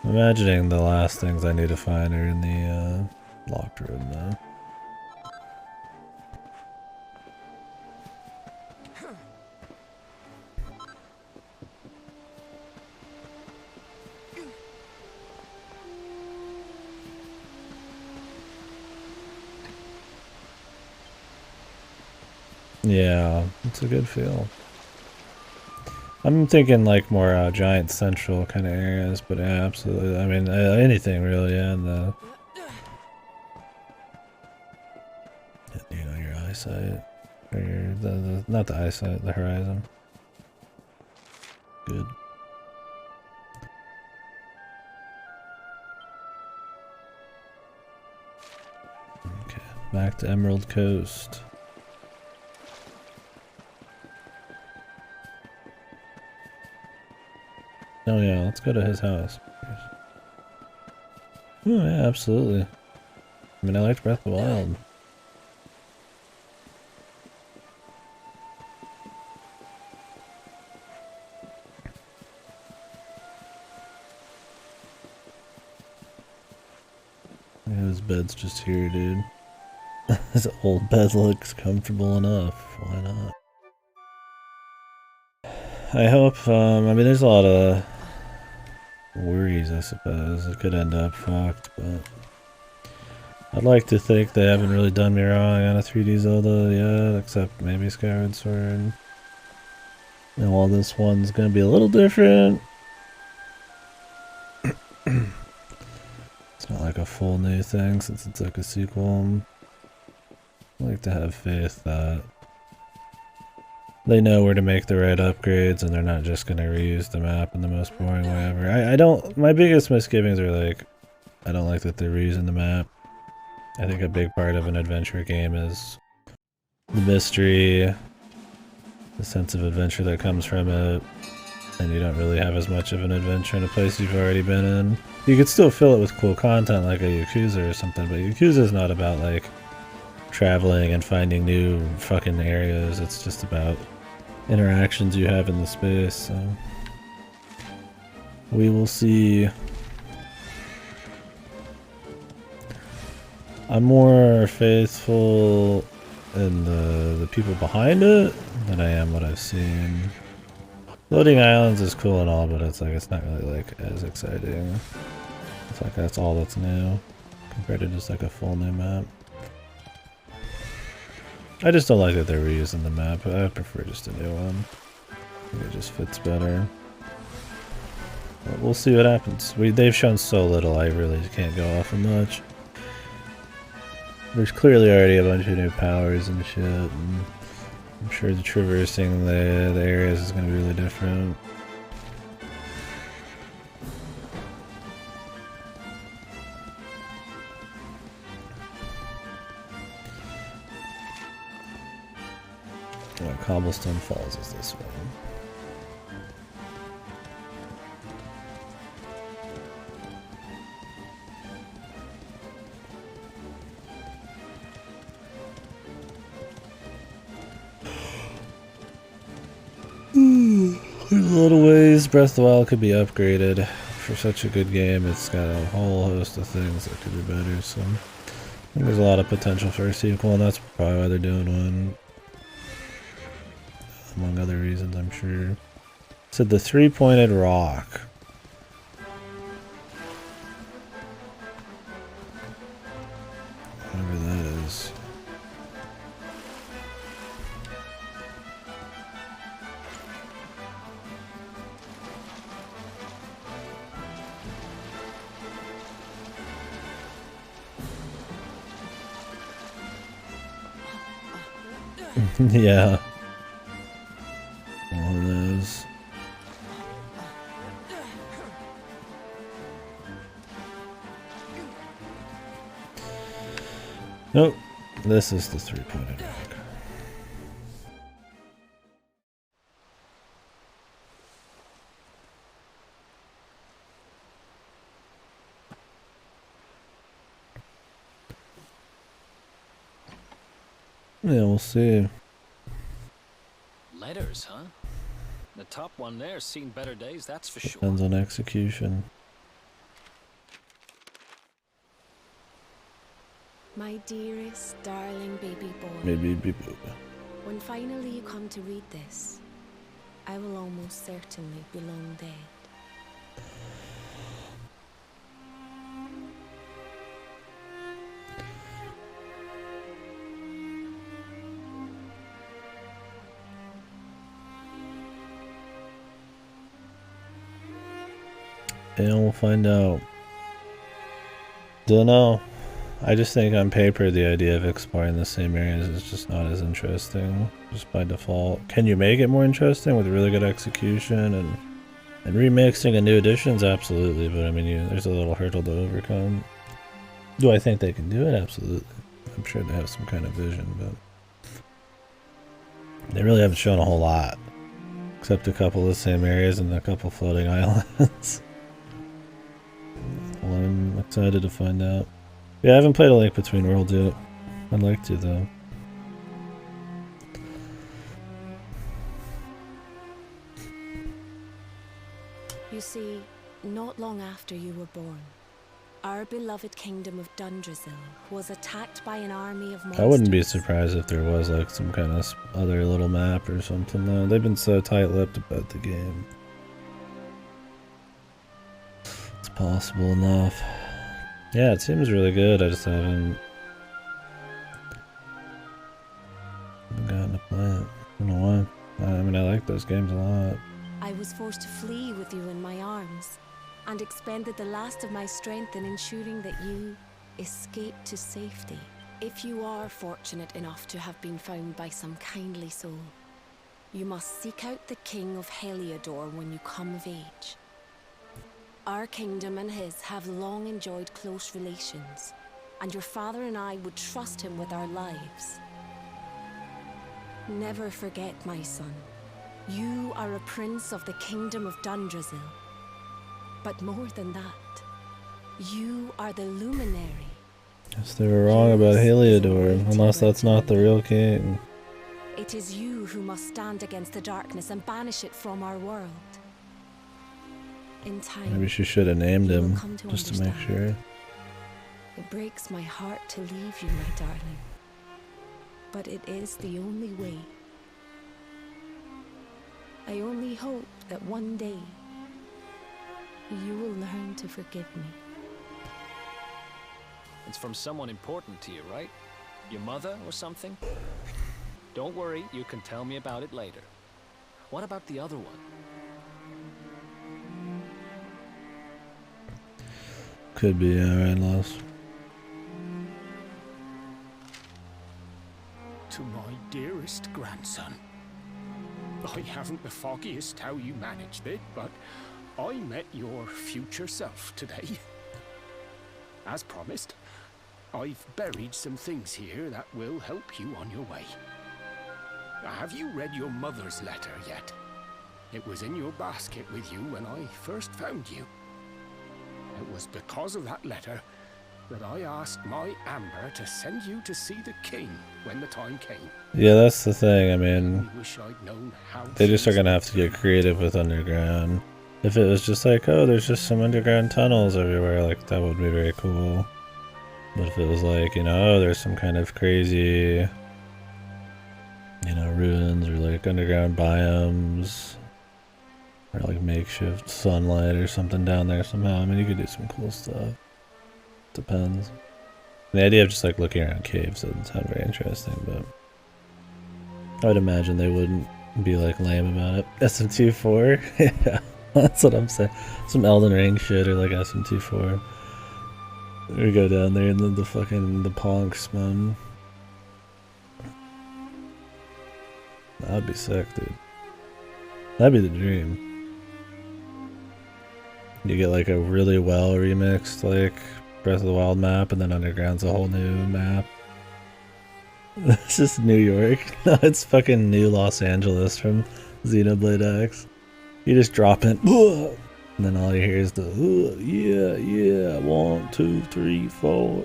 I'm imagining the last things I need to find are in the locked room now. Yeah, it's a good feel. I'm thinking like more giant central kind of areas, but yeah, absolutely. I mean, anything really, yeah, and you know, your eyesight, or your, not the eyesight, the horizon. Good. Okay, back to Emerald Coast. Oh yeah, let's go to his house. Oh yeah, absolutely. I mean, I liked Breath of the Wild. Yeah, his bed's just here, dude. His old bed looks comfortable enough. Why not? I hope, I mean, there's a lot of worries, I suppose. It could end up fucked, but I'd like to think they haven't really done me wrong on a 3D Zelda yet, except maybe Skyward Sword. And while this one's gonna be a little different, it's not like a full new thing since it's like a sequel. I like to have faith that they know where to make the right upgrades and they're not just gonna reuse the map in the most boring way ever. I don't, my biggest misgivings are like, I don't like that they're reusing the map. I think a big part of an adventure game is the mystery, the sense of adventure that comes from it, and you don't really have as much of an adventure in a place you've already been in. You could still fill it with cool content like a Yakuza or something, but Yakuza is not about like traveling and finding new fucking areas. It's just about interactions you have in the space, so we will see. I'm more faithful in the people behind it than I am what I've seen. Floating Islands is cool and all, but it's like it's not really like as exciting. It's like that's all that's new compared to just like a full new map. I just don't like that they're reusing the map. I prefer just a new one. I think it just fits better. But we'll see what happens. They've shown so little, I really can't go off of much. There's clearly already a bunch of new powers and shit, and I'm sure the traversing the areas is going to be really different. Cobblestone Falls is this one. There's a lot of ways Breath of the Wild could be upgraded for such a good game, it's got a whole host of things that could be better, so I think there's a lot of potential for a sequel, and that's probably why they're doing one. Among other reasons, I'm sure. So the three-pointed rock. Whatever that is. Yeah. All of those. Nope. This is the three-pointed rock. Yeah, we'll see. Letters, huh? The top one there's seen better days, that's for sure. Depends on execution. My dearest, darling baby boy. Maybe be boo. When finally you come to read this, I will almost certainly be long dead. And we'll find out. Dunno. I just think on paper the idea of exploring the same areas is just not as interesting, just by default. Can you make it more interesting with really good execution and remixing and new additions? Absolutely, but I mean, there's a little hurdle to overcome. Do I think they can do it? Absolutely. I'm sure they have some kind of vision, but they really haven't shown a whole lot, except a couple of the same areas and a couple floating islands. Well, I'm excited to find out. Yeah, I haven't played A Link Between Worlds yet. I'd like to, though. You see, not long after you were born, our beloved kingdom of Dundrasil was attacked by an army of monsters. I wouldn't be surprised if there was like some kind of other little map or something, though. They've been so tight-lipped about the game. It's possible enough. Yeah, it seems really good. I just haven't gotten to play it. I don't know why. I mean, I like those games a lot. I was forced to flee with you in my arms, and expended the last of my strength in ensuring that you escaped to safety. If you are fortunate enough to have been found by some kindly soul, you must seek out the King of Heliodor when you come of age. Our kingdom and his have long enjoyed close relations, and your father and I would trust him with our lives. Never forget, my son, you are a prince of the kingdom of Dundrasil. But more than that, you are the luminary. Guess they were wrong about Heliodor, unless that's not the real king. It is you who must stand against the darkness and banish it from our world. In time, Maybe she should have named him, just to make sure. It breaks my heart to leave you, my darling. But it is the only way. I only hope that one day you will learn to forgive me. It's from someone important to you, right? Your mother or something? Don't worry, you can tell me about it later. What about the other one? Could be, alright, Lost. To my dearest grandson. I haven't the foggiest how you managed it, but I met your future self today. As promised, I've buried some things here that will help you on your way. Have you read your mother's letter yet? It was in your basket with you when I first found you. It was because of that letter that I asked my Amber to send you to see the king when the time came. Yeah, that's the thing. I mean, I wish I'd known how they just are gonna have to get creative with Underground. If it was just like, oh, there's just some underground tunnels everywhere, like that would be very cool. But if it was like, you know, oh, there's some kind of crazy, you know, ruins or like underground biomes or like makeshift sunlight or something down there somehow, I mean, you could do some cool stuff. Depends. The idea of just like looking around caves doesn't sound very interesting, but I would imagine they wouldn't be like lame about it. SM24? Yeah, that's what I'm saying. Some Elden Ring shit or like SM24. We go down there and then the fucking the punks, man. That'd be sick, dude. That'd be the dream. You get like a really well remixed like Breath of the Wild map, and then Underground's a whole new map. It's just New York. No, it's fucking New Los Angeles from Xenoblade X. You just drop in, and then all you hear is the yeah, yeah, 1, 2, 3, 4.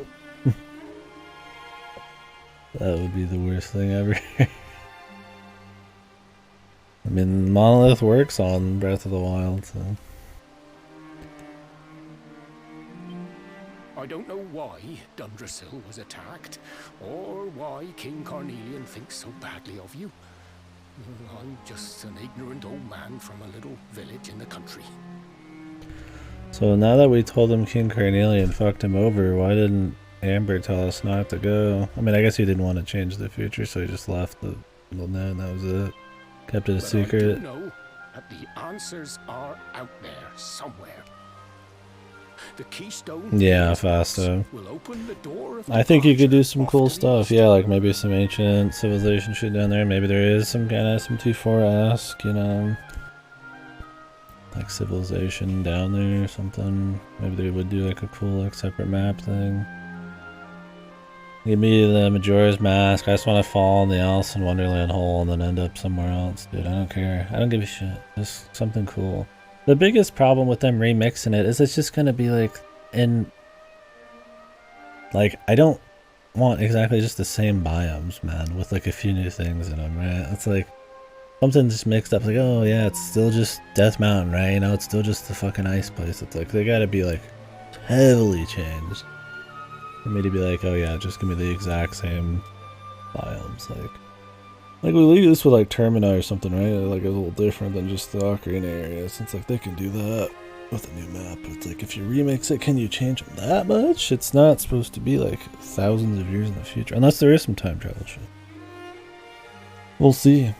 That would be the worst thing ever. I mean, Monolith works on Breath of the Wild, so. I don't know why Dundrasil was attacked, or why King Carnelian thinks so badly of you. I'm just an ignorant old man from a little village in the country. So now that we told him King Carnelian fucked him over, why didn't Amber tell us not to go? I mean, I guess he didn't want to change the future, so he just left the little note and that was it. Kept it a secret. I do know that the answers are out there somewhere. The keystone, yeah, Fasto. Will open the door of I think you could do some cool stuff. Yeah, like maybe some ancient civilization shit down there. Maybe there is some kind of SM24-esque, you know, like civilization down there or something. Maybe they would do like a cool like separate map thing. Give me the Majora's Mask. I just want to fall in the Alice in Wonderland hole and then end up somewhere else, dude. I don't care. I don't give a shit. Just something cool. The biggest problem with them remixing it is it's just gonna be like like I don't want exactly just the same biomes, man, with like a few new things in them, right? It's like something just mixed up, like, oh yeah, it's still just Death Mountain, right? You know, it's still just the fucking ice place. It's like they gotta be like heavily changed for me to be like, oh yeah, just give me the exact same biomes, like we leave this with like Termina or something, right? Like a little different than just the Ocarina areas. It's like they can do that with a new map. But it's like if you remix it, can you change them that much? It's not supposed to be like thousands of years in the future, unless there is some time travel shit. We'll see.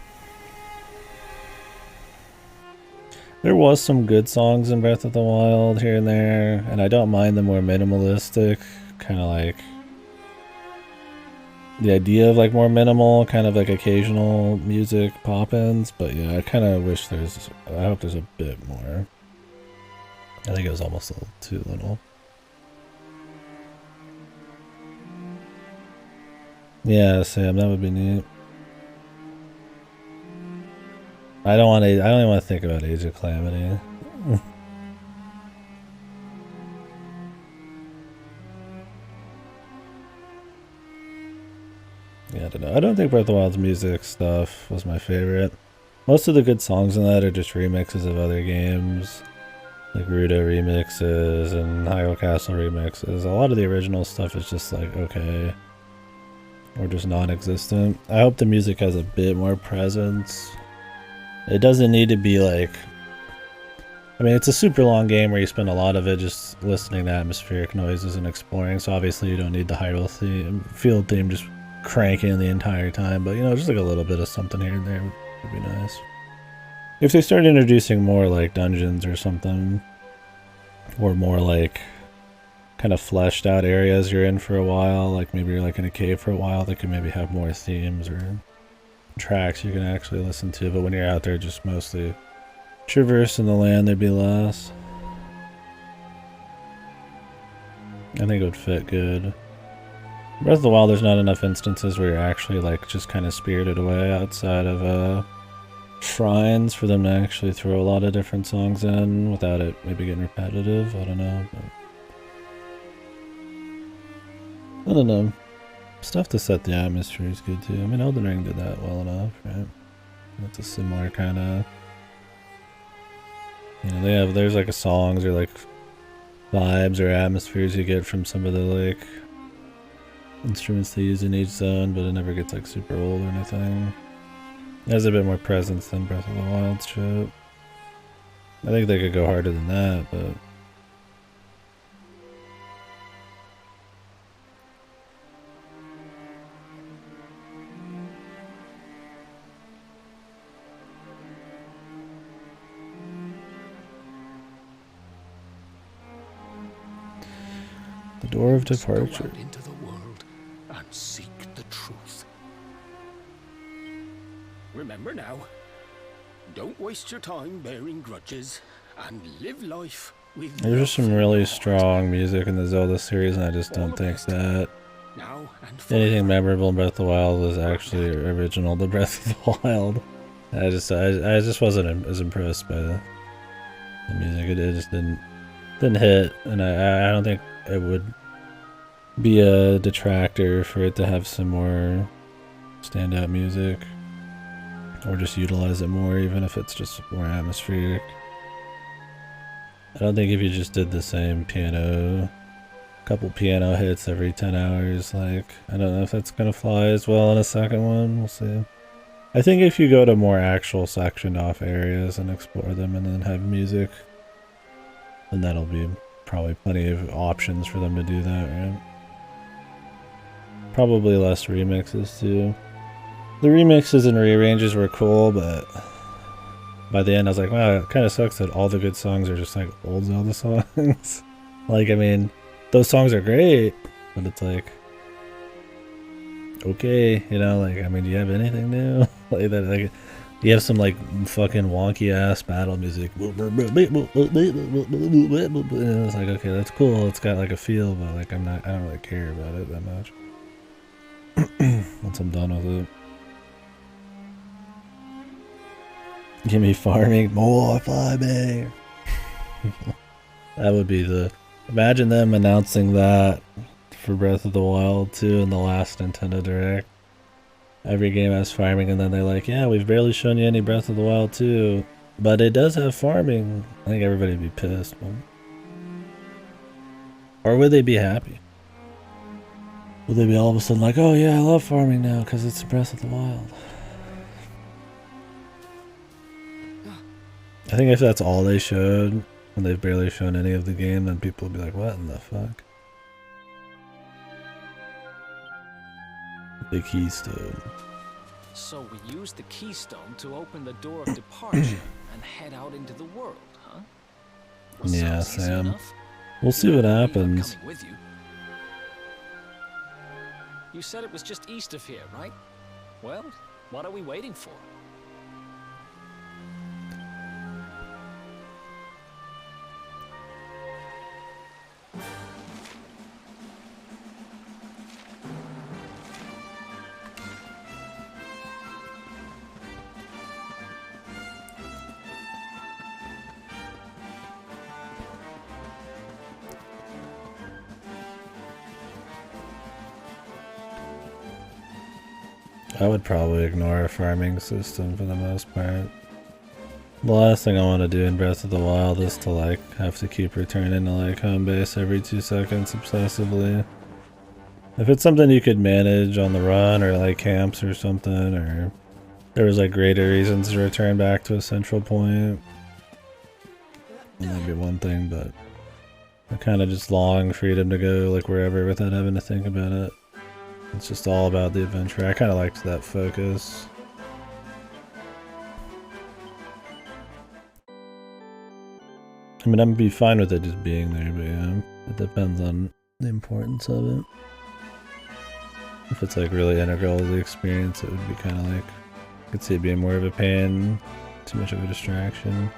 There was some good songs in Breath of the Wild here and there, and I don't mind the more minimalistic, kind of like the idea of like more minimal, kind of like occasional music pop-ins, but yeah, I kind of wish I hope there's a bit more. I think it was almost a little too little. Yeah, Sam, that would be neat. I don't even want to think about Age of Calamity. Yeah, I don't know. I don't think Breath of the Wild's music stuff was my favorite. Most of the good songs in that are just remixes of other games. Like Ruda remixes and Hyrule Castle remixes. A lot of the original stuff is just like, okay. Or just non-existent. I hope the music has a bit more presence. It doesn't need to be like... I mean, it's a super long game where you spend a lot of it just listening to atmospheric noises and exploring, so obviously you don't need the Hyrule field theme just cranking the entire time, but you know, just like a little bit of something here and there would be nice. If they start introducing more like dungeons or something, or more like kind of fleshed out areas you're in for a while, like maybe you're like in a cave for a while, they could maybe have more themes or tracks you can actually listen to, but when you're out there just mostly traversing the land, there'd be less. I think it would fit good. Breath of the Wild, there's not enough instances where you're actually like just kind of spirited away outside of shrines for them to actually throw a lot of different songs in without it maybe getting repetitive. I don't know. But I don't know. Stuff to set the atmosphere is good too. I mean, Elden Ring did that well enough, right? It's a similar kind of You know, there's like songs or like vibes or atmospheres you get from some of the like instruments they use in each zone, but it never gets like super old or anything. It has a bit more presence than Breath of the Wild shit. I think they could go harder than that, but the door of departure. Go out into the world and seek the truth. Remember now, don't waste your time bearing grudges and live life with There's just some really strong music in the Zelda series, and I just don't think that now and anything memorable in Breath of the Wild was actually original to Breath of the Wild. I just wasn't as impressed by the music. It just didn't hit, and I don't think it would be a detractor for it to have some more standout music, or just utilize it more, even if it's just more atmospheric. I don't think if you just did the same couple piano hits every 10 hours, like, I don't know if that's gonna fly as well in a second one. We'll see. I think if you go to more actual sectioned off areas and explore them and then have music, then that'll be probably plenty of options for them to do that, right? Probably less remixes too. The remixes and rearranges were cool, but by the end I was like, wow, it kind of sucks that all the good songs are just like old Zelda songs. Like, I mean, those songs are great, but it's like, okay, you know, like, I mean, do you have anything new? Like that, like, you have some like fucking wonky ass battle music. And it's like, okay, that's cool. It's got like a feel, but like I don't really care about it that much. Once I'm done with it. Give me farming, more farming. That would be imagine them announcing that for Breath of the Wild 2 in the last Nintendo Direct. Every game has farming, and then they're like, yeah, we've barely shown you any Breath of the Wild 2, but it does have farming. I think everybody would be pissed, man. Or would they be happy? Would they be all of a sudden like, oh yeah, I love farming now because it's Breath of the Wild? I think if that's all they showed, and they've barely shown any of the game, then people will be like, what in the fuck? The keystone. So we used the keystone to open the door of departure and head out into the world, huh? Well, yeah, sounds easy Sam. enough. We'll see what I'm happens. coming with you. You said it was just east of here, right? Well, what are we waiting for? I would probably ignore a farming system for the most part. The last thing I want to do in Breath of the Wild is to like have to keep returning to like home base every 2 seconds obsessively. If it's something you could manage on the run or like camps or something, or there was like greater reasons to return back to a central point, then that'd be one thing, but I kind of just long freedom to go like wherever without having to think about it. It's just all about the adventure. I kind of liked that focus. I mean, I'd be fine with it just being there, but yeah, it depends on the importance of it. If it's like really integral to the experience, it would be kind of like, I could see it being more of a pain, too much of a distraction.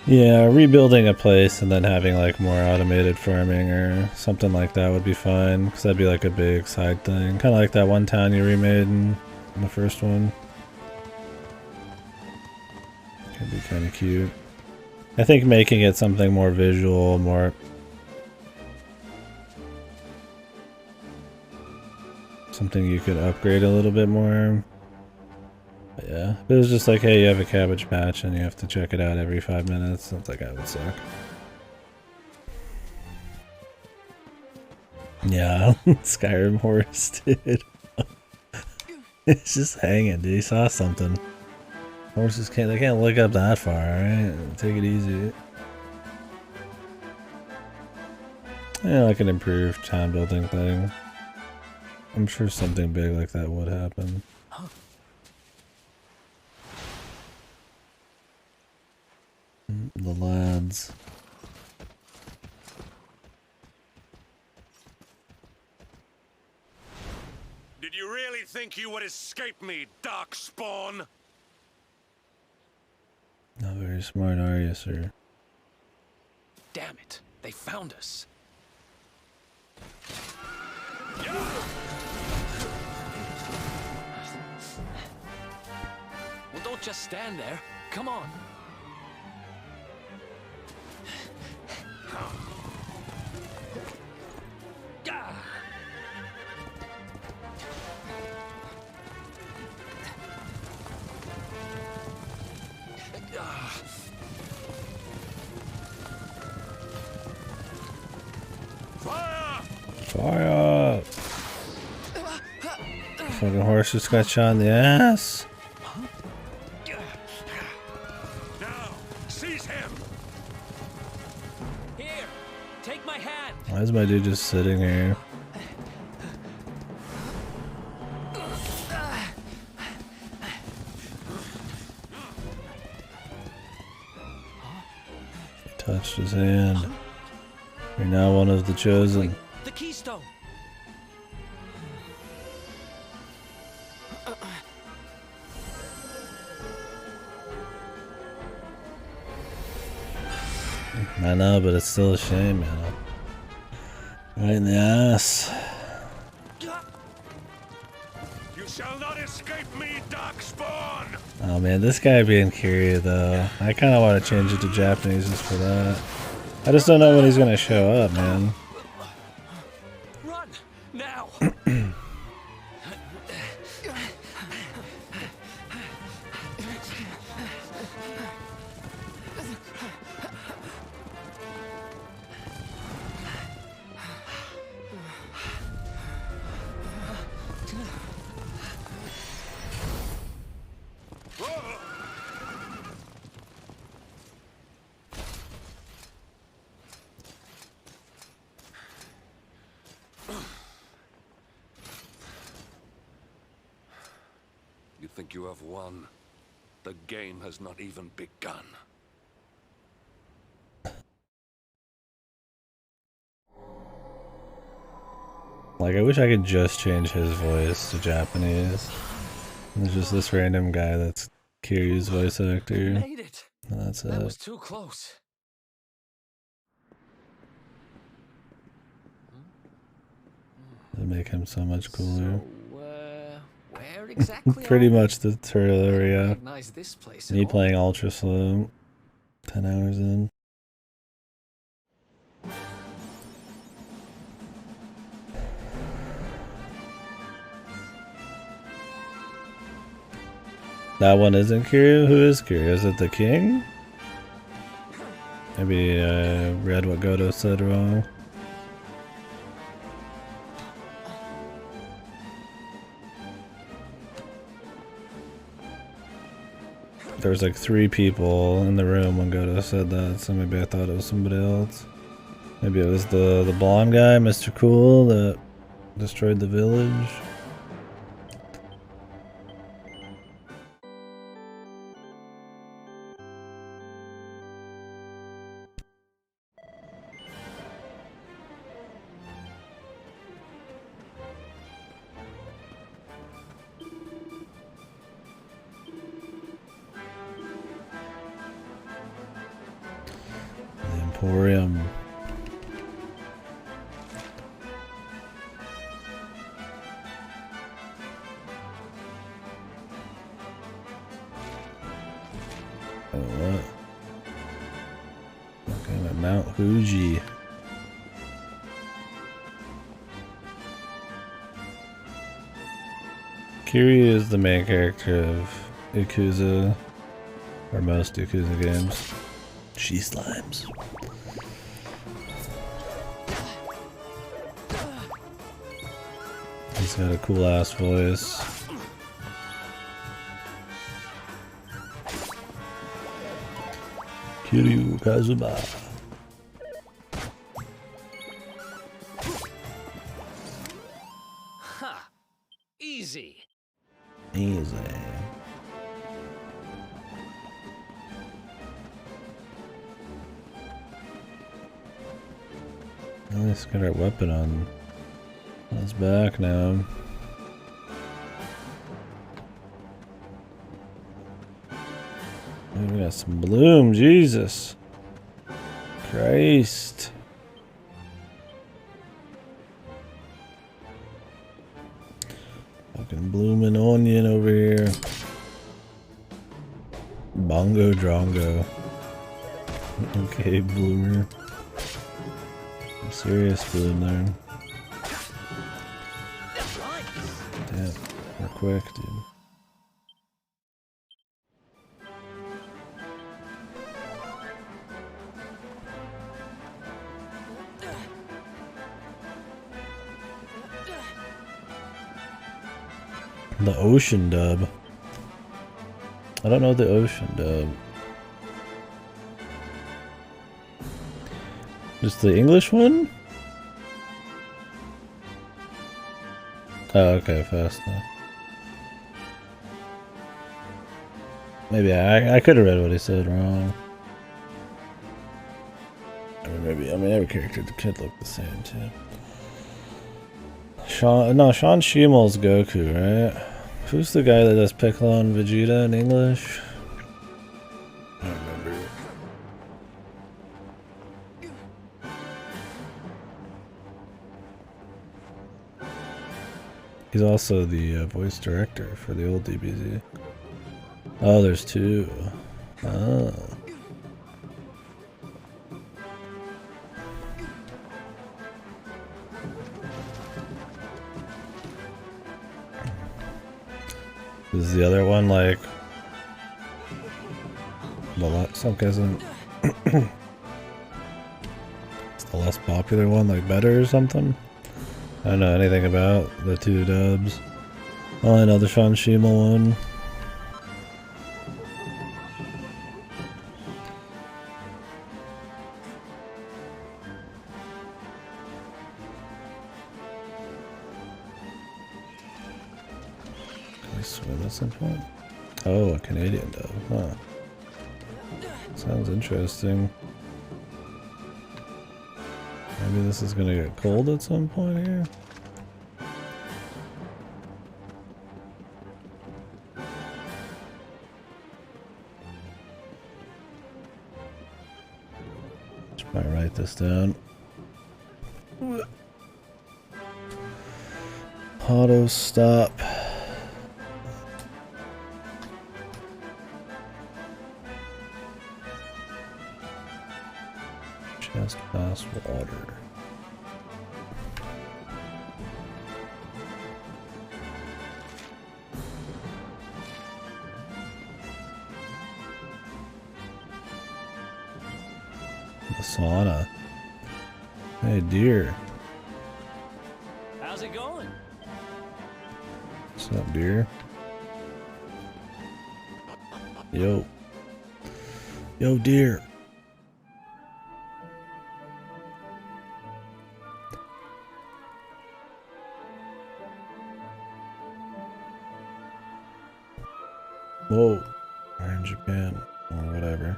Yeah, rebuilding a place and then having like more automated farming or something like that would be fine, because that'd be like a big side thing. Kind of like that one town you remade in the first one. Could be kind of cute. I think making it something more visual, more... something you could upgrade a little bit more. But yeah, if it was just like, hey, you have a cabbage patch and you have to check it out every 5 minutes, that's like, that would suck. Yeah, Skyrim horse, dude. It's just hanging, dude. He saw something. Horses they can't look up that far, alright? Take it easy. Yeah, like an improved town building thing. I'm sure something big like that would happen. The lads. Did you really think you would escape me, Darkspawn? Not very smart, are you, sir? Damn it, they found us. Well, don't just stand there. Come on. Fire! Fucking horse just got shot in the ass. Now, seize him. Here, take my hand. Why is my dude just sitting here? He touched his hand. You're now one of the chosen. Wait, the keystone. I know, but it's still a shame, man. Right in the ass. You shall not escape me, Darkspawn. Oh man, this guy being Kiryu though. I kind of want to change it to Japanese just for that. I just don't know when he's gonna show up, man. Run now. You think you have won? The game has not even begun. Like, I wish I could just change his voice to Japanese. There's just this random guy that's Kiryu's voice actor. Made it. And that's That it. was too close. It'd make him so much cooler. So, where exactly? Pretty are we? much the tutorial I don't area. recognize this place at Me all. playing ultra slow. 10 hours in. That one isn't Kiryu? Who is Kiryu? Is it the king? Maybe I read what Goto said wrong. There was like 3 people in the room when Goto said that, so maybe I thought it was somebody else. Maybe it was the blonde guy, Mr. Cool, that destroyed the village. The Emporium. Oh, what? Okay, at Mount Fuji. Kiryu is the main character of Yakuza, or most Yakuza games. She slimes. He's got a cool ass voice. Kiryu Kazuma. Ha! Easy. Easy. Let's get our weapon on his back now. We got some bloom, Jesus Christ. Fucking blooming onion over here. Bongo Drongo. Okay, bloomer. Some serious bloom there. Damn, we're quick, dude. The ocean dub. I don't know the ocean dub. Just the English one? Oh, okay, fast now. Maybe I could have read what he said wrong. Or maybe, I mean, every character could look the same too. Sean Schimmel's Goku, right? Who's the guy that does Piccolo and Vegeta in English? I don't remember. He's also the voice director for the old DBZ. Oh, there's two. Oh. Is the other one like the Sunk isn't it's the less popular one, like better or something? I don't know anything about the two dubs. Well, I know the Sean Schimmel one. Swim at some point? Oh, a Canadian dub, huh? Sounds interesting. Maybe this is gonna get cold at some point here? Just might write this down. Auto stop. Just past water. The sauna. Hey, deer. How's it going? What's up, deer? Yo. Yo, deer. Whoa, or in Japan, or whatever.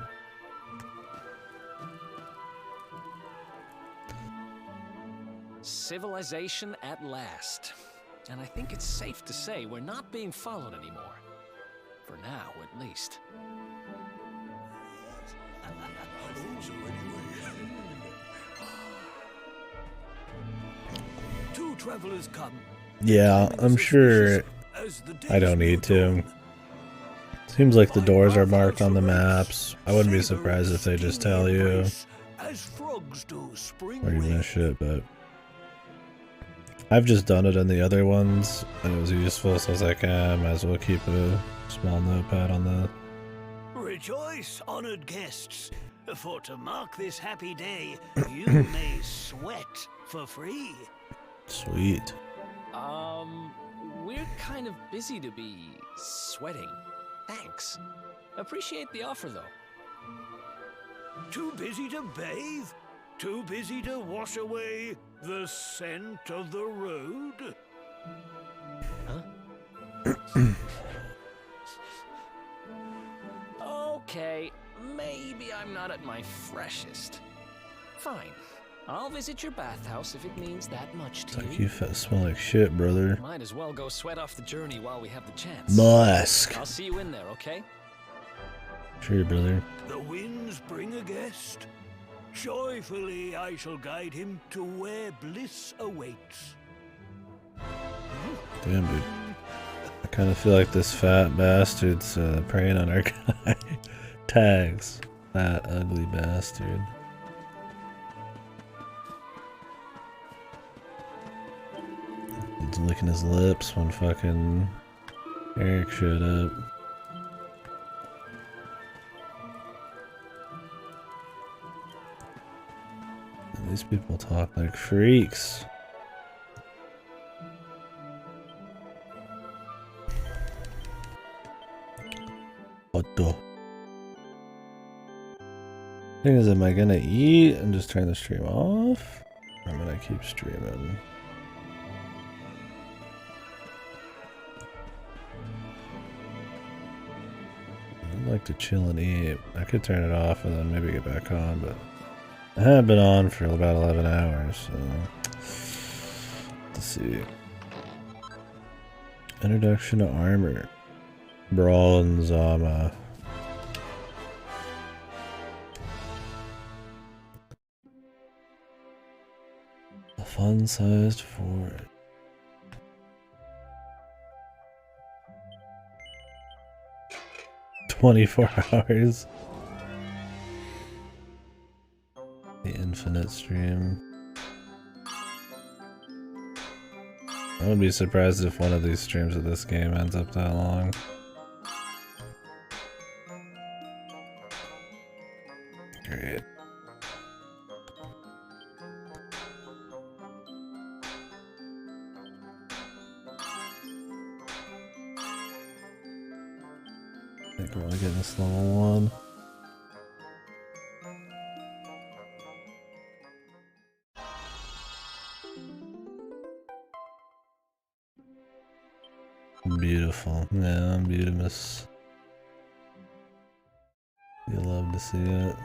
Civilization at last. And I think it's safe to say we're not being followed anymore. For now, at least. Two travelers come. Yeah, I'm sure I don't need to. Seems like the doors are marked on the maps. I wouldn't be surprised if they just tell you. Or you miss shit, but I've just done it in the other ones, and it was useful, so I was like, might as well keep a small notepad on that. Rejoice, honored guests, for to mark this happy day, you may sweat for free. Sweet. We're kind of busy to be sweating. Thanks. Appreciate the offer, though. Too busy to bathe? Too busy to wash away the scent of the road? Huh? Okay, maybe I'm not at my freshest. Fine. I'll visit your bathhouse if it means that much to Like you. you smell like shit, brother. Might as well go sweat off the journey while we have the chance. Musk. I'll see you in there, okay? Sure, brother. The winds bring a guest. Joyfully I shall guide him to where bliss awaits. Damn, dude. I kind of feel like this fat bastard's preying on our guy. Tags. Fat, ugly bastard. He's licking his lips when fucking Eric showed up. And these people talk like freaks. What the? Thing is, am I gonna eat and just turn the stream off? Or am I gonna keep streaming? I'd like to chill and eat. I could turn it off and then maybe get back on, but I haven't been on for about 11 hours, so let's see. Introduction to armor. Bronze armor. A fun-sized fort. "24 hours. The infinite stream. I would be surprised if one of these streams of this game ends up that long. Great. I think we're only getting this level 1. Beautiful. Yeah, beautimous. You love to see it.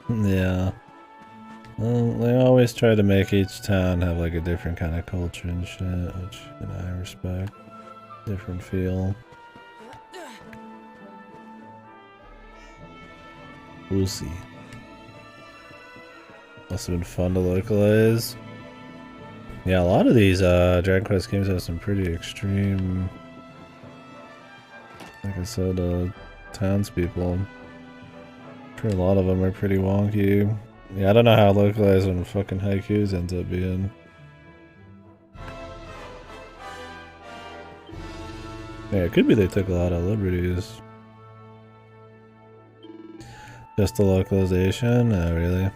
Yeah. Well, they always try to make each town have like a different kind of culture and shit, which, you know, I respect. Different feel. We'll see. Also been fun to localize. Yeah, a lot of these Dragon Quest games have some pretty extreme, like I said, townspeople. I'm sure a lot of them are pretty wonky. Yeah, I don't know how localized when fucking Haikus ends up being. Yeah, it could be they took a lot of liberties. Just the localization? Oh, really?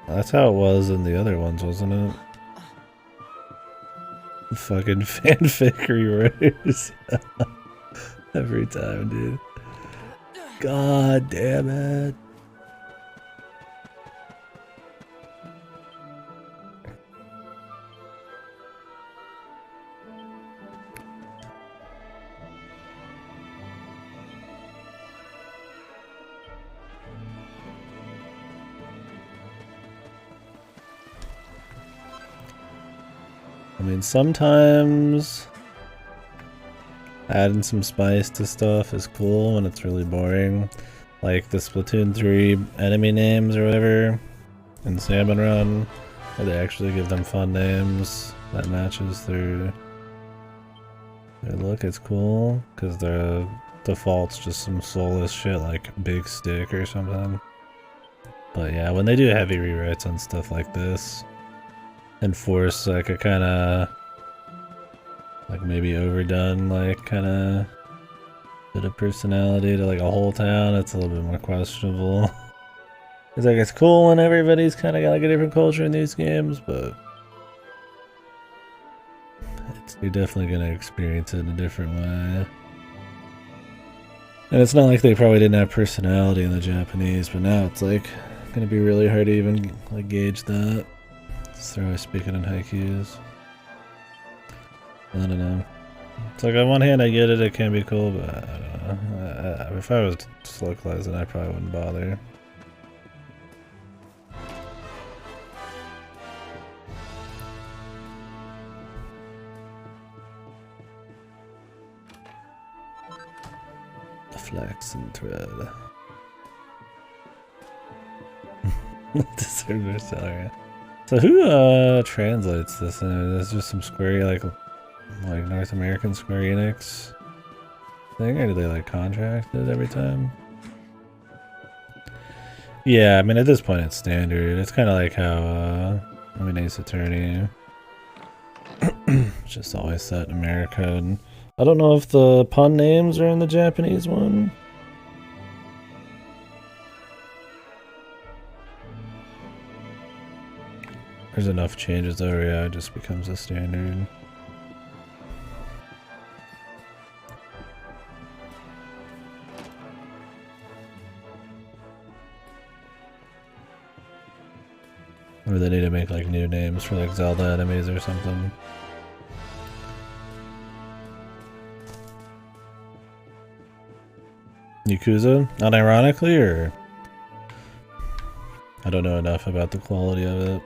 That's how it was in the other ones, wasn't it? Fucking fanfic rewriters. Every time, dude. God damn it. I mean, sometimes adding some spice to stuff is cool when it's really boring. Like the Splatoon 3 enemy names or whatever in Salmon Run. Or they actually give them fun names that matches their look. It's cool because their default's just some soulless shit like Big Stick or something. But yeah, when they do heavy rewrites on stuff like this, and force like a kind of like maybe overdone like kind of bit of personality to like a whole town, it's a little bit more questionable. It's like it's cool when everybody's kind of got like a different culture in these games, but you're definitely gonna experience it in a different way. And it's not like they probably didn't have personality in the Japanese, but now it's like gonna be really hard to even like gauge that. So they're always speaking in haikus. I don't know. It's like on one hand I get it, it can be cool, but I don't know. If I was just localizing, I probably wouldn't bother. The flax and thread. The server seller. So who translates this? Is just some Square like North American Square Enix thing, or do they like contract it every time? Yeah, I mean at this point it's standard. It's kind of like how I mean Ace Attorney. It's just always set in America, and I don't know if the pun names are in the Japanese one. There's enough changes though, yeah, it just becomes a standard. Or they need to make like new names for like Zelda enemies or something. Yakuza? Unironically, or? I don't know enough about the quality of it.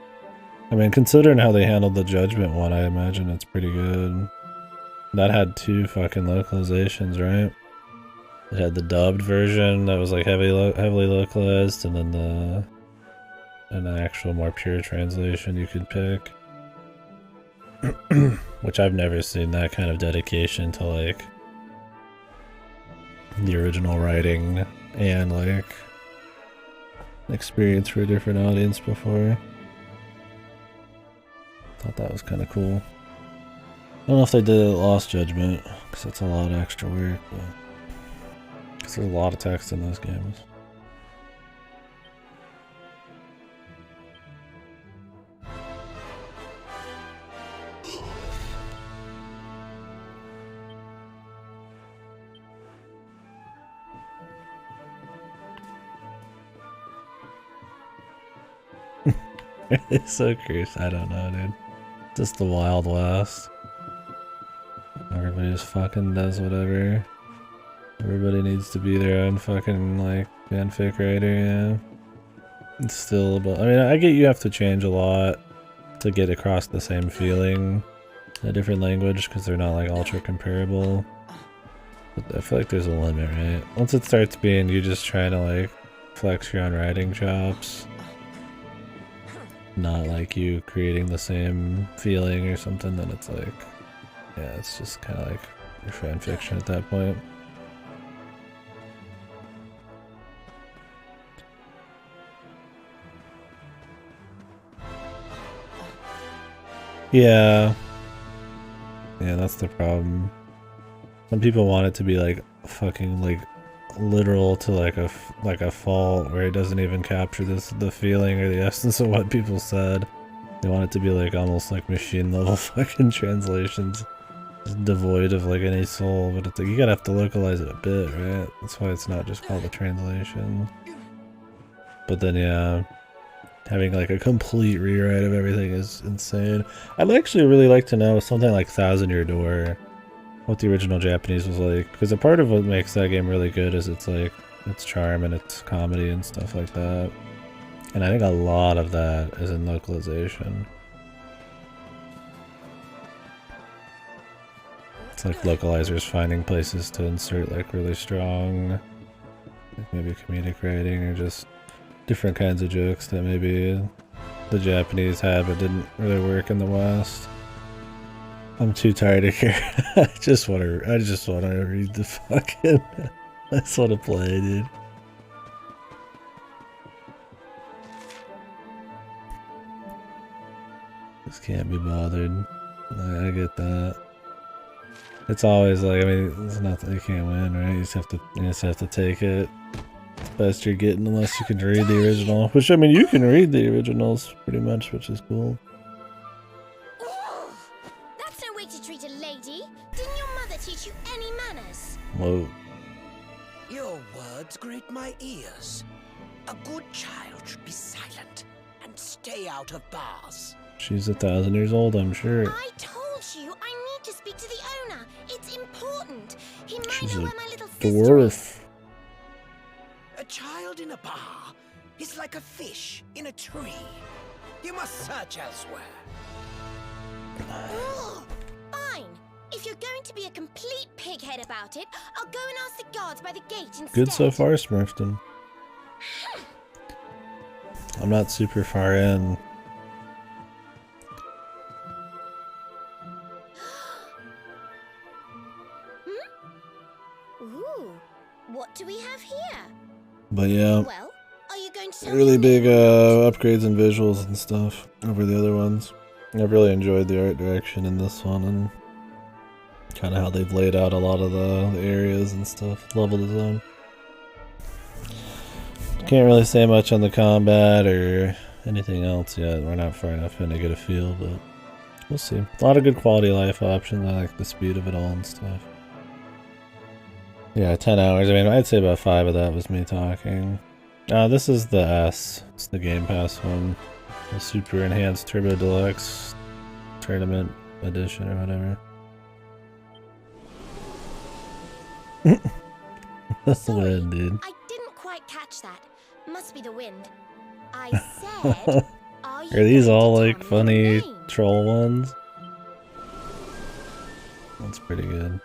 I mean, considering how they handled the Judgment one, I imagine it's pretty good. That had 2 fucking localizations, right? It had the dubbed version that was like heavily localized, and then an actual more pure translation you could pick. Which I've never seen that kind of dedication to like the original writing and like experience for a different audience before. Thought that was kind of cool. I don't know if they did Lost Judgment, because that's a lot of extra work, but because there's a lot of text in those games. It's so curious. I don't know, dude. Just the Wild West. Everybody just fucking does whatever. Everybody needs to be their own fucking, like, fanfic writer, yeah. It's still, but I mean, I get you have to change a lot to get across the same feeling in a different language, because they're not, like, ultra comparable. But I feel like there's a limit, right? Once it starts being you just trying to, like, flex your own writing chops, not like you creating the same feeling or something, then it's like, yeah, it's just kind of like your fan fiction at that point. Yeah, that's the problem. Some people want it to be like fucking like literal to like a fault where it doesn't even capture the feeling or the essence of what people said. They want it to be like almost like machine level fucking translations, just devoid of like any soul. But it's like you gotta have to localize it a bit, right? That's why it's not just called a translation. But then yeah, having like a complete rewrite of everything is insane. I'd actually really like to know something like Thousand Year Door, what the original Japanese was like, because a part of what makes that game really good is it's like its charm and its comedy and stuff like that. And I think a lot of that is in localization. It's like localizers finding places to insert like really strong, like maybe comedic writing or just different kinds of jokes that maybe the Japanese had, but didn't really work in the West. I'm too tired to care. I just want to read the fucking. I just want to play, dude. Just can't be bothered. I get that. It's always like, I mean, it's not that you can't win, right? You just have to take it. It's the best you're getting unless you can read the original. Which, I mean, you can read the originals pretty much, which is cool. That's no way to treat a lady. Didn't your mother teach you any manners? Whoa. Your words grate my ears. A good child should be silent and stay out of bars. She's 1,000 years old, I'm sure. I told you I need to speak to the owner. It's important. He might She's know a where my little sister is. dwarf. A child in a bar is like a fish in a tree. You must search elsewhere. Ugh, fine. If you're going to be a complete pighead about it, I'll go and ask the guards by the gate instead. Good so far, Smurfton. I'm not super far in. Ooh, what do we have here? But yeah, Well, are you going to tell really me? big upgrades and visuals and stuff over the other ones. I've really enjoyed the art direction in this one and kind of how they've laid out a lot of the areas and stuff, level design. Can't really say much on the combat or anything else yet. We're not far enough in to get a feel, but we'll see. A lot of good quality of life options. I like the speed of it all and stuff. Yeah, 10 hours. I mean, I'd say about 5 of that was me talking. This is the S. It's the Game Pass one. The Super Enhanced Turbo Deluxe Tournament Edition or whatever. That's the wind, dude. I didn't quite catch that. Must be the wind. I said, are you Are these going all to like tell me your funny name? troll ones? That's pretty good.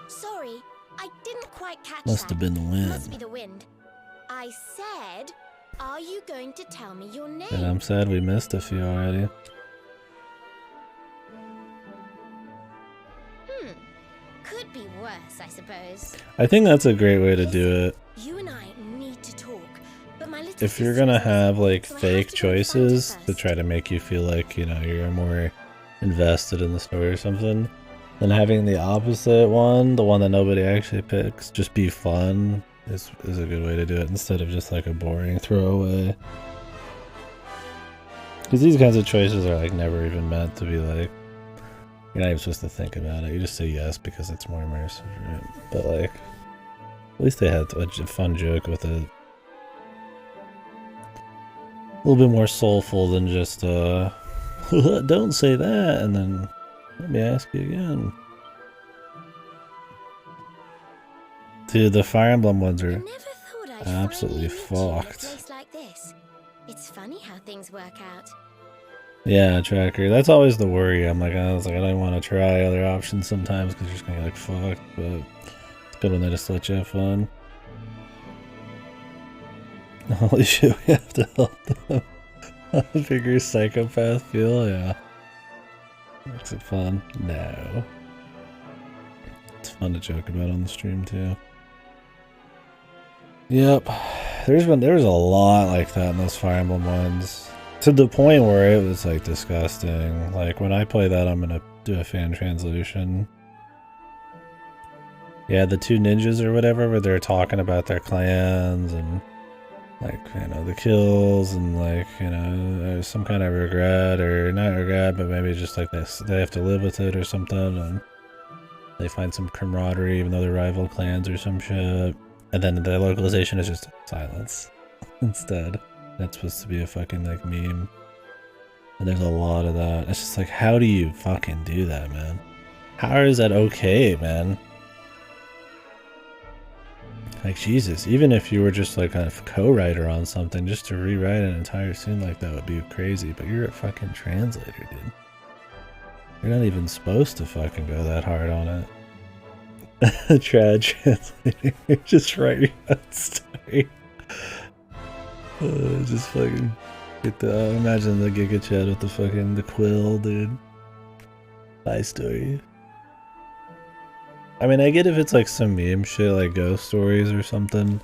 Sorry, I didn't quite catch Must that. have been the Must be wind. the wind. I said, are you going to tell me your name? And I'm sad we missed a few already. Could be worse, I suppose. I think that's a great way to do it. You and I need to talk, but my little If you're sister gonna is have like so I have fake to go and find her choices to first. try to make you feel like, you know, you're more invested in the story or something, then having the opposite one, the one that nobody actually picks, just be fun is a good way to do it instead of just like a boring throwaway. Because these kinds of choices are like never even meant to be like, you're not even supposed to think about it. You just say yes because it's more immersive, right? But like, at least they had a fun joke with it. A little bit more soulful than just, don't say that, and then let me ask you again. Dude, the Fire Emblem ones I are never thought I'd absolutely finally meet you in a fucked. place like this. It's funny how things work out. Yeah, Tracker. That's always the worry. I don't want to try other options sometimes because you're just gonna get like fucked. But it's good when they just let you have fun. Holy shit, we have to help them. Figure psychopath feel, yeah. Makes it fun. No. It's fun to joke about on the stream too. Yep. There was a lot like that in those Fire Emblem ones. To the point where it was like disgusting. Like when I play that, I'm gonna do a fan translation. Yeah, the two ninjas or whatever, where they're talking about their clans and like, you know, the kills and like, you know, some kind of regret or not regret, but maybe just like they have to live with it or something, and they find some camaraderie even though they're rival clans or some shit. And then the localization is just silence instead. That's supposed to be a fucking like meme. And there's a lot of that. It's just like, how do you fucking do that, man? How is that okay, man? Like, Jesus, even if you were just like a co-writer on something, just to rewrite an entire scene like that would be crazy. But you're a fucking translator, dude. You're not even supposed to fucking go that hard on it. Trad translator. You're just writing that story. Just fucking Get the imagine the Giga Chad with the quill, dude. High story. I mean, I get if it's like some meme shit like ghost stories or something,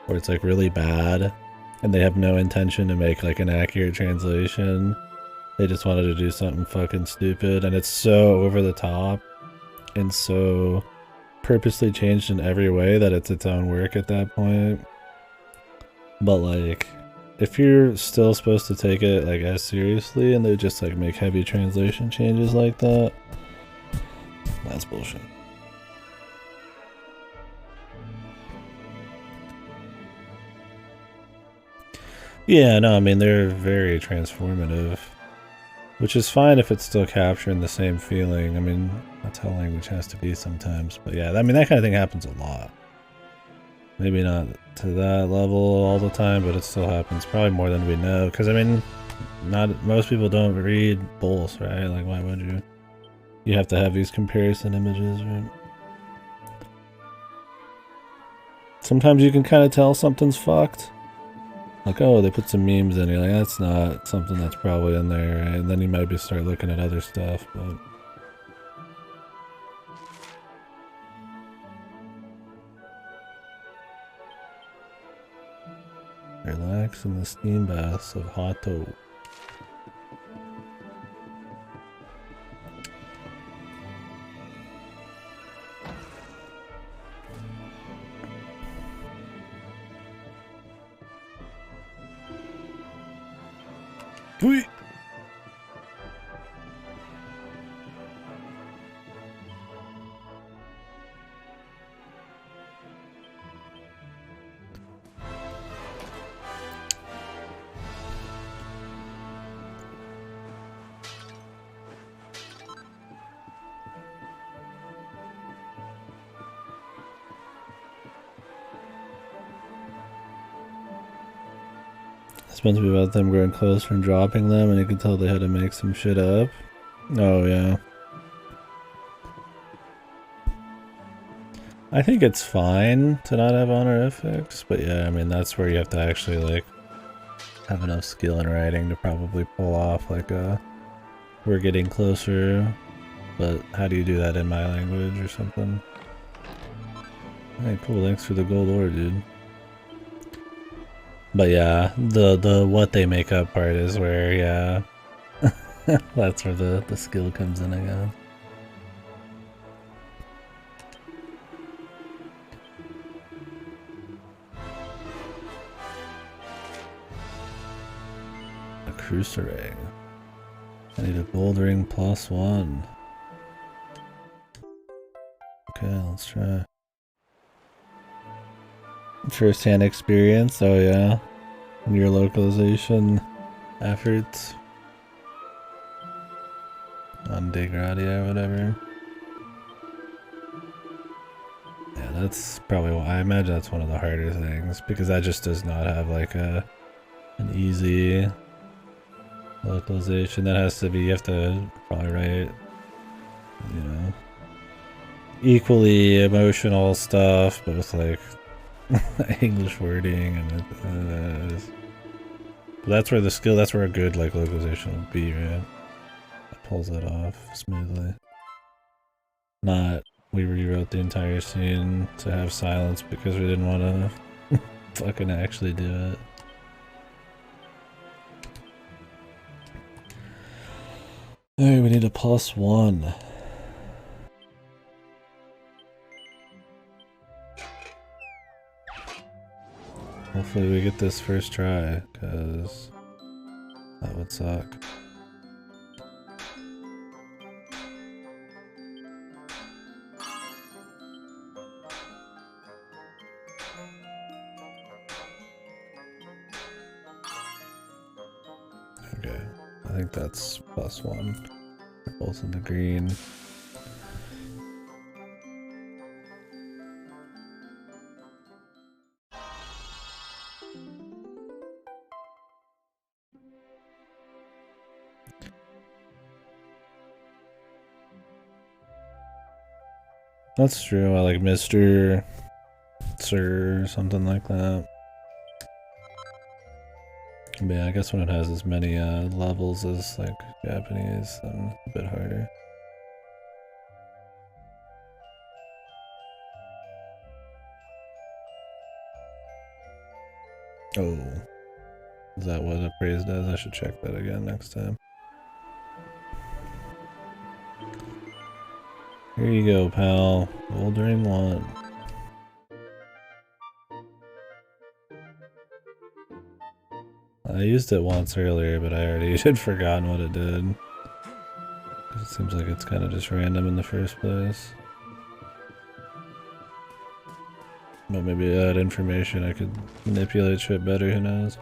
where it's like really bad, and they have no intention to make like an accurate translation. They just wanted to do something fucking stupid, and it's so over the top, and so purposely changed in every way that it's its own work at that point. But like, if you're still supposed to take it like as seriously and they just like make heavy translation changes like that, that's bullshit. Yeah, no, I mean they're very transformative, which is fine if it's still capturing the same feeling. I mean, that's how language has to be sometimes. But yeah, I mean that kind of thing happens a lot. Maybe not to that level all the time, but it still happens. Probably more than we know. Because, I mean, most people don't read both, right? Like, why would you? You have to have these comparison images, right? Sometimes you can kind of tell something's fucked. Like, oh, they put some memes in. You're like, that's not something that's probably in there, right? And then you might start looking at other stuff, but... Relax in the steam baths of Hato. Whee! It's meant to be about them growing closer and dropping them, and you can tell they had to make some shit up. Oh, yeah. I think it's fine to not have honorifics, but yeah, I mean, that's where you have to actually, like, have enough skill in writing to probably pull off, like, we're getting closer, but how do you do that in my language or something? Alright, cool, thanks for the gold ore, dude. But yeah, the what they make up part is where, yeah, that's where the skill comes in, I guess. A cruiser ring. I need a gold ring +1. Okay, let's try. First-hand experience, oh yeah. Your localization efforts. On Degradia or whatever. Yeah, that's probably why I imagine that's one of the harder things, because that just does not have like an easy localization. That has to be, you have to probably write, you know, equally emotional stuff, but with like English wording, and that's where the skill, that's where a good like localization would be, right? That pulls it off smoothly. Not we rewrote the entire scene to have silence because we didn't want to fucking actually do it. Alright, we need a +1. Hopefully we get this first try, because that would suck. Okay, I think that's +1. They're both in the green. That's true, I like Mr. Sir or something like that. But yeah, I guess when it has as many levels as like Japanese, then it's a bit harder. Oh, is that what appraise does? I should check that again next time. Here you go, pal. Bouldering 1. I used it once earlier, but I already had forgotten what it did. It seems like it's kind of just random in the first place. But maybe that information I could manipulate shit better, who knows?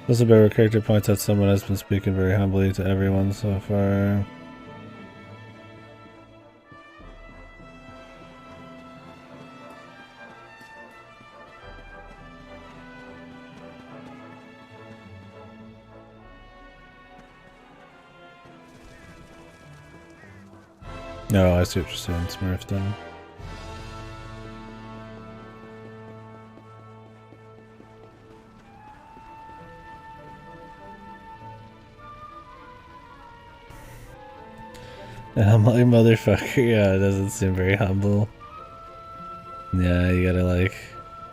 This better character points out someone has been speaking very humbly to everyone so far. No, I see what you're saying, Smurfton. And I'm like, motherfucker, yeah, it doesn't seem very humble. Yeah, you gotta like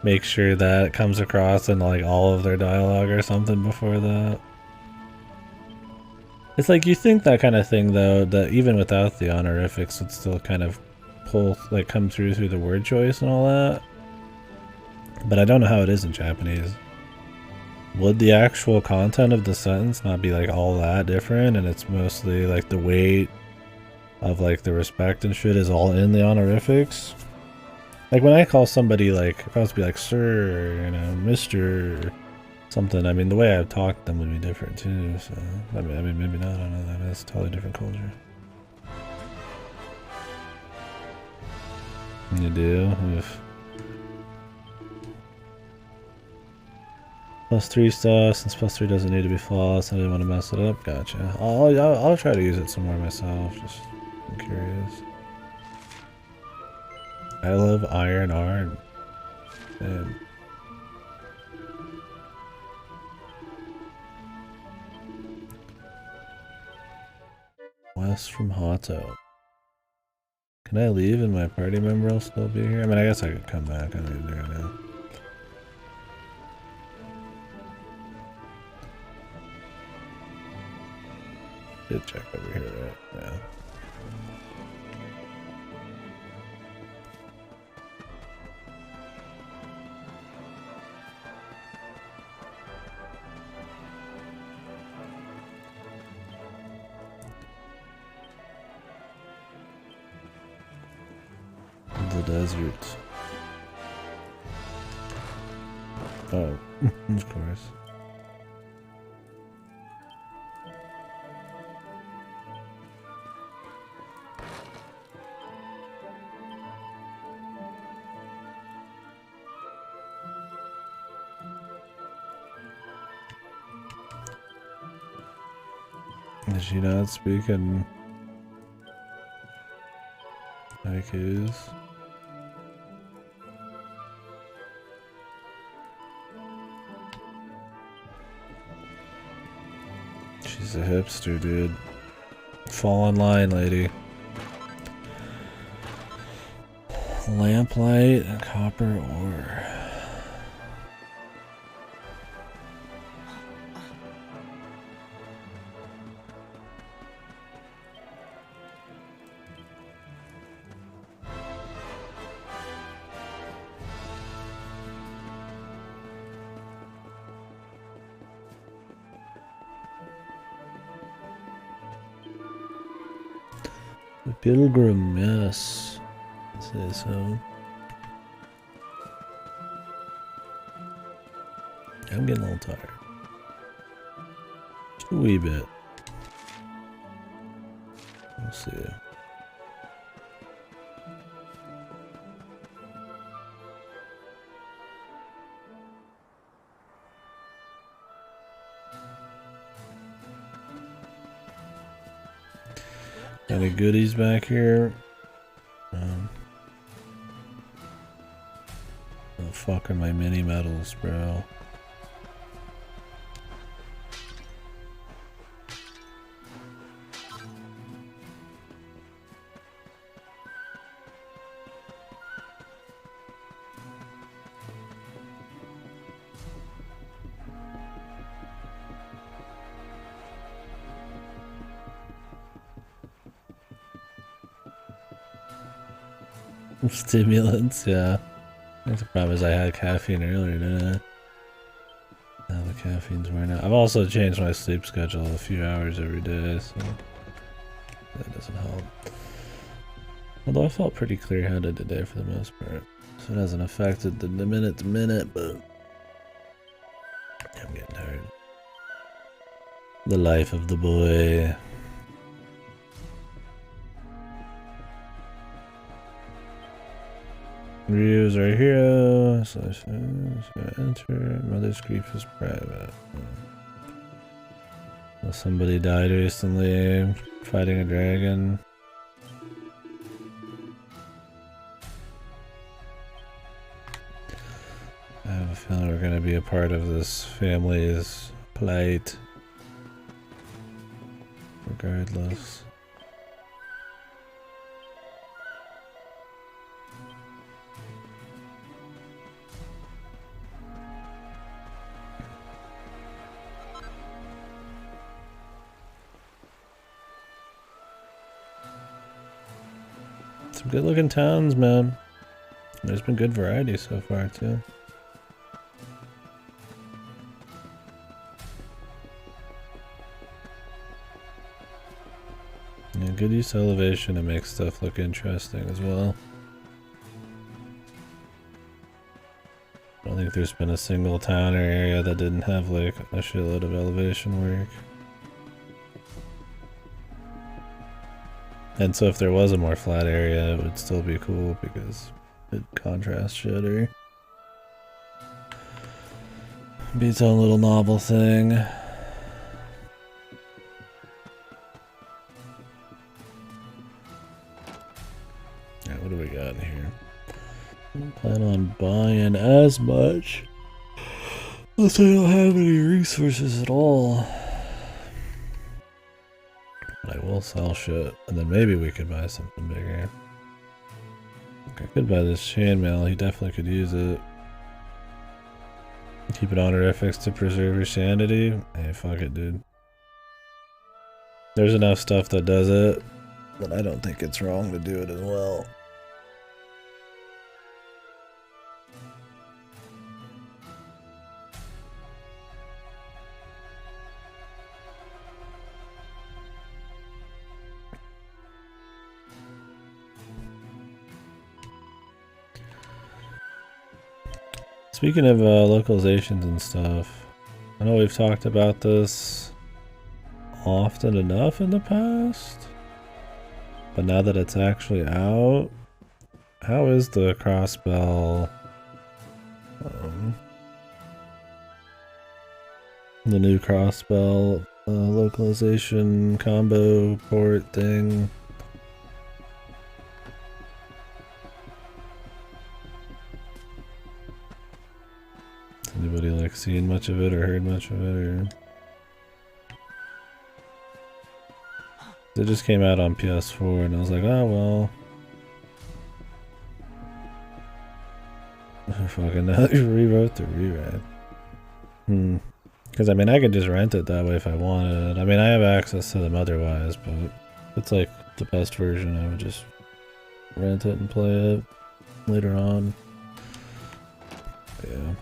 make sure that comes across in like all of their dialogue or something before that. It's like you think that kind of thing though, that even without the honorifics would still kind of pull, like come through the word choice and all that. But I don't know how it is in Japanese. Would the actual content of the sentence not be like all that different, and it's mostly like the weight of like the respect and shit is all in the honorifics? Like when I call somebody like, if I was to be like sir, you know, Mr. something, I mean the way I talk to them would be different too, so I mean maybe not, I don't know, that is a totally different culture. You do? Oof. +3 stuff, since +3 doesn't need to be flawless, I didn't want to mess it up. Gotcha. I'll try to use it some more myself, just I'm curious. I love iron art. Man. West from Hato. Can I leave and my party member will still be here? I mean, I guess I could come back. I don't even know. Did check over here, right? Yeah. The desert. Oh, of course. Did she not speak in haikus? She's a hipster, dude. Fall in line, lady. Lamplight and copper ore. The Pilgrim, yes. Say so. I'm getting a little tired. Just a wee bit. We'll see. Any goodies back here? The fuck are my mini medals, bro? Stimulants, yeah. I think the problem is I had caffeine earlier, didn't I? Now the caffeine's wearing out. I've also changed my sleep schedule a few hours every day, so that doesn't help. Although I felt pretty clear-headed today for the most part, so it hasn't affected the minute to minute, but I'm getting tired. The life of the boy. Reviews are here. Enter. Mother's grief is private. Well, somebody died recently fighting a dragon. I have a feeling we're going to be a part of this family's plight. Regardless. Some good looking towns, man. There's been good variety so far, too. Yeah, good use of elevation to make stuff look interesting as well. I don't think there's been a single town or area that didn't have like a shitload of elevation work. And so if there was a more flat area, it would still be cool because it contrasts shit or be its own little novel thing. Yeah, what do we got in here? I don't plan on buying as much unless I don't have any resources at all. I will sell shit, and then maybe we could buy something bigger. I could buy this chainmail, he definitely could use it. Keep it honorifics to preserve your sanity. Hey, fuck it, dude. There's enough stuff that does it, but I don't think it's wrong to do it as well. Speaking of localizations and stuff, I know we've talked about this often enough in the past, but now that it's actually out, how is the crossbell, the new crossbell localization combo port thing? Anybody like seen much of it or heard much of it, or it just came out on PS4 and I was like, oh well, fucking now you rewrote the rewrite. Because I mean I could just rent it that way if I wanted. I mean I have access to them otherwise, but if it's like the best version, I would just rent it and play it later on. But yeah.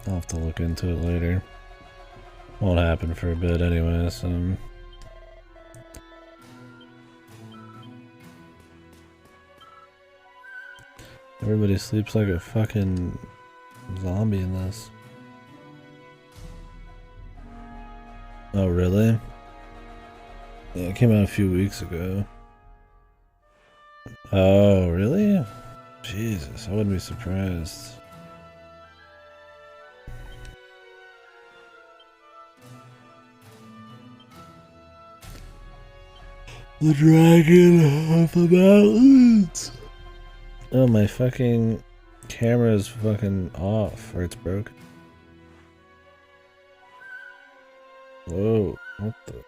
I'll have to look into it later. Won't happen for a bit anyway, so. Everybody sleeps like a fucking zombie in this. Oh, really? Yeah, it came out a few weeks ago. Oh, really? Jesus, I wouldn't be surprised. The dragon of the mountains. Oh, my fucking camera is fucking off, or it's broken. Whoa, what the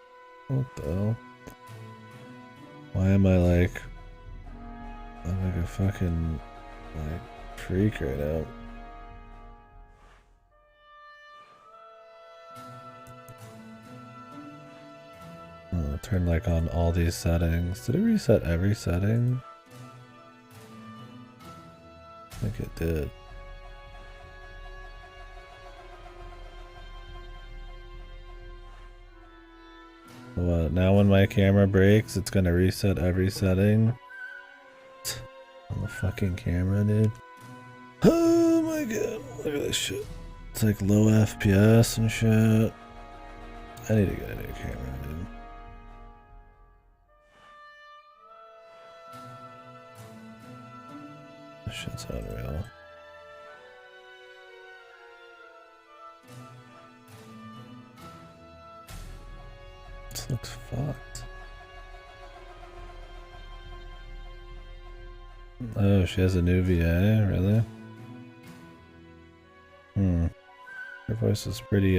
hell? Why am I like, I'm like a fucking, like, freak right now. Oh, turn like on all these settings. Did it reset every setting? I think it did. What, now when my camera breaks, it's gonna reset every setting? On the fucking camera, dude. Oh my god, look at this shit. It's like low FPS and shit. I need to get a new camera, dude. This shit's unreal. This looks fucked. Oh, she has a new VA, really? Her voice is pretty,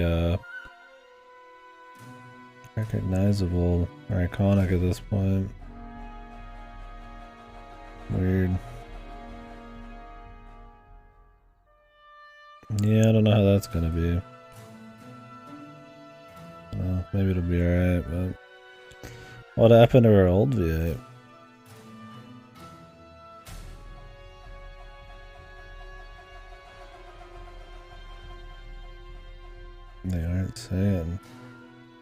recognizable or iconic at this point. Weird. Yeah, I don't know how that's gonna be. Well, maybe it'll be alright, but... What happened to her old V8? They aren't saying.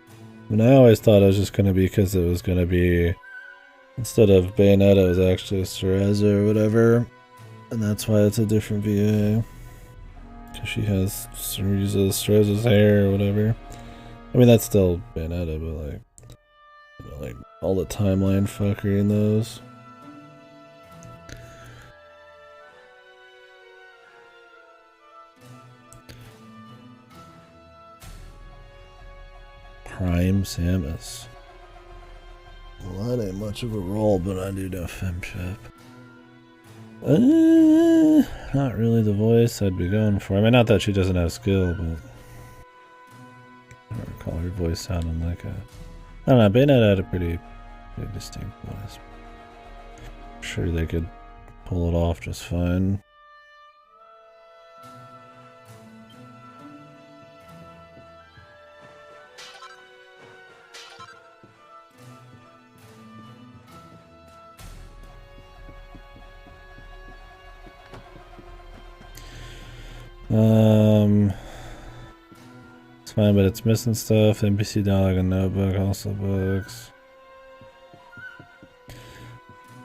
I mean, I always thought it was just gonna be because it was gonna be... Instead of Bayonetta, it was actually Cereza or whatever. And that's why it's a different VA. Because she has Cereza's hair or whatever. I mean, that's still Bayonetta, but like... You know, like, all the timeline fuckery in those. Prime Samus. Well, that ain't much of a role, but I do know Femship. Not really the voice I'd be going for. I mean, not that she doesn't have skill, but... I don't recall her voice sounding like a... I don't know, Bayonetta had a pretty distinct voice. I'm sure they could pull it off just fine. It's fine, but it's missing stuff. NPC dialogue and notebook, also books.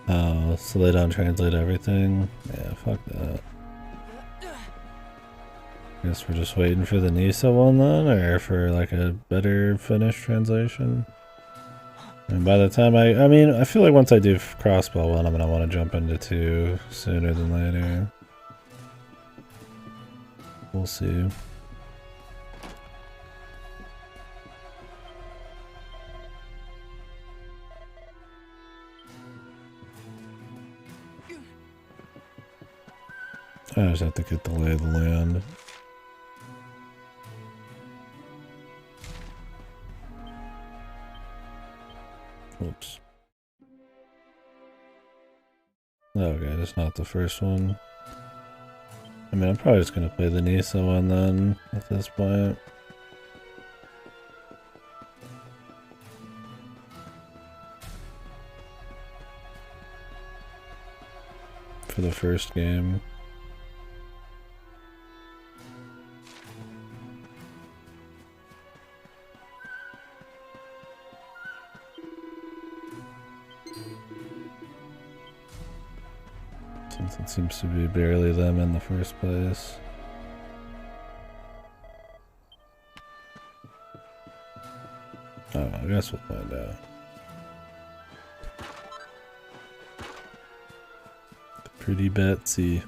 Oh, so they don't translate everything? Yeah, fuck that. Guess we're just waiting for the Nisa one then, or for like a better Finnish translation? And by the time I mean, I feel like once I do crossbow one, I'm gonna want to jump into 2 sooner than later. We'll see. I just have to get the lay of the land. Oops. Okay, that's not the first one. I mean, I'm probably just gonna play the Nisa one then, at this point. For the first game. Since it seems to be barely them in the first place. Oh, I guess we'll find out. The pretty Betsy.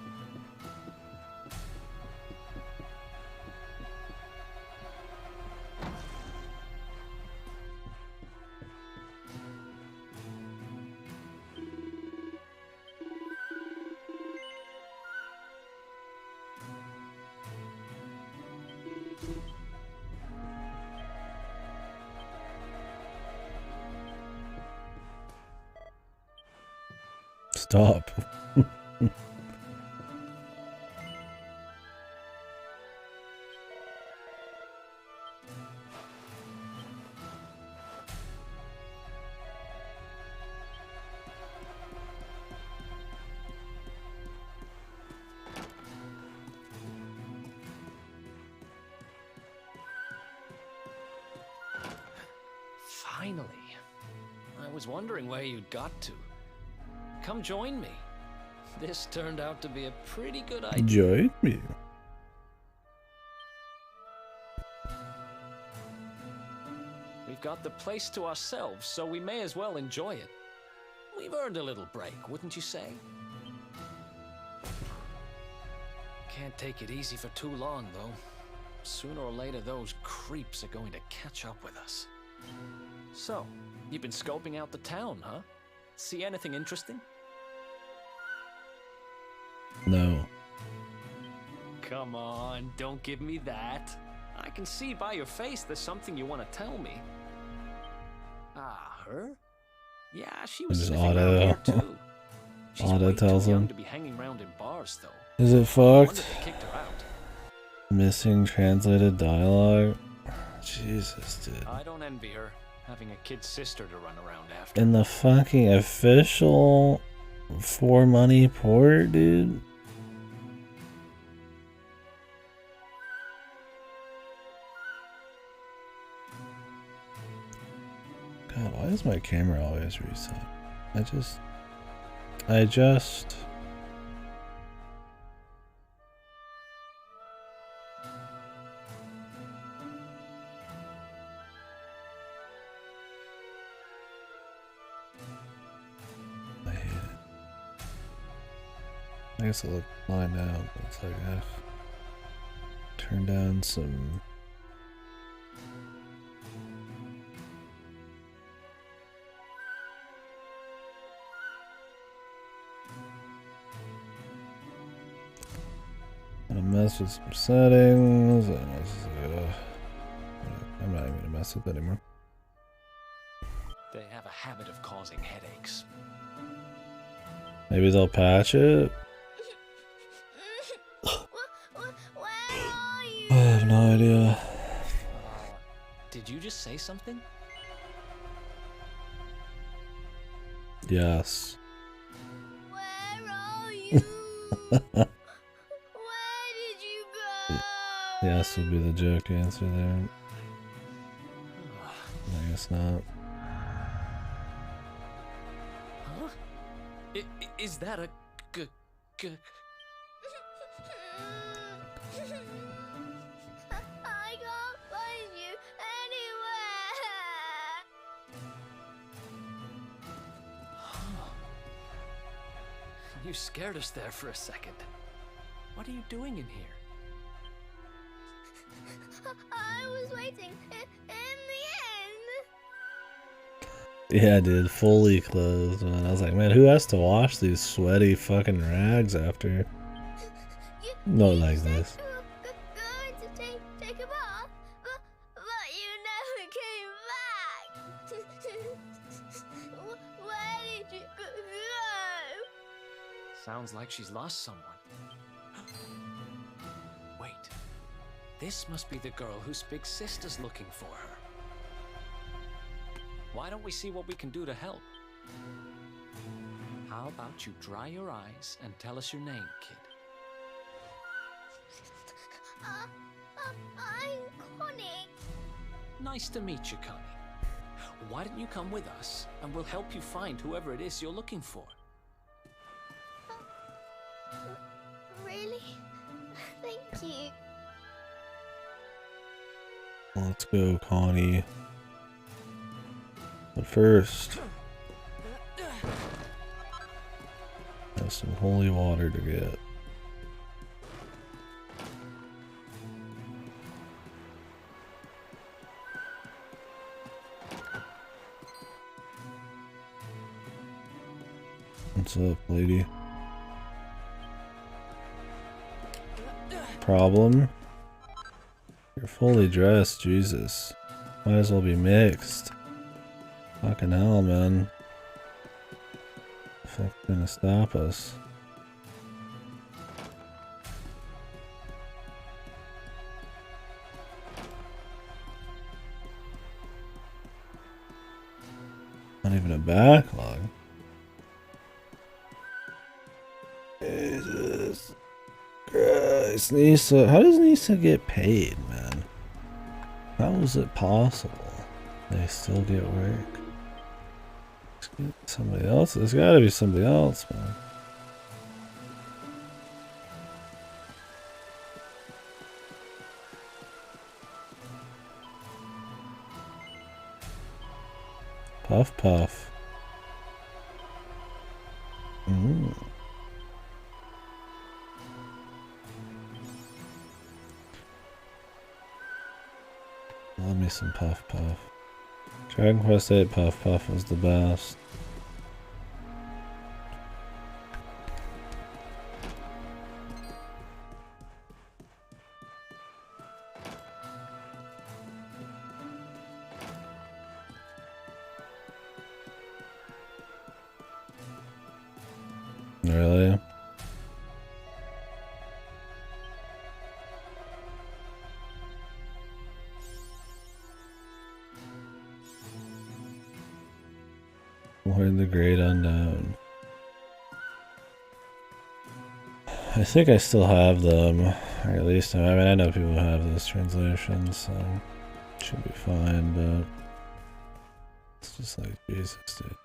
Stop. Finally. I was wondering where you'd got to. Come join me. This turned out to be a pretty good idea. Join me. We've got the place to ourselves, so we may as well enjoy it. We've earned a little break, wouldn't you say? Can't take it easy for too long, though. Sooner or later, those creeps are going to catch up with us. So, you've been scoping out the town, huh? See anything interesting? No. Come on, don't give me that. I can see by your face there's something you want to tell me. Ah, her? Yeah, she was Just sniffing around here too. She's Otto way tells too young him. to be hanging around in bars, though. Is it I fucked? wonder if they kicked her out. Missing translated dialogue? Jesus, dude. I don't envy her, having a kid sister to run around after. In the fucking official for money port, dude? God, why is my camera always reset? I just I hate it. I guess it look fine now, but it's like, turn down some. Mess with some settings. I'm not even gonna mess with it anymore. They have a habit of causing headaches. Maybe they'll patch it. Where are you? I have no idea. Did you just say something? Yes. Where are you? Yes would be the joke answer there. I guess not. Huh? Is that a g? I can't find you anywhere. You scared us there for a second. What are you doing in here? I was waiting in the end. Yeah, dude, fully clothed, man. I was like, man, who has to wash these sweaty fucking rags after? Not like this. You were going to take a bath, but you never came back. Where did you go? Sounds like she's lost someone. Wait. This must be the girl whose big sister's looking for her. Why don't we see what we can do to help? How about you dry your eyes and tell us your name, kid? I'm Connie. Nice to meet you, Connie. Why don't you come with us, and we'll help you find whoever it is you're looking for. Really? Thank you. Let's go, Connie. But first, there's some holy water to get. What's up, lady? Problem? You're fully dressed, Jesus. Might as well be mixed. Fucking hell, man. fuck's gonna stop us? Not even a backlog. Jesus Christ, Nisa. How does Nisa get paid, man? How is it possible they still get work? Let's get somebody else. There's gotta be somebody else, man. Puff puff. Love me some puff puff. Dragon Quest 8 puff puff was the best. Really? Lord the Great Unknown. I think I still have them, or at least I mean I know people have those translations, so it should be fine. But it's just like Jesus, dude.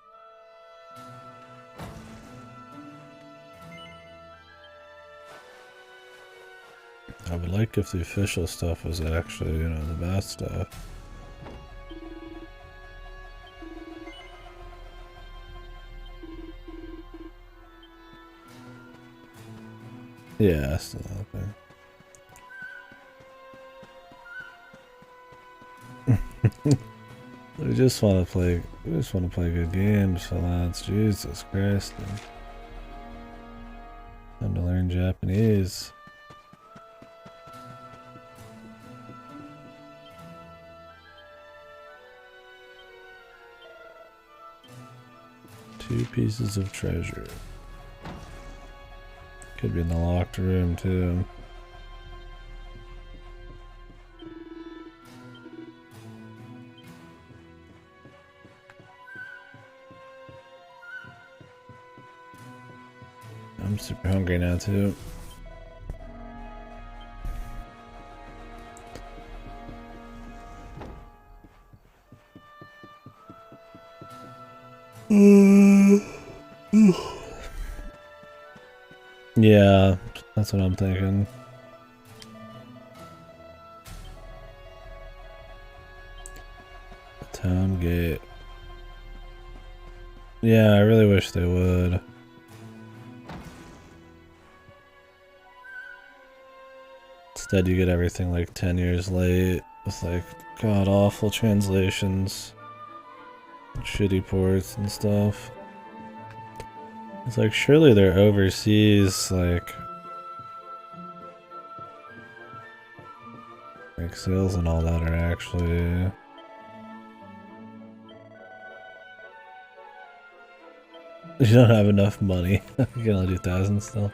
I would like if the official stuff was actually, you know, the best stuff. Yeah, still out there. We just want to play. We just want to play good games, so lads. Jesus Christ! Dude. Time to learn Japanese. Two pieces of treasure. Could be in the locked room too. I'm super hungry now too. Yeah, that's what I'm thinking. Town gate. Yeah, I really wish they would. Instead you get everything like 10 years late with like god awful translations, shitty ports and stuff. It's like surely they're overseas like sales and all that are actually you don't have enough money. You can only do thousands still.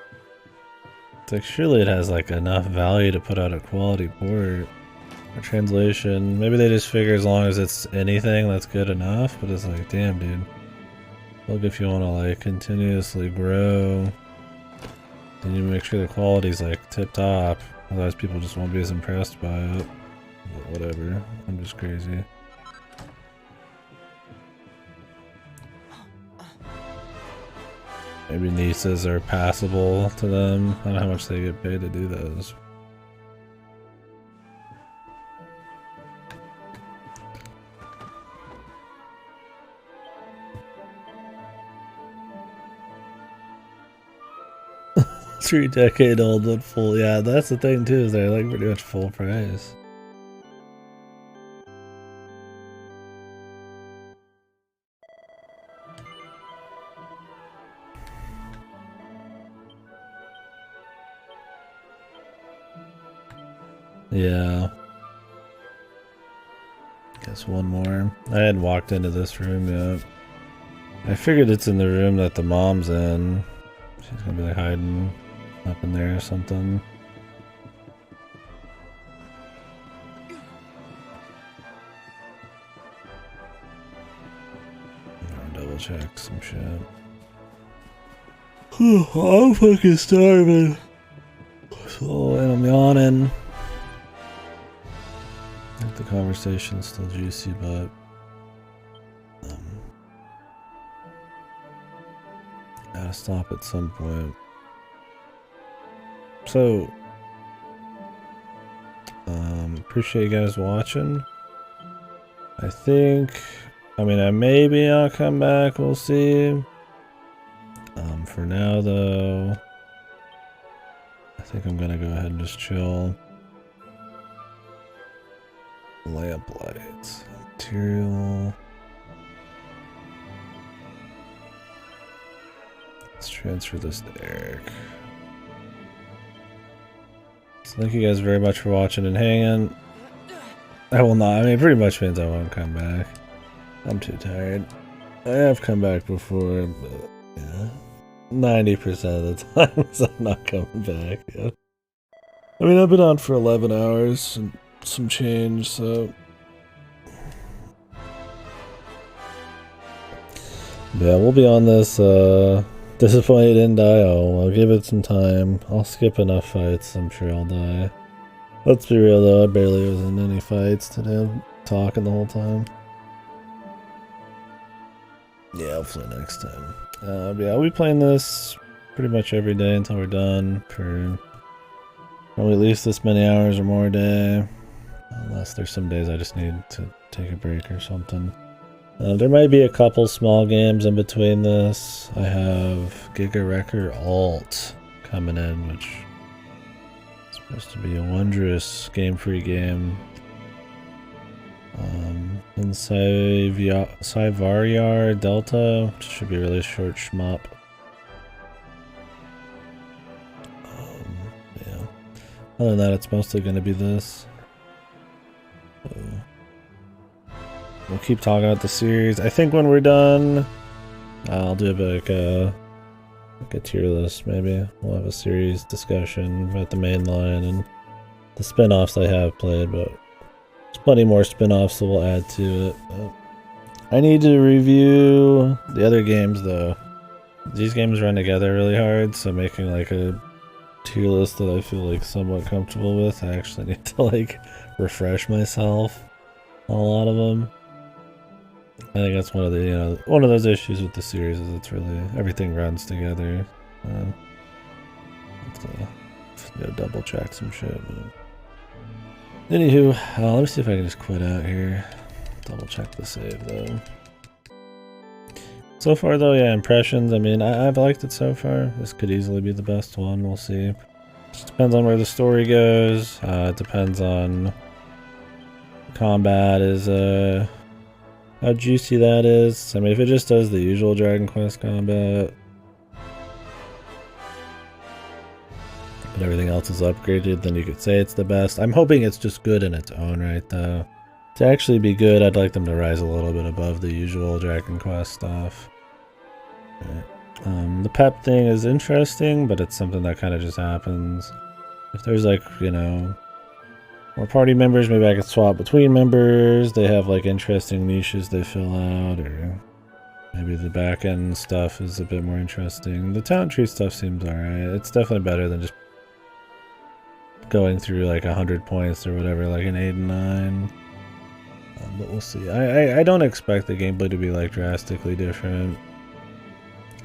It's like surely it has like enough value to put out a quality port or translation. Maybe they just figure as long as it's anything that's good enough, but it's like damn dude. Look, if you want to like continuously grow, then you make sure the quality's like tip top. Otherwise, people just won't be as impressed by it. But whatever, I'm just crazy. Maybe nieces are passable to them. I don't know how much they get paid to do those. $3-decade-old but full. Yeah, that's the thing too, is they're like pretty much full price. Yeah. Guess one more. I hadn't walked into this room yet. I figured it's in the room that the mom's in. She's gonna be like hiding up in there or something. Double check some shit. I'm fucking starving. So, and I'm yawning. I think the conversation's still juicy, but gotta stop at some point. So, appreciate you guys watching. Maybe I'll come back, we'll see. For now though, I think I'm gonna go ahead and just chill. Lamp lights, material. Let's transfer this to Eric. So thank you guys very much for watching and hanging. I will not, pretty much means I won't come back. I'm too tired. I have come back before, but yeah. 90% of the time, so I'm not coming back. Yeah. I've been on for 11 hours and some change, so. Yeah, we'll be on this, disappointed in Dio. I'll give it some time. I'll skip enough fights, I'm sure I'll die. Let's be real though, I barely was in any fights today. I'm talking the whole time. Yeah, hopefully next time. Yeah, I'll be playing this pretty much every day until we're done for probably at least this many hours or more a day. Unless there's some days I just need to take a break or something. There might be a couple small games in between this. I have Giga Wrecker Alt coming in, which is supposed to be a wondrous game-free game. And Cyvaryar Delta, which should be a really short shmup. Yeah. Other than that, it's mostly going to be this. So we'll keep talking about the series. I think when we're done, I'll do like a tier list maybe. We'll have a series discussion about the main line and the spin-offs I have played, but there's plenty more spin-offs that we'll add to it. But I need to review the other games though. These games run together really hard, so making like a tier list that I feel like somewhat comfortable with, I actually need to like refresh myself on a lot of them. I think that's one of the, one of those issues with the series is it's really, everything runs together. Have to double check some shit. But anywho, let me see if I can just quit out here. Double check the save though. So far though, yeah, impressions, I've liked it so far. This could easily be the best one, we'll see. Just depends on where the story goes. It depends on combat is, how juicy that is. If it just does the usual Dragon Quest combat, but everything else is upgraded, then you could say it's the best. I'm hoping it's just good in its own right though. To actually be good, I'd like them to rise a little bit above the usual Dragon Quest stuff. Right. The pep thing is interesting, but it's something that kind of just happens. If there's like, more party members, maybe I could swap between members. They have like interesting niches they fill out, or maybe the back end stuff is a bit more interesting. The talent tree stuff seems alright. It's definitely better than just going through like 100 points or whatever, like an 8 and 9. But we'll see. I don't expect the gameplay to be like drastically different.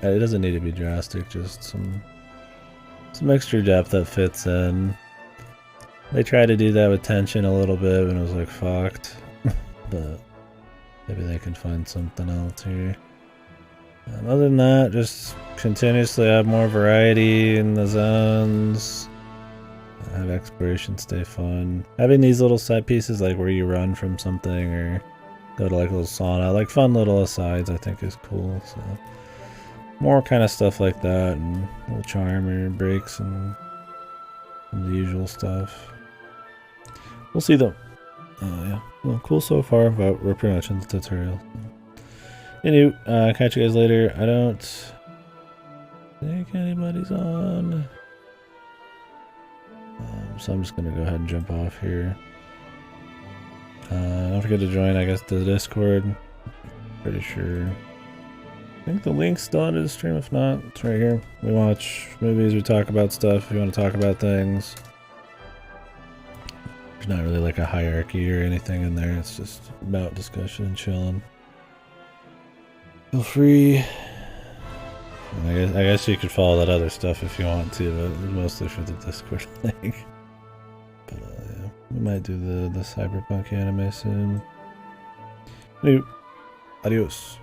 It doesn't need to be drastic, just some extra depth that fits in. They tried to do that with tension a little bit and it was like fucked. But maybe they can find something else here. And other than that, just continuously add more variety in the zones. Have exploration stay fun. Having these little set pieces like where you run from something or go to like a little sauna, like fun little asides, I think is cool. So more kind of stuff like that, and little charmer breaks and the usual stuff. We'll see though. Yeah, well, cool so far, but we're pretty much in the tutorial. Anyway, catch you guys later. I don't think anybody's on. So I'm just gonna go ahead and jump off here. Don't forget to join, I guess, the Discord. Pretty sure. I think the link's still under the stream. If not, it's right here. We watch movies, we talk about stuff. If you want to talk about things. There's not really like a hierarchy or anything in there. It's just about discussion and chilling. Feel free. I guess you could follow that other stuff if you want to, but it's mostly for the Discord link. But yeah, we might do the cyberpunk anime soon. Anyway, adios.